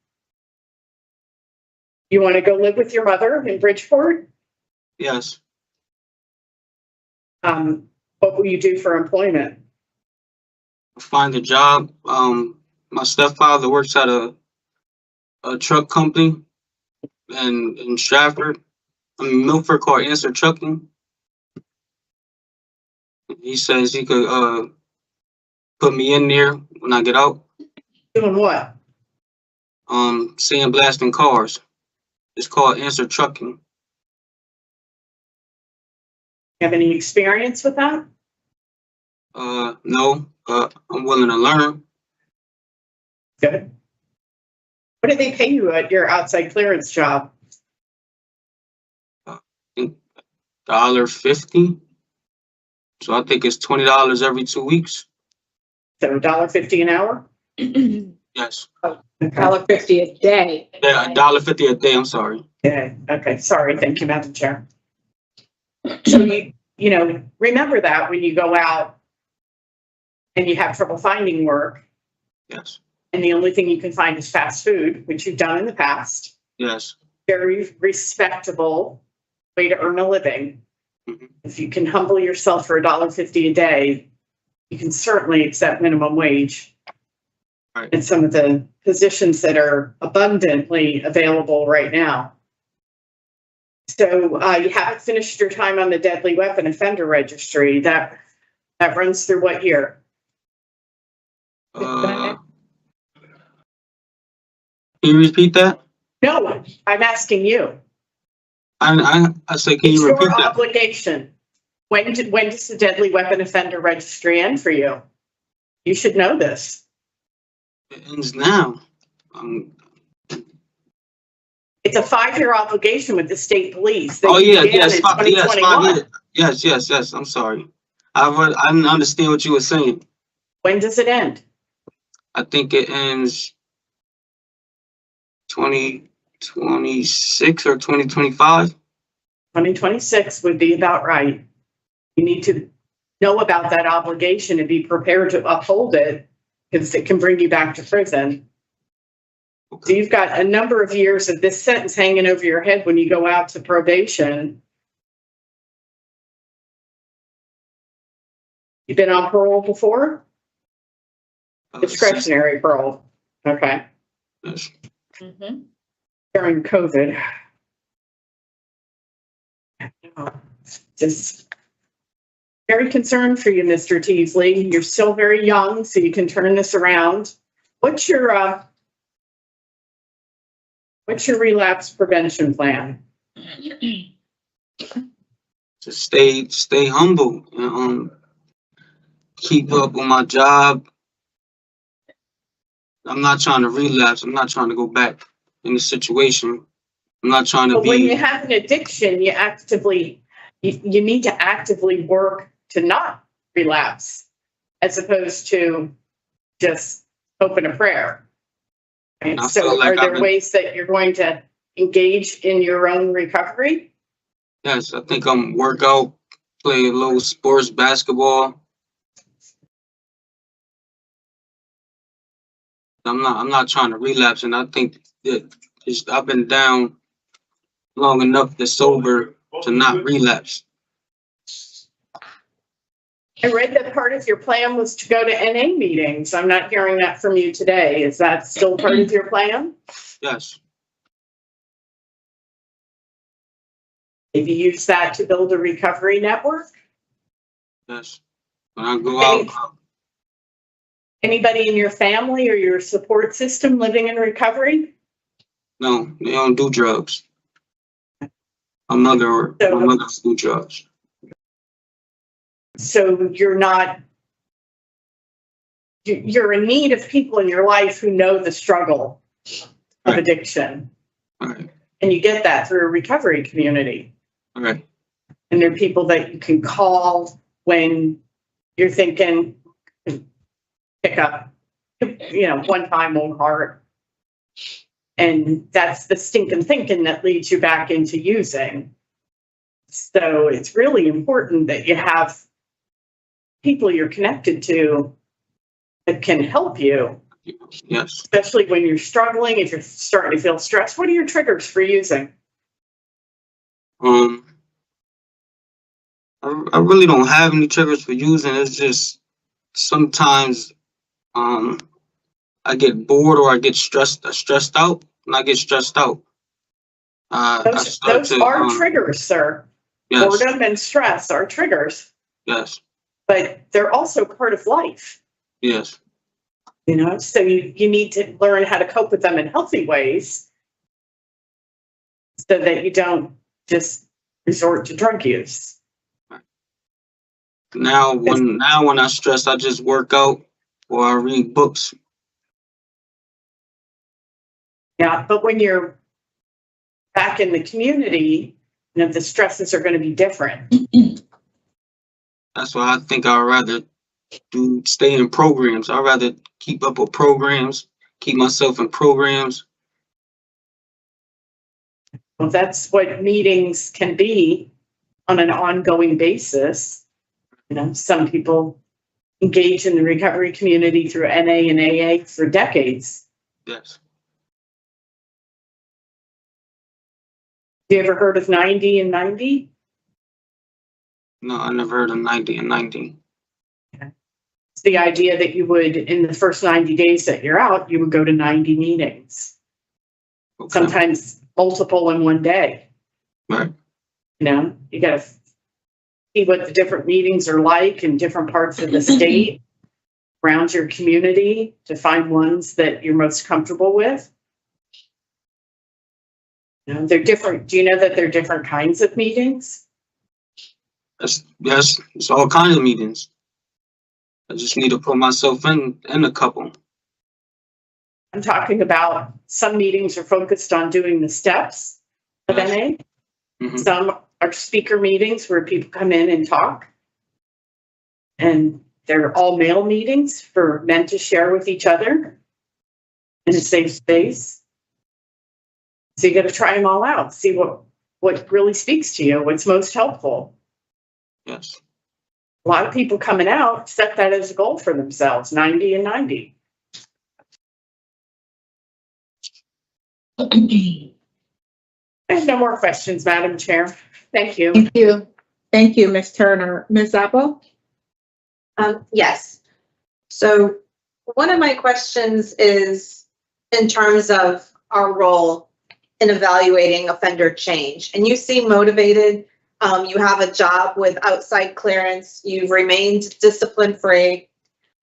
You want to go live with your mother in Bridgeport? Yes. What will you do for employment? Find a job. My stepfather works at a truck company in Stratford. Milford called Answer Trucking. He says he could put me in there when I get out. Doing what? Sandblasting cars. It's called Answer Trucking. Have any experience with that? No, but I'm willing to learn. Good. What do they pay you at your outside clearance job? $1.50. So I think it's $20 every 2 weeks. So $1.50 an hour? Yes. $1.50 a day. Yeah, $1.50 a day. I'm sorry. Yeah. Okay. Sorry. Thank you, Madam Chair. So you know, remember that when you go out and you have trouble finding work. Yes. And the only thing you can find is fast food, which you've done in the past. Yes. Very respectable way to earn a living. Mm-hmm. If you can humble yourself for $1.50 a day, you can certainly accept minimum wage. Right. And some of the positions that are abundantly available right now. So you haven't finished your time on the deadly weapon offender registry. That runs through what year? Can you repeat that? No, I'm asking you. I say, can you repeat It's your that? obligation. When does the deadly weapon offender registry end for you? You should know this. It ends now. It's a 5-year obligation with the state police. They Oh yeah, began yes, in 5 2021. years. Yes. I'm sorry. I didn't understand what you were saying. When does it end? I think it ends 2026 or 2025. 2026 would be about right. You need to know about that obligation and be prepared to uphold it because it can bring you back to prison. Okay. So you've got a number of years of this sentence hanging over your head when you go out to probation. You've been on parole before? Discretionary parole. Okay. Yes. Mm-hmm. During COVID. Just very concerned for you, Mr. Teasley. You're still very young, so you can turn this around. What's your relapse prevention plan? To stay humble and keep up with my job. I'm not trying to relapse. I'm not trying to go back in the situation. I'm not trying to But be. when you have an addiction, you need to actively work to not relapse, as opposed to just hoping a prayer. Right? So are there ways that you're going to engage in your own recovery? Yes, I think I'm work out, play a little sports, basketball. I'm not trying to relapse, and I think that I've been down long enough to sober to not relapse. I read that part of your plan was to go to NA meetings. I'm not hearing that from you today. Is that still part of your plan? Yes, Maybe use that to build a recovery network? yes. When I go out, Anybody in your family or your support system living in recovery? no, they don't do drugs. My mother do drugs. So you're in need of people in your life who know the struggle of addiction. Right. And you get that through a recovery community. Right. And they're people that you can call when you're thinking, pick up, one time old heart. And that's the stinking thinking that leads you back into using. So it's really important that you have people you're connected to that can help you. Yes. Especially when you're struggling, if you're starting to feel stressed. What are your triggers for using? I really don't have any triggers for using. It's just sometimes I get bored or I get stressed out. When I get stressed out, those are triggers, sir. Yes. Boredom and stress are triggers. Yes. But they're also part of life. Yes. So you need to learn how to cope with them in healthy ways so that you don't just resort to drug use. Now when I stress, I just work out or I read books. Yeah, but when you're back in the community, the stresses are going to be different. That's why I think I'd rather stay in programs. I'd rather keep up with programs, keep myself in programs. Well, that's what meetings can be on an ongoing basis. Some people engage in the recovery community through NA and AA for decades. Yes. You ever heard of 90 and 90? No, I never heard of 90 and 90. It's the idea that you would, in the first 90 days that you're out, you would go to 90 meetings. Okay. Sometimes multiple in one day. Right. You got to see what the different meetings are like in different parts of the state, around your community, to find ones that you're most comfortable with. They're different. Do you know that there are different kinds of meetings? Yes, it's all kinds of meetings. I just need to put myself in a couple. I'm talking about some meetings are focused on doing the steps of NA. Mm-hmm. Some are speaker meetings where people come in and talk. And they're all male meetings for men to share with each other in a safe space. So you got to try them all out, see what really speaks to you, what's most helpful. Yes. A lot of people coming out set that as a goal for themselves, 90 and 90. I have no more questions, Madam Chair. Thank you. Thank you. Thank you, Ms. Turner. Ms. Zappo? Yes. So one of my questions is in terms of our role in evaluating offender change. And you seem motivated. You have a job with outside clearance. You've remained discipline-free.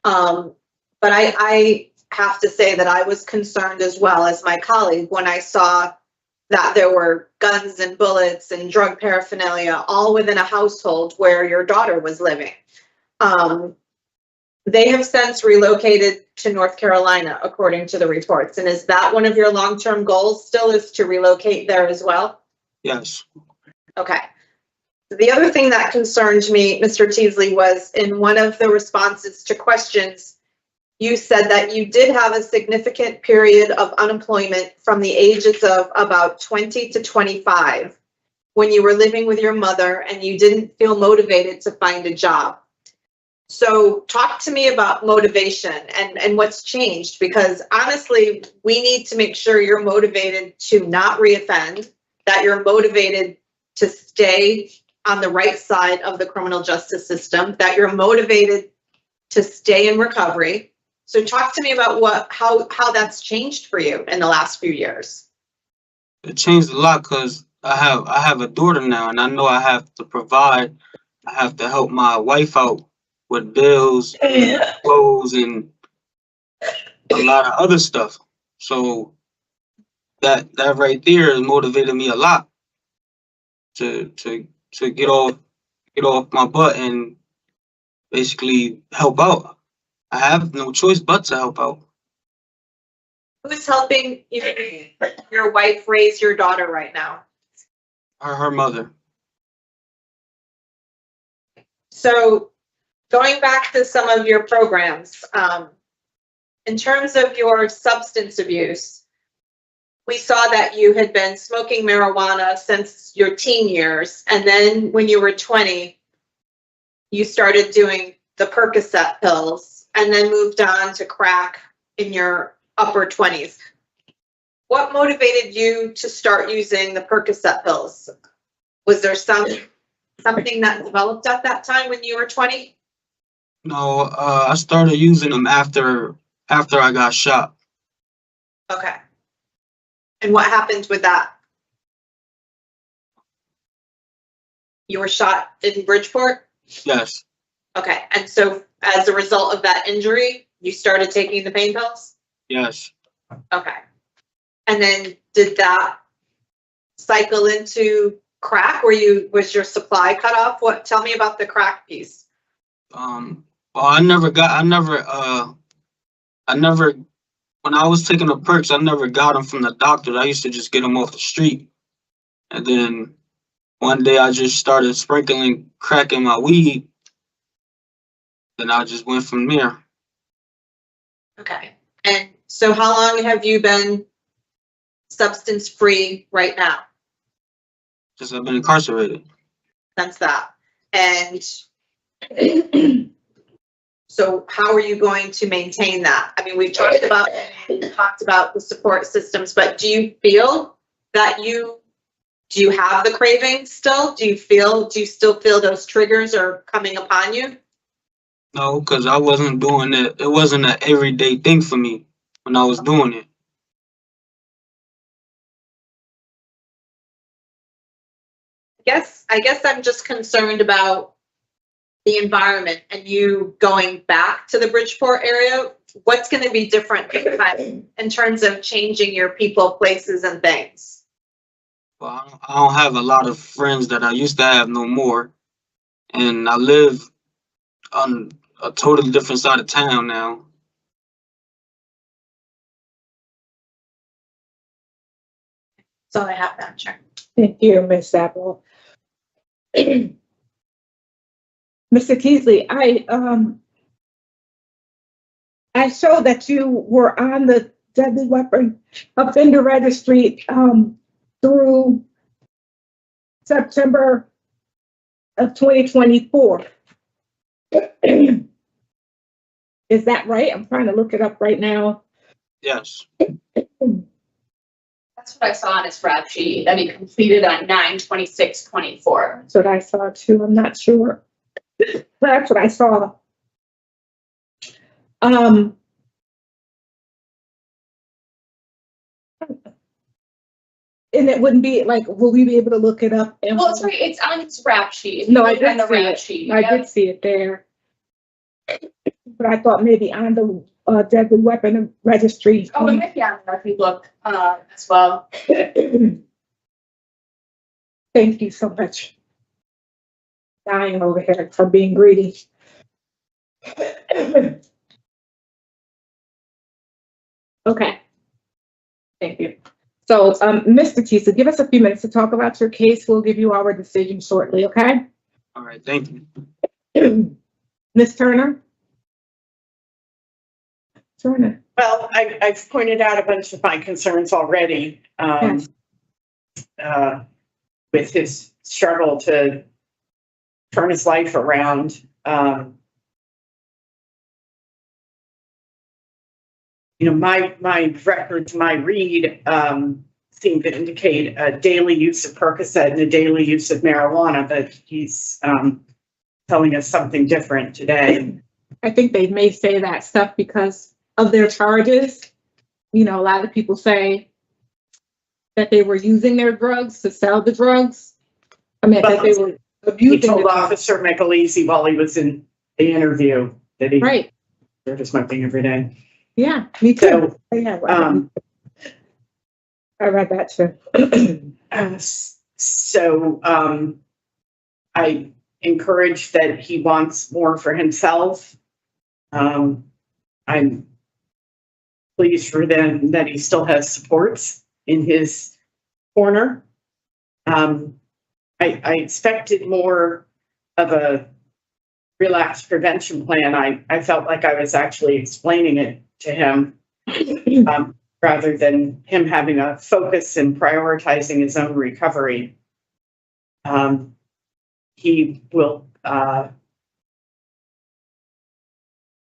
But I have to say that I was concerned as well as my colleague when I saw that there were guns and bullets and drug paraphernalia all within a household where your daughter was living. They have since relocated to North Carolina, according to the reports. And is that one of your long-term goals still, is to relocate there as well? Yes. Okay. The other thing that concerned me, Mr. Teasley, was in one of the responses to questions, you said that you did have a significant period of unemployment from the ages of about 20 to 25 when you were living with your mother and you didn't feel motivated to find a job. So talk to me about motivation and what's changed, because honestly, we need to make sure you're motivated to not reoffend, that you're motivated to stay on the right side of the criminal justice system, that you're motivated to stay in recovery. So talk to me about how that's changed for you in the last few years. It changed a lot because I have a daughter now, and I know I have to provide. I have to help my wife out with bills, clothes, and a lot of other stuff. So that right there has motivated me a lot to get off my butt and basically help out. I have no choice but to help out. Who's helping your wife raise your daughter right now? Her mother. So going back to some of your programs, in terms of your substance abuse, we saw that you had been smoking marijuana since your teen years. And then when you were 20, you started doing the Percocet pills and then moved on to crack in your upper 20s. What motivated you to start using the Percocet pills? Was there something that developed at that time when you were 20? No, I started using them after I got shot. Okay. And what happened with that? You were shot in Bridgeport? Yes. Okay. And so as a result of that injury, you started taking the pain pills? Yes. Okay. And then did that cycle into crack? Was your supply cut off? Tell me about the crack piece. Well, when I was taking the perks, I never got them from the doctor. I used to just get them off the street. And then one day I just started sprinkling crack in my weed. Then I just went from there. Okay. And so how long have you been substance free right now? Just I've been incarcerated. Since that. And so how are you going to maintain that? I mean, we've talked about the support systems, but do you feel that do you have the cravings still? Do you still feel those triggers are coming upon you? No, because I wasn't doing it. It wasn't an everyday thing for me when I was doing it. I guess I'm just concerned about the environment and you going back to the Bridgeport area. What's going to be different in terms of changing your people, places, and things? Well, I don't have a lot of friends that I used to have no more. And I live on a totally different side of town now. So I have that, sure. Thank you, Ms. Apple. Mr. Teasley, I saw that you were on the deadly weapon offender registry through September of 2024. Is that right? I'm trying to look it up right now. Yes. That's what I saw on his rap sheet, that he completed on 9/26/24. That's what I saw too. I'm not sure. That's what I saw. And it wouldn't be like, will we be able to look it up? And Well, it's right, it's on his rap sheet. No, I did the see rap it. sheet. I Yep. did see it there. But I thought maybe on the deadly weapon registry. Oh, it might be on there if you look as well. Thank you so much. Dying over here for being greedy. Okay. Thank you. So, Mr. Teasley, give us a few minutes to talk about your case. We'll give you our decision shortly, okay? All right, thank you. Ms. Turner? Turner. Well, I've pointed out a bunch of my concerns already with his struggle to turn his life around. My records, my read seemed to indicate a daily use of Percocet and a daily use of marijuana, but he's telling us something different today. I think they may say that stuff because of their charges. You know, a lot of people say that they were using their drugs to sell the drugs. I mean, that they were He abusing told the drugs. Officer Michelisi while he was in the interview that he Right. started smoking every day. Yeah, me too. So, Yeah, I read that too. I encourage that he wants more for himself. I'm pleased for them that he still has supports in his corner. I expected more of a relapse prevention plan. I felt like I was actually explaining it to him rather than him having a focus and prioritizing his own recovery. He will,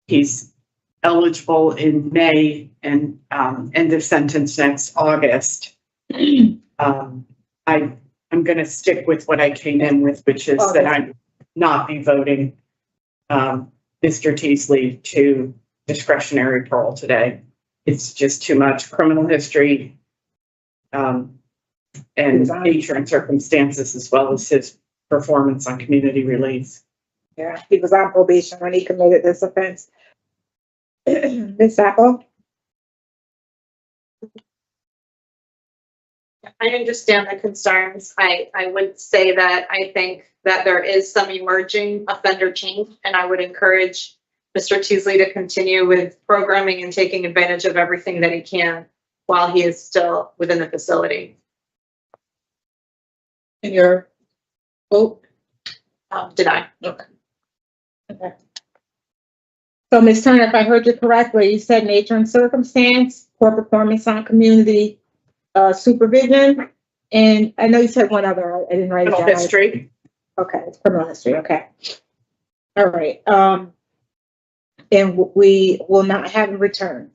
he's eligible in May and end of sentence next August. I'm going to stick with what I came in with, which is that I'm not be voting Mr. Teasley to discretionary parole today. It's just too much criminal history and nature and circumstances, as well as his performance on community release. Yeah, he was on probation when he committed this offense. Ms. Apple? I understand the concerns. I would say that I think that there is some emerging offender change, and I would encourage Mr. Teasley to continue with programming and taking advantage of everything that he can while he is still within the facility. And your vote? Deny. Okay. Okay. So, Ms. Turner, if I heard you correctly, you said nature and circumstance, poor performance on community supervision, and I know you said one other. I didn't write it down. Criminal history. Okay, it's criminal history. Okay. All right. And we will not have a return.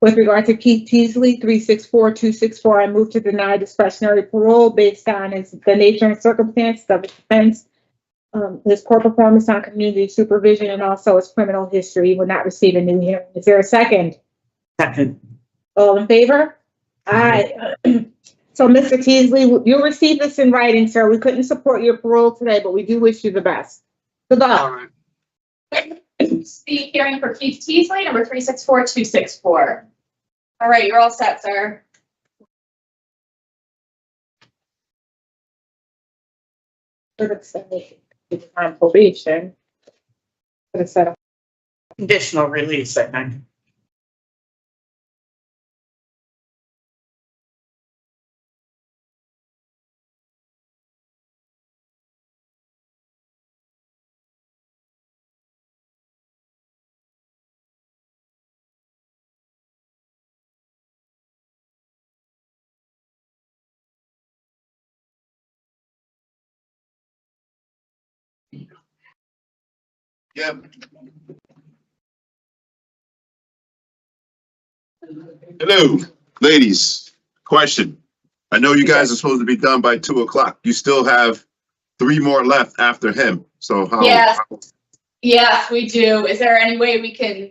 With regard to Keith Teasley, 364264, I move to deny discretionary parole based on the nature and circumstances of his offense, his poor performance on community supervision, and also his criminal history. He will not receive a new hearing. Is there a second? Second. All in favor? Aye. So, Mr. Teasley, you'll receive this in writing, sir. We couldn't support your parole today, but we do wish you the best. Good luck. All right. The hearing for Keith Teasley, number 364264. All right, you're all set, sir. On probation. Conditional release, I think. Yeah. Hello, ladies. Question. I know you guys are supposed to be done by 2:00. You still have 3 more left after him. So how? Yes. Yes, we do. Is there any way we can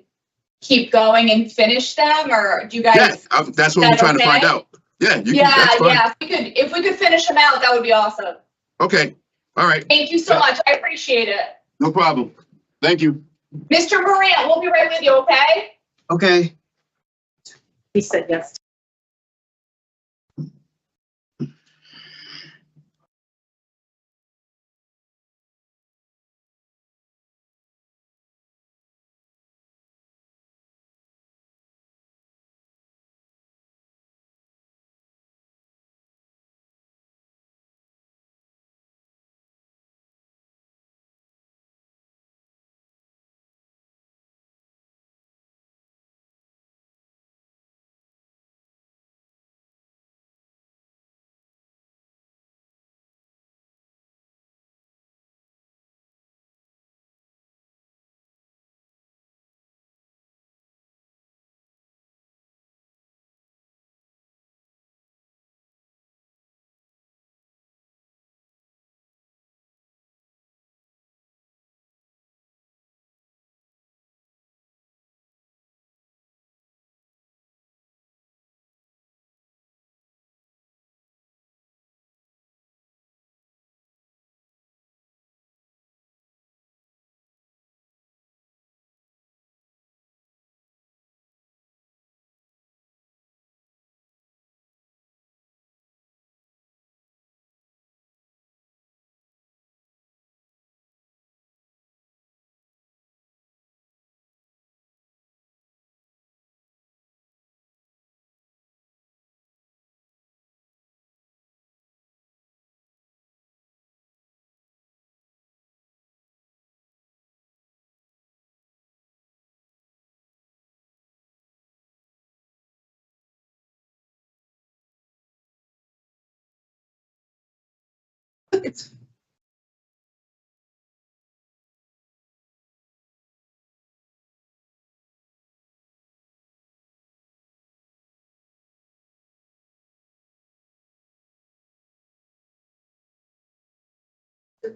keep going and finish them, or do you guys? Yeah, that's what I'm trying to find out. Yeah, you can, that's fine. Yeah. If we could finish them out, that would be awesome. Okay. All right. Thank you so much. I appreciate it. No problem. Thank you. Mr. Morrant, we'll be right with you, okay? Okay. He said yes. Good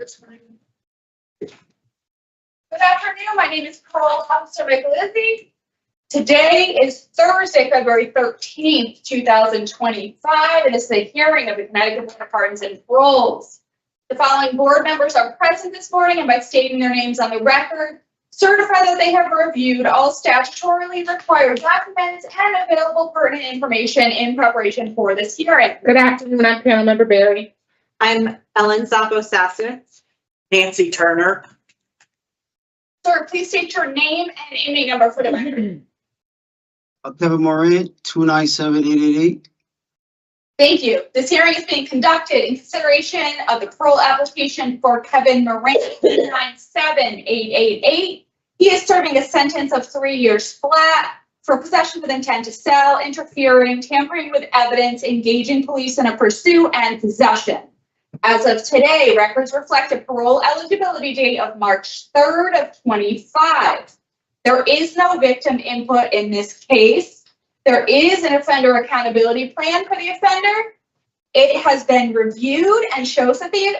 afternoon. My name is Paroles Officer Michaelizzi. Today is Thursday, February 13th, 2025, and it's the hearing of the Connecticut Board of Pardons and Paroles. The following board members are present this morning, and by stating their names on the record, certify that they have reviewed all statutorily required documents and available pertinent information in preparation for this hearing. Good afternoon, I'm panel member Barry. I'm Ellen Zappo-Sassett. Nancy Turner. Sir, please state your name and INMATE number for the record. Kevin Morrant, 297888. Thank you. This hearing is being conducted in consideration of the parole application for Kevin Morrant, 97888. He is serving a sentence of 3 years flat for possession with intent to sell, interfering, tampering with evidence, engaging police in a pursuit, and possession. As of today, records reflect a parole eligibility date of March 3rd of 25. There is no victim input in this case. There is an offender accountability plan for the offender. It has been reviewed and shows that the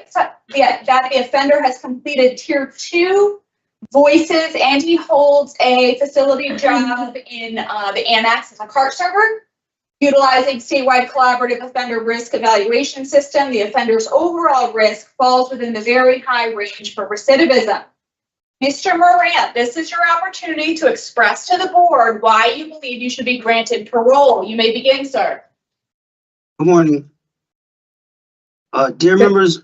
offender has completed Tier 2 voices, and he holds a facility job in the annex as a cart server. Utilizing statewide collaborative offender risk evaluation system, the offender's overall risk falls within the very high range for recidivism. Mr. Morrant, this is your opportunity to express to the board why you believe you should be granted parole. You may begin, sir. Good morning. Dear members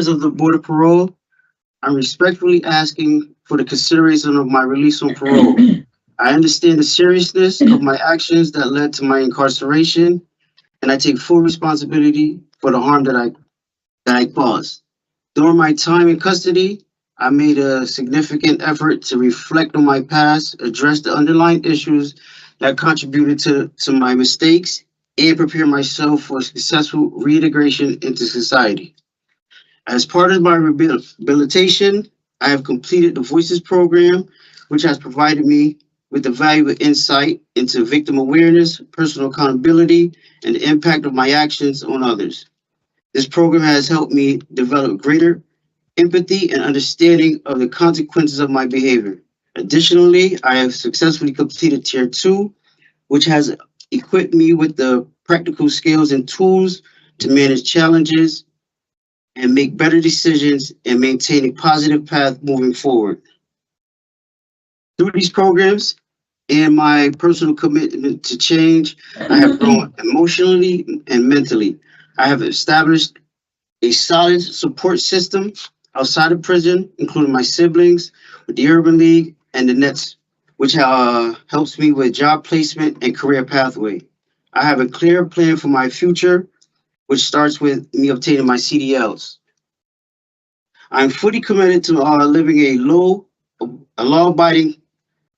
of the Board of Parole, I'm respectfully asking for the consideration of my release on parole. I understand the seriousness of my actions that led to my incarceration, and I take full responsibility for the harm that I caused. During my time in custody, I made a significant effort to reflect on my past, address the underlying issues that contributed to my mistakes, and prepare myself for successful reintegration into society. As part of my rehabilitation, I have completed the Voices program, which has provided me with the valuable insight into victim awareness, personal accountability, and the impact of my actions on others. This program has helped me develop greater empathy and understanding of the consequences of my behavior. Additionally, I have successfully completed Tier 2, which has equipped me with the practical skills and tools to manage challenges and make better decisions and maintain a positive path moving forward. Through these programs and my personal commitment to change, I have grown emotionally and mentally. I have established a solid support system outside of prison, including my siblings, with the Urban League and the Nets, which helps me with job placement and career pathway. I have a clear plan for my future, which starts with me obtaining my CDLs. I'm fully committed to living a law-abiding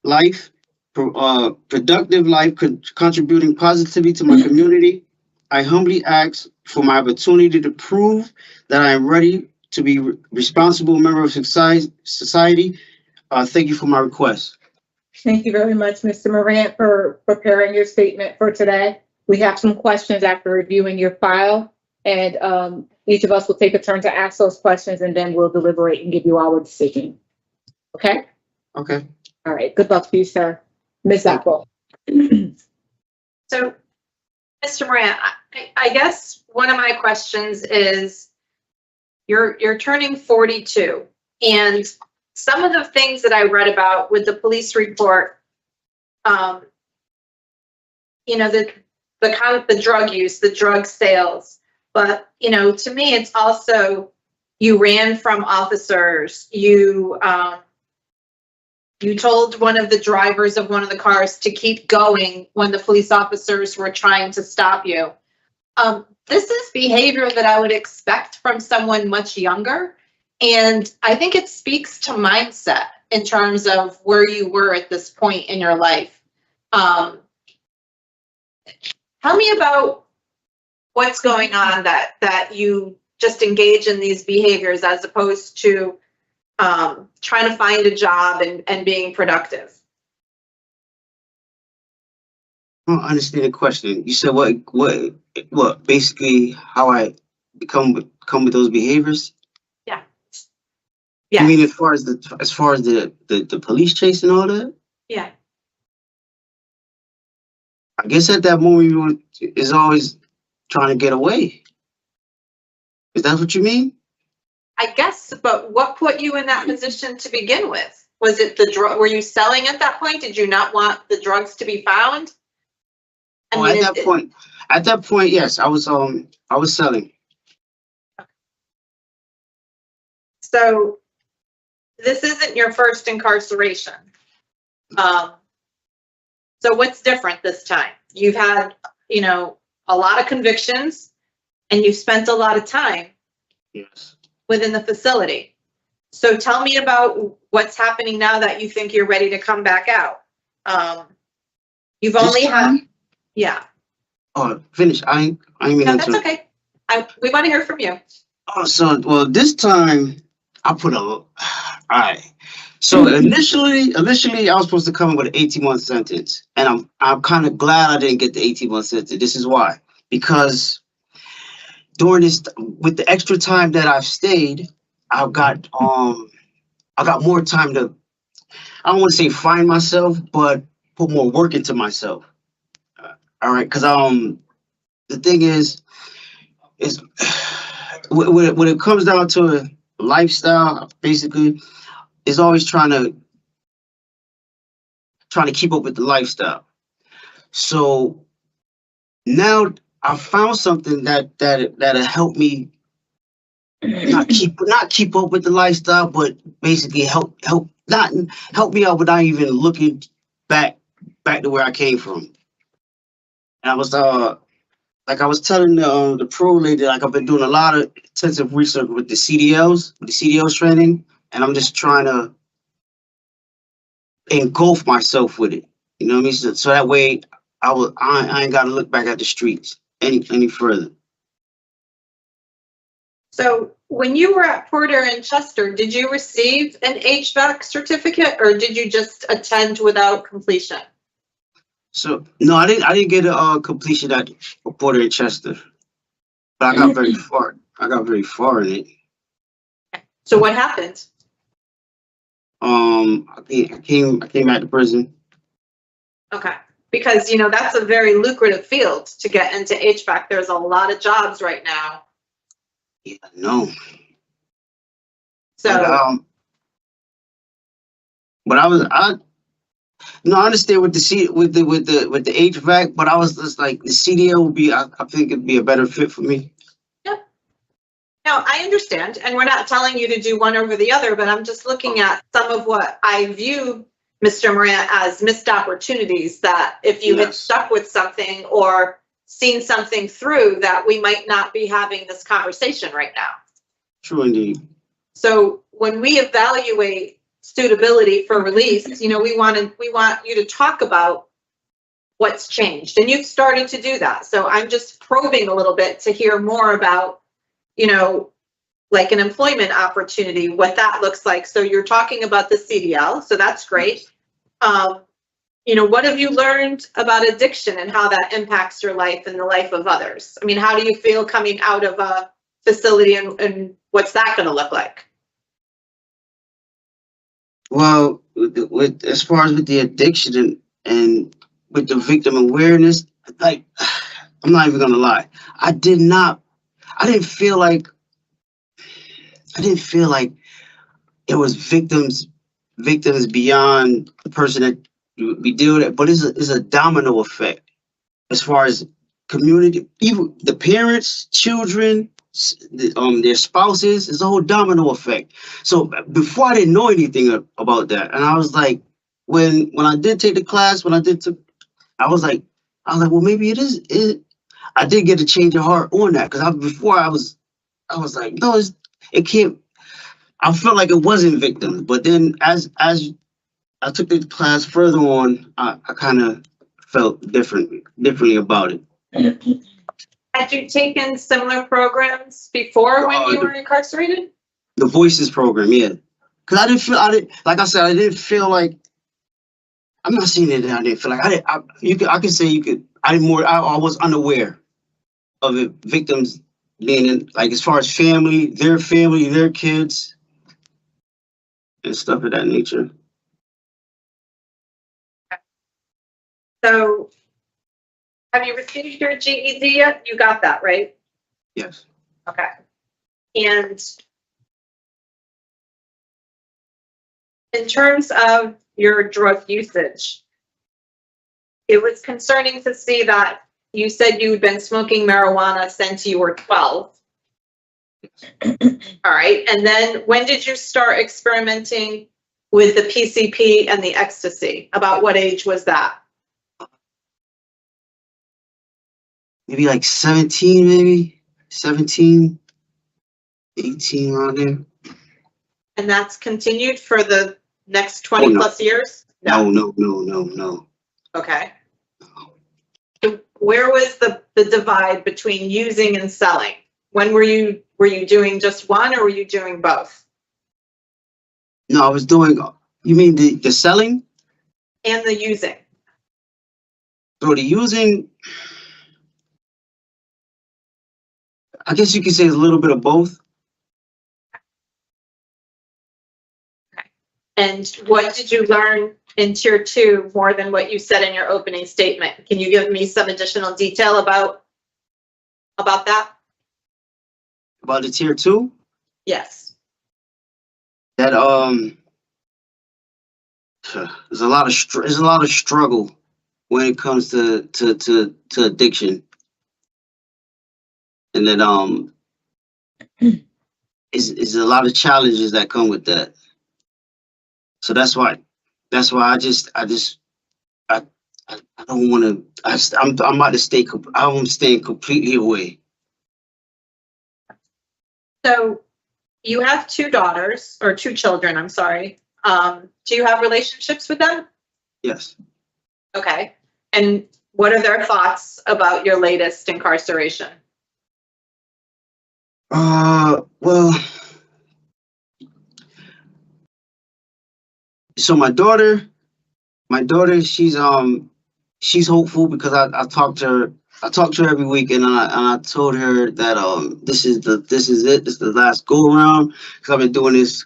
life, productive life, contributing positively to my community. I humbly ask for my opportunity to prove that I am ready to be a responsible member of society. Thank you for my request. Thank you very much, Mr. Morrant, for preparing your statement for today. We have some questions after reviewing your file, and each of us will take a turn to ask those questions, and then we'll deliberate and give you our decision. Okay? Okay. All right. Good luck to you, sir. Ms. Zappo. So, Mr. Morrant, I guess one of my questions is, you're turning 42, and some of the things that I read about with the police report, you know, the drug use, the drug sales, but, you know, to me, it's also, you ran from officers, you told one of the drivers of one of the cars to keep going when the police officers were trying to stop you. This is behavior that I would expect from someone much younger. And I think it speaks to mindset in terms of where you were at this point in your life. Tell me about what's going on that you just engage in these behaviors as opposed to trying to find a job and being productive? I don't understand the question. You said what basically how I come with those behaviors? Yeah. You mean as far as the police chase and all that? Yeah. I guess at that moment is always trying to get away. Is that what you mean? I guess, but what put you in that position to begin with? Was it the drug? Were you selling at that point? Did you not want the drugs to be found? At that point, yes, I was selling. So this isn't your first incarceration. So what's different this time? You've had, a lot of convictions and you've spent a lot of time within the facility. So tell me about what's happening now that you think you're ready to come back out. You've only had, yeah. Oh, finish. I ain't mean No, to. that's okay. We want to hear from you. Oh, this time I put all right. So initially I was supposed to come in with an 18-month sentence, and I'm kind of glad I didn't get the 18-month sentence. This is why, because during this, with the extra time that I've stayed, I got more time to, I don't want to say find myself, but put more work into myself. All right, because the thing is when it comes down to a lifestyle, basically, is always trying to keep up with the lifestyle. So now I found something that'll help me not keep up with the lifestyle, but basically help me out without even looking back to where I came from. And I was like I was telling the pro lady, like I've been doing a lot of intensive research with the CDLs training, and I'm just trying to engulf myself with it. You know what I mean? So that way I ain't got to look back at the streets any further. So when you were at Porter and Chester, did you receive an HVAC certificate or did you just attend without completion? So no, I didn't get a completion at Porter and Chester, but I got very far. I got very far in it. So what happened? I came back to prison. Okay, because that's a very lucrative field to get into HVAC. There's a lot of jobs right now. Yeah, no. So, but I understand with the HVAC, but I was just like the CDL would be. I think it'd be a better fit for me. Yep. No, I understand, and we're not telling you to do one over the other, but I'm just looking at some of what I view, Mr. Morrant, as missed opportunities. That if you had stuck with something or seen something through, that we might not be having this conversation right now. True indeed. So when we evaluate suitability for release, we want you to talk about what's changed, and you've started to do that. So I'm just probing a little bit to hear more about, like an employment opportunity, what that looks like. So you're talking about the CDL, so that's great. What have you learned about addiction and how that impacts your life and the life of others? I mean, how do you feel coming out of a facility and what's that going to look like? Well, as far as with the addiction and with the victim awareness, like, I'm not even gonna lie, I didn't feel like it was victims beyond the person that we deal with, but it's a domino effect as far as community, even the parents, children, their spouses. It's a whole domino effect. So before, I didn't know anything about that, and I was like, when I did take the class, I was like, well, maybe it is. I did get a change of heart on that, because before I was like, no, it can't. I felt like it wasn't victims, but then as I took the class further on, I kind of felt differently about it. Had you taken similar programs before when you were incarcerated? The Voices program, yeah. Cause I didn't feel like, I'm not saying that I didn't feel like, I was unaware of the victims being in, like, as far as family, their kids, and stuff of that nature. So have you received your GED yet? You got that, right? Yes. Okay. And in terms of your drug usage, it was concerning to see that you said you'd been smoking marijuana since you were 12. All right. And then when did you start experimenting with the PCP and the ecstasy? About what age was that? Maybe like 17, maybe 17, 18 around there. And that's continued for the next 20 plus years? No. Okay. Where was the divide between using and selling? When were you doing just one, or were you doing both? No, I was doing, you mean the selling? And the using. So the using, I guess you could say it's a little bit of both. And what did you learn in tier 2 more than what you said in your opening statement? Can you give me some additional detail about that? About the tier 2? Yes. That there's a lot of struggle when it comes to addiction. And then is a lot of challenges that come with that. So that's why I don't want to, I'm about to stay, I'm staying completely away. So you have 2 daughters, or 2 children, I'm sorry. Do you have relationships with them? Yes. Okay. And what are their thoughts about your latest incarceration? Well, so my daughter, she's hopeful because I talk to her every week, and I told her that this is the last go around, because I've been doing this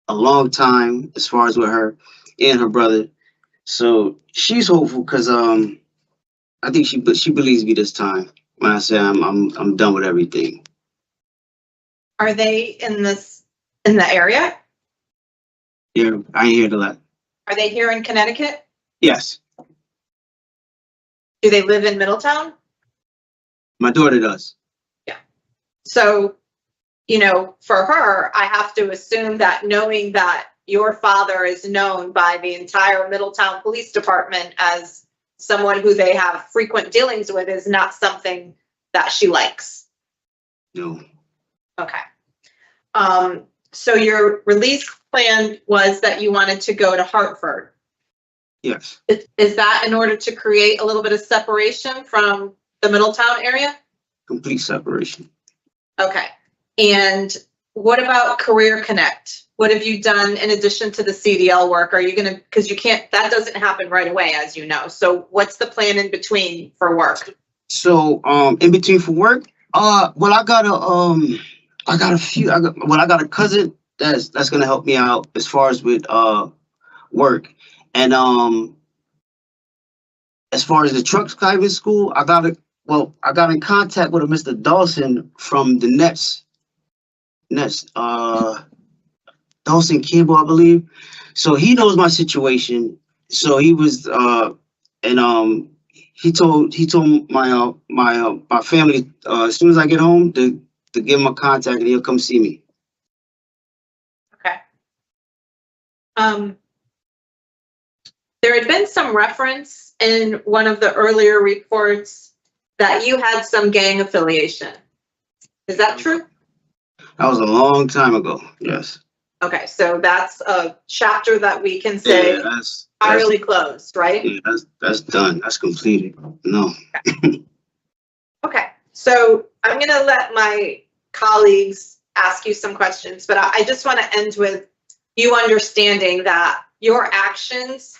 a long time as far as with her and her brother. So she's hopeful because I think she believes me this time when I say I'm done with everything. Are they in the area? Yeah, I ain't hear to that. Are they here in Connecticut? Yes. Do they live in Middletown? My daughter does. Yeah. So, for her, I have to assume that knowing that your father is known by the entire Middletown Police Department as someone who they have frequent dealings with is not something that she likes. No. Okay. So your release plan was that you wanted to go to Hartford. Yes. Is that in order to create a little bit of separation from the Middletown area? Complete separation. Okay. And what about Career Connect? What have you done in addition to the CDL work? Are you gonna, because you can't, that doesn't happen right away, as you know. So what's the plan in between for work? So in between for work, well, I got a cousin that's gonna help me out as far as with work. And as far as the truck driving school, I got in contact with a Mr. Dawson from the Nets, Dawson Campbell, I believe. So he knows my situation. So he was he told my family as soon as I get home to give him a contact and he'll come see me. Okay. There had been some reference in one of the earlier reports that you had some gang affiliation. Is that true? That was a long time ago. Yes. Okay, so that's a chapter that we can say that's entirely closed, right? Yeah, that's done. That's completed. No. Okay. So I'm going to let my colleagues ask you some questions, but I just want to end with you understanding that your actions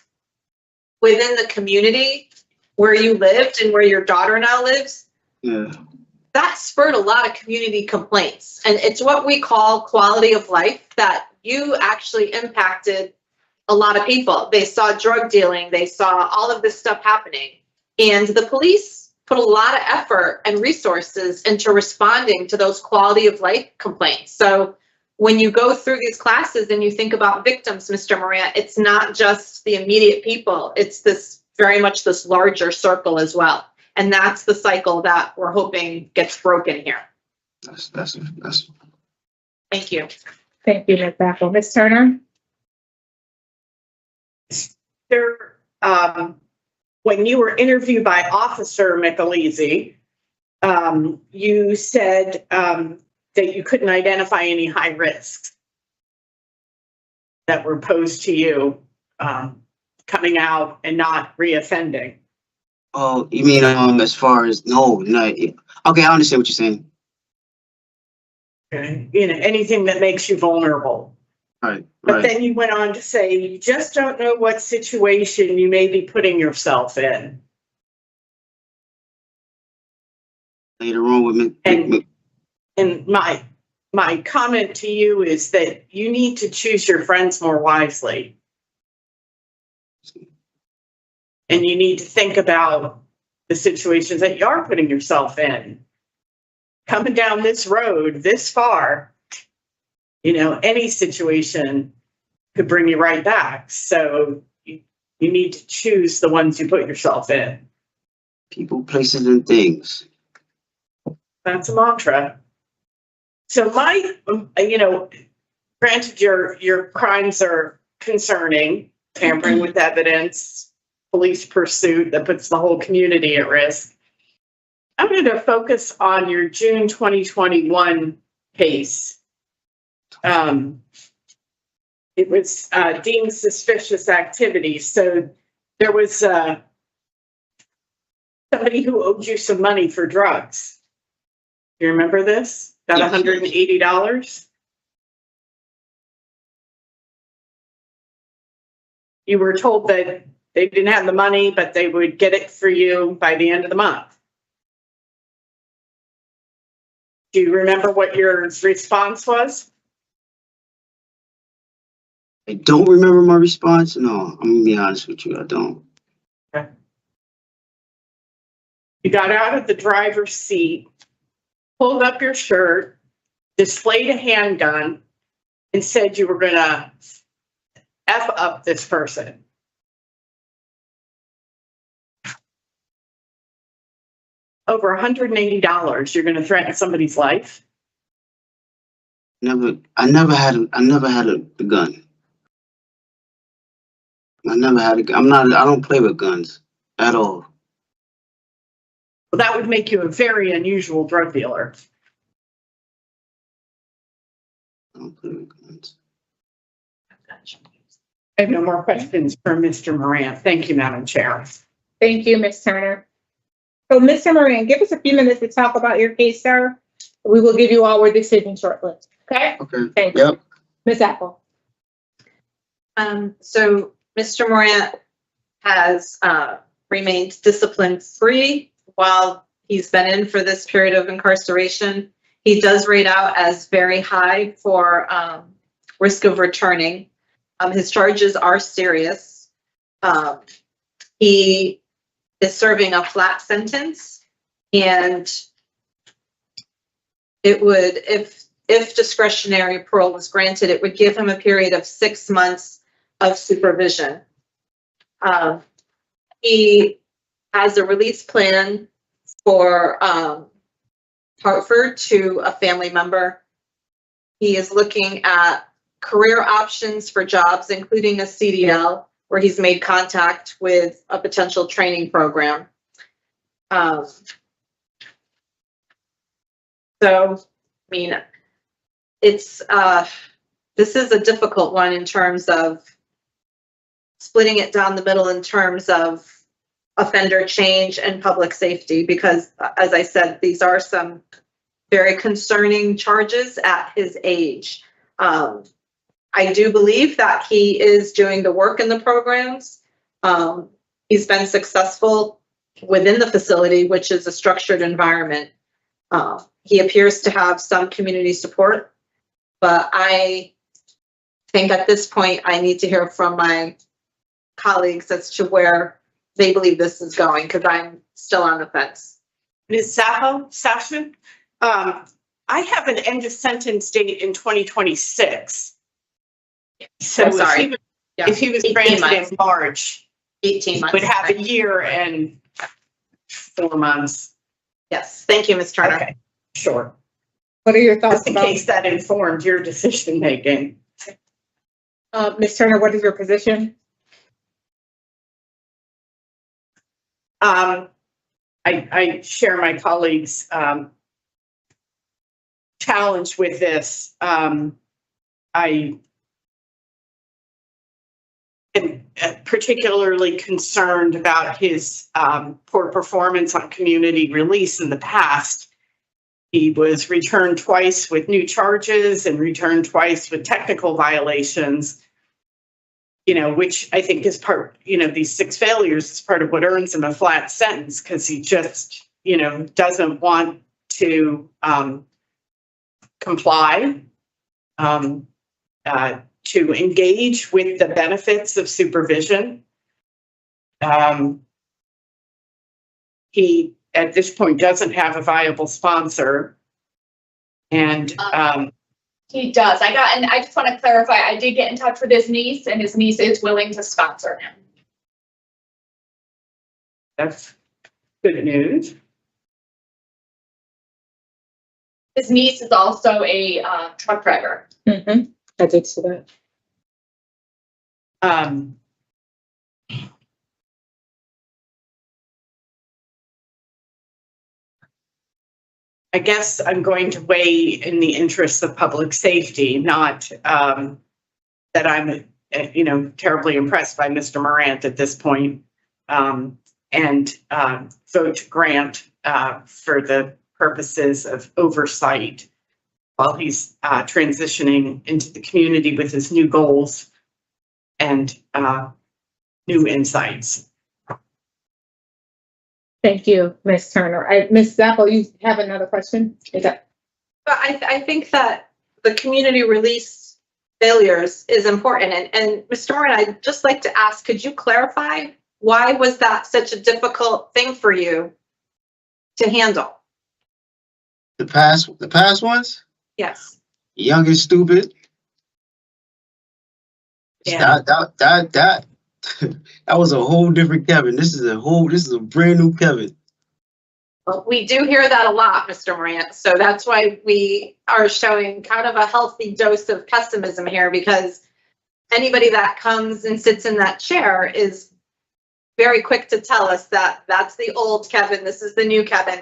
within the community where you lived and where your daughter now lives, that spurred a lot of community complaints. And it's what we call quality of life, that you actually impacted a lot of people. They saw drug dealing, they saw all of this stuff happening. And the police put a lot of effort and resources into responding to those quality of life complaints. So when you go through these classes and you think about victims, Mr. Morrant, it's not just the immediate people, it's this very much this larger circle as well. And that's the cycle that we're hoping gets broken here. That's Thank you. Thank you, Ms. Apple. Ms. Turner? There, when you were interviewed by Officer Michelizzi, you said that you couldn't identify any high risks that were posed to you coming out and not reoffending. Oh, you mean as far as no, okay, I understand what you're saying. Okay. You know, anything that makes you vulnerable. Right. But then you went on to say you just don't know what situation you may be putting yourself in. Later on with me. And my comment to you is that you need to choose your friends more wisely. And you need to think about the situations that you are putting yourself in. Coming down this road this far, you know, any situation could bring you right back. So you need to choose the ones you put yourself in. People, places, and things. That's a mantra. So granted your crimes are concerning, tampering with evidence, police pursuit that puts the whole community at risk. I'm going to focus on your June 2021 case. It was deemed suspicious activity. So there was somebody who owed you some money for drugs. Do you remember this? Got $180. You were told that they didn't have the money, but they would get it for you by the end of the month. Do you remember what your response was? I don't remember my response. No, I'm gonna be honest with you. I don't. Okay. You got out of the driver's seat, pulled up your shirt, displayed a handgun, and said you were gonna F up this person. Over $180, you're going to threaten somebody's life? I never had a gun. I never had a gun. I don't play with guns at all. Well, that would make you a very unusual drug dealer. I don't play with guns. I have no more questions for Mr. Morrant. Thank you, Madam Chair. Thank you, Ms. Turner. So, Mr. Morrant, give us a few minutes to talk about your case, sir. We will give you our decision shortly. Okay? Okay. Thank you. Ms. Apple. So Mr. Morrant has remained discipline-free while he's been in for this period of incarceration. He does rate out as very high for risk of returning. His charges are serious. He is serving a flat sentence, and it would, if discretionary parole was granted, it would give him a period of 6 months of supervision. He has a release plan for Hartford to a family member. He is looking at career options for jobs, including a CDL, where he's made contact with a potential training program. So, I mean, it's this is a difficult one in terms of splitting it down the middle in terms of offender change and public safety, because as I said, these are some very concerning charges at his age. I do believe that he is doing the work in the programs. He's been successful within the facility, which is a structured environment. He appears to have some community support, but I think at this point, I need to hear from my colleagues as to where they believe this is going, because I'm still on the fence. Ms. Sasha, I have an end of sentence date in 2026. So I'm sorry. If he was 18 granted months. in March, 18 months. would have a year and 4 months. Yes, thank you, Ms. Turner. Okay, sure. What are your thoughts Just in about, case that informed your decision making. Ms. Turner, what is your position? I share my colleagues' challenge with this. I am particularly concerned about his poor performance on community release in the past. He was returned twice with new charges and returned twice with technical violations, which I think is part, these 6 failures is part of what earns him a flat sentence, because he just, doesn't want to comply, to engage with the benefits of supervision. He, at this point, doesn't have a viable sponsor. And He does. And I just want to clarify, I did get in touch with his niece, and his niece is willing to sponsor him. that's good news. His niece is also a truck driver. Mm-hmm. I did see that. I guess I'm going to weigh in the interests of public safety, not that I'm, terribly impressed by Mr. Morrant at this point, and vote to grant for the purposes of oversight while he's transitioning into the community with his new goals and new insights. Thank you, Ms. Turner. Ms. Zappo, you have another question? But I think that the community release failures is important. And Mr. Moran, I'd just like to ask, could you clarify why was that such a difficult thing for you to handle? The past ones? Yes. Young and stupid. Yeah. That was a whole different Kevin. This is a brand new Kevin. Well, we do hear that a lot, Mr. Morant. So that's why we are showing kind of a healthy dose of pessimism here, because anybody that comes and sits in that chair is very quick to tell us that that's the old Kevin, this is the new Kevin.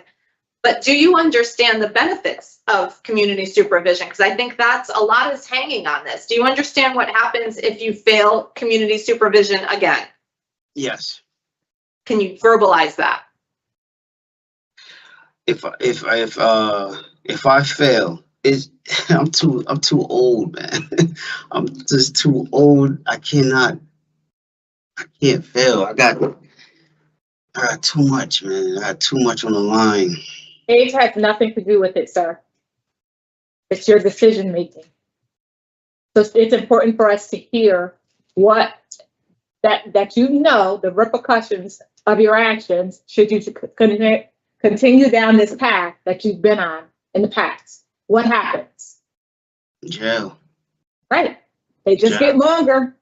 But do you understand the benefits of community supervision? Because I think that's a lot is hanging on this. Do you understand what happens if you fail community supervision again? Yes. Can you verbalize that? If I fail, I'm too old, man. I'm just too old. I can't fail. I got too much, man. I got too much on the line. Age has nothing to do with it, sir. It's your decision making. So it's important for us to hear what that the repercussions of your actions should you continue down this path that you've been on in the past. What happens? Jail. Right. They just get longer.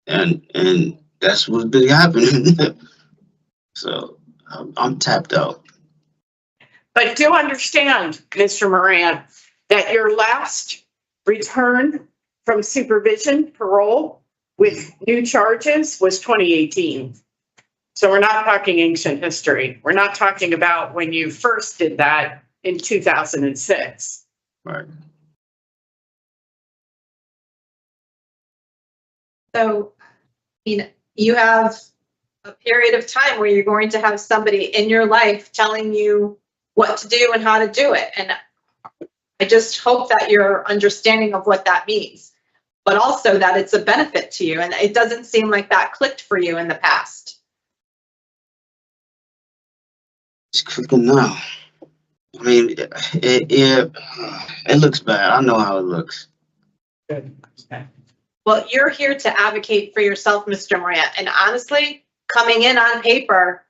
And that's what's been happening. So I'm tapped out. But do understand, Mr. Morant, that your last return from supervision, parole, with new charges was 2018. So we're not talking ancient history. We're not talking about when you first did that in 2006. Right. So, you have a period of time where you're going to have somebody in your life telling you what to do and how to do it. And I just hope that you're understanding of what that means, but also that it's a benefit to you. And it doesn't seem like that clicked for you in the past. It's cooking now. I mean, it looks bad. I know how it looks. Well, you're here to advocate for yourself, Mr. Morrant. And honestly, coming in on paper,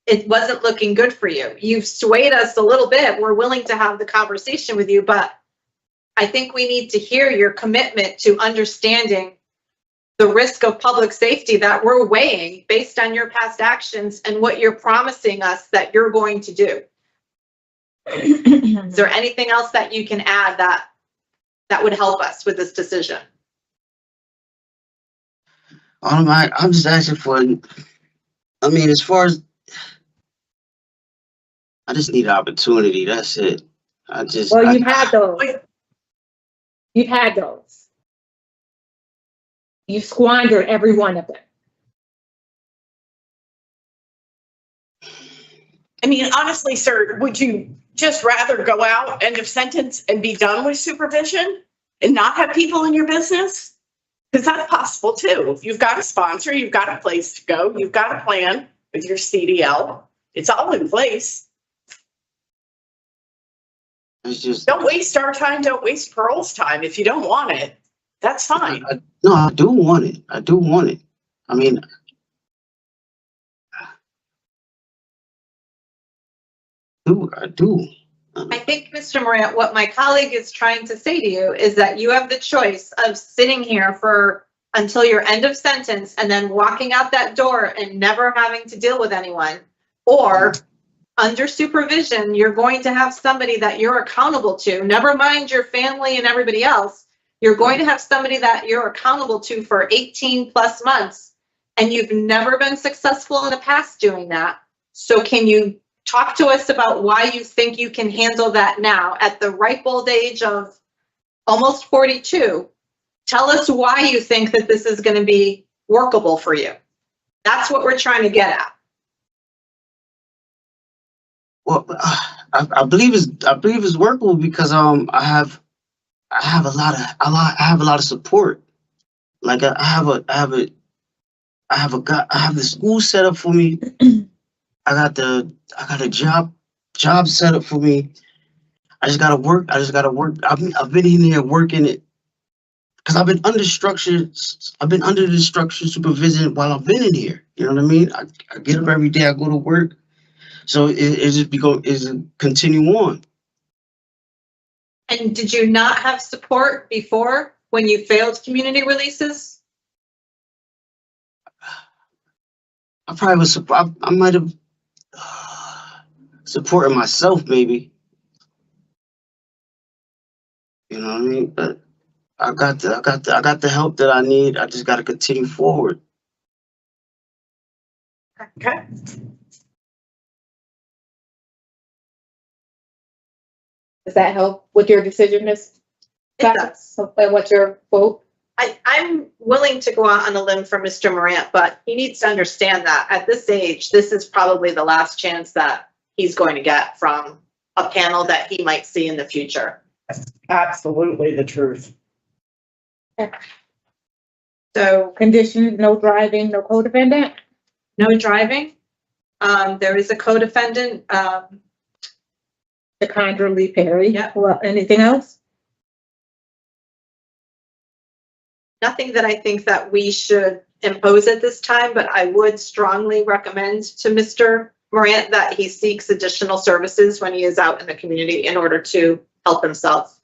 it wasn't looking good for you. You've swayed us a little bit. We're willing to have the conversation with you, but I think we need to hear your commitment to understanding the risk of public safety that we're weighing based on your past actions and what you're promising us that you're going to do. Is there anything else that you can add that would help us with this decision? I'm just asking for, I mean, as far as, I just need opportunity. That's it. Well, you've had those. You've had those. You've squandered every one of them. I mean, honestly, sir, would you just rather go out, end of sentence, and be done with supervision and not have people in your business? Because that's possible too. You've got a sponsor, you've got a place to go, you've got a plan with your CDL. It's all in place. It's just, don't waste our time, don't waste Paroles' time. If you don't want it, that's fine. No, I do want it. I do want it. I mean, I do. I think, Mr. Morrant, what my colleague is trying to say to you is that you have the choice of sitting here for until your end of sentence and then walking out that door and never having to deal with anyone, or under supervision, you're going to have somebody that you're accountable to, never mind your family and everybody else. You're going to have somebody that you're accountable to for 18 plus months, and you've never been successful in the past doing that. So can you talk to us about why you think you can handle that now at the ripe old age of almost 42? Tell us why you think that this is going to be workable for you. That's what we're trying to get at. Well, I believe it's workable because I have a lot of support. Like I have the school set up for me. I got a job set up for me. I just gotta work. I've been in here working it because I've been under the structured supervision while I've been in here. You know what I mean? I get up every day. I go to work. So it continue on. And did you not have support before when you failed community releases? I probably was. I might have supported myself, maybe. You know what I mean? But I got the help that I need. I just got to continue forward. Okay. Does that help with your decision, Ms. It does. What's your vote? I'm willing to go out on a limb for Mr. Morrant, but he needs to understand that at this age, this is probably the last chance that he's going to get from a panel that he might see in the future. That's absolutely the truth. Okay. So condition, no driving, no co-defendant? No driving. There is a co-defendant. The Condra Lee Perry. Yeah. Well, anything else? Nothing that I think that we should impose at this time, but I would strongly recommend to Mr. Morrant that he seeks additional services when he is out in the community in order to help himself.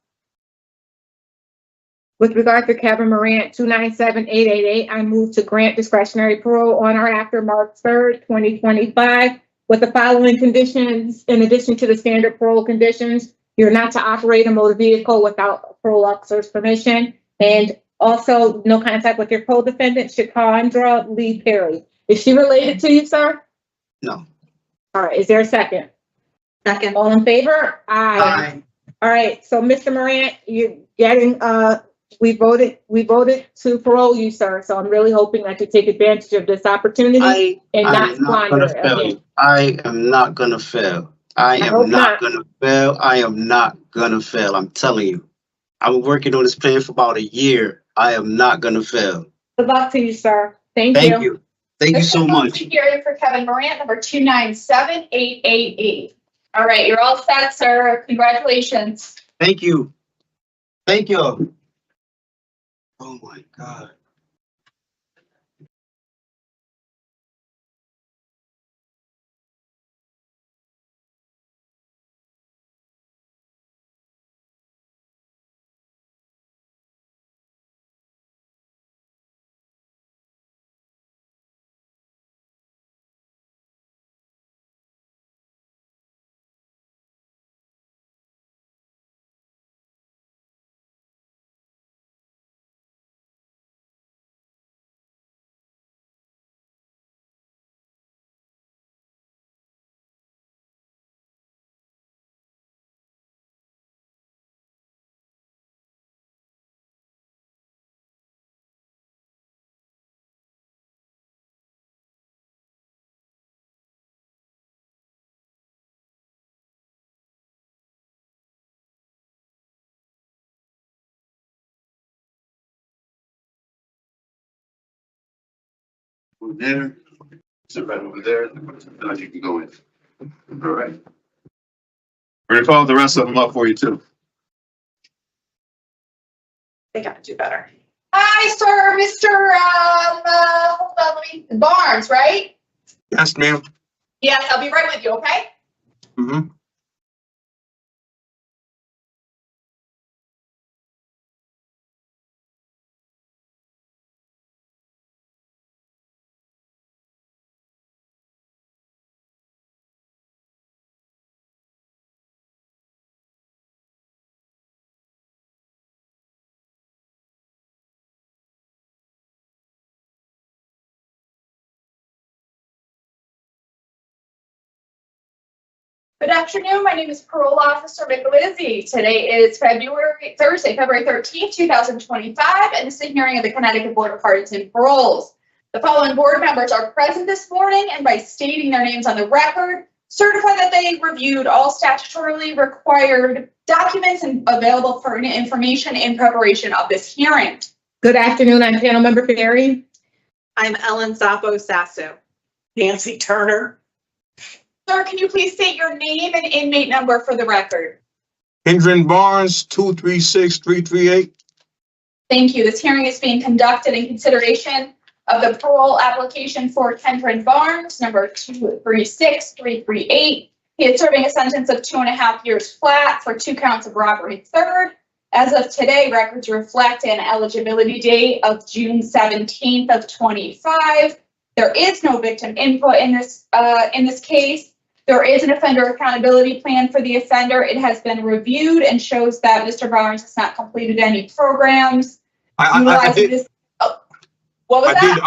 With regard to Kevin Morrant, 297-888, I move to grant discretionary parole on or after March 3rd, 2025, with the following conditions. In addition to the standard parole conditions, you're not to operate a motor vehicle without a parole officer's permission, and also no contact with your co-defendant, Condra Lee Perry. Is she related to you, sir? No. All right, is there a second? Second. All in favor? Aye. All right, so Mr. Morrant, you're getting we voted to parole you, sir, so I'm really hoping that you take advantage of this opportunity and not I'm not squander gonna it fail again. you. I am not gonna fail. I hope am not not. gonna fail. I am not gonna fail. I'm telling you. I've been working on this plan for about a year. I am not gonna fail. Good luck to you, sir. Thank Thank you. you. Thank you so much. Hearing for Kevin Morrant, number 297888. All right, you're all set, sir. Congratulations. Thank you. Thank you. Oh my God. Over there, sit right over there. Now you can go in. All right. We're gonna call the rest of them up for you too. They gotta do better. Hi, sir, Mr. Hold on, Barnes, right? Yes, ma'am. Yes, I'll be right with you, okay? Mm-hmm. Good afternoon. My name is Parole Officer Michaelizzi. Today is Thursday, February 13th, 2025, and this is a hearing of the Connecticut Board of Pardons and Paroles. The following board members are present this morning and by stating their names on the record, certify that they reviewed all statutorily required documents and available for information in preparation of this hearing. Good afternoon. I'm panel member Carey. I'm Ellen Sapo Sasso. Nancy Turner. Sir, can you please state your name and inmate number for the record? Kendren Barnes, 236338. Thank you. This hearing is being conducted in consideration of the parole application for Kendren Barnes, number 236338. He is serving a sentence of 2.5 years flat for 2 counts of robbery third. As of today, records reflect an eligibility date of June 17th of 25. There is no victim input in this case. There is an offender accountability plan for the offender. It has been reviewed and shows that Mr. Barnes has not completed any programs. I did. This, what was that?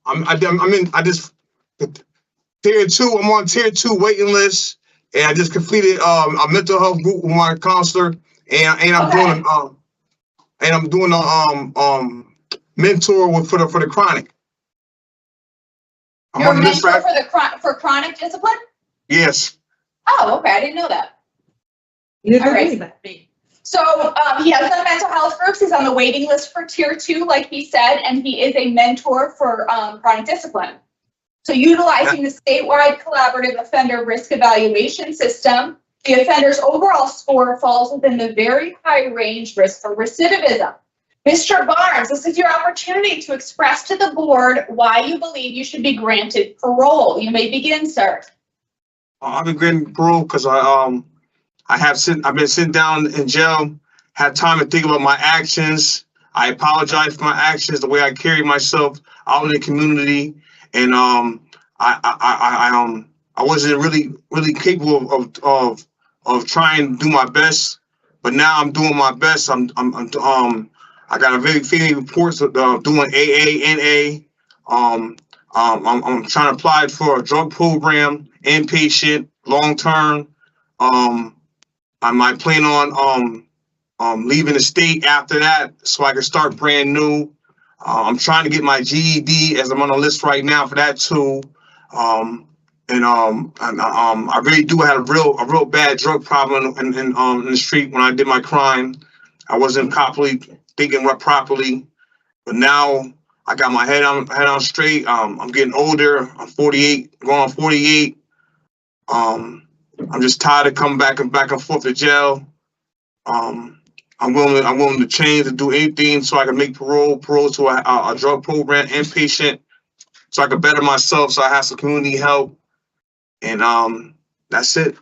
I just tier 2. I'm on tier 2 waiting list, and I just completed a mental health group with my counselor, and I'm doing a mentor for the chronic. You're a mentor for chronic discipline? Yes. Oh, okay. I didn't know that. All right. So he has done mental health groups. He's on the waiting list for tier 2, like he said, and he is a mentor for chronic discipline. So utilizing the statewide collaborative offender risk evaluation system, the offender's overall score falls within the very high range risk for recidivism. Mr. Barnes, this is your opportunity to express to the board why you believe you should be granted parole. You may begin, sir. I've been granted parole because I've been sitting down in jail, had time to think about my actions. I apologize for my actions, the way I carry myself out in the community, and I wasn't really capable of trying to do my best, but now I'm doing my best. I got a very few reports of doing AA, NA. I'm trying to apply for a drug program, inpatient, long term. I might plan on leaving the state after that so I can start brand new. I'm trying to get my GED as I'm on the list right now for that too. I really do have a real bad drug problem in the street when I did my crime. I wasn't properly thinking properly, but now I got my head on straight. I'm getting older. I'm 48, going on 48. I'm just tired of coming back and forth to jail. I'm willing to change, to do anything so I can make parole to a drug program, inpatient, so I can better myself, so I have some community help. And that's it.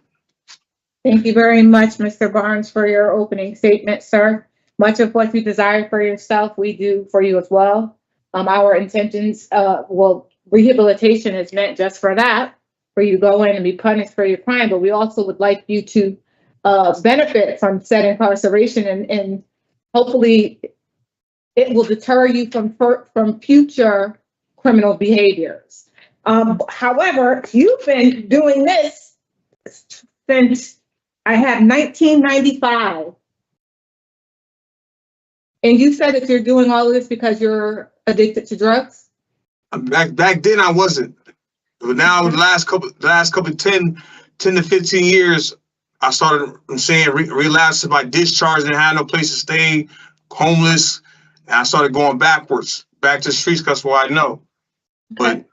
Thank you very much, Mr. Barnes, for your opening statement, sir. Much of what you desire for yourself, we do for you as well. Our intentions, rehabilitation is meant just for that, for you to go in and be punished for your crime, but we also would like you to benefit from said incarceration, and hopefully it will deter you from future criminal behaviors. However, you've been doing this since I have 1995. And you said that you're doing all of this because you're addicted to drugs? Back then I wasn't. But now the last couple 10 to 15 years, I started relapsing by discharge and had no place to stay, homeless, and I started going back to the streets because what I know. But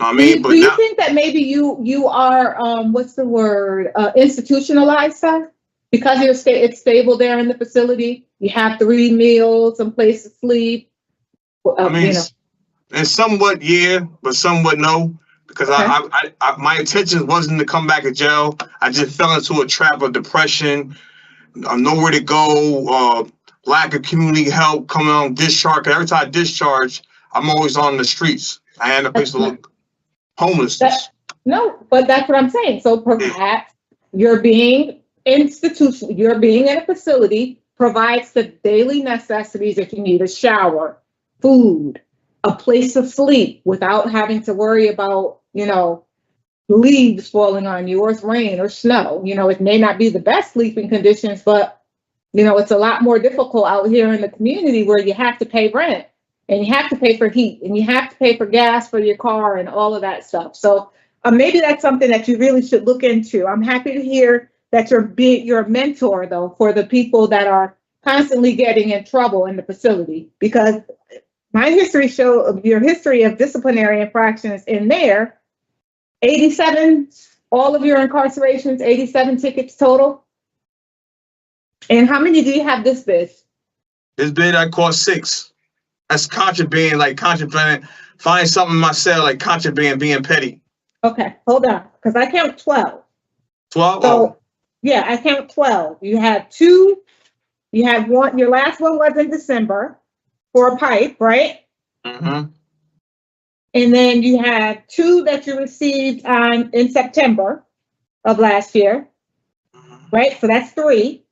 Do you think that maybe you are what's the word, institutionalized, sir? Because it's stable there in the facility. You have 3 meals, some place to sleep. And somewhat yeah, but somewhat no. Because my intention wasn't to come back to jail. I just fell into a trap of depression, nowhere to go, lack of community help, coming on discharge. Every time I discharge, I'm always on the streets. I had a place to look, homelessness. No, but that's what I'm saying. So perhaps you're being institutional. You're being in a facility, provides the daily necessities that you need: a shower, food, a place to sleep without having to worry about, leaves falling on you, or it's rain or snow. It may not be the best sleeping conditions, but, it's a lot more difficult out here in the community where you have to pay rent and you have to pay for heat and you have to pay for gas for your car and all of that stuff. So maybe that's something that you really should look into. I'm happy to hear that you're a mentor, though, for the people that are constantly getting in trouble in the facility, because my history your history of disciplinary infractions in there, 87, all of your incarcerations, 87 tickets total. And how many do you have this bid? This bid I caught 6. That's contraband, find something in my cell, like contraband, being petty. Okay, hold on, because I count 12. 12? So, yeah, I count 12. You had 2, you had 1, your last one was in December for a pipe, right? Mm-hmm. And then you had 2 that you received in September of last year, right? So that's 3.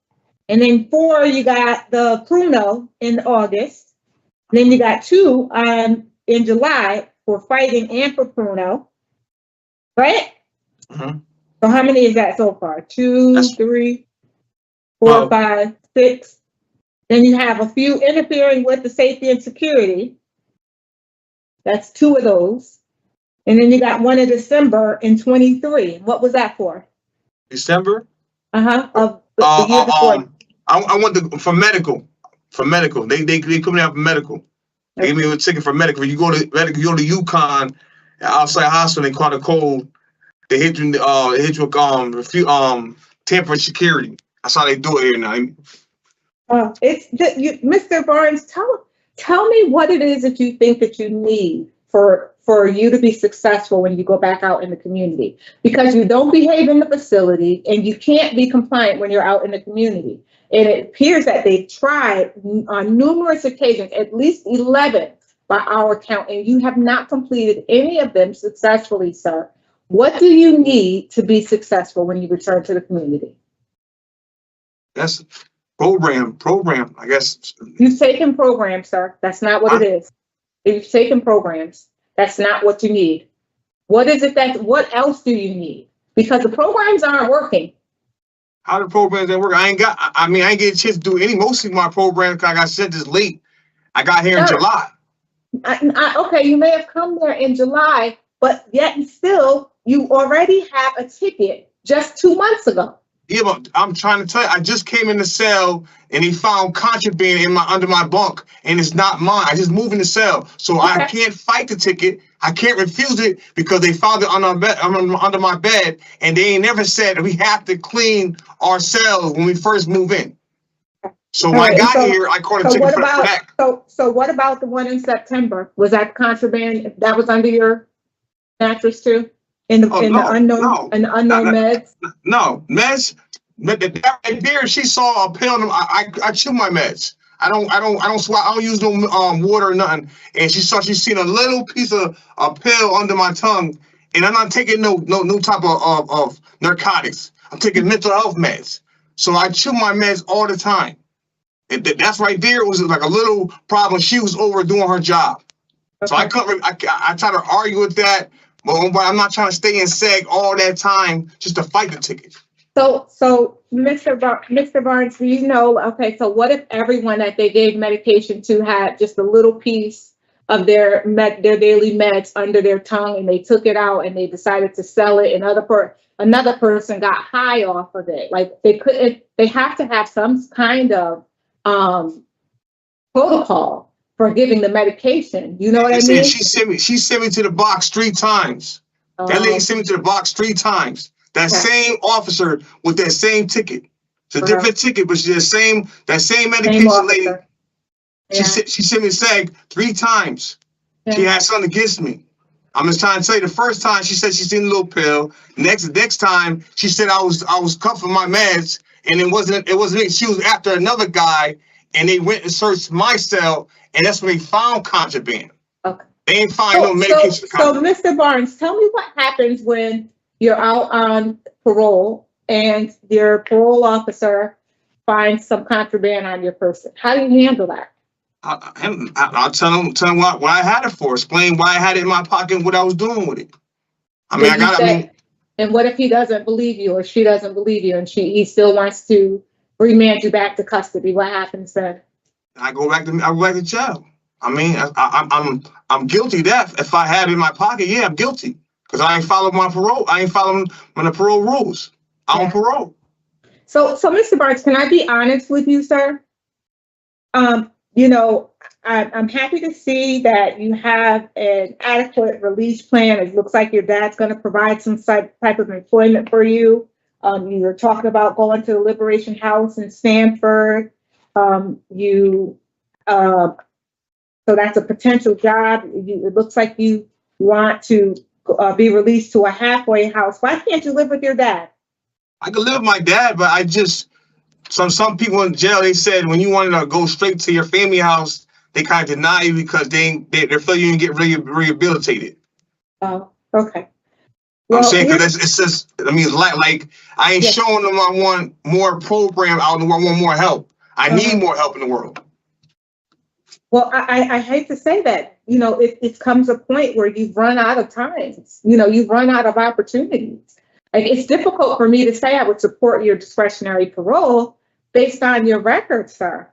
And then 4, you got the Pruno in August. Then you got 2 in July for fighting and for Pruno, right? Mm-hmm. So how many is that so far? 2, 3, 4, 5, 6. Then you have a few interfering with the safety and security. That's 2 of those. And then you got 1 in December in 23. What was that for? December? Of the year before. I went for medical. For medical. They put me out for medical. They gave me a ticket for medical. You go to Yukon, outside hospital, they caught a cold. They hit you with temporary security. That's how they do it here now. Mr. Barnes, tell me what it is that you think that you need for you to be successful when you go back out in the community, because you don't behave in the facility and you can't be compliant when you're out in the community. And it appears that they've tried on numerous occasions, at least 11 by our count, and you have not completed any of them successfully, sir. What do you need to be successful when you return to the community? That's program, I guess. You've taken programs, sir. That's not what it is. You've taken programs. That's not what you need. What is it what else do you need? Because the programs aren't working. How the programs that work? I ain't get a chance to do most of my programs because I got sent this late. I got here in July. Okay, you may have come there in July, but yet and still, you already have a ticket just 2 months ago. Yeah, but I'm trying to tell you, I just came in the cell and he found contraband under my bunk, and it's not mine. I just moved in the cell, so I can't fight the ticket. I can't refuse it because they found it under my bed, and they ain't never said we have to clean our cells when we first move in. So when I got here, I caught a ticket for that. So what about the one in September? Was that contraband that was under your mattress too? The unknown meds? No, meds. That right there, she saw a pill. I chew my meds. I don't use no water or nothing. And she seen a little piece of a pill under my tongue, and I'm not taking no type of narcotics. I'm taking mental health meds. So I chew my meds all the time. And that's right there was like a little problem. She was overdoing her job. So I couldn't. I try to argue with that, but I'm not trying to stay in seg all that time just to fight the ticket. So Mr. Barnes, do you know? Okay, so what if everyone that they gave medication to had just a little piece of their daily meds under their tongue, and they took it out and they decided to sell it, and another person got high off of it? Like they have to have some kind of protocol for giving the medication. You know what I mean? She sent me to the box 3 times. That lady sent me to the box 3 times. That same officer with that same ticket. It's a different ticket, but she's that same medication lady. Yeah. She sent me SAG 3 times. Yeah. She had something against me. I'm just trying to tell you, the first time she said she seen a little pill. Next time she said I was cuffing my meds, and it wasn't me. She was after another guy, and they went and searched my cell, and that's when they found contraband. Okay. They ain't find no medication. So Mr. Barnes, tell me what happens when you're out on parole and your parole officer finds some contraband on your person. How do you handle that? I'll tell him what I had it for. Explain why I had it in my pocket and what I was doing with it. And what if he doesn't believe you, or she doesn't believe you, and he still wants to remand you back to custody? What happens then? I go back to jail. I mean, I'm guilty of that. If I had it in my pocket, yeah, I'm guilty. Because I ain't followed my parole. I ain't following the parole rules. I'm on parole. So Mr. Barnes, can I be honest with you, sir? I'm happy to see that you have an adequate release plan. It looks like your dad's going to provide some type of employment for you. You were talking about going to the Liberation House in Stamford. So that's a potential job. It looks like you want to be released to a halfway house. Why can't you live with your dad? I could live with my dad, but I just some people in jail, they said when you wanted to go straight to your family house, they kind of deny you because they feel you can get rehabilitated. Oh, okay. I'm saying because it's just, I mean, like I ain't showing them I want more program out in the world, I want more help. I need more help in the world. Well, I hate to say that, it comes a point where you've run out of times, you've run out of opportunities. Like, it's difficult for me to say I would support your discretionary parole based on your record, sir.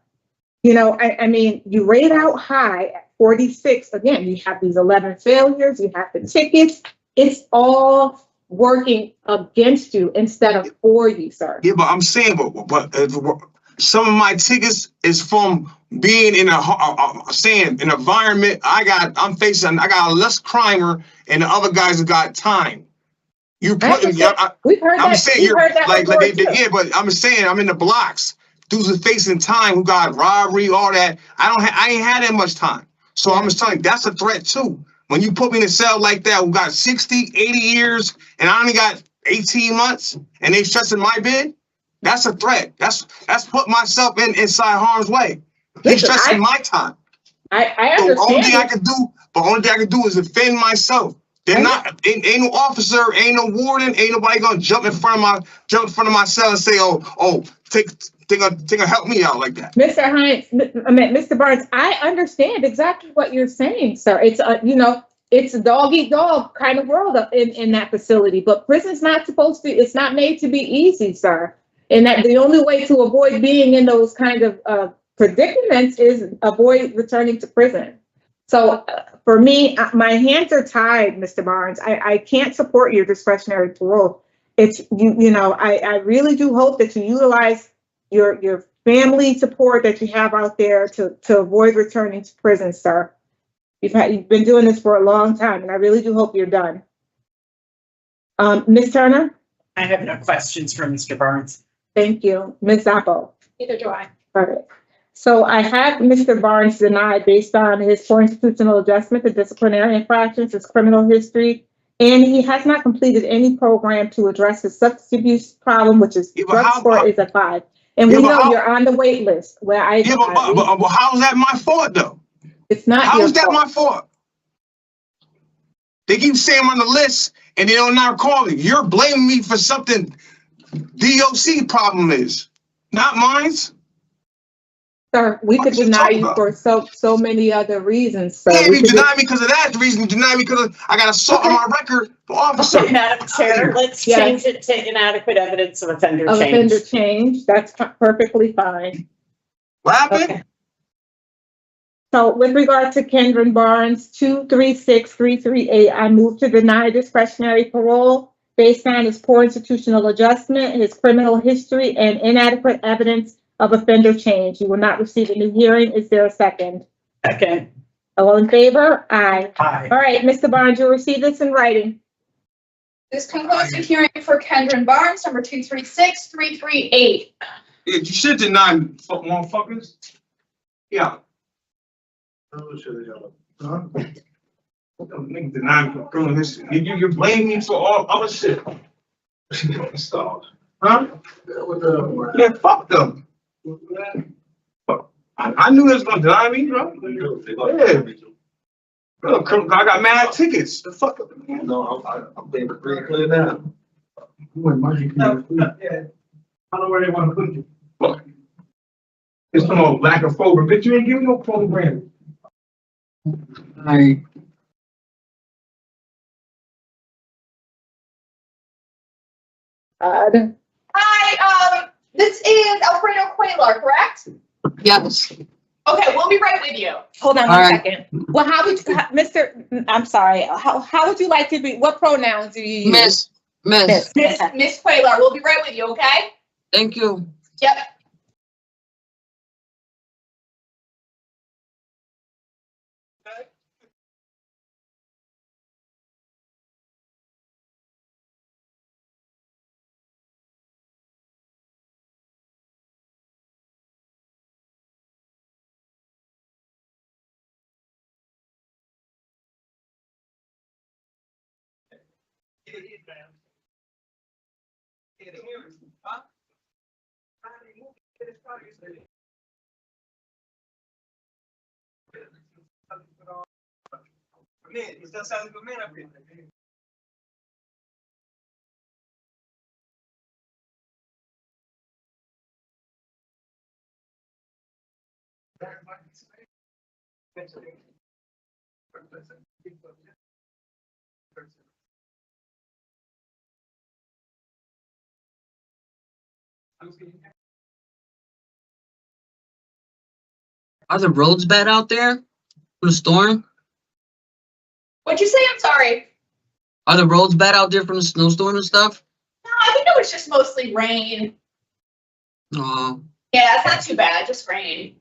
I mean, you rate out high at 46. Again, you have these 11 failures, you have the tickets. It's all working against you instead of for you, sir. Yeah, but I'm saying, but some of my tickets is from being in an environment. I got a less crimer, and the other guys have got time. You putting, we've heard I'm that. saying you're like yeah, but I'm saying I'm in the blocks. Dudes are facing time who got robbery, all that. I ain't had that much time. So I'm just telling you, that's a threat too. When you put me in a cell like that, who got 60, 80 years, and I only got 18 months, and they stressing my bid, that's a threat. That's put myself inside harm's way. He's stressing my time. I understand. So only thing I can do is defend myself. They're not, ain't no officer, ain't no warden, ain't nobody gonna jump in front of my cell and say, take a help me out like that. Mr. Haines, Mr. Barnes, I understand exactly what you're saying, sir. It's it's a dog eat dog kind of world in that facility, but prison's not supposed to, it's not made to be easy, sir. And that the only way to avoid being in those kind of predicaments is avoid returning to prison. So for me, my hands are tied, Mr. Barnes. I can't support your discretionary parole. It's, you know, I really do hope that you utilize your family support that you have out there to avoid returning to prison, sir. You've been doing this for a long time, and I really do hope you're done. Ms. Turner? I have no questions for Mr. Barnes. Thank you. Ms. Zappo? Neither do I. All right. So I have Mr. Barnes denied based on his constitutional adjustment to disciplinary infractions, his criminal history, and he has not completed any program to address his substance abuse problem, which is drug score is a 5. And we know you're on the wait list where I. Yeah, but how is that my fault though? It's not. How is that my fault? They keep saying I'm on the list and they don't not call me. You're blaming me for something DOC problem is, not mine. Sir, we could deny you for so many other reasons, sir. Yeah, you deny me because of that. The reason you deny me because I got assault on my record for officer. Okay, Madam Chair, let's change it to inadequate evidence of offender change. Offender change, that's perfectly fine. What happened? Okay. So with regard to Kendren Barnes, 236338, I move to deny discretionary parole based on his poor institutional adjustment, his criminal history, and inadequate evidence of offender change. You will not receive a new hearing. Is there a second? Second. All in favor? Aye. Aye. All right, Mr. Barnes, you'll receive this in writing. This concludes the hearing for Kendren Barnes, number 236338. Yeah, you should deny me, fuck motherfuckers. Yeah. Nigga deny me for criminal history. You're blaming me for all other shit. Stop. Huh? Yeah, fuck them. I knew they was gonna deny me, bro. Yeah. Bro, I got mad tickets. The fuck up. No, I'm being pretty clear now. I don't know where they want to put you. Look. It's some old lack of program, but you ain't giving no program. I Hi, this is Alfredo Cuellar, correct? Yes. Okay, we'll be right with you. Hold on one second. Well, how would you, I'm sorry, how would you like to be, what pronouns do you use? Miss Cuellar, we'll be right with you, okay? Thank you. Yep. Are the roads bad out there from the storm? What'd you say? I'm sorry. Are the roads bad out there from the snowstorm and stuff? No, I think it was just mostly rain. Oh. Yeah, it's not too bad, just rain.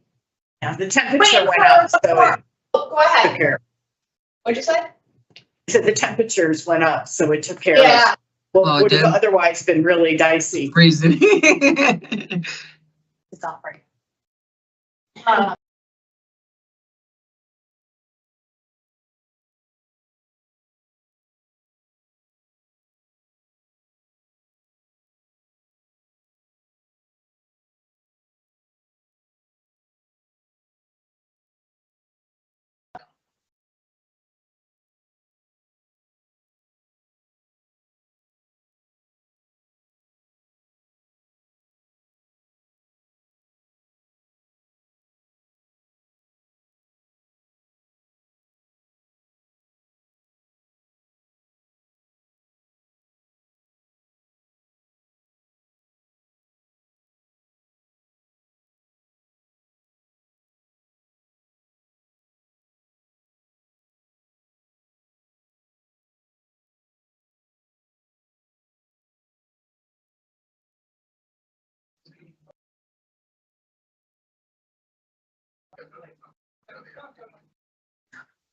Yeah, the temperature went up, so go ahead. took care. What'd you say? So the temperatures went up, so it took care Yeah. of what would have otherwise been really dicey. Freezing. It's all right.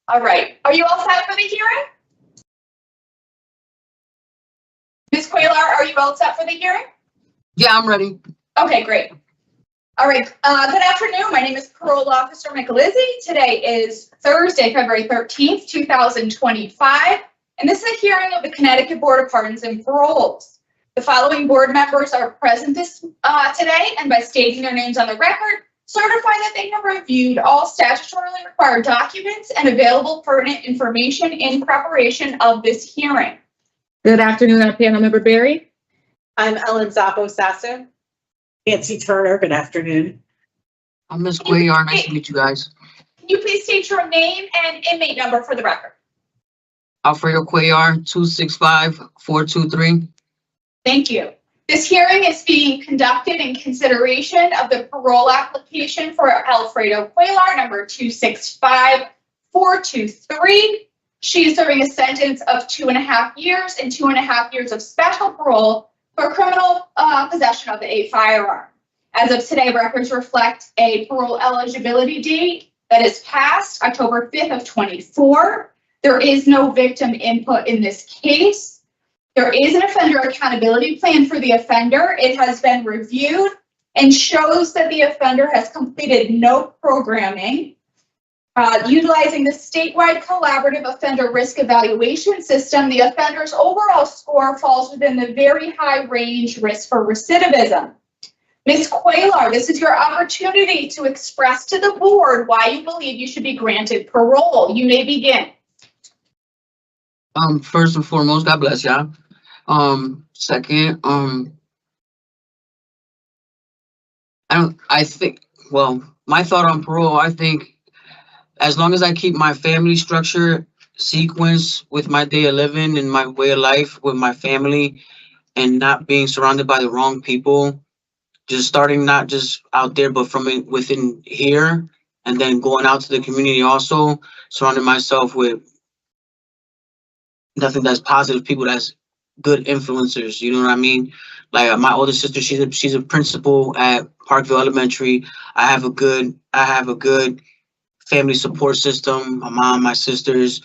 All right, are you all set for the hearing? Ms. Cuellar, are you all set for the hearing? Yeah, I'm ready. Okay, great. All right, good afternoon. My name is Parole Officer Michelizzi. Today is Thursday, February 13th, 2025, and this is a hearing of the Connecticut Board of Pardons and Paroles. The following board members are present today, and by stating their names on the record, certify that they have reviewed all statutorily required documents and available pertinent information in preparation of this hearing. Good afternoon, I'm panel member Barry. I'm Ellen Zappo-Sasser. Nancy Turner, good afternoon. I'm Ms. Cuellar. Nice to meet you guys. Can you please state your name and inmate number for the record? Alfredo Cuellar, 265-423. Thank you. This hearing is being conducted in consideration of the parole application for Alfredo Cuellar, number 265423. She is serving a sentence of 2.5 years and 2.5 years of special parole for criminal possession of a firearm. As of today, records reflect a parole eligibility date that is past October 5th of 24. There is no victim input in this case. There is an offender accountability plan for the offender. It has been reviewed and shows that the offender has completed no programming. Utilizing the statewide collaborative offender risk evaluation system, the offender's overall score falls within the very high range risk for recidivism. Ms. Cuellar, this is your opportunity to express to the board why you believe you should be granted parole. You may begin. First and foremost, God bless y'all. Second, my thought on parole, I think as long as I keep my family structure sequence with my day of living and my way of life with my family and not being surrounded by the wrong people, just starting not just out there, but from within here and then going out to the community also, surrounding myself with nothing that's positive, people that's good influencers, you know what I mean? Like my older sister, she's a principal at Parkville Elementary. I have a good family support system. My mom, my sisters,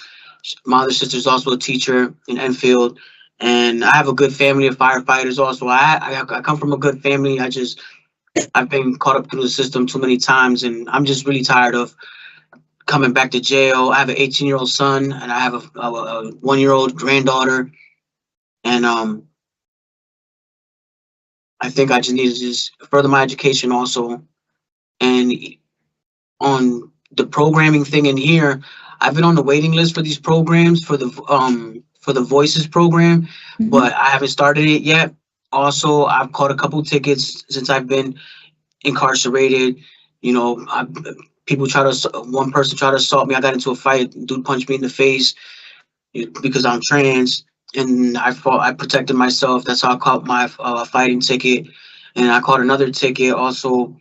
my other sister's also a teacher in Enfield, and I have a good family of firefighters also. I come from a good family. I've been caught up through the system too many times, and I'm just really tired of coming back to jail. I have an 18-year-old son, and I have a 1-year-old granddaughter, and I think I just need to just further my education also. And on the programming thing in here, I've been on the waiting list for these programs for the Voices program, but I haven't started it yet. Also, I've caught a couple tickets since I've been incarcerated. You know, one person tried to assault me. I got into a fight. Dude punched me in the face because I'm trans, and I protected myself. That's how I caught my fighting ticket. And I caught another ticket also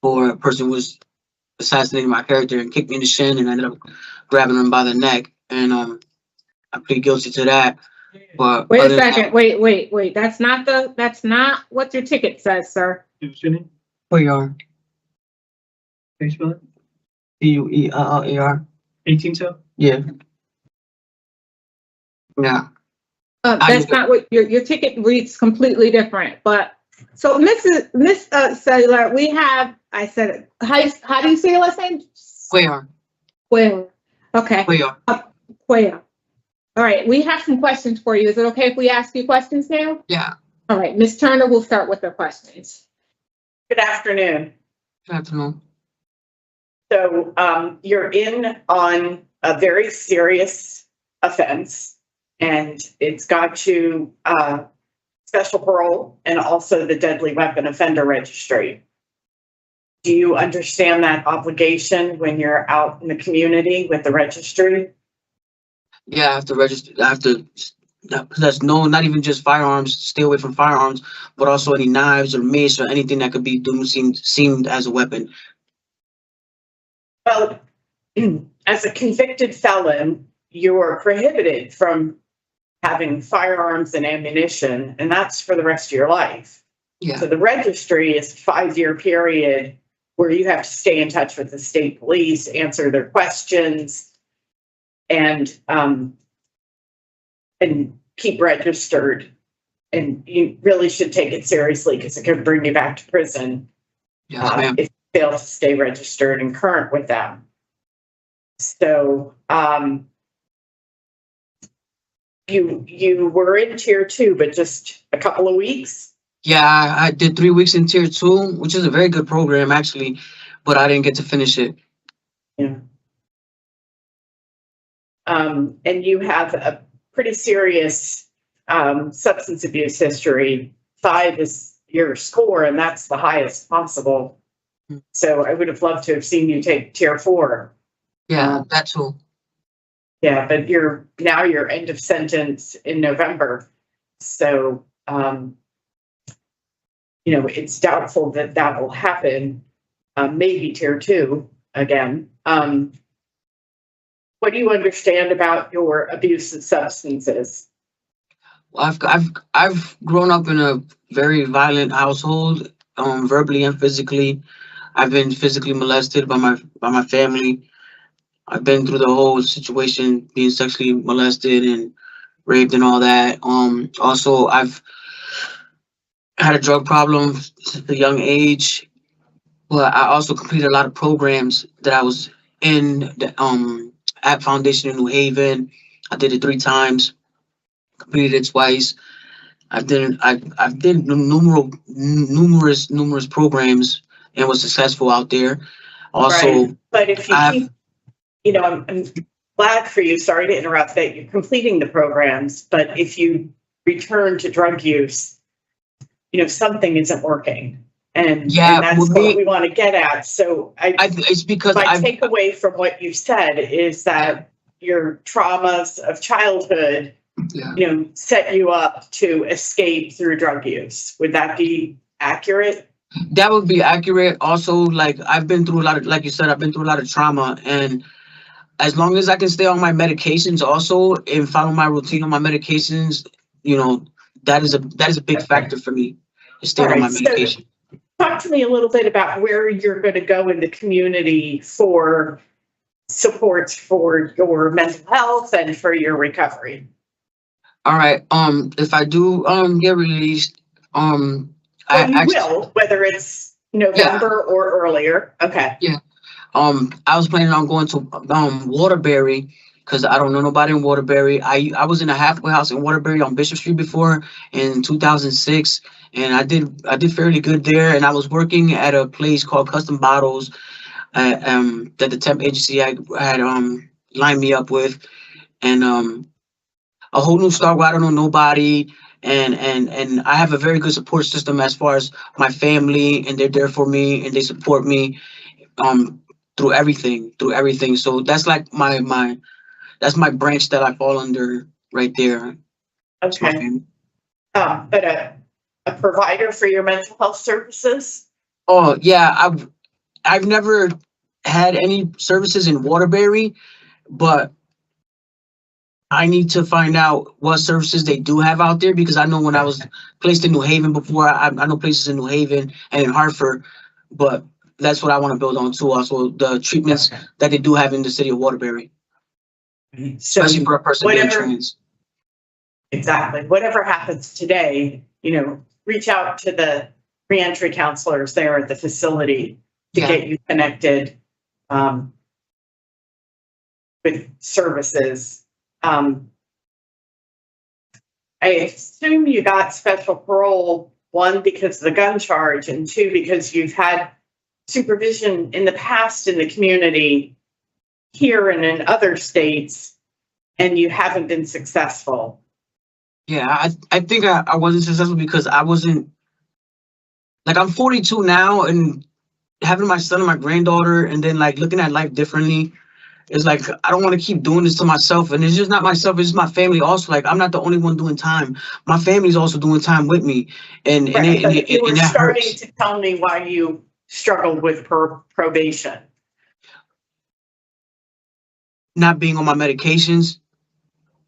for a person who was assassinating my character and kicked me in the shin, and I ended up grabbing him by the neck. And I plead guilty to that. But wait a second. Wait. That's not what your ticket says, sir. Cuellar. Can you spell it? Cuellar. 18 so? Yeah. Yeah. That's not what your ticket reads completely different. But so Miss Cellular, we have, I said it. How do you say your last name? Cuellar. Cuellar. Okay. Cuellar. Cuellar. All right. We have some questions for you. Is it okay if we ask you questions now? Yeah. All right. Ms. Turner will start with the questions. Good afternoon. Good afternoon. So you're in on a very serious offense, and it's got you special parole and also the deadly weapon offender registry. Do you understand that obligation when you're out in the community with the registry? Yeah, I have to register. I have to possess not even just firearms, stay away from firearms, but also any knives or mace or anything that could be seemed as a weapon. Well, as a convicted felon, you are prohibited from having firearms and ammunition, and that's for the rest of your life. Yeah. So the registry is a 5-year period where you have to stay in touch with the state police, answer their questions, and keep registered. And you really should take it seriously because it could bring you back to prison. Yes, ma'am. If you fail to stay registered and current with them. So you were in tier 2, but just a couple of weeks? Yeah, I did 3 weeks in tier 2, which is a very good program actually, but I didn't get to finish it. Yeah. And you have a pretty serious substance abuse history. 5 is your score, and that's the highest possible. So I would have loved to have seen you take tier 4. Yeah, that too. Yeah, but you're end of sentence in November. So, it's doubtful that will happen. Maybe tier 2 again. What do you understand about your abuse of substances? Well, I've grown up in a very violent household, verbally and physically. I've been physically molested by my family. I've been through the whole situation, being sexually molested and raped and all that. Also, I've had a drug problem since a young age, but I also completed a lot of programs that I was in the at Foundation in New Haven. I did it 3 times, completed it twice. I've did numerous programs and was successful out there. Also, right. But if you keep, I'm glad for you. Sorry to interrupt that you're completing the programs, but if you return to drug use, something isn't working. And that's what we want to get at. So it's because my takeaway from what you said is that your traumas of childhood, set you up to escape through drug use. Would that be accurate? That would be accurate. Also, like I've been through a lot of, like you said, I've been through a lot of trauma, and as long as I can stay on my medications also and follow my routine on my medications, that is a big factor for me. To stay on my medication. So talk to me a little bit about where you're going to go in the community for supports for your mental health and for your recovery. All right. If I do get released, will, whether it's November or earlier. Okay. Yeah. I was planning on going to Waterbury because I don't know nobody in Waterbury. I was in a halfway house in Waterbury on Bishop Street before in 2006, and I did fairly good there. And I was working at a place called Custom Bottles that the temp agency had lined me up with, and a whole new start where I don't know nobody. And I have a very good support system as far as my family, and they're there for me and they support me through everything. So that's like that's my branch that I fall under right there. Okay. But a provider for your mental health services? Oh yeah, I've never had any services in Waterbury, but I need to find out what services they do have out there, because I know when I was placed in New Haven before, I know places in New Haven and in Hartford, but that's what I want to build on too. Also, the treatments that they do have in the city of Waterbury, especially for a person being trans. Exactly. Whatever happens today, reach out to the reentry counselors there at the facility to get you connected with services. I assume you got special parole, 1, because of the gun charge, and 2, because you've had supervision in the past in the community here and in other states, and you haven't been successful. Yeah, I think I wasn't successful because I wasn't, like, I'm 42 now, and having my son and my granddaughter, and then like looking at life differently. It's like, I don't want to keep doing this to myself. And it's just not myself, it's my family also. Like, I'm not the only one doing time. My family's also doing time with me. And you were starting to tell me why you struggled with probation. Not being on my medications,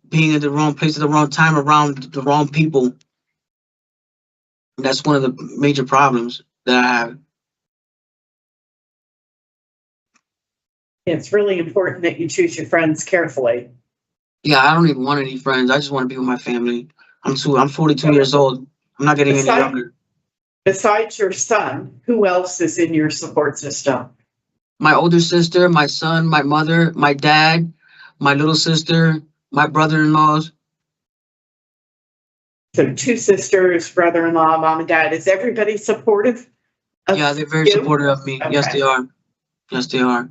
being in the wrong place at the wrong time around the wrong people. That's one of the major problems that I have. It's really important that you choose your friends carefully. Yeah, I don't even want any friends. I just want to be with my family. I'm 42 years old. I'm not getting any younger. Besides your son, who else is in your support system? My older sister, my son, my mother, my dad, my little sister, my brother-in-laws. So 2 sisters, brother-in-law, mom and dad. Is everybody supportive of Yeah, they're very you? supportive of me. Okay. Yes, they are. Yes, they are.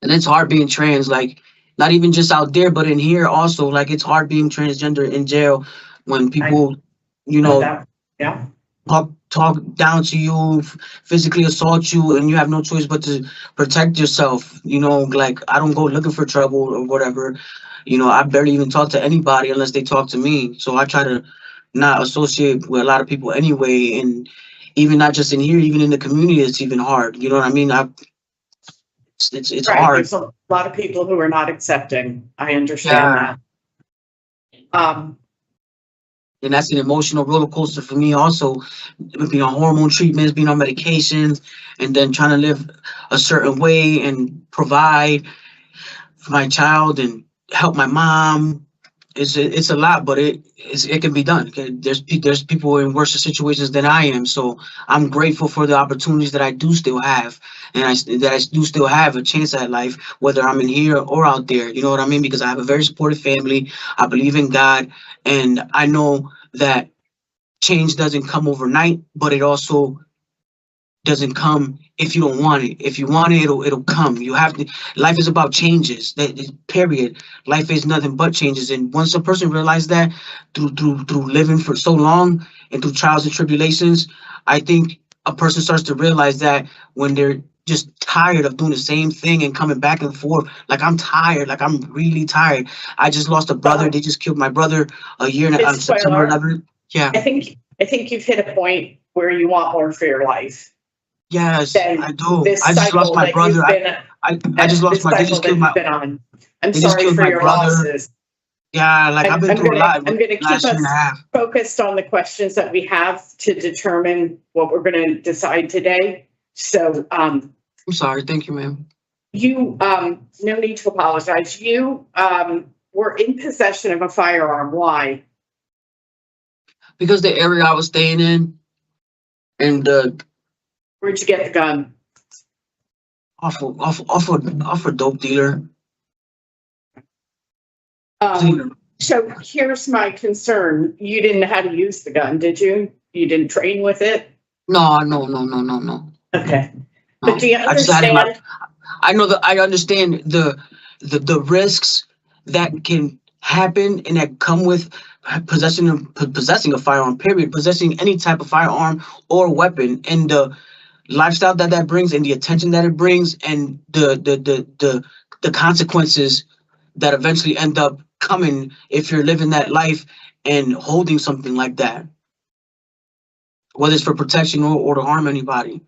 And it's hard being trans, like not even just out there, but in here also. Like it's hard being transgender in jail when people, you know, Yeah. talk down to you, physically assault you, and you have no choice but to protect yourself. You know, like I don't go looking for trouble or whatever. You know, I barely even talk to anybody unless they talk to me. So I try to not associate with a lot of people anyway. And even not just in here, even in the community, it's even hard. You know what I mean? It's Right. hard. There's a lot of people who are not accepting. I understand that. And that's an emotional roller coaster for me also, being on hormone treatments, being on medications, and then trying to live a certain way and provide for my child and help my mom. It's a lot, but it can be done. Okay? There's people in worse situations than I am, so I'm grateful for the opportunities that I do still have, and that I do still have a chance at life, whether I'm in here or out there. You know what I mean? Because I have a very supportive family. I believe in God, and I know that change doesn't come overnight, but it also doesn't come if you don't want it. If you want it, it'll come. You have to. Life is about changes. Period. Life is nothing but changes. And once a person realizes that through living for so long and through trials and tribulations, I think a person starts to realize that when they're just tired of doing the same thing and coming back and forth. Like I'm tired. Like I'm really tired. I just lost a brother. They just killed my brother a year and on September 11th. Yeah. I think you've hit a point where you want more for your life. Yes, I do. This I just lost cycle my that brother. you've been- I just lost this my. They cycle just that killed my. you've been on. I'm They just sorry killed for my your brother. losses. Yeah, like I've been through a lot. I'm going to keep last year and a us half. focused on the questions that we have to determine what we're going to decide today. So, I'm sorry. Thank you, ma'am. you, no need to apologize. You, were in possession of a firearm. Why? Because the area I was staying in, and Where'd you get the gun? off a dope dealer. So here's my concern. You didn't know how to use the gun, did you? You didn't train with it? No. Okay. But do you I just had it in understand? I know that I understand the risks that can happen and that come with possessing a firearm, period, possessing any type of firearm or weapon, and the lifestyle that brings and the attention that it brings and the consequences that eventually end up coming if you're living that life and holding something like that, whether it's for protection or to harm anybody.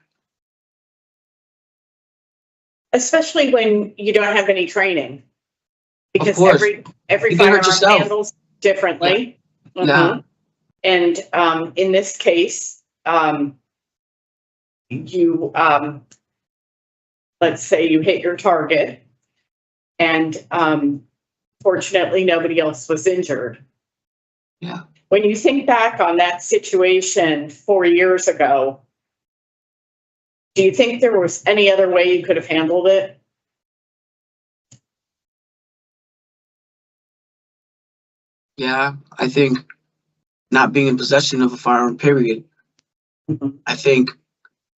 Especially when you don't have any training. Because course. every You can hurt firearm yourself. handles differently. Yeah. And in this case, you let's say you hit your target and fortunately nobody else was injured. Yeah. When you think back on that situation 4 years ago, do you think there was any other way you could have handled it? Yeah, I think not being in possession of a firearm, period. I think.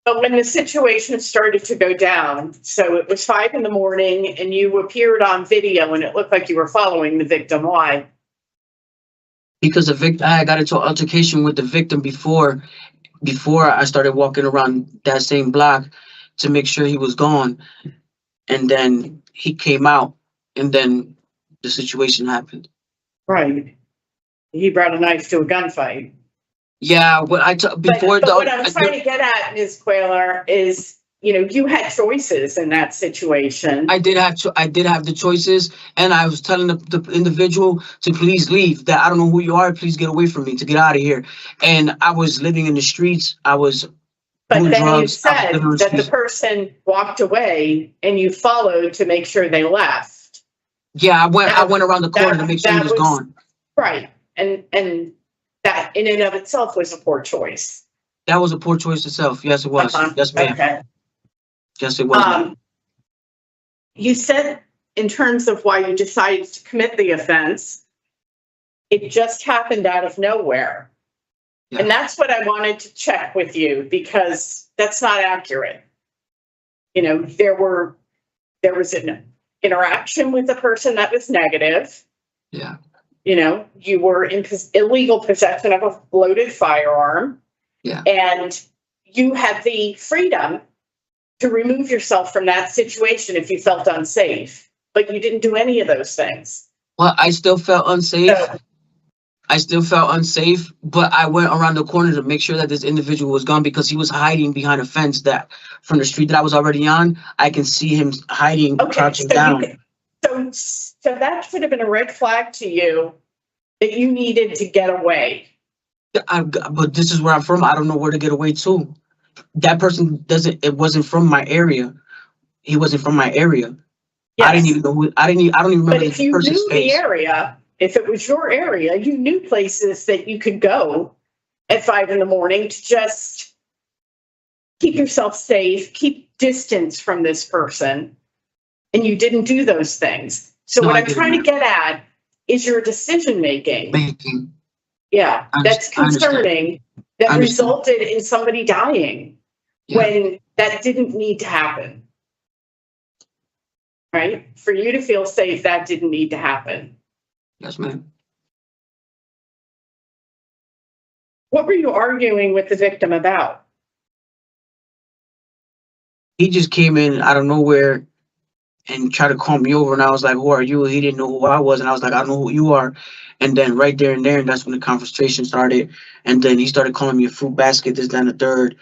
But when the situation started to go down, so it was 5 a.m. and you appeared on video and it looked like you were following the victim. Why? Because I got into an altercation with the victim before I started walking around that same block to make sure he was gone. And then he came out and then the situation happened. Right. He brought a knife to a gunfight. Yeah, what before but what I'm trying to get at, Ms. Cuellar, is you had choices in that situation. I did have the choices, and I was telling the individual to please leave. That I don't know who you are. Please get away from me. To get out of here. And I was living in the streets. I was But doing then you drugs. said I was living that the streets. person walked away and you followed to make sure they left. Yeah, I went around the corner to make sure he was gone. Right. And that in and of itself was a poor choice. That was a poor choice itself. Yes, it was. Yes, ma'am. Okay. Yes, it was. ma'am. You said in terms of why you decided to commit the offense, it just happened out of nowhere. Yeah. And that's what I wanted to check with you, because that's not accurate. You know, there was an interaction with the person that was negative. Yeah. You know, you were in illegal possession of a loaded firearm. Yeah. And you had the freedom to remove yourself from that situation if you felt unsafe, but you didn't do any of those things. Well, I still felt unsafe. So, I still felt unsafe, but I went around the corner to make sure that this individual was gone because he was hiding behind a fence that from the street that I was already on. I can see him hiding, crouching down. So that should have been a red flag to you that you needed to get away. But this is where I'm from. I don't know where to get away to. That person it wasn't from my area. He wasn't from my area. Yes. I didn't even know I don't even remember But if the you person's knew face. the area, if it was your area, you knew places that you could go at 5 a.m. to just keep yourself safe, keep distance from this person, and you didn't do those things. So what I'm trying to get at is your decision making. Yeah, that's concerning. That resulted in somebody dying when that didn't need to happen. Right? For you to feel safe, that didn't need to happen. Yes, ma'am. What were you arguing with the victim about? He just came in out of nowhere and tried to call me over, and I was like, "Who are you?" He didn't know who I was, and I was like, "I know who you are." And then right there and there, and that's when the conversation started. And then he started calling me a fruit basket, this, that, and the third,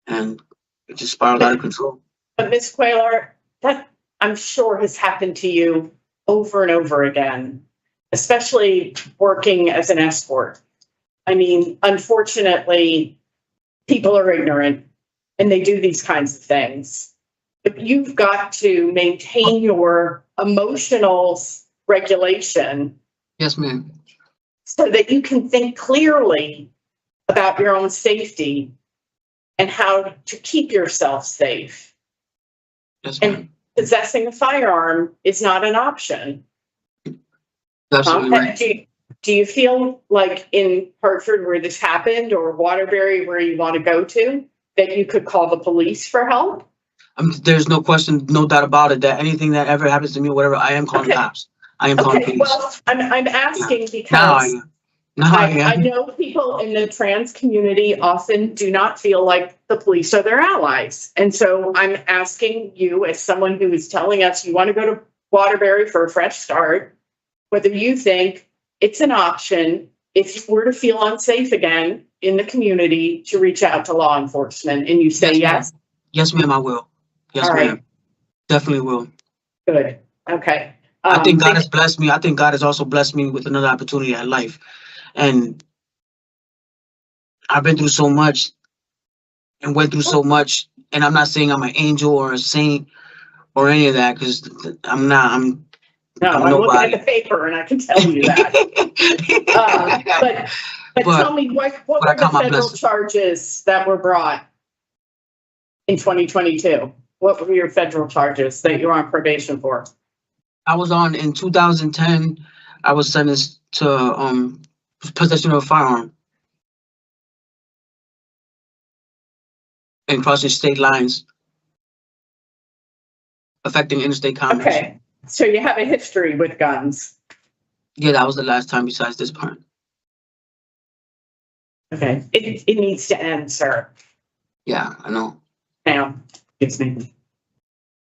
and it just spiraled out of control. But Ms. Cuellar, that I'm sure has happened to you over and over again, especially working as an escort. I mean, unfortunately, people are ignorant and they do these kinds of things. But you've got to maintain your emotional regulation. Yes, ma'am. So that you can think clearly about your own safety and how to keep yourself safe. Yes, ma'am. And possessing a firearm is not an option. Absolutely right. Do you feel like in Hartford where this happened, or Waterbury where you want to go to, that you could call the police for help? There's no question, no doubt about it, that anything that ever happens to me or whatever, I am calling cops. I am calling police. Well, I'm asking because I know people in the trans community often do not feel like the police are their allies. And so I'm asking you, as someone who is telling us you want to go to Waterbury for a fresh start, whether you think it's an option, if you were to feel unsafe again in the community, to reach out to law enforcement, and you say yes? Yes, ma'am, I will. Yes, ma'am. Definitely will. Good. Okay. I think God has blessed me. I think God has also blessed me with another opportunity at life. And I've been through so much and went through so much. And I'm not saying I'm an angel or a saint or any of that, because I'm not. I'm looking at the paper and I can tell you that. But tell me, what were the federal charges that were brought in 2022? What were your federal charges that you were on probation for? I was in 2010, I was sentenced to possession of a firearm and crossing state lines, affecting interstate commerce. Okay, so you have a history with guns. Yeah, that was the last time besides this part. Okay, it needs to end, sir. Yeah, I know. Now, excuse me.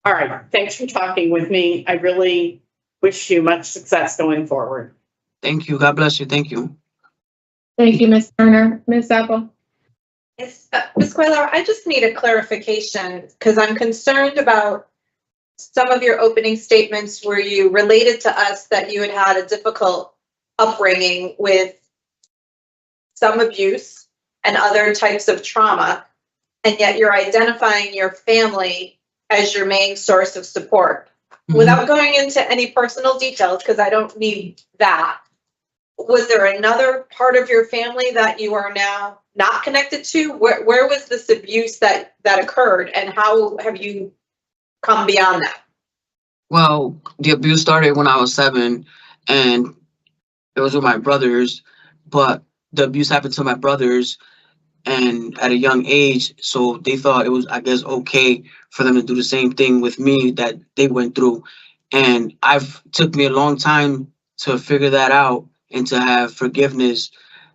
All right, thanks for talking with me. I really wish you much success going forward. Thank you. God bless you. Thank you. Thank you, Ms. Garner. Ms. Apple. Yes, Ms. Cuellar, I just need a clarification because I'm concerned about some of your opening statements where you related to us that you had had a difficult upbringing with some abuse and other types of trauma. and yet you're identifying your family as your main source of support. Without going into any personal details, because I don't need that, was there another part of your family that you are now not connected to? Where was this abuse that occurred, and how have you come beyond that? Well, the abuse started when I was 7, and it was with my brothers, but the abuse happened to my brothers and at a young age, so they thought it was, I guess, okay for them to do the same thing with me that they went through. And took me a long time to figure that out and to have forgiveness,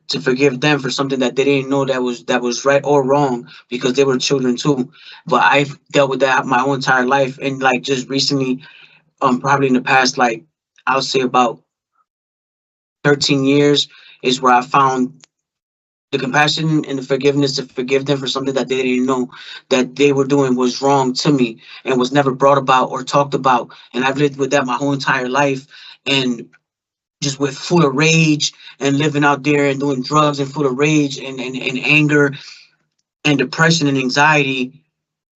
to forgive them for something that they didn't know that was right or wrong, because they were children too. But I've dealt with that my whole entire life, and like just recently, probably in the past, like I'll say about 13 years is where I found the compassion and the forgiveness to forgive them for something that they didn't know that they were doing was wrong to me and was never brought about or talked about. And I've lived with that my whole entire life, and just with full of rage and living out there and doing drugs and full of rage and anger and depression and anxiety,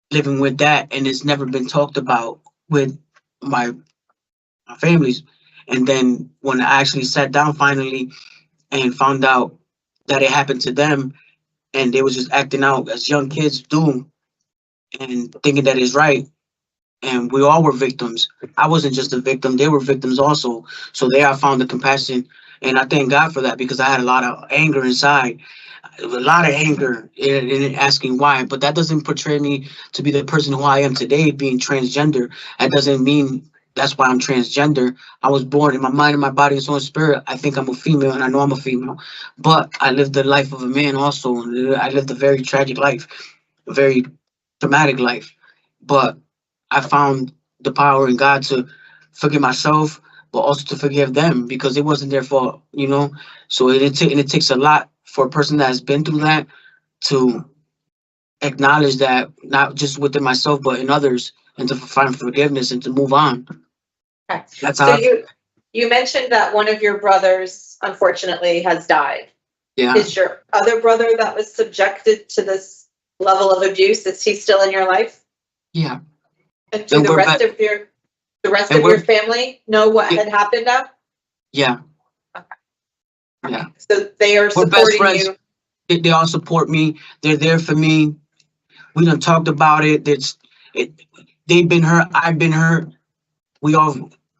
living with that. And it's never been talked about with my families. And then when I actually sat down finally and found out that it happened to them, and they was just acting out as young kids do and thinking that is right. And we all were victims. I wasn't just a victim, they were victims also. So there I found the compassion, and I thank God for that, because I had a lot of anger inside, a lot of anger in asking why. But that doesn't portray me to be the person who I am today, being transgender. That doesn't mean that's why I'm transgender. I was born in my mind and my body and soul and spirit. I think I'm a female, and I know I'm a female, but I lived the life of a man also. I lived a very tragic life, a very traumatic life. But I found the power in God to forgive myself, but also to forgive them, because it wasn't their fault, you know? So it takes a lot for a person that has been through that to acknowledge that, not just within myself, but in others, and to find forgiveness and to move on. Okay. That's So how you mentioned that one of your brothers unfortunately has died. Yeah. Is your other brother that was subjected to this level of abuse, is he still in your life? Yeah. And do the rest of your family know what had happened now? Yeah. Yeah. So they are We're best supporting friends. you. They all support me. They're there for me. We done talked about it. They've been hurt. I've been hurt.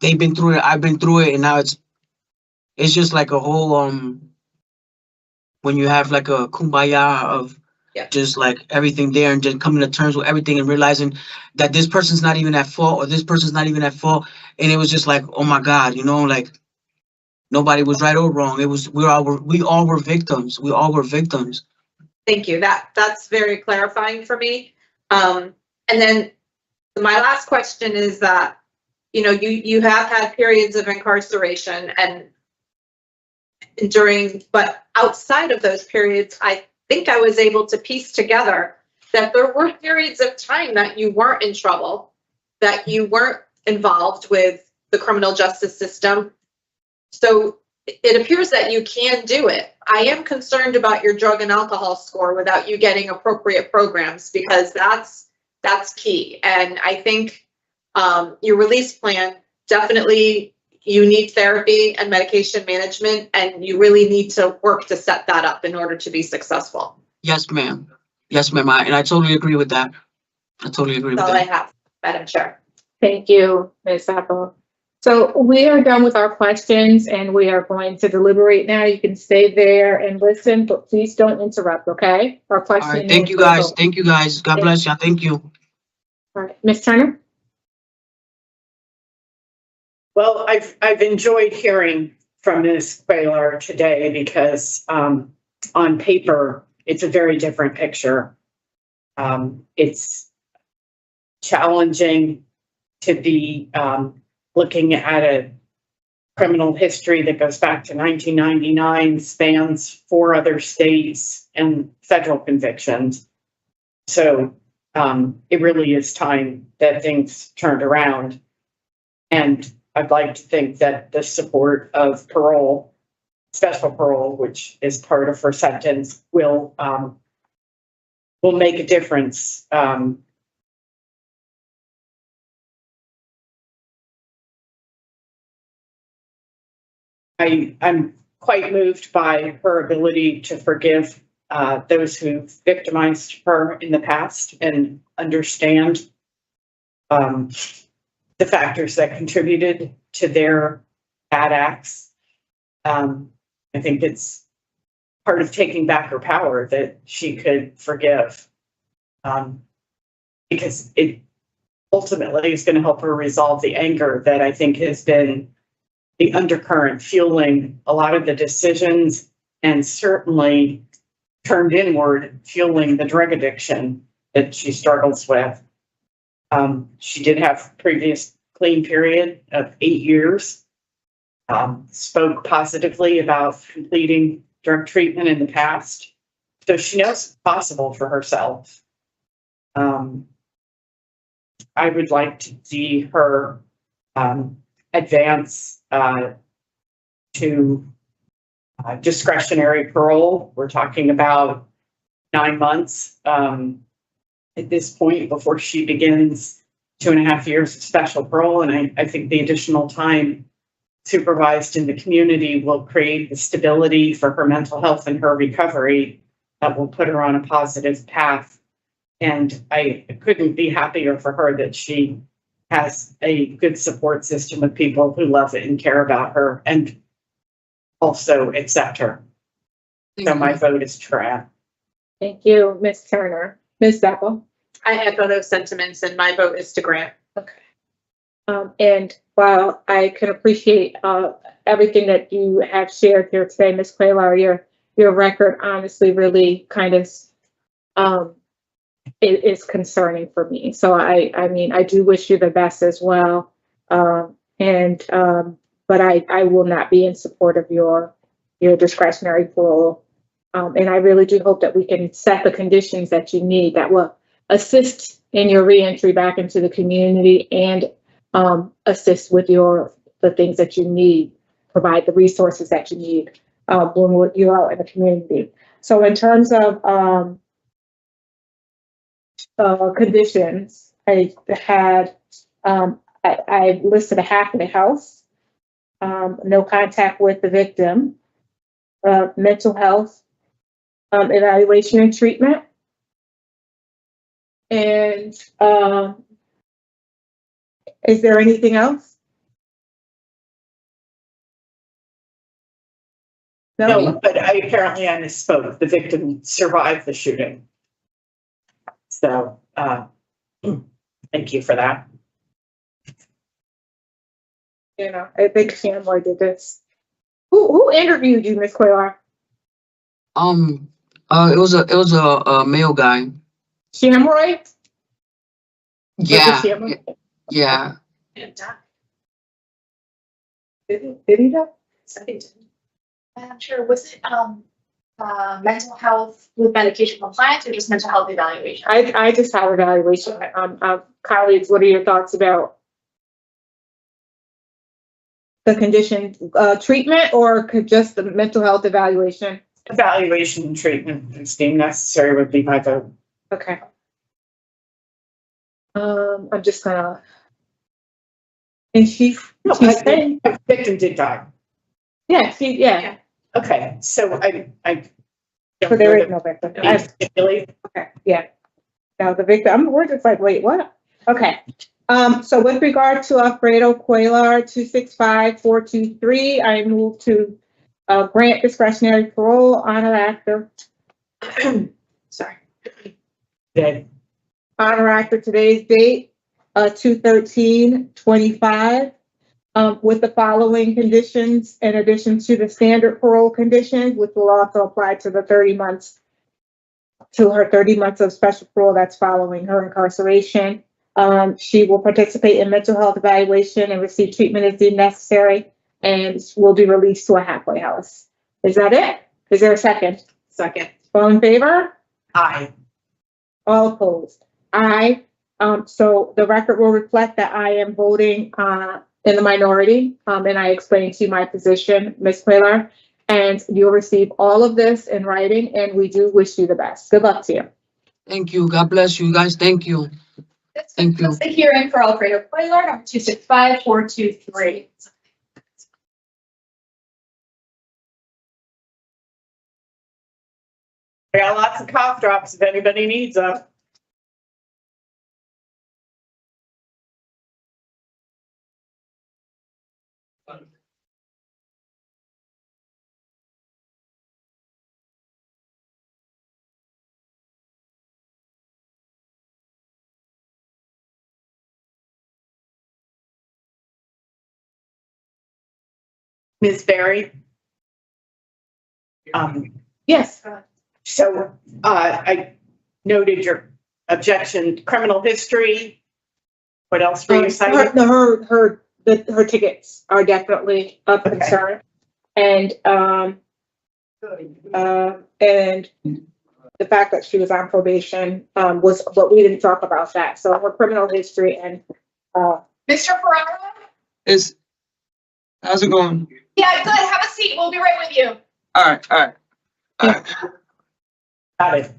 They've been through it. I've been through it. And now it's just like a whole, when you have like a kumbaya of just like everything there, and just coming to terms with everything and realizing that this person's not even at fault, or this person's not even at fault. And it was just like, oh my God, you know, like nobody was right or wrong. It was, we all were victims. We all were victims. Thank you. That's very clarifying for me. And then my last question is that, you know, you have had periods of incarceration and but outside of those periods, I think I was able to piece together that there were periods of time that you weren't in trouble, that you weren't involved with the criminal justice system. So it appears that you can do it. I am concerned about your drug and alcohol score without you getting appropriate programs, because that's key. And I think your release plan, definitely you need therapy and medication management, and you really need to work to set that up in order to be successful. Yes, ma'am. Yes, ma'am. And I totally agree with that. I totally agree with That's that. all I have, Madam Chair. Thank you, Ms. Apple. So we are done with our questions, and we are going to deliberate now. You can stay there and listen, but please don't interrupt, okay? Our question. All right. Thank you guys. Thank you guys. God bless you. Thank you. All right, Ms. Turner? Well, I've enjoyed hearing from Ms. Cuellar today, because on paper, it's a very different picture. It's challenging to be looking at a criminal history that goes back to 1999, spans 4 other states and federal convictions. So it really is time that things turned around. And I'd like to think that the support of parole, special parole, which is part of her sentence, will will make a difference. I'm quite moved by her ability to forgive those who victimized her in the past and understand the factors that contributed to their bad acts. I think it's part of taking back her power that she could forgive, because it ultimately is going to help her resolve the anger that I think has been the undercurrent fueling a lot of the decisions, and certainly turned inward, fueling the drug addiction that she struggles with. She did have a previous clean period of 8 years, spoke positively about completing drug treatment in the past. So she knows it's possible for herself. I would like to see her advance to discretionary parole. We're talking about 9 months at this point before she begins 2.5 years of special parole. And I think the additional time supervised in the community will create the stability for her mental health and her recovery that will put her on a positive path. And I couldn't be happier for her that she has a good support system of people who love and care about her and also accept her. So my vote is Tran. Thank you, Ms. Turner. Ms. Zappa? I echo those sentiments and my vote is to grant. Okay. And while I can appreciate everything that you have shared here today, Ms. Cuellar, your record honestly really kind of it is concerning for me. So I mean, I do wish you the best as well. But I will not be in support of your discretionary parole. And I really do hope that we can set the conditions that you need that will assist in your reentry back into the community and assist with the things that you need, provide the resources that you need when you're out in the community. So in terms of conditions, I had I listed a half of the house, no contact with the victim, mental health, evaluation and treatment, and is there anything else? No, but I misspoke. The victim survived the shooting. So thank you for that. You know, I think Shamroy did this. Who interviewed you, Ms. Cuellar? It was a male guy. Shamroy? Yeah. Shamroy? Yeah. Did he die? I'm sure. Was it mental health with medication compliance or just mental health evaluation? I just have evaluation. Colleagues, what are your thoughts about the condition treatment or just the mental health evaluation? Evaluation and treatment is deemed necessary would be my vote. Okay. I'm just gonna. And she's saying the victim did die. Yeah, yeah. Okay, so I So there is no victim. Okay, yeah. Now the victim. We're just like, wait, what? Okay. So with regard to Alfredo Cuellar 265423, I move to grant discretionary parole, honor actor. Sorry. Dead. Honor actor today's date, 2/13/25, with the following conditions in addition to the standard parole conditions, which will also apply to the 30 months, to her 30 months of special parole that's following her incarceration. She will participate in mental health evaluation and receive treatment as deemed necessary, and will be released to a halfway house. Is that it? Is there a second? Second. All in favor? Aye. All opposed? Aye. So the record will reflect that I am voting in the minority, and I explained to you my position, Ms. Cuellar, and you'll receive all of this in writing, and we do wish you the best. Good luck to you. Thank you. God bless you guys. Thank you. Thank you. The hearing for Alfredo Cuellar, number 265-423. I got lots of cough drops if anybody needs them. Ms. Berry? Yes. So, I noted your objection, criminal history. What else were you citing? Her tickets are definitely of concern. And the fact that she was on probation, was, but we didn't talk about that. So her criminal history and, Mr. Ferraro? How's it going? Yeah, good. Have a seat. We'll be right with you. All right, all right. All right. Got it.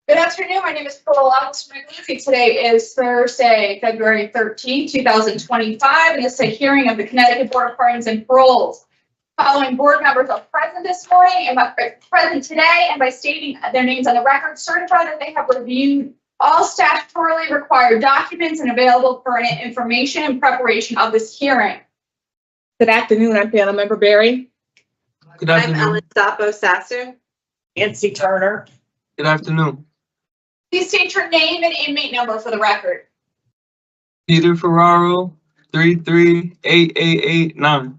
Good afternoon. My name is Paroles. Today is Thursday, February 13, 2025, and it's a hearing of the Connecticut Board of Pardons and Paroles. Following board members are present this morning and present today, and by stating their names on the record, certify that they have reviewed all statutorily required documents and available for information in preparation of this hearing. good afternoon. I'm panel member Berry. Good I'm afternoon. Ellen Sapo Sasser. Nancy Turner. Good afternoon. Please state your name and inmate number for the record. Peter Ferraro, 3388889.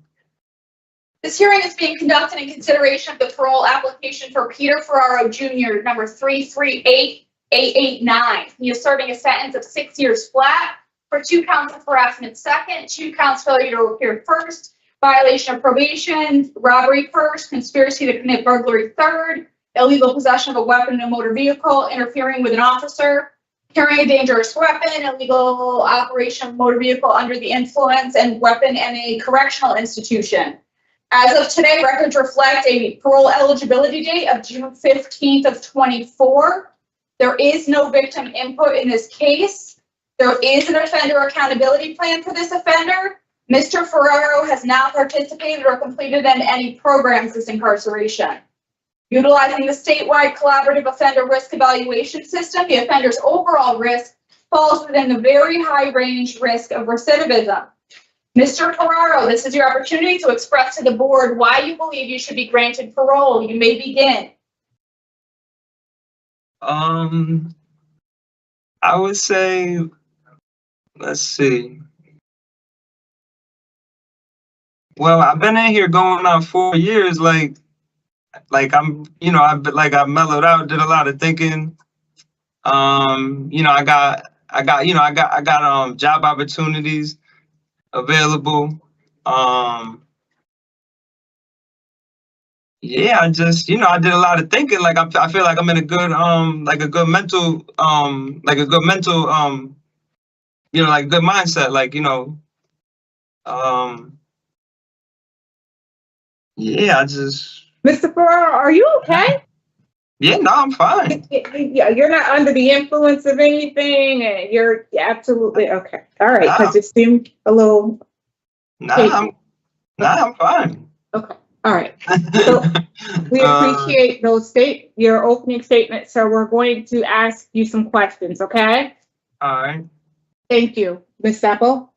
This hearing is being conducted in consideration of the parole application for Peter Ferraro Jr., number 338889. He is serving a sentence of 6 years flat for 2 counts of harassment second, 2 counts failure to appear first, violation of probation, robbery first, conspiracy to commit burglary third, illegal possession of a weapon in a motor vehicle, interfering with an officer, carrying a dangerous weapon, illegal operation of motor vehicle under the influence, and weapon in a correctional institution. As of today, records reflect a parole eligibility date of June 15th of 24. There is no victim input in this case. There is an offender accountability plan for this offender. Mr. Ferraro has not participated or completed in any programs this incarceration. Utilizing the statewide collaborative offender risk evaluation system, the offender's overall risk falls within the very high range risk of recidivism. Mr. Ferraro, this is your opportunity to express to the board why you believe you should be granted parole. You may begin. I would say, let's see. Well, I've been in here going on 4 years, like I'm, I've mellowed out, did a lot of thinking. I got job opportunities available. Yeah, I just, I did a lot of thinking. Like I feel like I'm in a good, good mental mindset. Yeah, I just. Mr. Ferraro, are you okay? Yeah, no, I'm fine. Yeah, you're not under the influence of anything, and you're absolutely okay. All right, because it seemed a little. I'm fine. Okay, all right. So we appreciate your opening statement. So we're going to ask you some questions, okay? All right. Thank you, Ms. Sapo.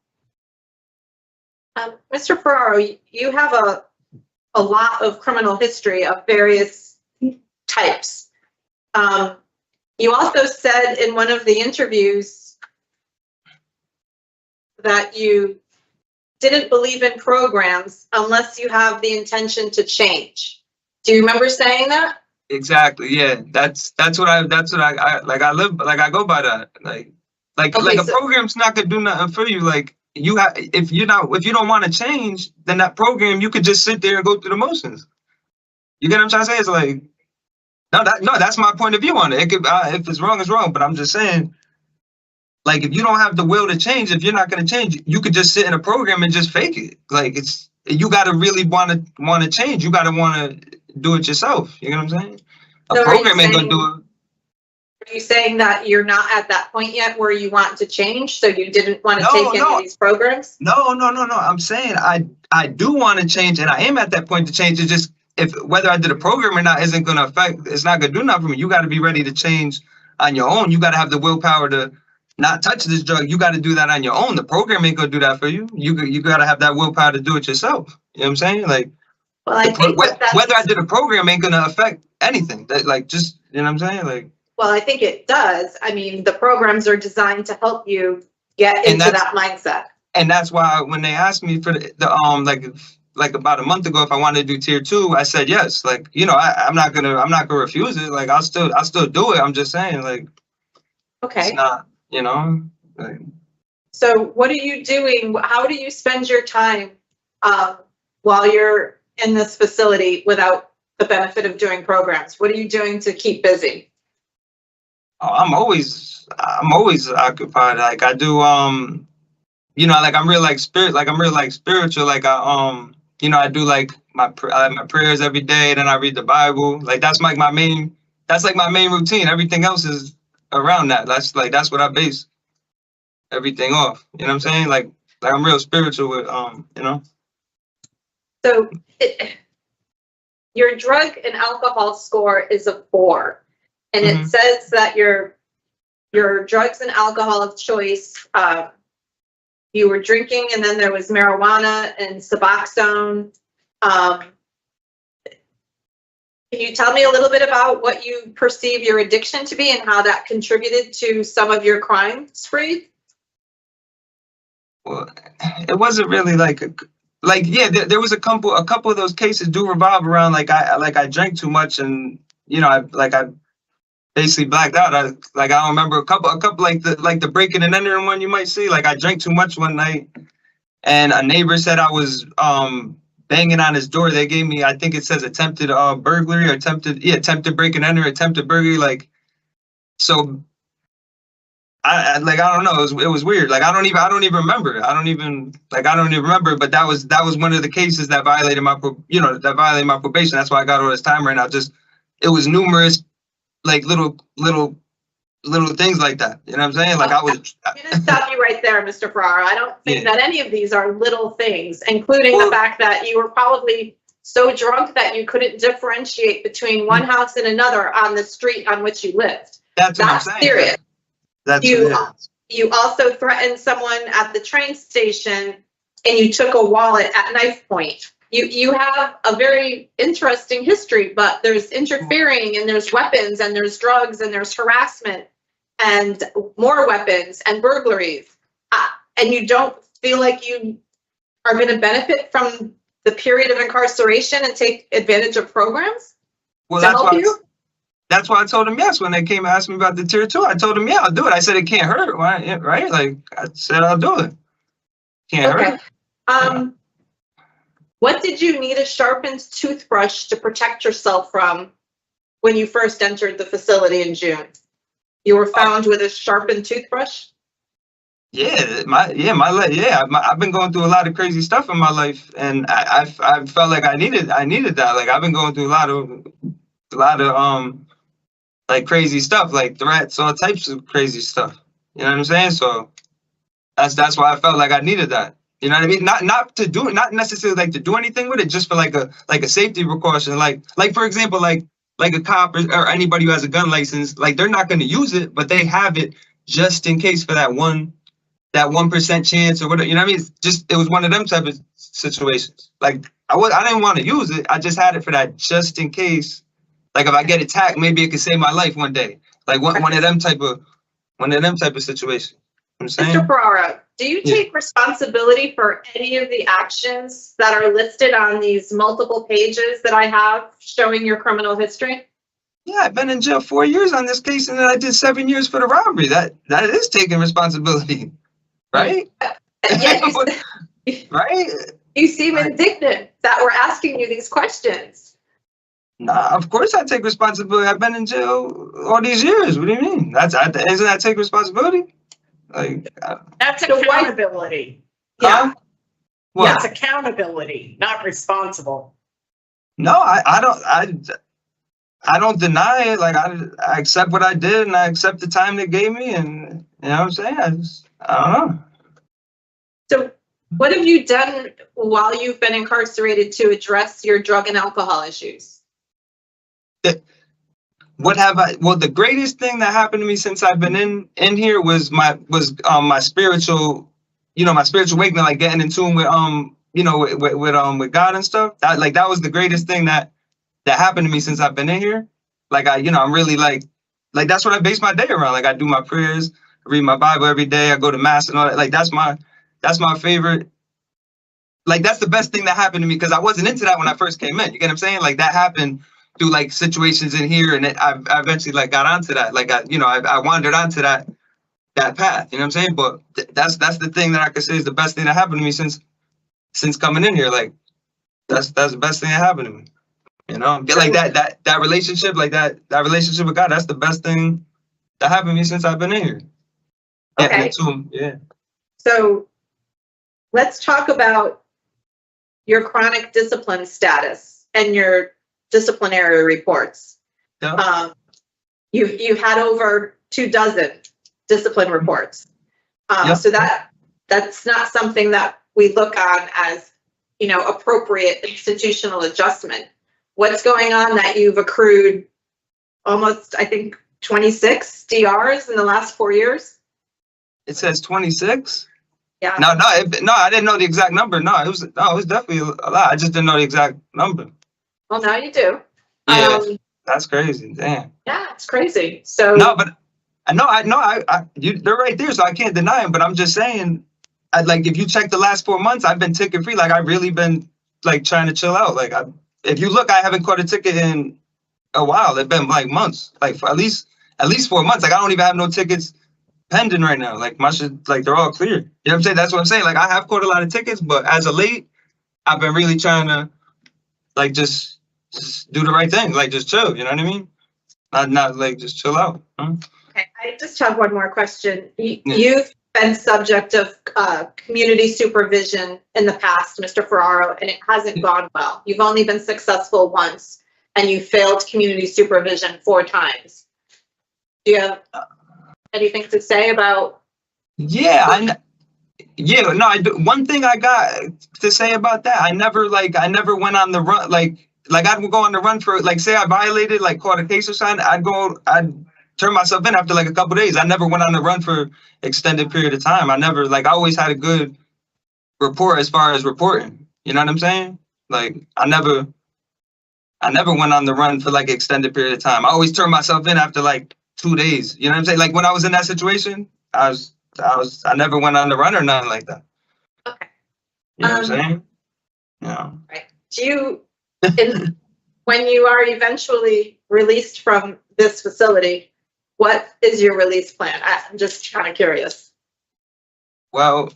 Mr. Ferraro, you have a lot of criminal history of various types. You also said in one of the interviews that you didn't believe in programs unless you have the intention to change. Do you remember saying that? Exactly. Yeah, that's what I go by that. Like Like a program's not gonna do nothing for you. Like if you don't want to change, then that program you could just sit there and go through the motions. You get what I'm trying to say? It's like that's my point of view on it. It could if it's wrong, it's wrong. But I'm just saying, like if you don't have the will to change, if you're not gonna change, you could just sit in a program and just fake it. Like you gotta really want to change. You gotta want to do it yourself. You know what I'm saying? A program ain't gonna do it. Are you saying that you're not at that point yet where you want to change, so you didn't want to take any of these programs? No. I'm saying I do want to change, and I am at that point to change. It's just if whether I did a program or not isn't going to affect. It's not going to do nothing for me. You got to be ready to change on your own. You got to have the willpower to not touch this drug. You got to do that on your own. The program ain't going to do that for you. You got to have that willpower to do it yourself. You know what I'm saying? Like, well, I think whether I did a program ain't going to affect anything. That like just you know what I'm saying? Like. Well, I think it does. I mean, the programs are designed to help you get into that mindset. And that's why when they asked me for the like about a month ago if I wanted to do tier 2, I said yes. Like, you know, I'm not gonna refuse it. Like I'll still do it. I'm just saying, like, okay. It's not, you know. Like, so what are you doing? How do you spend your time while you're in this facility without the benefit of doing programs? What are you doing to keep busy? I'm always occupied. Like I do, you know, like I'm real like spiritual. Like I do like my prayers every day. Then I read the Bible. Like that's like my main routine. Everything else is around that. That's what I base everything off. You know what I'm saying? Like I'm real spiritual with, you know. So your drug and alcohol score is a 4. And it says that your drugs and alcohol of choice, you were drinking, and then there was marijuana and Suboxone. Can you tell me a little bit about what you perceive your addiction to be and how that contributed to some of your crime spree? Well, it wasn't really there was a couple of those cases do revolve around I drank too much, and you know I basically blacked out. I don't remember a couple like the breaking and entering one you might see. Like I drank too much one night, and a neighbor said I was banging on his door. They gave me, I think it says attempted burglary or attempted break and enter, attempted burglary. Like, so I don't know. It was weird. Like I don't even remember. I don't even remember. But that was one of the cases that violated my probation. That's why I got all this time right now. Just it was numerous. Like little things like that. You know what I'm saying? Like I'm going to stop you right there, Mr. Ferraro. I don't think that any of these are little things, including the fact that you were probably so drunk that you couldn't differentiate between one house and another on the street on which you lived. That's what I'm saying. Serious. You also threatened someone at the train station, and you took a wallet at knife point. You have a very interesting history, but there's interfering, and there's weapons, and there's drugs, and there's harassment, and more weapons, and burglaries. And you don't feel like you are going to benefit from the period of incarceration and take advantage of programs to help you? That's why I told him yes when they came and asked me about the tier 2. I told him, yeah, I'll do it. I said it can't hurt, right? Like I said, I'll do it. Can't hurt. What did you need a sharpened toothbrush to protect yourself from when you first entered the facility in June? You were found with a sharpened toothbrush? I've been going through a lot of crazy stuff in my life, and I felt like I needed that. Like I've been going through a lot of like crazy stuff, like threats, all types of crazy stuff. You know what I'm saying? So that's why I felt like I needed that. You know what I mean? Not to do it, not necessarily like to do anything with it, just for like a safety precaution. Like for example, like a cop or anybody who has a gun license, like they're not going to use it, but they have it just in case for that 1% chance or whatever. You know what I mean? It was one of them type of situations. Like I didn't want to use it. I just had it for that just in case. Like if I get attacked, maybe it could save my life one day. Like one of them type of situations. Mr. Ferraro, do you take responsibility for any of the actions that are listed on these multiple pages that I have showing your criminal history? Yeah, I've been in jail 4 years on this case, and then I did 7 years for the robbery. That is taking responsibility, right? Right? You seem indignant that we're asking you these questions. Nah, of course I take responsibility. I've been in jail all these years. What do you mean? Isn't that take responsibility? Like That's accountability. Yeah. That's accountability, not responsible. No, I don't deny it. Like I accept what I did, and I accept the time they gave me, and you know what I'm saying. I don't know. So what have you done while you've been incarcerated to address your drug and alcohol issues? What have I? Well, the greatest thing that happened to me since I've been in here was my spiritual, my spiritual awakening, like getting in tune with with God and stuff. That was the greatest thing that happened to me since I've been in here. Like I'm really like that's what I base my day around. Like I do my prayers, I read my Bible every day, I go to mass and all that. Like that's my favorite. Like that's the best thing that happened to me, because I wasn't into that when I first came in. You get what I'm saying? Like that happened through like situations in here, and I eventually like got onto that. Like I wandered onto that path. You know what I'm saying? But that's the thing that I could say is the best thing that happened to me since coming in here. Like that's the best thing that happened to me. You know, get like that relationship, like that relationship with God. That's the best thing that happened to me since I've been in here. Okay. Yeah. So let's talk about your chronic discipline status and your disciplinary reports. Yeah. You've had over 24 discipline reports. So that's not something that we look on as, appropriate institutional adjustment. What's going on that you've accrued almost, I think, 26 DRs in the last 4 years? It says 26. Yeah. No, I didn't know the exact number. No, it was definitely a lot. I just didn't know the exact number. Well, now you do. Yeah, that's crazy. Damn. Yeah, it's crazy. So no, but they're right there, so I can't deny them. But I'm just saying, if you check the last 4 months, I've been ticket free. Like I've really been like trying to chill out. Like if you look, I haven't caught a ticket in a while. It's been like months, like for at least 4 months. Like I don't even have no tickets pending right now. Like my shit, like they're all clear. You know what I'm saying? That's what I'm saying. Like I have caught a lot of tickets, but as of late, I've been really trying to like just do the right thing, like just chill. You know what I mean? Not like just chill out. Huh? Okay, I just have one more question. You've been subject of community supervision in the past, Mr. Ferraro, and it hasn't gone well. You've only been successful once, and you failed community supervision 4 times. Do you have anything to say about? Yeah, I do. One thing I got to say about that, I never went on the run. Like I would go on the run for, like, say I violated, like caught a case or something, I'd turn myself in after like a couple days. I never went on the run for extended period of time. I always had a good report as far as reporting. You know what I'm saying? Like I never went on the run for like extended period of time. I always turned myself in after like 2 days. You know what I'm saying? Like when I was in that situation, I never went on the run or nothing like that. Okay. You know what I'm saying? Yeah. Right. Do you, when you are eventually released from this facility, what is your release plan? I'm just kind of curious. Well,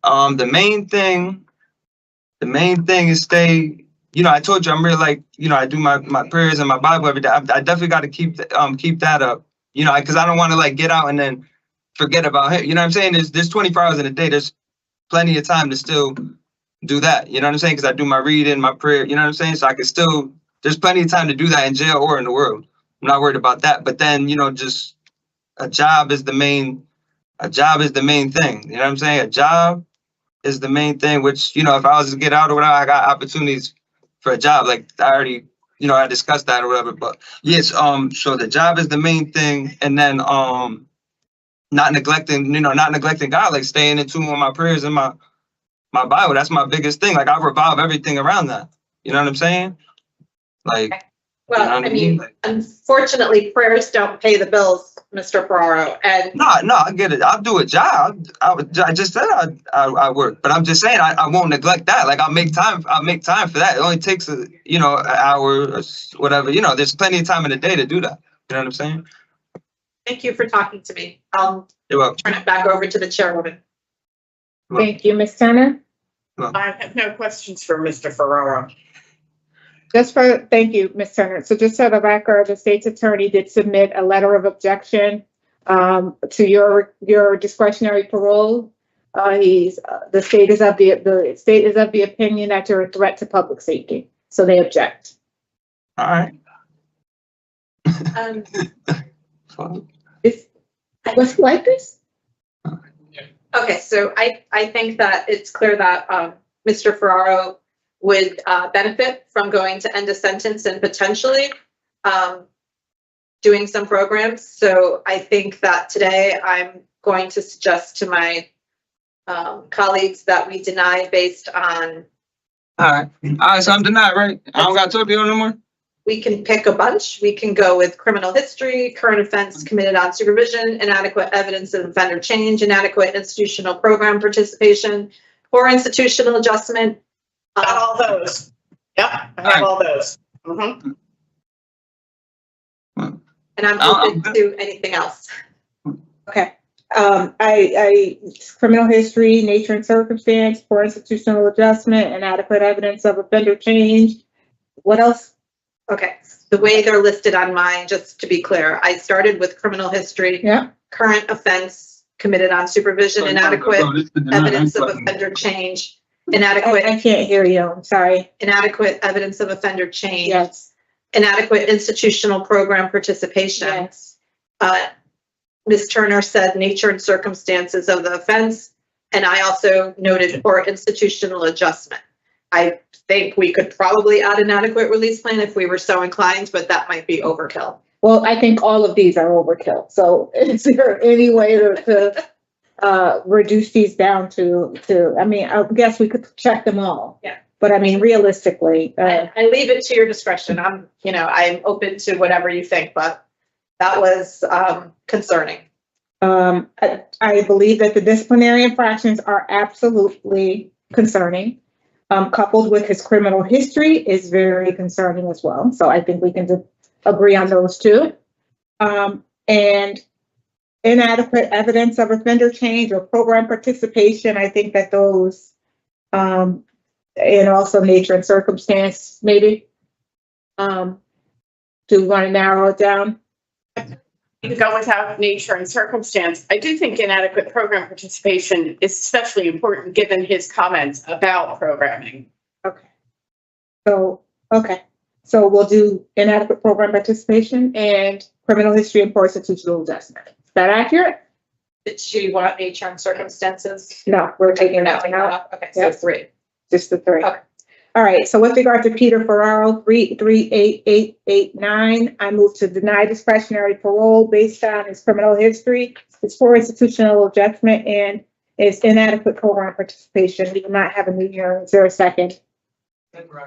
the main thing is stay. I told you I'm really like, I do my prayers and my Bible every day. I definitely got to keep that up. Because I don't want to like get out and then forget about him. You know what I'm saying? There's 24 hours in a day. There's plenty of time to still do that. You know what I'm saying? Because I do my reading, my prayer. You know what I'm saying? So I can still. There's plenty of time to do that in jail or in the world. I'm not worried about that. But then just a job is the main. A job is the main thing. You know what I'm saying? A job is the main thing. Which if I was to get out or whatever, I got opportunities for a job. Like I already. I discussed that or whatever. But yes. So the job is the main thing, and then not neglecting God, like staying in tune with my prayers and my Bible. That's my biggest thing. Like I revolve everything around that. You know what I'm saying? Like Well, know what I I mean? mean, unfortunately, prayers don't pay the bills, Mr. Ferraro, and No, I get it. I'll do a job. I just said I work, but I'm just saying I won't neglect that. Like I'll make time for that. It only takes an hour or whatever. There's plenty of time in the day to do that. You know what I'm saying? thank you for talking to me. I'll You're welcome. turn it back over to the chairwoman. Thank you, Ms. Turner. I have no questions for Mr. Ferraro. Thank you, Ms. Turner. So just for the record, the state's attorney did submit a letter of objection to your discretionary parole. The state is of the opinion that you're a threat to public safety, so they object. All right. Was he like this? Okay, so I think that it's clear that Mr. Ferraro would benefit from going to end a sentence and potentially doing some programs. So I think that today I'm going to suggest to my colleagues that we deny based on. All right. So I'm denied, right? I don't got to talk to you no more. We can pick a bunch. We can go with criminal history, current offense committed on supervision, inadequate evidence of offender change, inadequate institutional program participation, poor institutional adjustment. Got all those. Yep, I have all those. And I'm open to anything else. Okay. I criminal history, nature and circumstance, poor institutional adjustment, inadequate evidence of offender change. What else? Okay, the way they're listed on mine, just to be clear, I started with criminal history, current offense committed on supervision, inadequate evidence of offender change, inadequate. I can't hear you. I'm sorry. Inadequate evidence of offender change. Yes. Inadequate institutional program participation. Yes. Ms. Turner said nature and circumstances of the offense, and I also noted poor institutional adjustment. I think we could probably add an adequate release plan if we were so inclined, but that might be overkill. Well, I think all of these are overkill. So is there any way to reduce these down to, I mean, I guess we could check them all. Yeah. But I mean, realistically. I leave it to your discretion. I'm open to whatever you think, but that was concerning. I believe that the disciplinary infractions are absolutely concerning. Coupled with his criminal history is very concerning as well. So I think we can agree on those two. And inadequate evidence of offender change or program participation, I think that those, and also nature and circumstance, maybe. Do we want to narrow it down? You can go without nature and circumstance. I do think inadequate program participation is especially important given his comments about programming. Okay. So we'll do inadequate program participation and criminal history and poor institutional adjustment. Is that accurate? Did you want nature and circumstances? No, we're taking that one out. Okay, so 3. Just the 3. Okay. All right, so with regard to Peter Ferraro, 38889, I move to deny discretionary parole based on his criminal history, his poor institutional adjustment, and his inadequate program participation. We do not have a new hearing. Is there a second?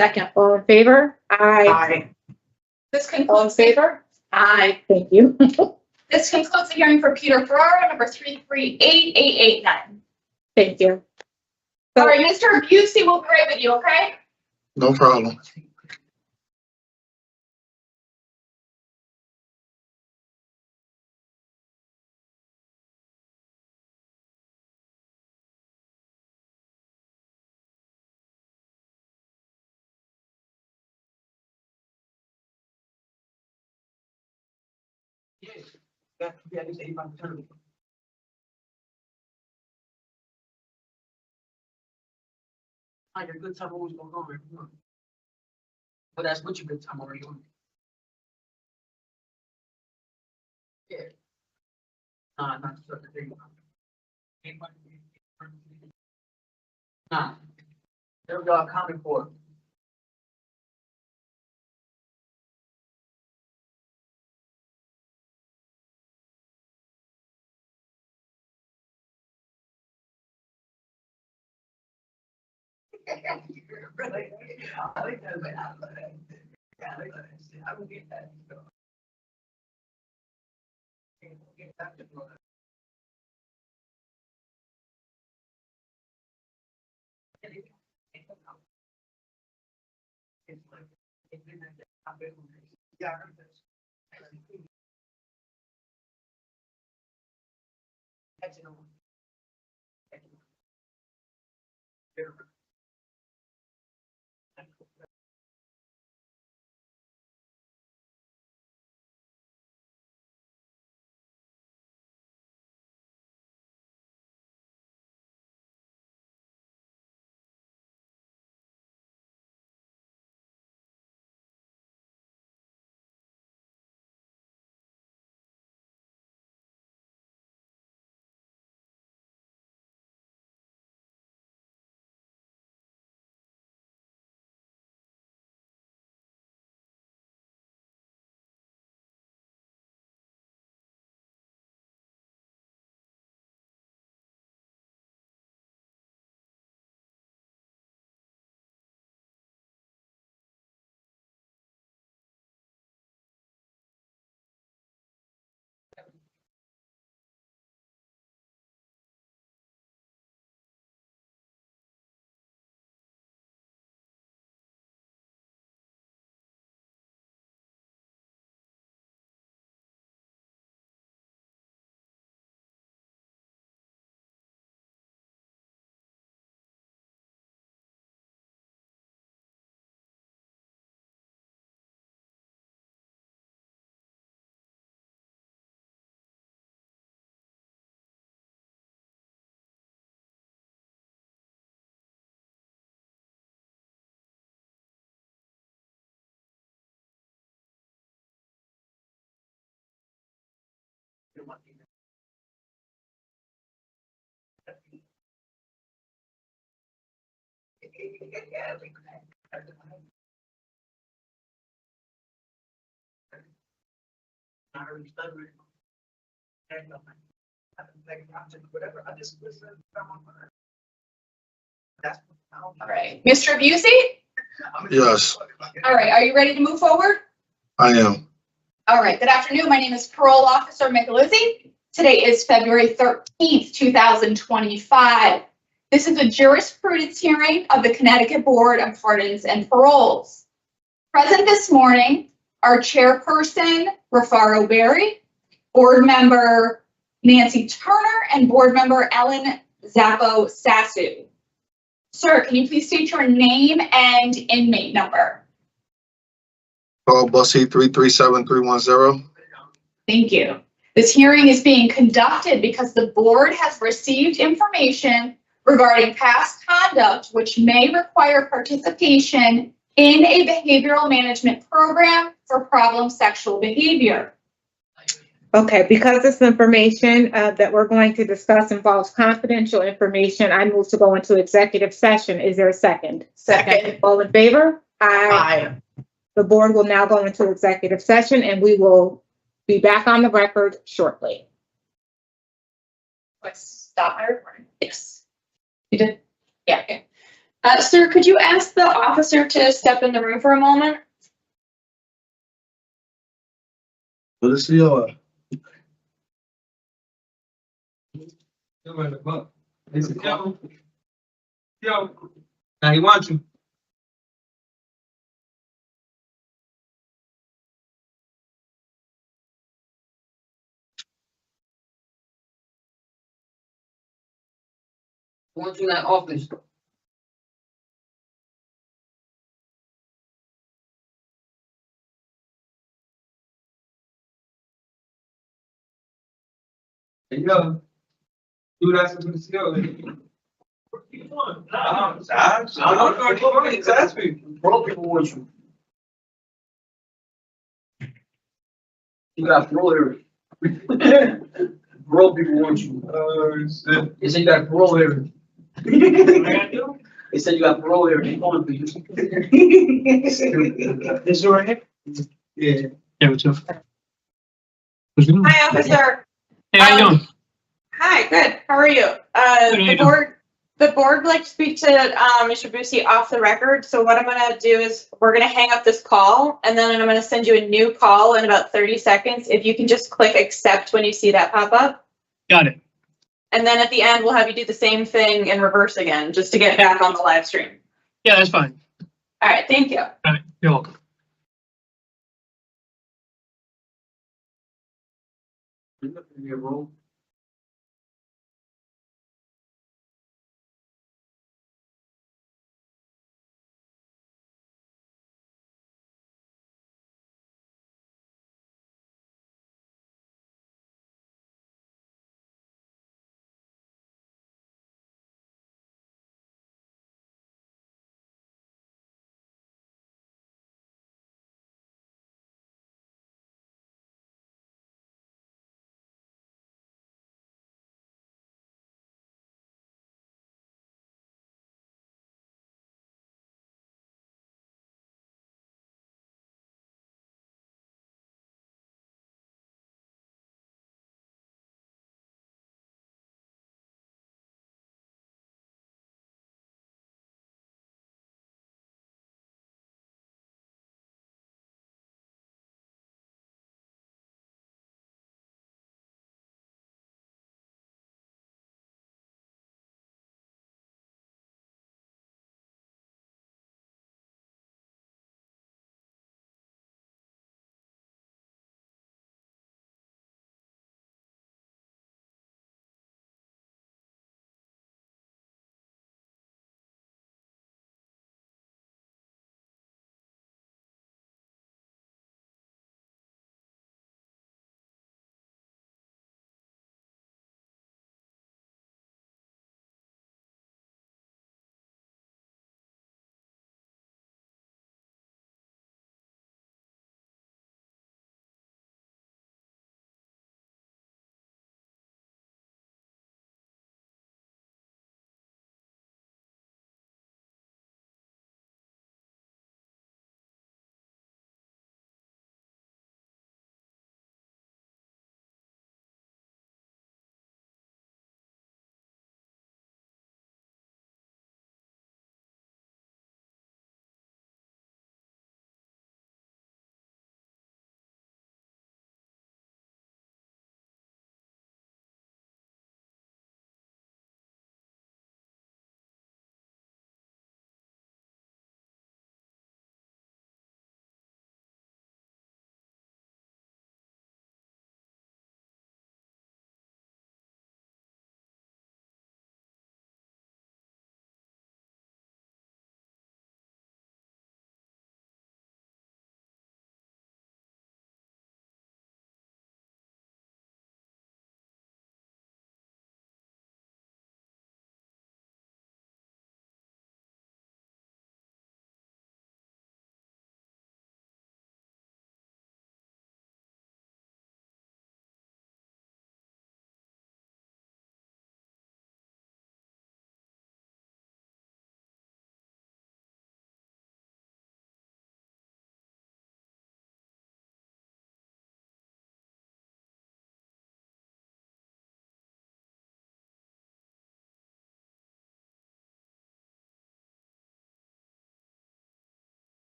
Second. All in favor? Aye. Aye. This All in concludes, favor? Aye. Thank you. this concludes the hearing for Peter Ferraro, number 338889. Thank you. All right, Mr. Busey, we'll be right with you, okay? No problem. Like a good time always going on. But that's what you good time already on. Yeah. Not the certain thing. Nah. They're all accounted for. Really? I like that. All right, Mr. Bussey? Yes, All right, are you ready to move forward? I am. All right, good afternoon. My name is Parole Officer Michelizzi. Today is February 13th, 2025. This is a jurisprudence hearing of the Connecticut Board of Pardons and Paroles. Present this morning are Chairperson Ferraro, Board Member Nancy Turner, and Board Member Ellen Zappo-Sassu. Sir, can you please state your name and inmate number? Call Bussey 337310. Thank you. This hearing is being conducted because the board has received information regarding past conduct which may require participation in a behavioral management program for problem sexual behavior. Okay, because this information that we're going to discuss involves confidential information, I move to go into executive session. Is there a second? Second. All in favor? Aye. The board will now go into executive session and we will be back on the record shortly. Let's stop my recording. Yes. You did? Yeah, okay. Sir, could you ask the officer to step in the room for a moment? What is your? Now he wants you. What's in that office? There you go. Do that to the skill. What you want? I'm not going to ask me. Parole people want you. You got parole here. Parole people want you. They said you got parole here. They said you got parole here. They calling for you. This right here? Yeah. Yeah, what's up? Hi, officer. Hey, how you doing? Hi, good. How are you? Good, how you The The board would like to speak to Mr. Bussey off the record. So what I'm gonna do is we're gonna hang up this call and then I'm gonna send you a new call in about 30 seconds. If you can just click accept when you see that pop up. Got it. And then at the end, we'll have you do the same thing in reverse again, just to get back on the live stream. Yeah, that's fine. All right, thank you. All right, you're welcome.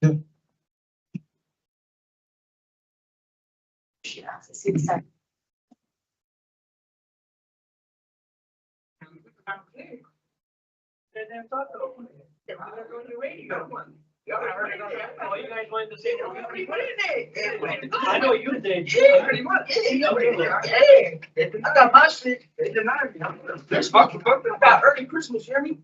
I know you did. I got my shit. They denied me. Let's fucking about early Christmas, hear me?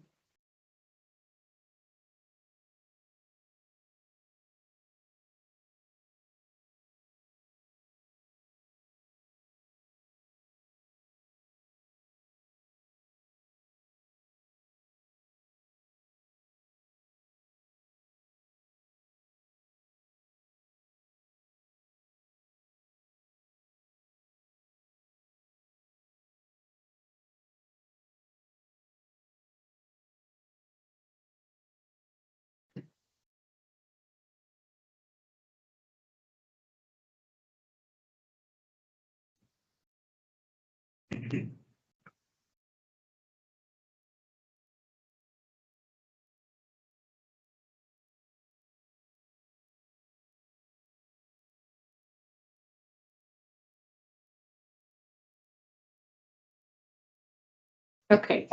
Okay,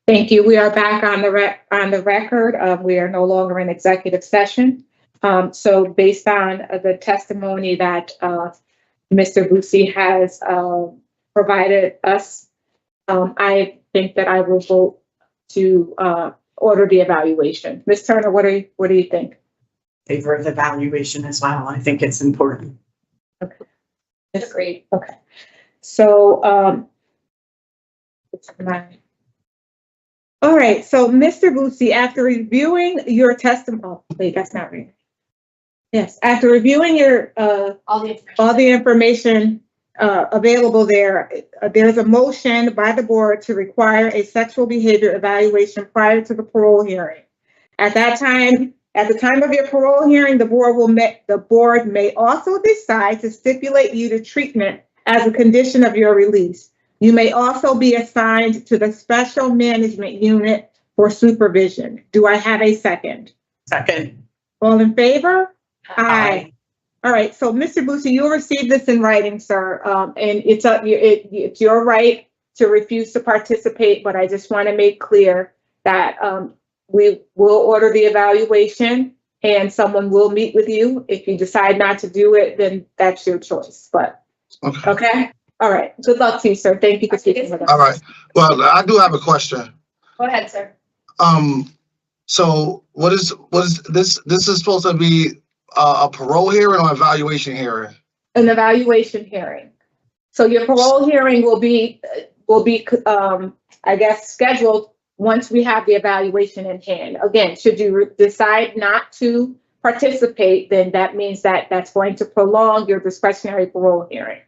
thank you. We are back on the record. We are no longer in executive session. So based on the testimony that Mr. Bussey has provided us, I think that I will vote to order the evaluation. Ms. Turner, what do you think? Favor of the evaluation as well. I think it's important. Okay. Agreed. Okay. So it's nine. All right, so Mr. Bussey, after reviewing your testimony, oh, wait, that's not right. Yes, after reviewing your all the information available there, there's a motion by the board to require a sexual behavior evaluation prior to the parole hearing. At that time, at the time of your parole hearing, the board may also decide to stipulate you to treatment as a condition of your release. You may also be assigned to the special management unit for supervision. Do I have a second? Second. All in favor? Aye. All right, so Mr. Bussey, you'll receive this in writing, sir, and it's your right to refuse to participate, but I just want to make clear that we will order the evaluation and someone will meet with you. If you decide not to do it, then that's your choice, but okay? All right, good luck to you, sir. Thank you for speaking with us. All right. Well, I do have a question. Go ahead, sir. So what is this? This is supposed to be a parole hearing or evaluation hearing? An evaluation hearing. So your parole hearing will be, I guess, scheduled once we have the evaluation in hand. Again, should you decide not to participate, then that means that that's going to prolong your discretionary parole hearing.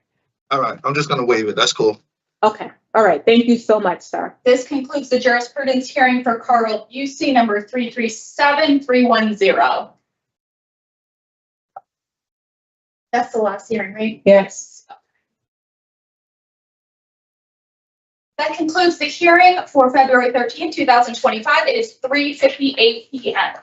All right, I'm just gonna waive it. That's cool. Okay. All right. Thank you so much, sir. This concludes the jurisprudence hearing for Carl UC number 337310. That's the last hearing, right? Yes. That concludes the hearing for February 13, 2025. It is 3:58 p.m.